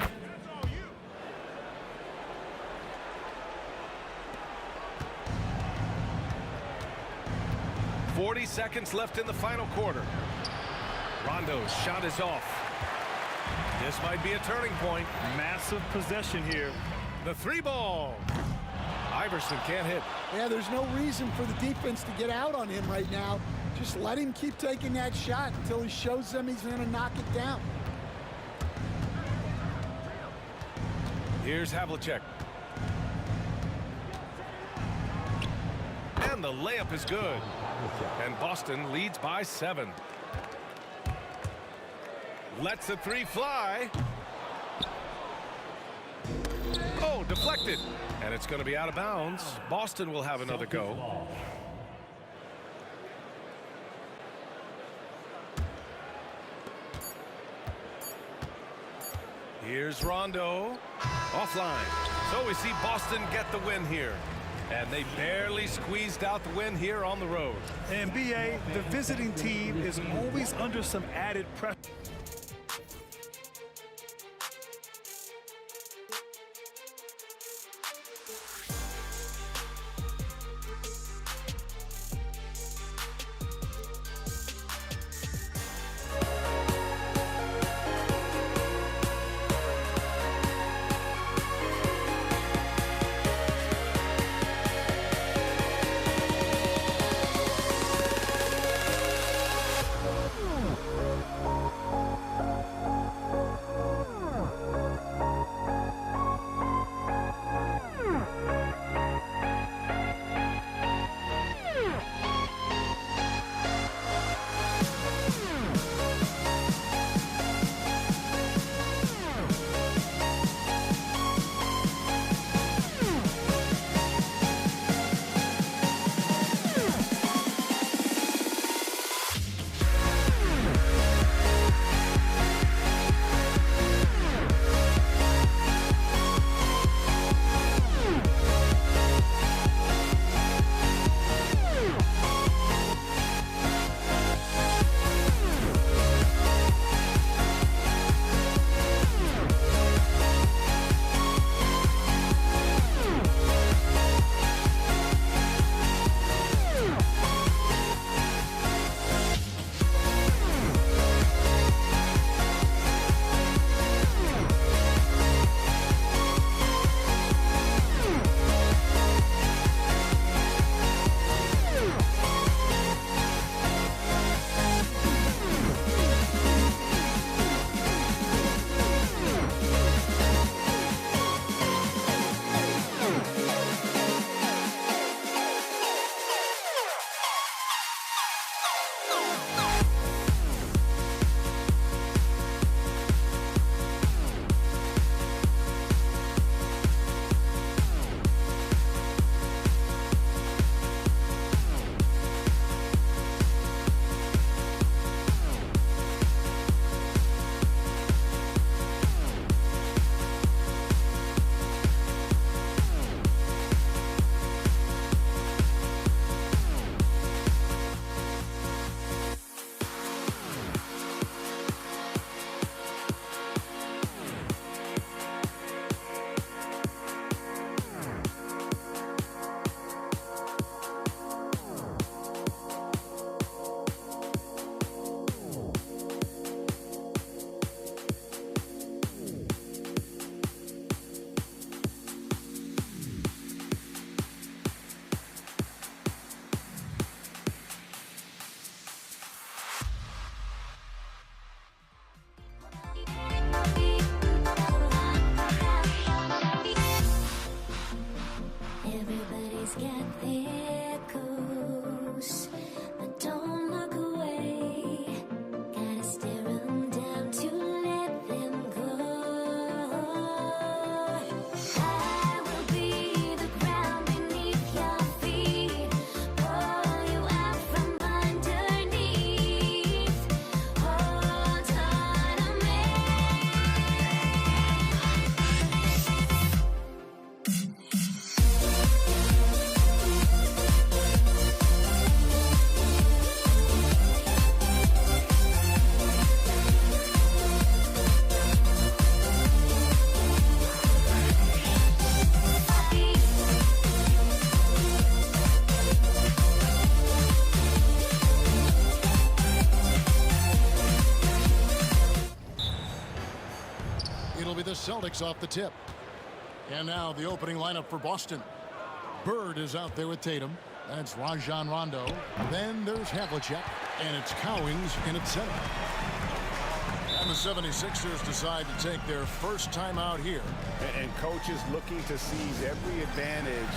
40 seconds left in the final quarter. Rondo's shot is off. This might be a turning point. Massive possession here. The 3-ball. Iverson can't hit. Yeah, there's no reason for the defense to get out on him right now. Just let him keep taking that shot until he shows them he's going to knock it down. Here's Havlicek. And the layup is good. And Boston leads by 7. Lets the 3 fly. Oh, deflected. And it's going to be out of bounds. Boston will have another go. Here's Rondo. Offline. So we see Boston get the win here. And they barely squeezed out the win here on the road. And BA, the visiting team is always under some added pressure. Everybody's got their ghosts, but don't look away. Gotta stare 'em down to let them go. I will be the ground beneath your feet, pull you out from underneath. Hold on to me. It'll be the Celtics off the tip. And now the opening lineup for Boston. Bird is out there with Tatum. That's Rajon Rondo. Then there's Havlicek. And it's Cowings in at center. And the 76ers decide to take their first time out here. And coaches looking to seize every advantage,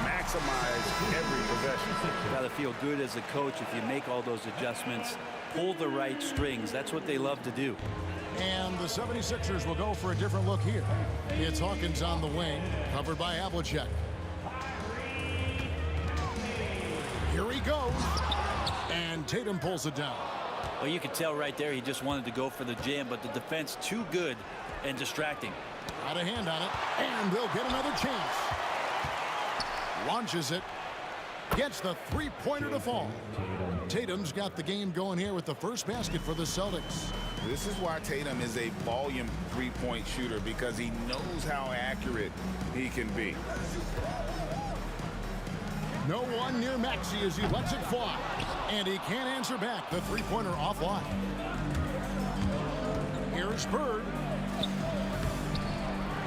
maximize every possession. You got to feel good as a coach if you make all those adjustments, pull the right strings. That's what they love to do. And the 76ers will go for a different look here. It's Hawkins on the wing, covered by Havlicek. Here he goes. And Tatum pulls it down. Well, you could tell right there he just wanted to go for the jam, but the defense too good and distracting. Got a hand on it, and they'll get another chance. Launches it. Gets the three-pointer to fall. Tatum's got the game going here with the first basket for the Celtics. This is why Tatum is a volume three-point shooter, because he knows how accurate he can be. No one near Maxey as he lets it fly. And he can't answer back. The three-pointer offline. Here's Bird.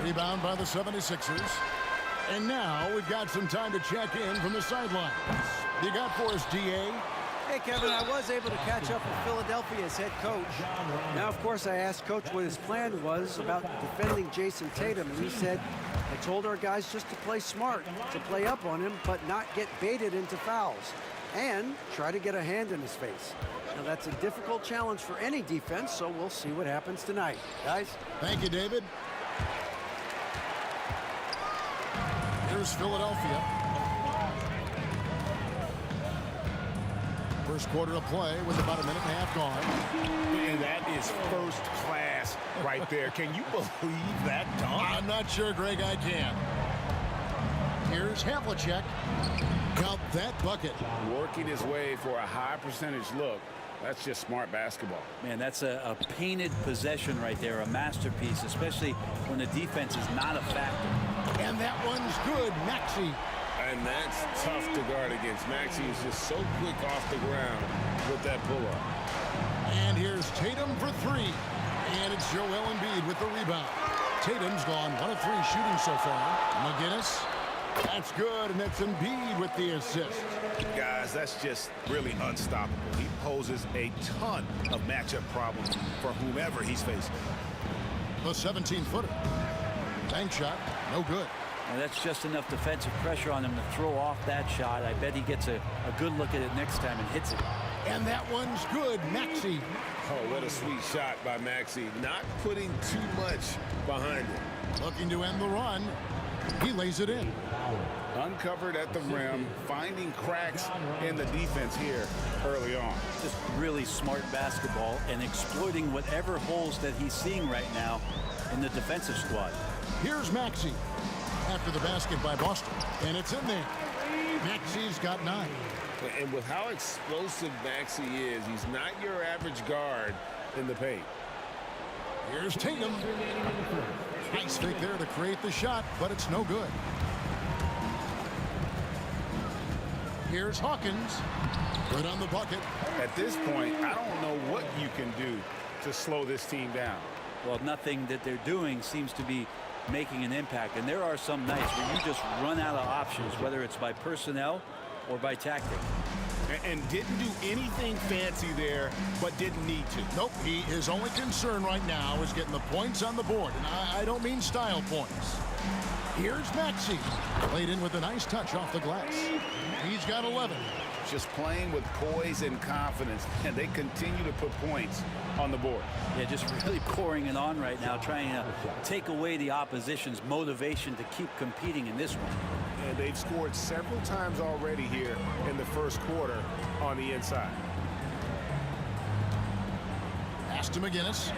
Rebound by the 76ers. And now we've got some time to check in from the sidelines. You got for us, D.A.? Hey, Kevin, I was able to catch up with Philadelphia's head coach. Now, of course, I asked Coach what his plan was about defending Jason Tatum, and he said, I told our guys just to play smart, to play up on him, but not get baited into fouls, and try to get a hand in his face. Now, that's a difficult challenge for any defense, so we'll see what happens tonight. Guys? Thank you, David. Here's Philadelphia. First quarter of play with about a minute and a half gone. And that is first class right there. Can you believe that dunk? I'm not sure, Greg, I can. Here's Havlicek. Got that bucket. Working his way for a high percentage look. That's just smart basketball. Man, that's a painted possession right there, a masterpiece, especially when the defense is not a factor. And that one's good, Maxey. And that's tough to guard against. Maxey is just so quick off the ground with that pull-up. And here's Tatum for three. And it's Joel Embiid with the rebound. Tatum's gone 1 of 3 shooting so far. McGinnis. That's good, and that's Embiid with the assist. Guys, that's just really unstoppable. He poses a ton of matchup problems for whomever he's facing. The 17-footer. Bank shot, no good. And that's just enough defensive pressure on him to throw off that shot. I bet he gets a good look at it next time and hits it. And that one's good, Maxey. Oh, what a sweet shot by Maxey. Not putting too much behind it. Looking to end the run. He lays it in. Uncovered at the rim, finding cracks in the defense here early on. Just really smart basketball and exploiting whatever holes that he's seeing right now in the defensive squad. Here's Maxey after the basket by Boston, and it's in there. Maxey's got 9. And with how explosive Maxey is, he's not your average guard in the paint. Here's Tatum. Nice fake there to create the shot, but it's no good. Here's Hawkins. Good on the bucket. At this point, I don't know what you can do to slow this team down. Well, nothing that they're doing seems to be making an impact. And there are some nights where you just run out of options, whether it's by personnel or by tactic. And didn't do anything fancy there, but didn't need to. Nope, his only concern right now is getting the points on the board. And I don't mean style points. Here's Maxey. Played in with a nice touch off the glass. He's got 11. Just playing with poise and confidence, and they continue to put points on the board. Yeah, just really pouring it on right now, trying to take away the opposition's motivation to keep competing in this one. And they've scored several times already here in the first quarter on the inside. Pass to McGinnis.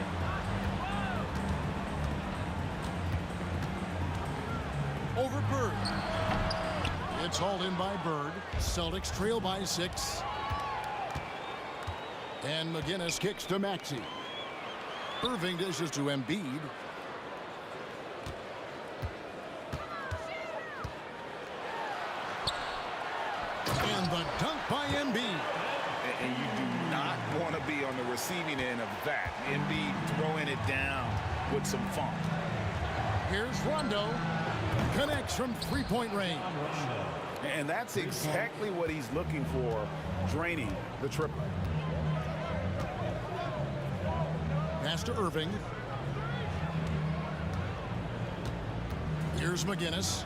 Over Bird. It's hauled in by Bird. Celtics trail by 6. And McGinnis kicks to Maxey. Irving dishes to Embiid. And the dunk by Embiid. And you do not want to be on the receiving end of that. Embiid throwing it down with some funk. Here's Rondo. Connects from three-point range. And that's exactly what he's looking for, draining the triple. Pass to Irving. Here's McGinnis.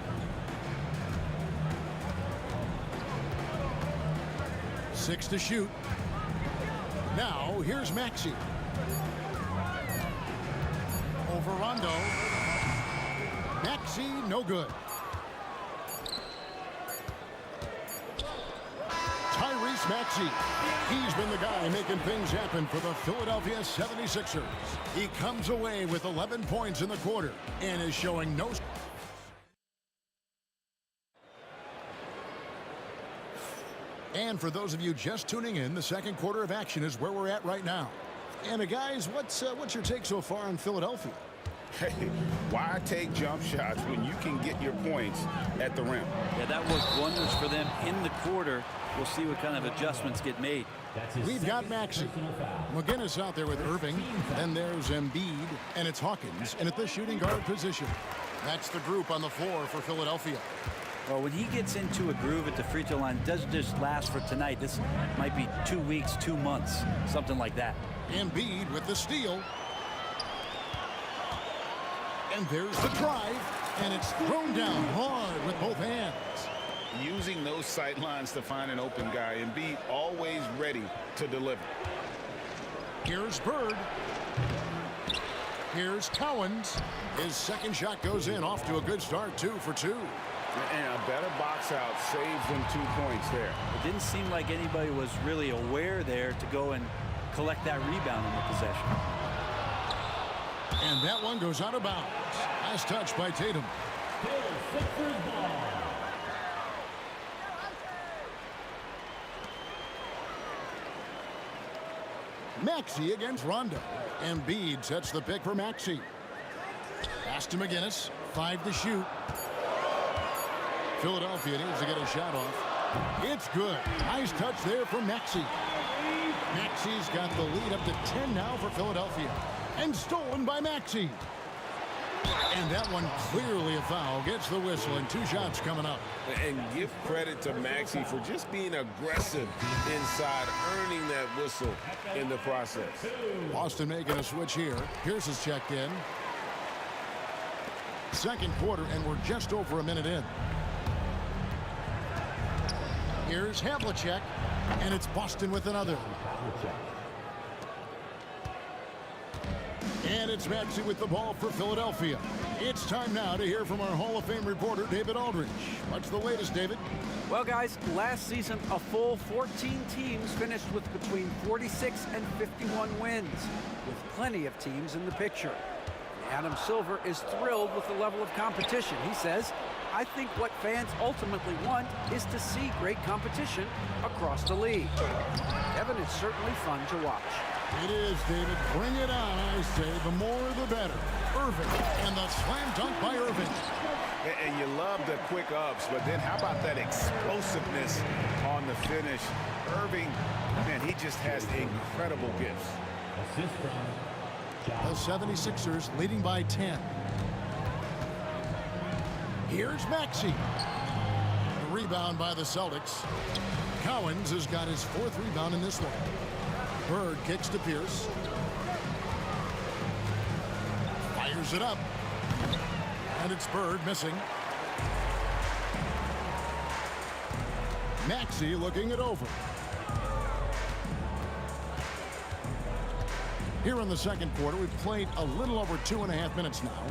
6 to shoot. Now, here's Maxey. Over Rondo. Maxey, no good. Tyrese Maxey. He's been the guy making things happen for the Philadelphia 76ers. He comes away with 11 points in the quarter and is showing no... And for those of you just tuning in, the second quarter of action is where we're at right now. And guys, what's your take so far on Philadelphia? Hey, why take jump shots when you can get your points at the rim? Yeah, that worked wonders for them in the quarter. We'll see what kind of adjustments get made. We've got Maxey. McGinnis out there with Irving. Then there's Embiid, and it's Hawkins, and at the shooting guard position. That's the group on the floor for Philadelphia. Well, when he gets into a groove at the free throw line, it doesn't just last for tonight. This might be 2 weeks, 2 months, something like that. Embiid with the steal. And there's the drive, and it's thrown down hard with both hands. Using those sight lines to find an open guy, and be always ready to deliver. Here's Bird. Here's Cowens. His second shot goes in, off to a good start, 2 for 2. And a better box out saves them 2 points there. It didn't seem like anybody was really aware there to go and collect that rebound in the possession. And that one goes out of bounds. Nice touch by Tatum. Maxey against Rondo. Embiid sets the pick for Maxey. Pass to McGinnis. 5 to shoot. Philadelphia needs to get a shot off. It's good. Nice touch there from Maxey. Maxey's got the lead up to 10 now for Philadelphia. And stolen by Maxey. And that one clearly a foul. Gets the whistle, and 2 shots coming up. And give credit to Maxey for just being aggressive inside, earning that whistle in the process. Boston making a switch here. Pierce is checked in. Second quarter, and we're just over a minute in. Here's Havlicek, and it's Boston with another. And it's Maxey with the ball for Philadelphia. It's time now to hear from our Hall of Fame reporter, David Aldridge. What's the latest, David? Well, guys, last season, a full 14 teams finished with between 46 and 51 wins, with plenty of teams in the picture. Adam Silver is thrilled with the level of competition. He says, I think what fans ultimately want is to see great competition across the league. Evan, it's certainly fun to watch. It is, David. Bring it on, I say. The more, the better. Irving, and the slam dunk by Irving. And you love the quick ups, but then how about that explosiveness on the finish? Irving, man, he just has incredible gifts. The 76ers leading by 10. Here's Maxey. The rebound by the Celtics. Cowens has got his 4th rebound in this one. Bird kicks to Pierce. Fires it up. And it's Bird missing. Maxey looking it over. Here in the second quarter, we've played a little over 2.5 minutes now.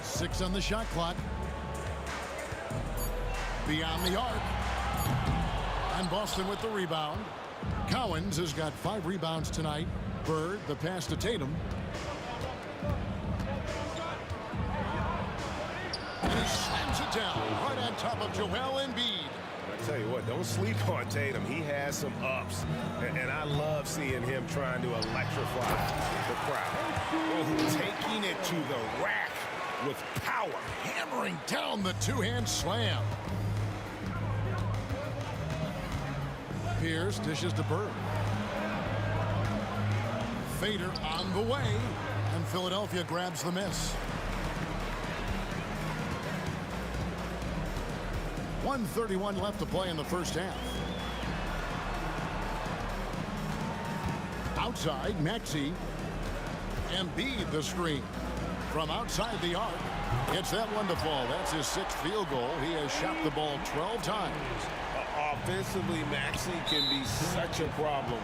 6 on the shot clock. Beyond the arc. And Boston with the rebound. Cowens has got 5 rebounds tonight. Bird, the pass to Tatum. And he slams it down right on top of Joel Embiid. I tell you what, don't sleep on Tatum. He has some ups, and I love seeing him trying to electrify the crowd. Oh, taking it to the rack with power. Hammering down the two-hand slam. Pierce dishes to Bird. Fader on the way, and Philadelphia grabs the miss. 1:31 left to play in the first half. Outside, Maxey. Embiid the screen. From outside the arc, gets that one to fall. That's his 6th field goal. He has shot the ball 12 times. Offensively, Maxey can be such a problem.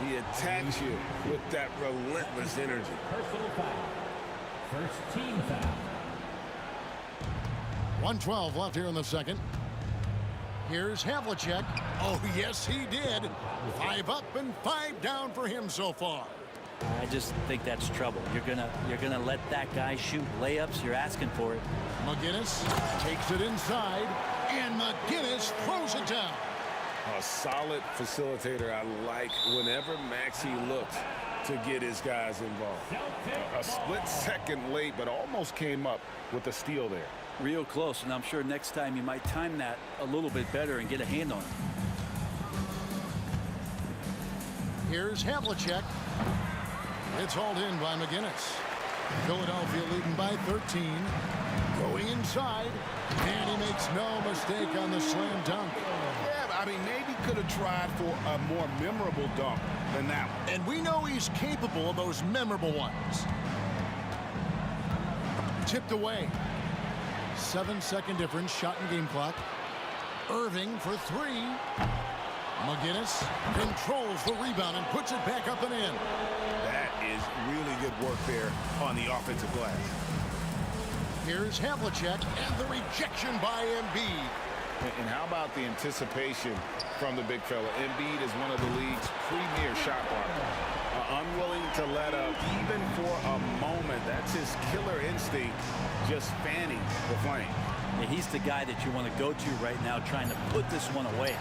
He attacks you with that relentless energy. Personal foul. First team foul. 1:12 left here in the second. Here's Havlicek. Oh, yes, he did. 5 up and 5 down for him so far. I just think that's trouble. You're gonna let that guy shoot layups. You're asking for it. McGinnis takes it inside, and McGinnis throws it down. A solid facilitator. I like whenever Maxey looked to get his guys involved. A split second late, but almost came up with a steal there. Real close, and I'm sure next time you might time that a little bit better and get a hand on it. Here's Havlicek. It's hauled in by McGinnis. Philadelphia leading by 13. Going inside, and he makes no mistake on the slam dunk. Yeah, I mean, maybe could have tried for a more memorable dunk than that one. And we know he's capable of those memorable ones. Tipped away. 7-second difference, shot and game clock. Irving for 3. McGinnis controls the rebound and puts it back up and in. That is really good work there on the offensive glass. Here's Havlicek and the rejection by Embiid. And how about the anticipation from the big fella? Embiid is one of the league's premier shot blockers. Unwilling to let up even for a moment. That's his killer instinct, just fanning the flame. Yeah, he's the guy that you want to go to right now, trying to put this one away.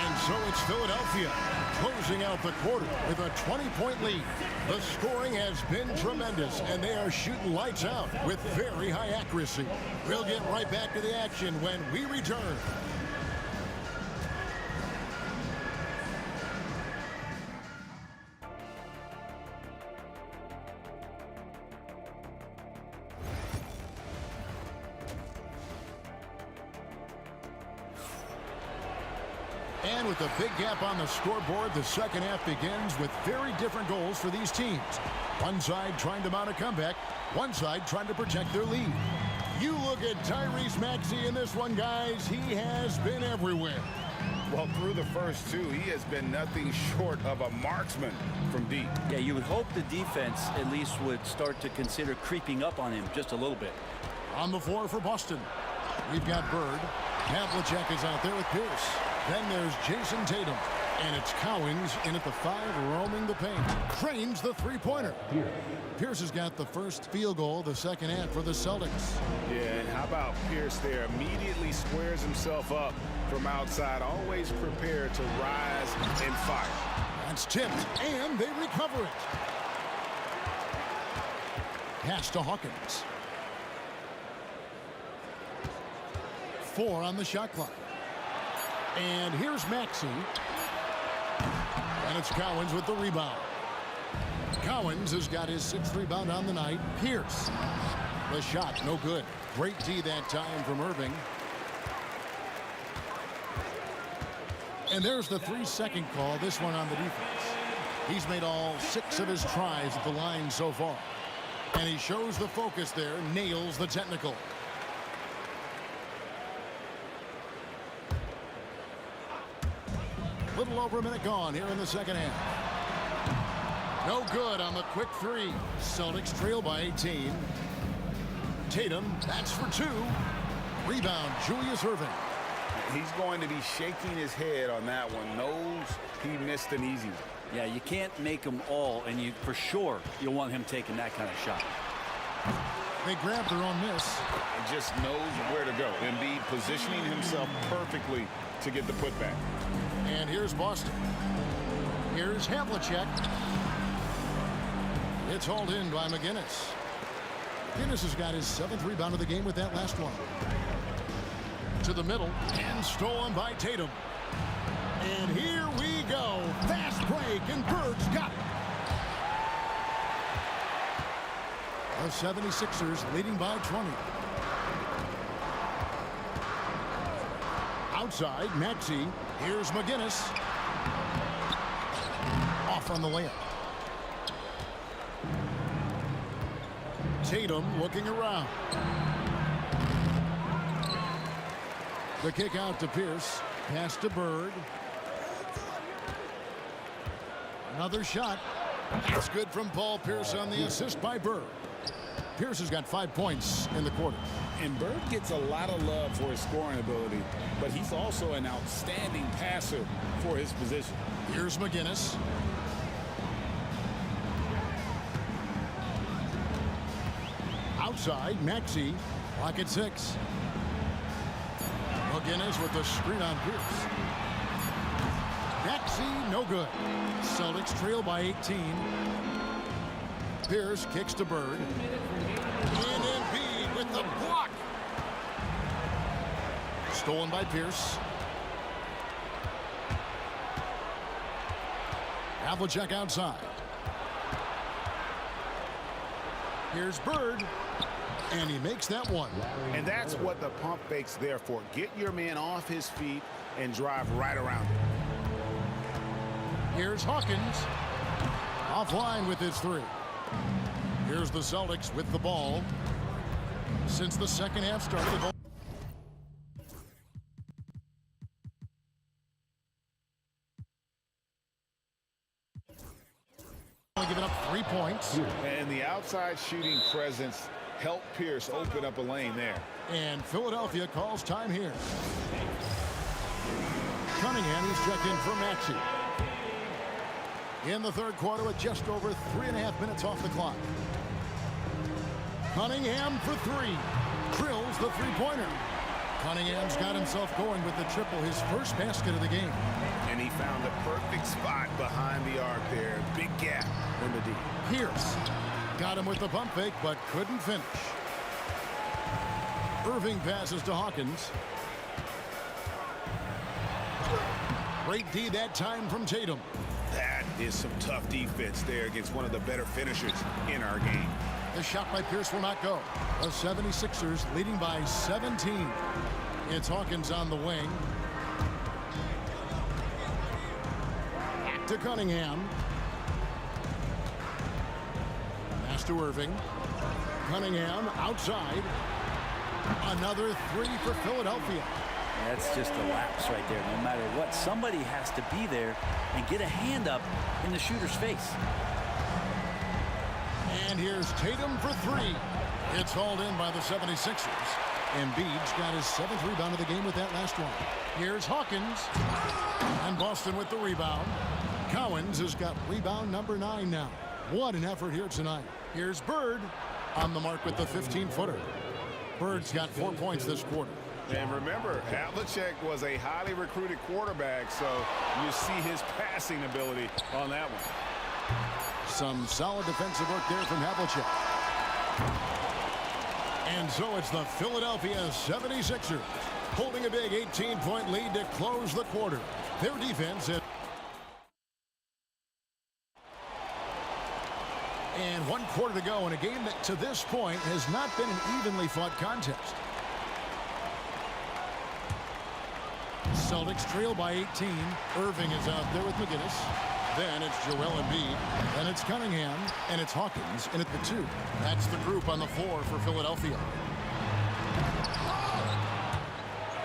And so it's Philadelphia closing out the quarter with a 20-point lead. The scoring has been tremendous, and they are shooting lights out with very high accuracy. We'll get right back to the action when we return. And with a big gap on the scoreboard, the second half begins with very different goals for these teams. One side trying to mount a comeback, one side trying to protect their lead. You look at Tyrese Maxey in this one, guys. He has been everywhere. Well, through the first 2, he has been nothing short of a marksman from deep. Yeah, you would hope the defense at least would start to consider creeping up on him just a little bit. On the floor for Boston, we've got Bird. Havlicek is out there with Pierce. Then there's Jason Tatum. And it's Cowens in at the 5, roaming the paint. Trains the three-pointer. Pierce has got the first field goal, the second half for the Celtics. Yeah, and how about Pierce there? Immediately squares himself up from outside, always prepared to rise and fire. That's tipped, and they recover it. Pass to Hawkins. 4 on the shot clock. And here's Maxey. And it's Cowens with the rebound. Cowens has got his 6th rebound on the night. Pierce. The shot, no good. Great D that time from Irving. And there's the 3-second call, this one on the defense. He's made all 6 of his tries at the line so far. And he shows the focus there, nails the technical. Little over a minute gone here in the second half. No good on the quick three. Celtics trail by 18. Tatum, that's for 2. Rebound, Julius Erving. He's going to be shaking his head on that one. Knows he missed an easy one. Yeah, you can't make them all, and you for sure you'll want him taking that kind of shot. They grab their own miss. He just knows where to go. Embiid positioning himself perfectly to get the putback. And here's Boston. Here's Havlicek. It's hauled in by McGinnis. McGinnis has got his 7th rebound of the game with that last one. To the middle and stolen by Tatum. And here we go. Fast break and Bird's got it. The 76ers leading by 20. Outside, Maxey. Here's McGinnis. Off on the layup. Tatum looking around. The kick out to Pierce. Pass to Bird. Another shot. That's good from Paul Pierce on the assist by Bird. Pierce has got 5 points in the quarter. And Bird gets a lot of love for his scoring ability, but he's also an outstanding passer for his position. Here's McGinnis. Outside, Maxey. Clock at 6. McGinnis with the screen on Pierce. Maxey, no good. Celtics trail by 18. Pierce kicks to Bird. And Embiid with the block. Stolen by Pierce. Havlicek outside. Here's Bird. And he makes that one. And that's what the pump fake's there for. Get your man off his feet and drive right around him. Here's Hawkins. Offline with his 3. Here's the Celtics with the ball. Since the second half started, they've only given up 3 points. And the outside shooting presence helped Pierce open up a lane there. And Philadelphia calls time here. Cunningham is checked in for Maxey. In the third quarter with just over 3.5 minutes off the clock. Cunningham for 3. Drills the three-pointer. Cunningham's got himself going with the triple, his first basket of the game. And he found the perfect spot behind the arc there. Big gap in the D. Pierce got him with the pump fake, but couldn't finish. Irving passes to Hawkins. Great D that time from Tatum. That is some tough defense there against one of the better finishers in our game. The shot by Pierce will not go. The 76ers leading by 17. It's Hawkins on the wing. Back to Cunningham. Pass to Irving. Cunningham outside. Another 3 for Philadelphia. That's just a lapse right there. No matter what, somebody has to be there and get a hand up in the shooter's face. And here's Tatum for 3. It's hauled in by the 76ers. Embiid's got his 7th rebound of the game with that last one. Here's Hawkins. And Boston with the rebound. Cowens has got rebound number 9 now. What an effort here tonight. Here's Bird on the mark with the 15-footer. Bird's got 4 points this quarter. And remember, Havlicek was a highly recruited quarterback, so you see his passing ability on that one. Some solid defensive work there from Havlicek. And so it's the Philadelphia 76ers holding a big 18-point lead to close the quarter. Their defense is... And 1 quarter to go in a game that to this point has not been an evenly fought contest. Celtics trail by 18. Irving is out there with McGinnis. Then it's Joel Embiid. Then it's Cunningham. And it's Hawkins in at the 2. That's the group on the floor for Philadelphia.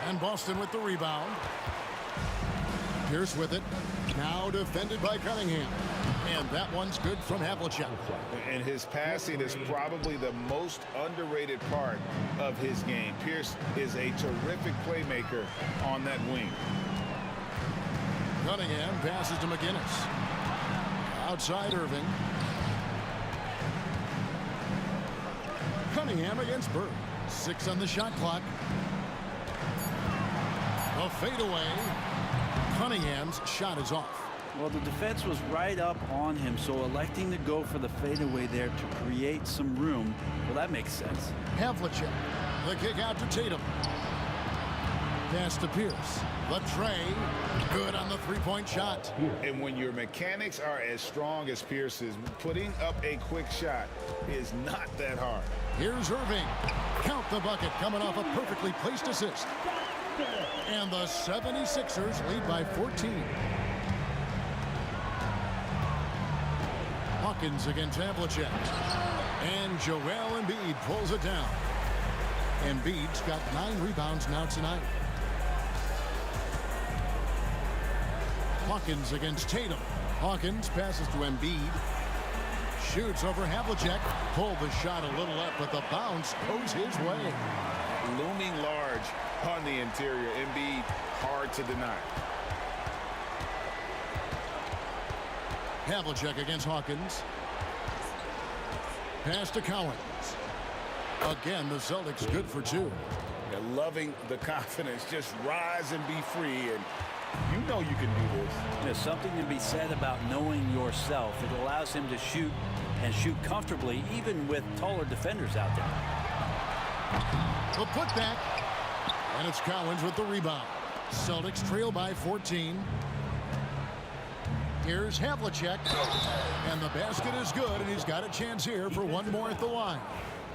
And Boston with the rebound. Pierce with it. Now defended by Cunningham. And that one's good from Havlicek. And his passing is probably the most underrated part of his game. Pierce is a terrific playmaker on that wing. Cunningham passes to McGinnis. Outside Irving. Cunningham against Bird. 6 on the shot clock. A fadeaway. Cunningham's shot is off. Well, the defense was right up on him, so electing to go for the fadeaway there to create some room, well, that makes sense. Havlicek. The kick out to Tatum. Pass to Pierce. The tray. Good on the three-point shot. And when your mechanics are as strong as Pierce's, putting up a quick shot is not that hard. Here's Irving. Count the bucket coming off a perfectly placed assist. And the 76ers lead by 14. Hawkins against Havlicek. And Joel Embiid pulls it down. Embiid's got 9 rebounds now tonight. Hawkins against Tatum. Hawkins passes to Embiid. Shoots over Havlicek. Pulled the shot a little up, but the bounce goes his way. Looming large on the interior. Embiid hard to deny. Havlicek against Hawkins. Pass to Cowens. Again, the Celtics good for 2. They're loving the confidence. Just rise and be free, and you know you can do this. There's something to be said about knowing yourself. It allows him to shoot and shoot comfortably, even with taller defenders out there. The putback. And it's Cowens with the rebound. Celtics trail by 14. Here's Havlicek. And the basket is good, and he's got a chance here for one more at the line.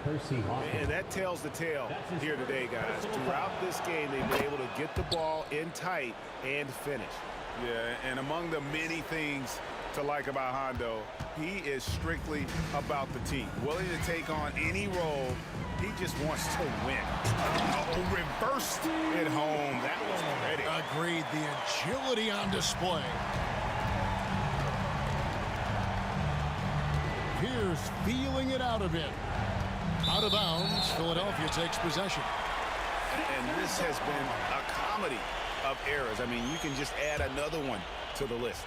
And that tells the tale here today, guys. Throughout this game, they've been able to get the ball in tight and finish. Yeah, and among the many things to like about Hondo, he is strictly about the team. Willing to take on any role. He just wants to win. Oh, reversed it home. That was pretty. Agreed. The agility on display. Pierce feeling it out a bit. Out of bounds. Philadelphia takes possession. And this has been a comedy of errors. I mean, you can just add another one to the list.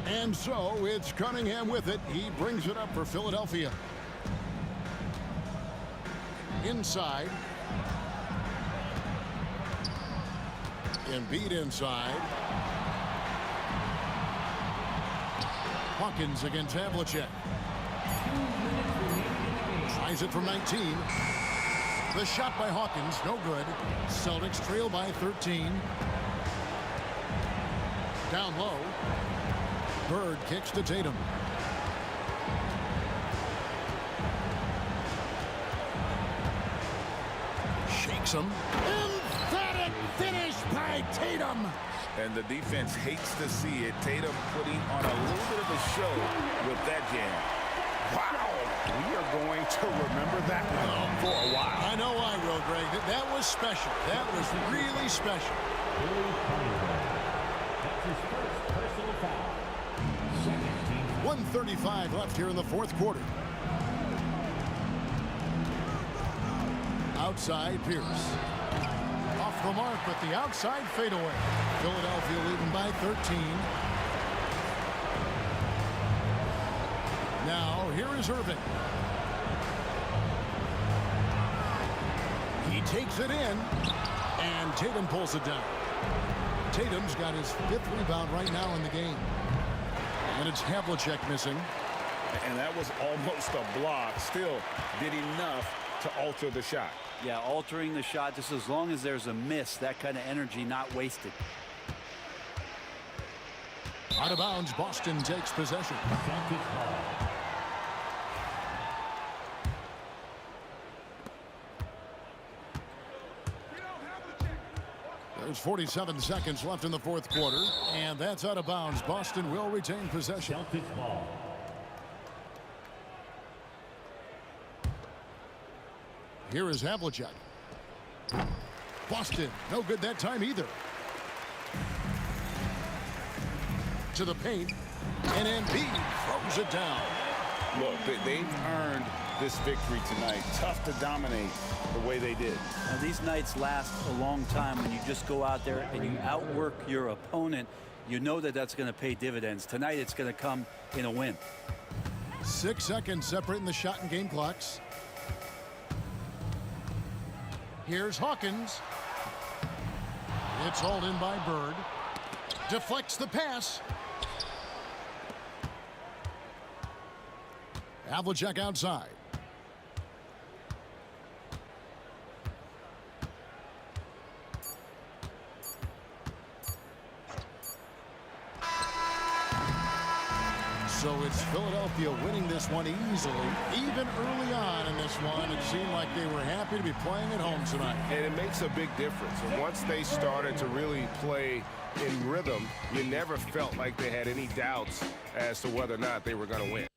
And so it's Cunningham with it. He brings it up for Philadelphia. Inside. Embiid inside. Hawkins against Havlicek. Tries it from 19. The shot by Hawkins, no good. Celtics trail by 13. Down low. Bird kicks to Tatum. Shakes him. Emphatic finish by Tatum. And the defense hates to see it. Tatum putting on a little bit of a show with that jam. Wow. We are going to remember that one for a while. I know I will, Greg. That was special. That was really special. 1:35 left here in the fourth quarter. Outside Pierce. Off the mark with the outside fadeaway. Philadelphia leading by 13. Now here is Irving. He takes it in, and Tatum pulls it down. Tatum's got his 5th rebound right now in the game. And it's Havlicek missing. And that was almost a block. Still did enough to alter the shot. Yeah, altering the shot, just as long as there's a miss, that kind of energy not wasted. Out of bounds, Boston takes possession. There's 47 seconds left in the fourth quarter, and that's out of bounds. Boston will retain possession. Celtics ball. Here is Havlicek. Boston, no good that time either. To the paint, and Embiid throws it down. Look, they've earned this victory tonight. Tough to dominate the way they did. Now, these nights last a long time when you just go out there and you outwork your opponent. You know that that's going to pay dividends. Tonight it's going to come in a win. 6 seconds separating the shot and game clocks. Here's Hawkins. It's hauled in by Bird. Deflects the pass. Havlicek outside. So it's Philadelphia winning this one easily. Even early on in this one, it seemed like they were happy to be playing at home tonight. And it makes a big difference. And once they started to really play in rhythm, you never felt like they had any doubts as to whether or not they were going to win.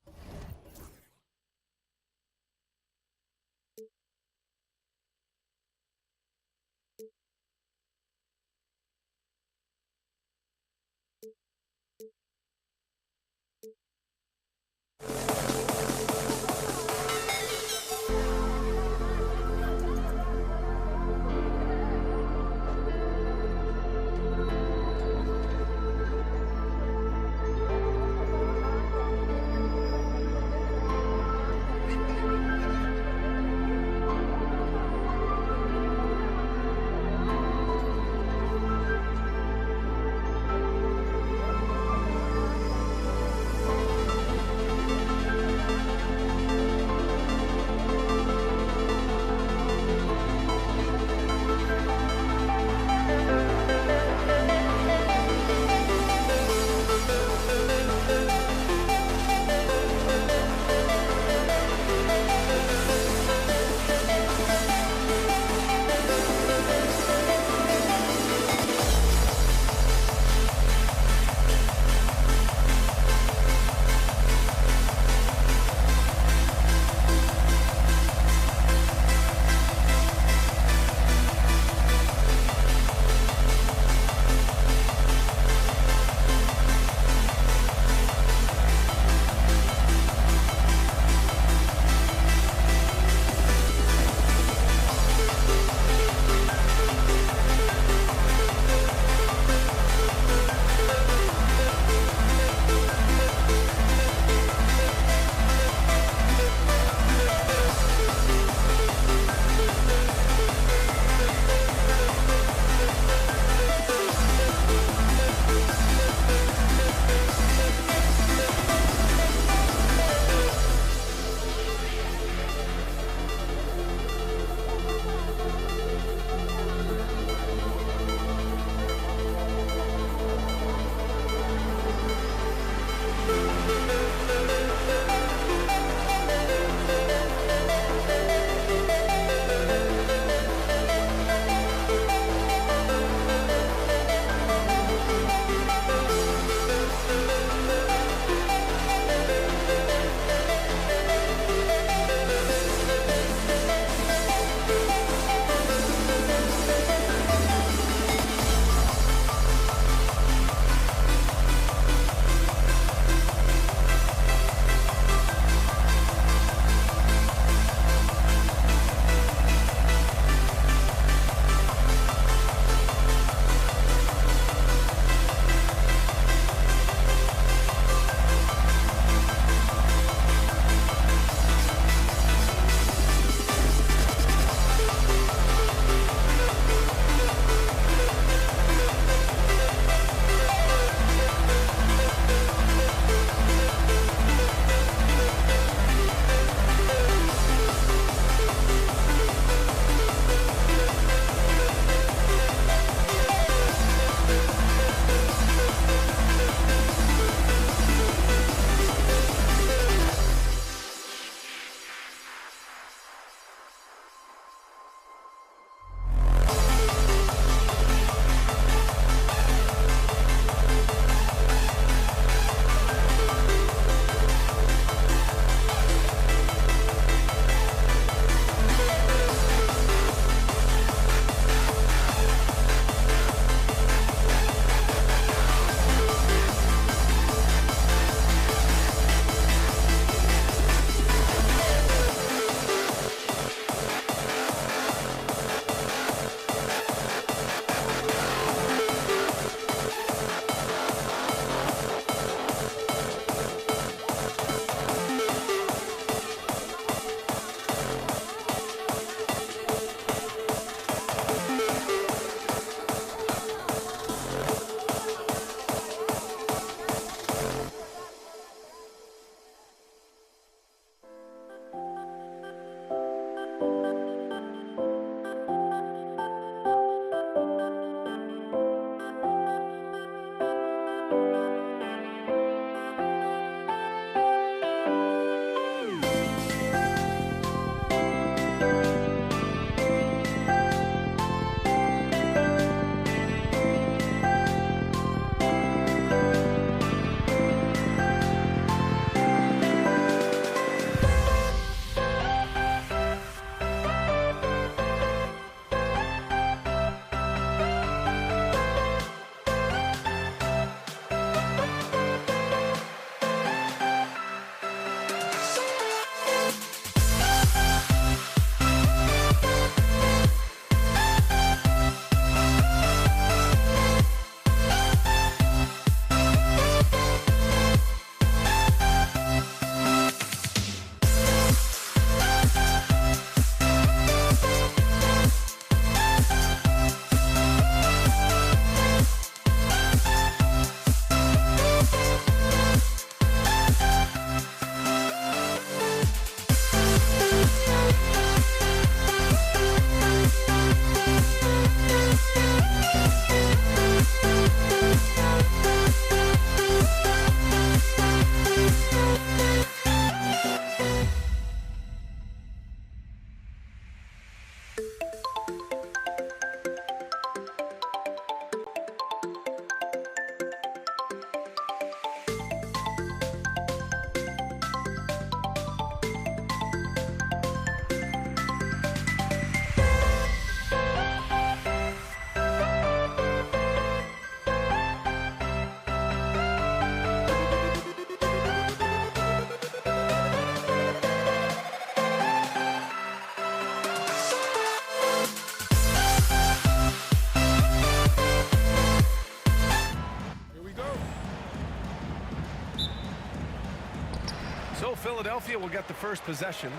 will get the first possession.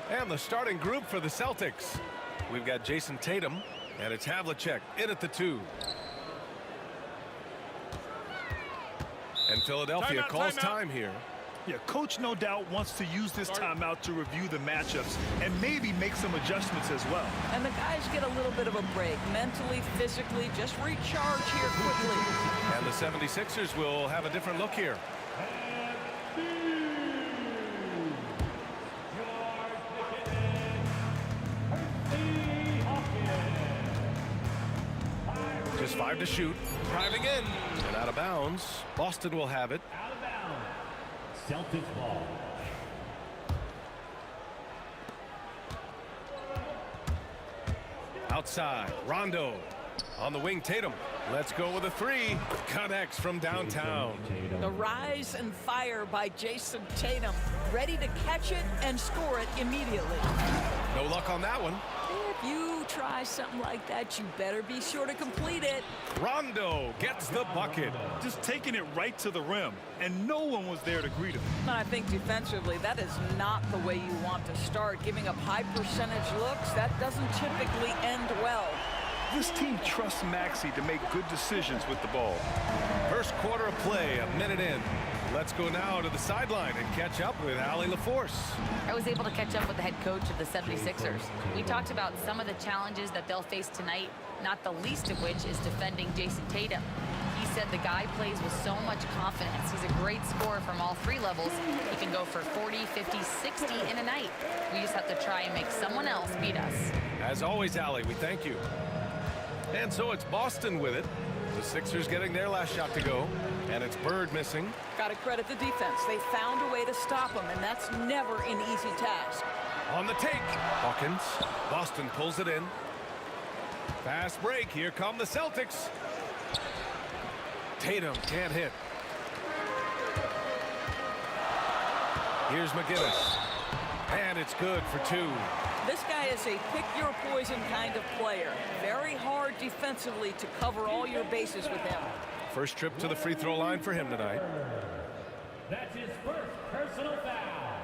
And the starting group for the Celtics. We've got Jason Tatum, and it's Havlicek in at the 2. And Philadelphia calls time here. Yeah, coach no doubt wants to use this timeout to review the matchups and maybe make some adjustments as well. And the guys get a little bit of a break, mentally, physically, just recharge here quickly. And the 76ers will have a different look here. Just 5 to shoot. Driving in and out of bounds. Boston will have it. Out of bounds. Celtics ball. Outside, Rondo. On the wing, Tatum. Let's go with a 3. Connects from downtown. The rise and fire by Jason Tatum. Ready to catch it and score it immediately. No luck on that one. If you try something like that, you better be sure to complete it. Rondo gets the bucket. Just taking it right to the rim, and no one was there to greet him. I think defensively, that is not the way you want to start. Giving up high percentage looks, that doesn't typically end well. This team trusts Maxey to make good decisions with the ball. First quarter of play, a minute in. Let's go now to the sideline and catch up with Allie LaForce. I was able to catch up with the head coach of the 76ers. We talked about some of the challenges that they'll face tonight, not the least of which is defending Jason Tatum. He said the guy plays with so much confidence. He's a great scorer from all 3 levels. He can go for 40, 50, 60 in a night. We just have to try and make someone else beat us. As always, Allie, we thank you. And so it's Boston with it. The Sixers getting their last shot to go. And it's Bird missing. Got to credit the defense. They found a way to stop him, and that's never an easy task. On the take, Hawkins. Boston pulls it in. Fast break. Here come the Celtics. Tatum can't hit. Here's McGinnis. And it's good for 2. This guy is a pick-your-poison kind of player. Very hard defensively to cover all your bases with him. First trip to the free throw line for him tonight. That's his first personal foul.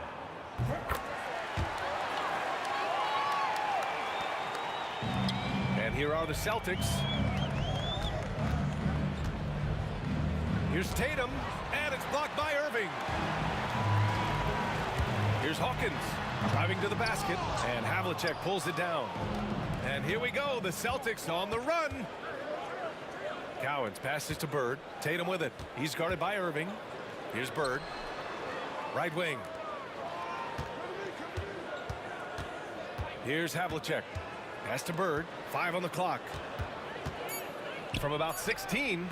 And here are the Celtics. Here's Tatum, and it's blocked by Irving. Here's Hawkins driving to the basket, and Havlicek pulls it down. And here we go, the Celtics on the run. Cowens passes to Bird. Tatum with it. He's guarded by Irving. Here's Bird. Right wing. Here's Havlicek. Pass to Bird. 5 on the clock. From about 16.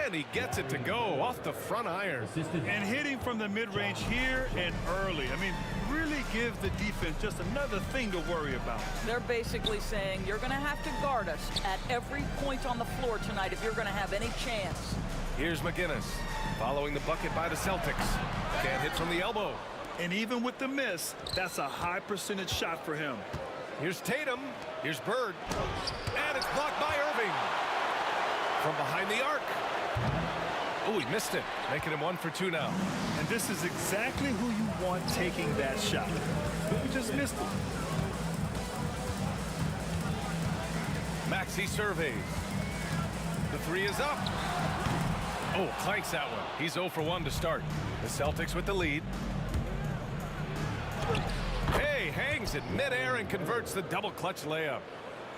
And he gets it to go off the front iron. And hitting from the mid-range here and early. I mean, really give the defense just another thing to worry about. They're basically saying you're going to have to guard us at every point on the floor tonight if you're going to have any chance. Here's McGinnis following the bucket by the Celtics. Can't hit from the elbow. And even with the miss, that's a high percentage shot for him. Here's Tatum. Here's Bird. And it's blocked by Irving. From behind the arc. Oh, he missed it, making him 1 for 2 now. And this is exactly who you want taking that shot. But we just missed it. Maxey surveys. The 3 is up. Oh, clanks that one. He's 0 for 1 to start. The Celtics with the lead. Hey, hangs in midair and converts the double clutch layup.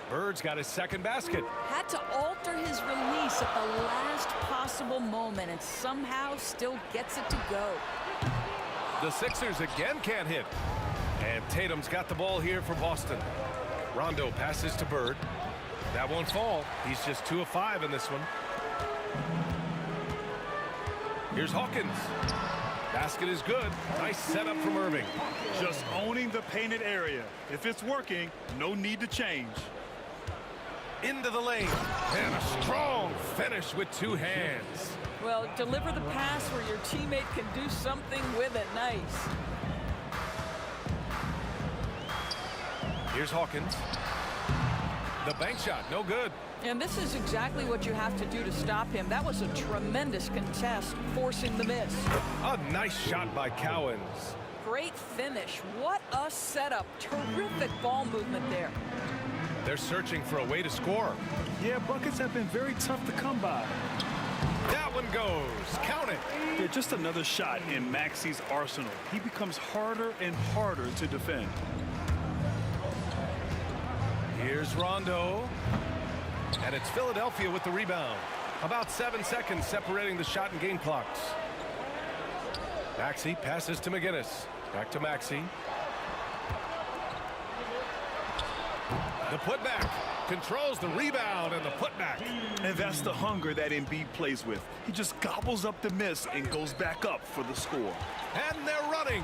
Bird's got his second basket. Had to alter his release at the last possible moment and somehow still gets it to go. The Sixers again can't hit. And Tatum's got the ball here for Boston. Rondo passes to Bird. That won't fall. He's just 2 of 5 in this one. Here's Hawkins. Basket is good. Nice setup from Irving. Just owning the painted area. If it's working, no need to change. Into the lane. And a strong finish with 2 hands. Well, deliver the pass where your teammate can do something with it. Nice. Here's Hawkins. The bank shot, no good. And this is exactly what you have to do to stop him. That was a tremendous contest, forcing the miss. A nice shot by Cowens. Great finish. What a setup. Terrific ball movement there. They're searching for a way to score. Yeah, buckets have been very tough to come by. That one goes. Count it. Yeah, just another shot in Maxi's arsenal. He becomes harder and harder to defend. Here's Rondo. And it's Philadelphia with the rebound. About 7 seconds separating the shot and game clocks. Maxey passes to McGinnis. Back to Maxey. The putback. Controls the rebound and the putback. And that's the hunger that Embiid plays with. He just gobbles up the miss and goes back up for the score. And they're running.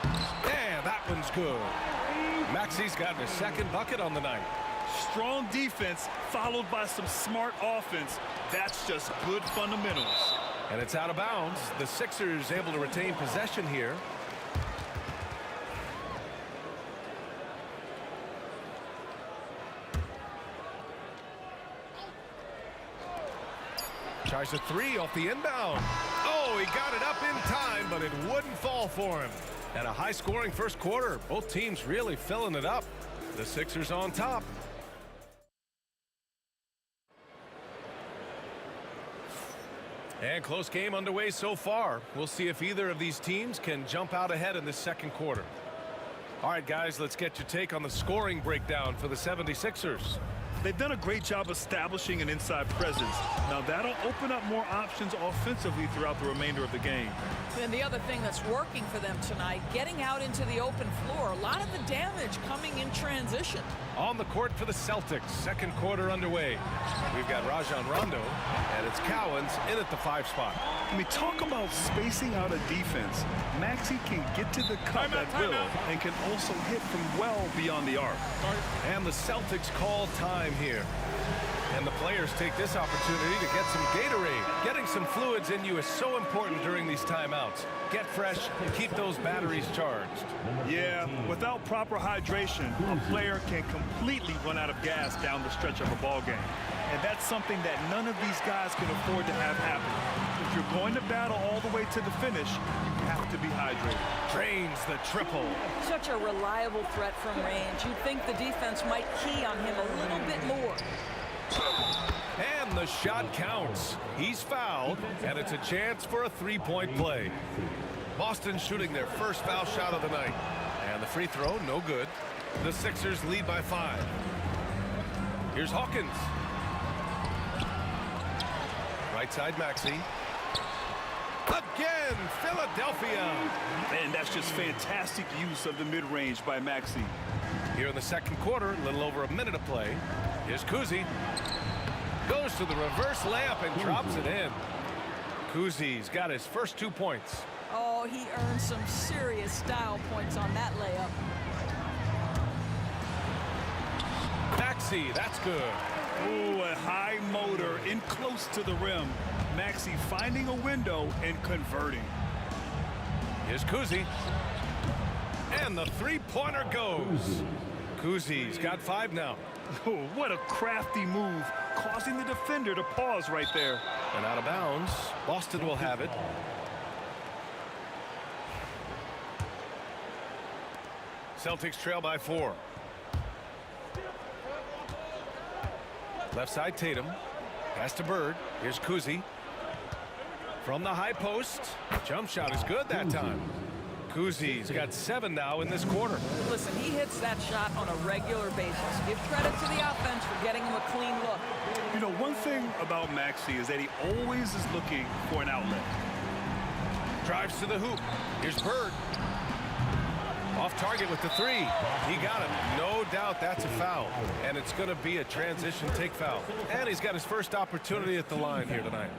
And that one's good. Maxey's gotten his second bucket on the night. Strong defense followed by some smart offense. That's just good fundamentals. And it's out of bounds. The Sixers able to retain possession here. Tries a three off the inbound. Oh, he got it up in time, but it wouldn't fall for him. And a high-scoring first quarter. Both teams really filling it up. The Sixers on top. And close game underway so far. We'll see if either of these teams can jump out ahead in this second quarter. All right, guys, let's get your take on the scoring breakdown for the 76ers. They've done a great job establishing an inside presence. Now that'll open up more options offensively throughout the remainder of the game. And the other thing that's working for them tonight, getting out into the open floor. A lot of the damage coming in transition. On the court for the Celtics, second quarter underway. We've got Rajon Rondo, and it's Cowens in at the 5 spot. I mean, talk about spacing out a defense. Maxey can get to the cup at will and can also hit from well beyond the arc. And the Celtics call time here. And the players take this opportunity to get some Gatorade. Getting some fluids in you is so important during these timeouts. Get fresh and keep those batteries charged. Yeah, without proper hydration, a player can completely run out of gas down the stretch of a ball game. And that's something that none of these guys can afford to have happen. If you're going to battle all the way to the finish, you have to be hydrated. Drains the triple. Such a reliable threat from range. You'd think the defense might key on him a little bit more. And the shot counts. He's fouled, and it's a chance for a three-point play. Boston shooting their first foul shot of the night. And the free throw, no good. The Sixers lead by 5. Here's Hawkins. Right side, Maxey. Again, Philadelphia. And that's just fantastic use of the mid-range by Maxey. Here in the second quarter, a little over a minute of play. Here's Kuzi. Goes to the reverse layup and drops it in. Kuzi's got his first 2 points. Oh, he earned some serious style points on that layup. Maxey, that's good. Ooh, a high motor in close to the rim. Maxey finding a window and converting. Here's Kuzi. And the three-pointer goes. Kuzi's got 5 now. Oh, what a crafty move, causing the defender to pause right there. And out of bounds. Boston will have it. Celtics trail by 4. Left side, Tatum. Pass to Bird. Here's Kuzi. From the high post. Jump shot is good that time. Kuzi's got 7 now in this quarter. Listen, he hits that shot on a regular basis. Give credit to the offense for getting him a clean look. You know, one thing about Maxey is that he always is looking for an outlet. Drives to the hoop. Here's Bird. Off target with the 3. He got him. No doubt that's a foul. And it's going to be a transition take foul. And he's got his first opportunity at the line here tonight.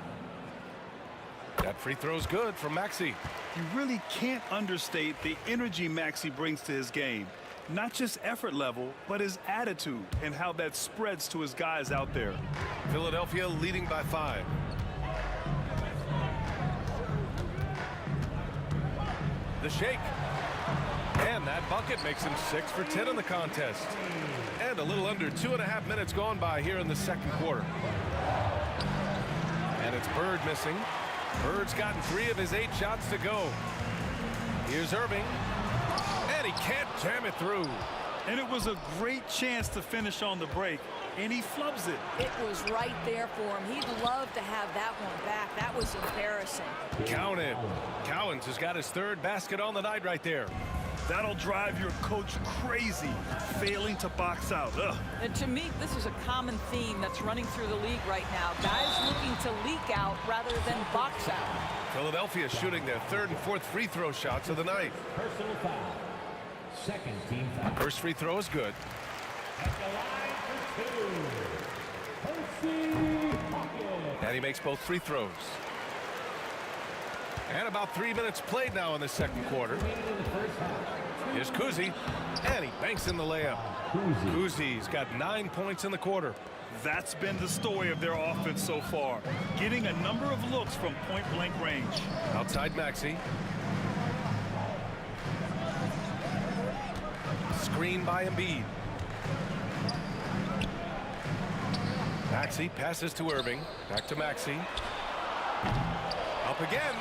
That free throw's good from Maxey. You really can't understate the energy Maxey brings to his game. Not just effort level, but his attitude and how that spreads to his guys out there. Philadelphia leading by 5. The shake. And And that bucket makes him 6 for 10 in the contest. And a little under 2.5 minutes gone by here in the second quarter. And it's Bird missing. Bird's gotten 3 of his 8 shots to go. Here's Irving. And he can't jam it through. And it was a great chance to finish on the break, and he flubs it. It was right there for him. He'd love to have that one back. That was embarrassing. Count it. Cowens has got his 3rd basket on the night right there. That'll drive your coach crazy, failing to box out. Ugh. And to me, this is a common theme that's running through the league right now. Guys looking to leak out rather than box out. Philadelphia shooting their 3rd and 4th free throw shots of the night. Personal foul. Second team foul. First free throw is good. At the line for 2. And he makes both free throws. And about 3 minutes played now in the second quarter. Here's Kuzi, and he banks in the layup. Kuzi's got 9 points in the quarter. That's been the story of their offense so far, getting a number of looks from point-blank range. Outside Maxey. Screen by Embiid. Maxey passes to Irving. Back to Maxey. Up again.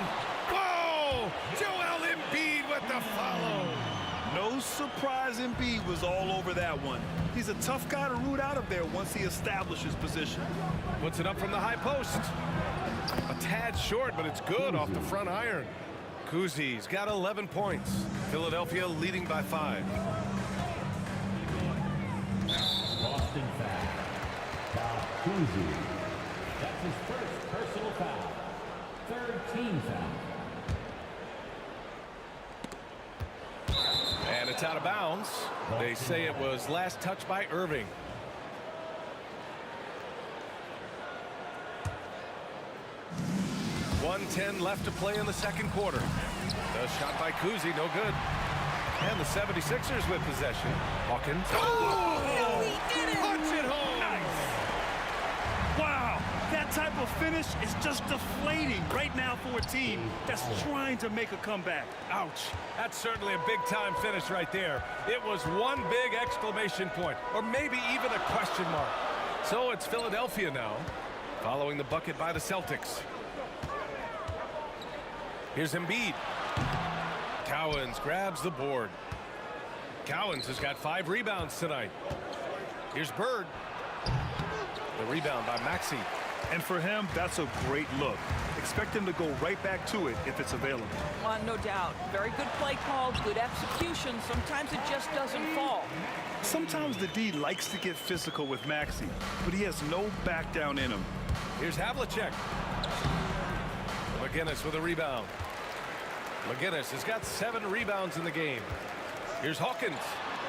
Whoa! Joel Embiid with the follow. No surprise Embiid was all over that one. He's a tough guy to root out of there once he establishes position. Puts it up from the high post. A tad short, but it's good off the front iron. Kuzi's got 11 points. Philadelphia leading by 5. Boston foul. Bob Cousy. That's his first personal foul. 3rd team foul. And it's out of bounds. They say it was last touched by Irving. .110 left to play in the second quarter. The shot by Kuzi, no good. And the 76ers with possession. Hawkins. Oh, he did it! Punch it home! Nice. Wow, that type of finish is just deflating right now for a team that's trying to make a comeback. Ouch. That's certainly a big-time finish right there. It was one big exclamation point, or maybe even a question mark. So it's Philadelphia now, following the bucket by the Celtics. Here's Embiid. Cowens grabs the board. Cowens has got 5 rebounds tonight. Here's Bird. The rebound by Maxey. And for him, that's a great look. Expect him to go right back to it if it's available. No doubt. Very good play call, good execution. Sometimes it just doesn't fall. Sometimes the D likes to get physical with Maxey, but he has no back down in him. Here's Havlicek. McGinnis with a rebound. McGinnis has got 7 rebounds in the game. Here's Hawkins,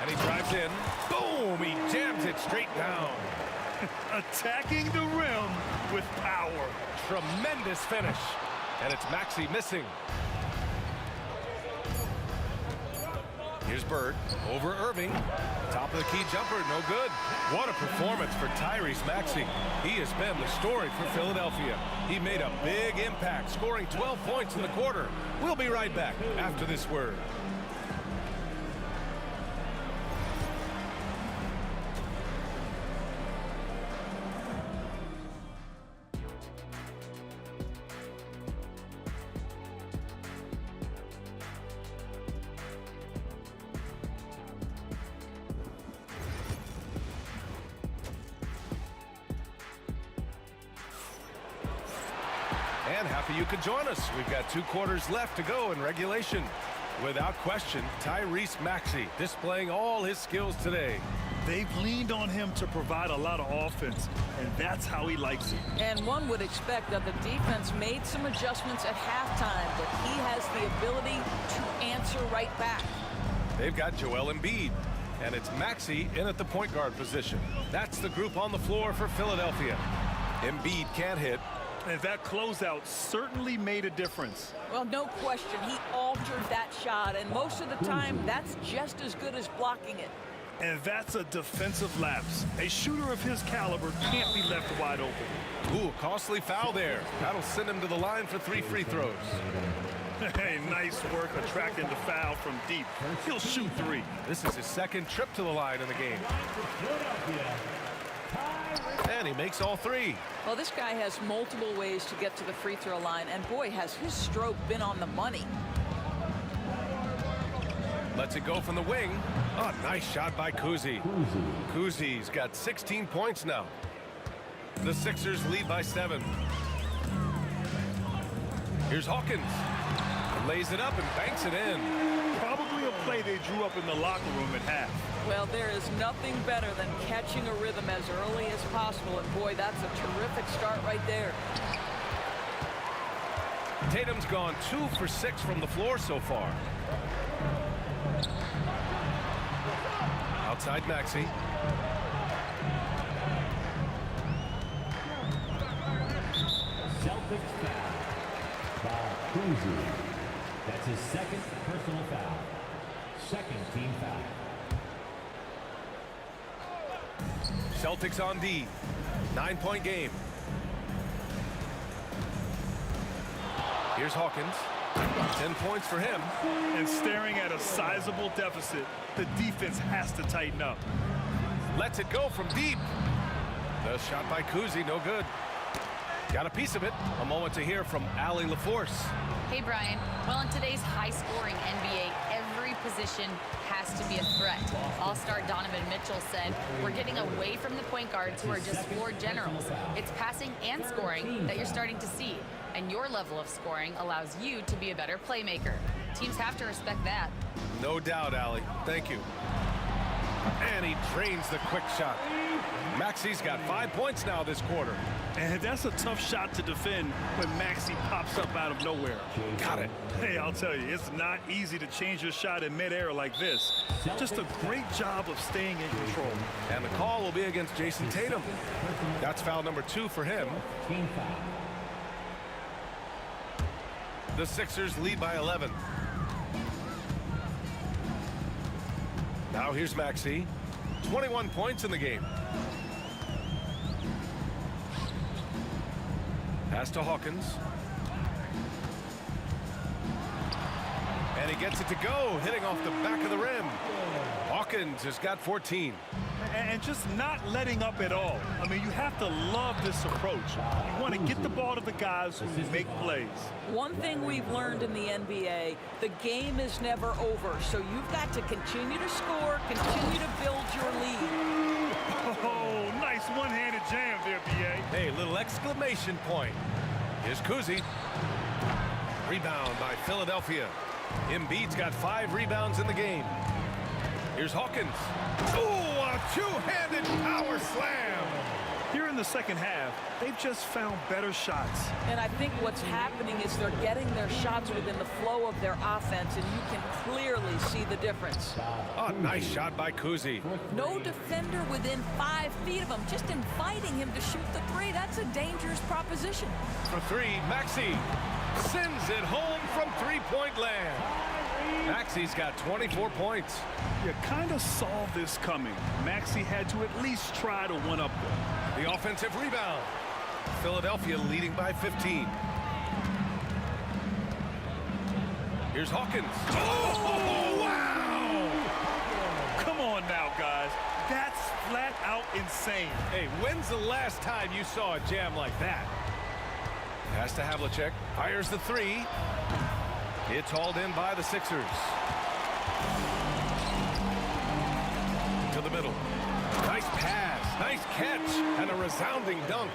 and he drives in. Boom! He jams it straight down. Attacking the rim with power. Tremendous finish. And it's Maxey missing. Here's Bird over Irving. Top of the key jumper, no good. What a performance for Tyrese Maxey. He has been the story for Philadelphia. He made a big impact, scoring 12 points in the quarter. We'll be right back after this word. And happy you could join us. We've got 2 quarters left to go in regulation. Without question, Tyrese Maxey displaying all his skills today. They've leaned on him to provide a lot of offense, and that's how he likes it. And one would expect that the defense made some adjustments at halftime, but he has the ability to answer right back. They've got Joel Embiid, and it's Maxey in at the point guard position. That's the group on the floor for Philadelphia. Embiid can't hit. And that closeout certainly made a difference. Well, no question. He altered that shot, and most of the time, that's just as good as blocking it. And that's a defensive lapse. A shooter of his caliber can't be left wide open. Ooh, costly foul there. That'll send him to the line for 3 free throws. Hey, nice work attracting the foul from deep. He'll shoot 3. This is his second trip to the line in the game. And he makes all 3. Well, this guy has multiple ways to get to the free throw line, and boy, has his stroke been on the money. Lets it go from the wing. Oh, nice shot by Kuzi. Kuzi's got 16 points now. The Sixers lead by 7. Here's Hawkins. Lays it up and banks it in. Probably a play they drew up in the locker room at half. Well, there is nothing better than catching a rhythm as early as possible, and boy, that's a terrific start right there. Tatum's gone 2 for 6 from the floor so far. Outside Maxey. Celtics foul by Kuzi. That's his second personal foul. Second team foul. Celtics on D. 9-point game. Here's Hawkins. 10 points for him. And staring at a sizable deficit, the defense has to tighten up. Lets it go from deep. The shot by Kuzi, no good. Got a piece of it. A moment to hear from Allie LaForce. Hey, Brian. Well, in today's high-scoring NBA, every position has to be a threat. All-star Donovan Mitchell said, we're getting away from the point guards who are just floor generals. It's passing and scoring that you're starting to see. And your level of scoring allows you to be a better playmaker. Teams have to respect that. No doubt, Allie. Thank you. And he drains the quick shot. Maxey's got 5 points now this quarter. And that's a tough shot to defend when Maxey pops up out of nowhere. Got it. Hey, I'll tell you, it's not easy to change your shot in midair like this. Just a great job of staying in control. And the call will be against Jason Tatum. That's foul number 2 for him. Team foul. The Sixers lead by 11. Now here's Maxey. 21 points in the game. Pass to Hawkins. And he gets it to go, hitting off the back of the rim. Hawkins has got 14. And just not letting up at all. I mean, you have to love this approach. You want to get the ball to the guys who make plays. One thing we've learned in the NBA, the game is never over, so you've got to continue to score, continue to build your lead. Oh, nice one-handed jam there, B.A. Hey, little exclamation point. Here's Kuzi. Rebound by Philadelphia. Embiid's got 5 rebounds in the game. Here's Hawkins. Oh, a two-handed power slam. Here in the second half, they've just found better shots. And I think what's happening is they're getting their shots within the flow of their offense, and you can clearly see the difference. A nice shot by Kuzi. No defender within 5 feet of him, just inviting him to shoot the 3. That's a dangerous proposition. For 3, Maxey sends it home from three-point land. Maxey's got 24 points. You kind of saw this coming. Maxey had to at least try to one-up them. The offensive rebound. Philadelphia leading by 15. Here's Hawkins. Oh, wow! Come on now, guys. That's flat out insane. Hey, when's the last time you saw a jam like that? Pass to Havlicek. Fires the 3. It's hauled in by the Sixers. To the middle. Nice pass, nice catch, and a resounding dunk.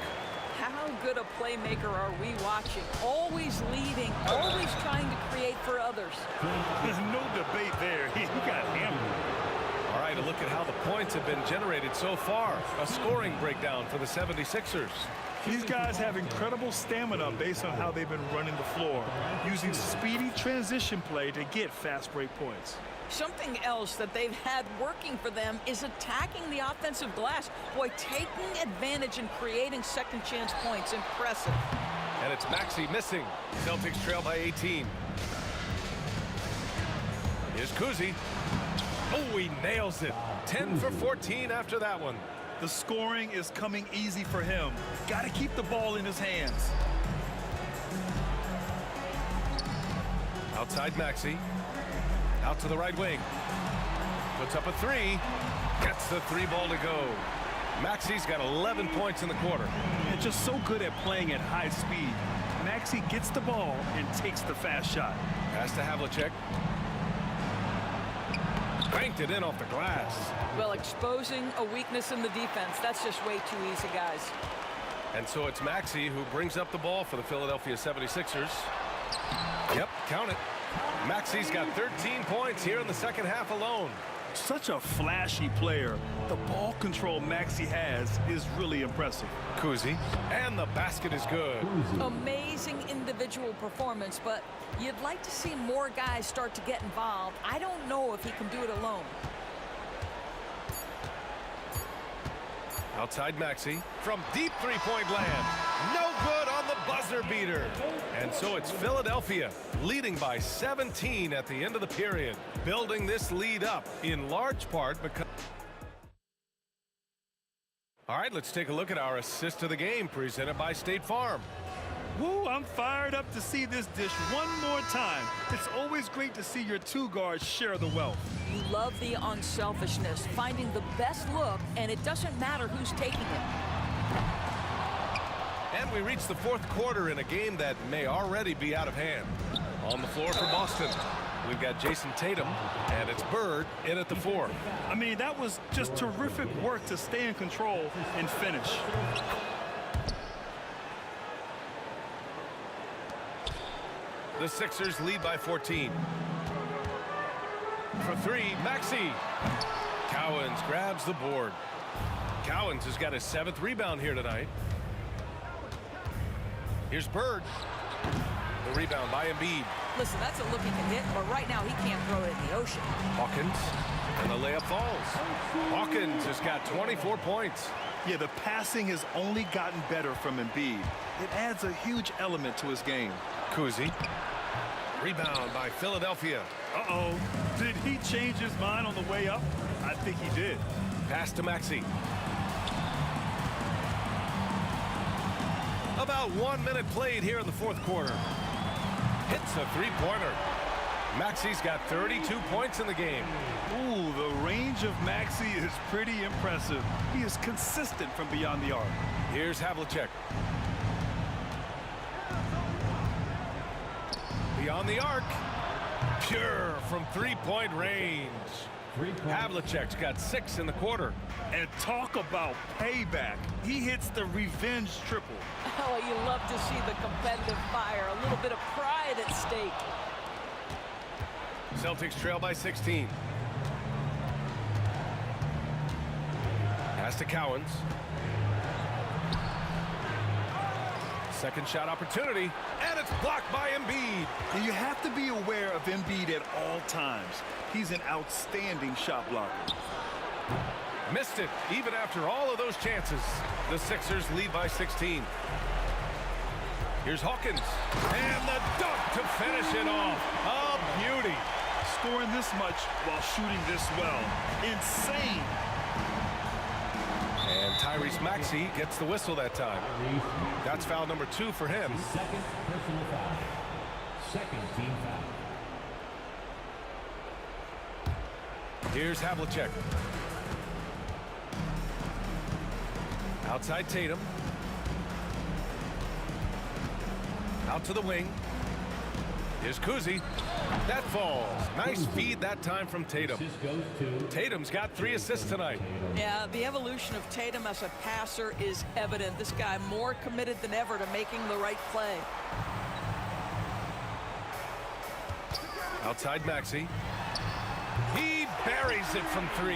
How good a playmaker are we watching? Always leading, always trying to create for others. There's no debate there. He got hammered. All right, a look at how the points have been generated so far. A scoring breakdown for the 76ers. These guys have incredible stamina based on how they've been running the floor, using speedy transition play to get fast break points. Something else that they've had working for them is attacking the offensive glass. Boy, taking advantage and creating second chance points. Impressive. And it's Maxey missing. Celtics trail by 18. Here's Kuzi. Oh, he nails it. 10 for 14 after that one. The scoring is coming easy for him. Got to keep the ball in his hands. Outside Maxey. Out to the right wing. Puts up a three. Gets the three ball to go. Maxey's got 11 points in the quarter. And just so good at playing at high speed. Maxey gets the ball and takes the fast shot. Pass to Havlicek. Banked it in off the glass. Well, exposing a weakness in the defense, that's just way too easy, guys. And so it's Maxey who brings up the ball for the Philadelphia 76ers. Yep, count it. Maxey's got 13 points here in the second half alone. Such a flashy player. The ball control Maxey has is really impressive. Kuzi, and the basket is good. Amazing individual performance, but you'd like to see more guys start to get involved. I don't know if he can do it alone. Outside Maxey from deep three-point land. No good on the buzzer beater. And so it's Philadelphia leading by 17 at the end of the period, building this lead up in large part because... All right, let's take a look at our assist of the game presented by State Farm. Woo, I'm fired up to see this dish one more time. It's always great to see your two guards share the wealth. You love the unselfishness, finding the best look, and it doesn't matter who's taking it. And we reach the fourth quarter in a game that may already be out of hand. On the floor for Boston, we've got Jason Tatum, and it's Bird in at the 4. I mean, that was just terrific work to stay in control and finish. The Sixers lead by 14. For three, Maxey. Cowens grabs the board. Cowens has got his 7th rebound here tonight. Here's Bird. The rebound by Embiid. Listen, that's a look he can hit, but right now he can't throw it in the ocean. Hawkins, and the layup falls. Hawkins has got 24 points. Yeah, the passing has only gotten better from Embiid. It adds a huge element to his game. Kuzi. Rebound by Philadelphia. Uh-oh. Did he change his mind on the way up? I think he did. Pass to Maxey. About 1 minute played here in the fourth quarter. Hits a three-pointer. Maxey's got 32 points in the game. Ooh, the range of Maxey is pretty impressive. He is consistent from beyond the arc. Here's Havlicek. Beyond the arc. Pure from three-point range. Havlicek's got 6 in the quarter. And talk about payback. He hits the revenge triple. Oh, you love to see the competitive fire. A little bit of pride at stake. Celtics trail by 16. Pass to Cowens. Second shot opportunity, and it's blocked by Embiid. And you have to be aware of Embiid at all times. He's an outstanding shot blocker. Missed it, even after all of those chances. The Sixers lead by 16. Here's Hawkins, and the dunk to finish it off. A beauty. Scoring this much while shooting this well. Insane. And Tyrese Maxey gets the whistle that time. That's foul number 2 for him. Second personal foul. Second team foul. Here's Havlicek. Outside Tatum. Out to the wing. Here's Kuzi. That falls. Nice feed that time from Tatum. Tatum's got 3 assists tonight. Yeah, the evolution of Tatum as a passer is evident. This guy more committed than ever to making the right play. Outside Maxey. He buries it from 3.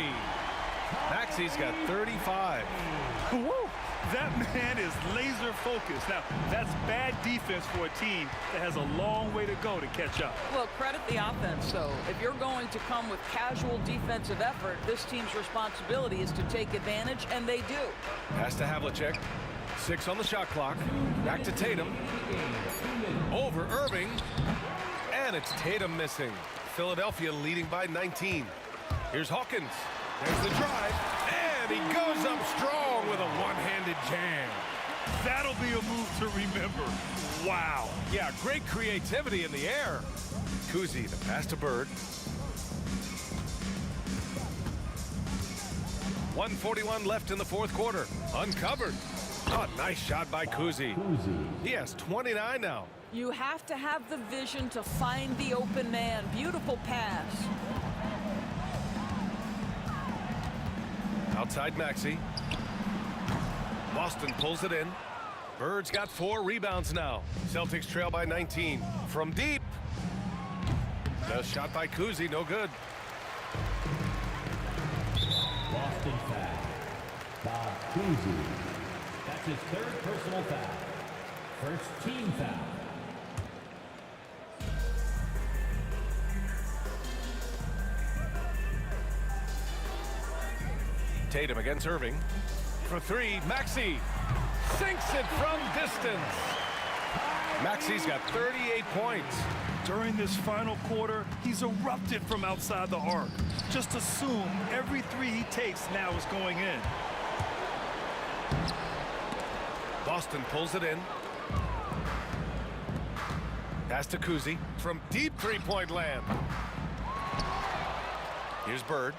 Maxey's got 35. Woo! That man is laser focused. Now, that's bad defense for a team that has a long way to go to catch up. Well, credit the offense, though. If you're going to come with casual defensive effort, this team's responsibility is to take advantage, and they do. Pass to Havlicek. 6 on the shot clock. Back to Tatum. Over Irving. And it's Tatum missing. Philadelphia leading by 19. Here's Hawkins. There's the drive. And he goes up strong with a one-handed jam. That'll be a move to remember. Wow. Yeah, great creativity in the air. Kuzi, the pass to Bird. 1:41 left in the fourth quarter. Uncovered. Oh, nice shot by Kuzi. He has 29 now. You have to have the vision to find the open man. Beautiful pass. Outside Maxey. Boston pulls it in. Bird's got 4 rebounds now. Celtics trail by 19. From deep. The shot by Kuzi, no good. Boston foul. Bob Cousy. That's his 3rd personal foul. First team foul. Tatum against Irving. For 3, Maxey sinks it from distance. Maxey's got 38 points. During this final quarter, he's erupted from outside the arc. Just assume every 3 he takes now is going in. Boston pulls it in. Pass to Kuzi from deep 3-point land. Here's Bird.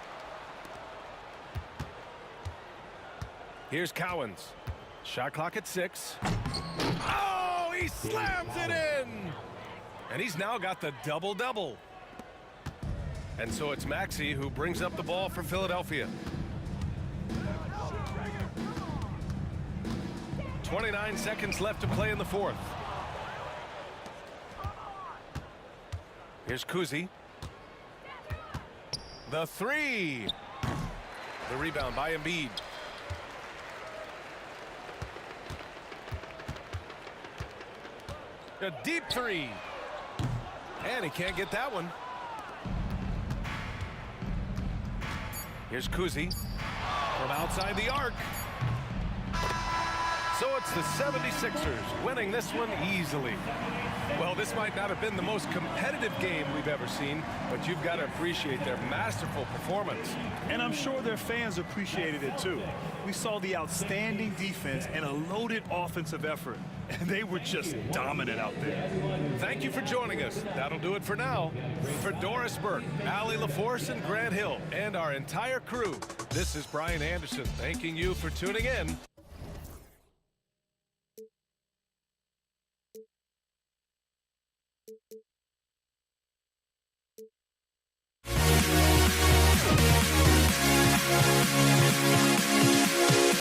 Here's Cowens. Shot clock at 6. Oh, he slams it in! And he's now got the double-double. And so it's Maxey who brings up the ball for Philadelphia. 29 seconds left to play in the fourth. Here's Kuzi. The 3. The rebound by Embiid. A deep 3. And he can't get that one. Here's Kuzi from outside the arc. So it's the 76ers winning this one easily. Well, this might not have been the most competitive game we've ever seen, but you've got to appreciate their masterful performance. And I'm sure their fans appreciated it too. We saw the outstanding defense and a loaded offensive effort, and they were just dominant out there. Thank you for joining us. That'll do it for now. For Doris Burke, Allie LaForce, and Grant Hill, and our entire crew, this is Brian Anderson thanking you for tuning in.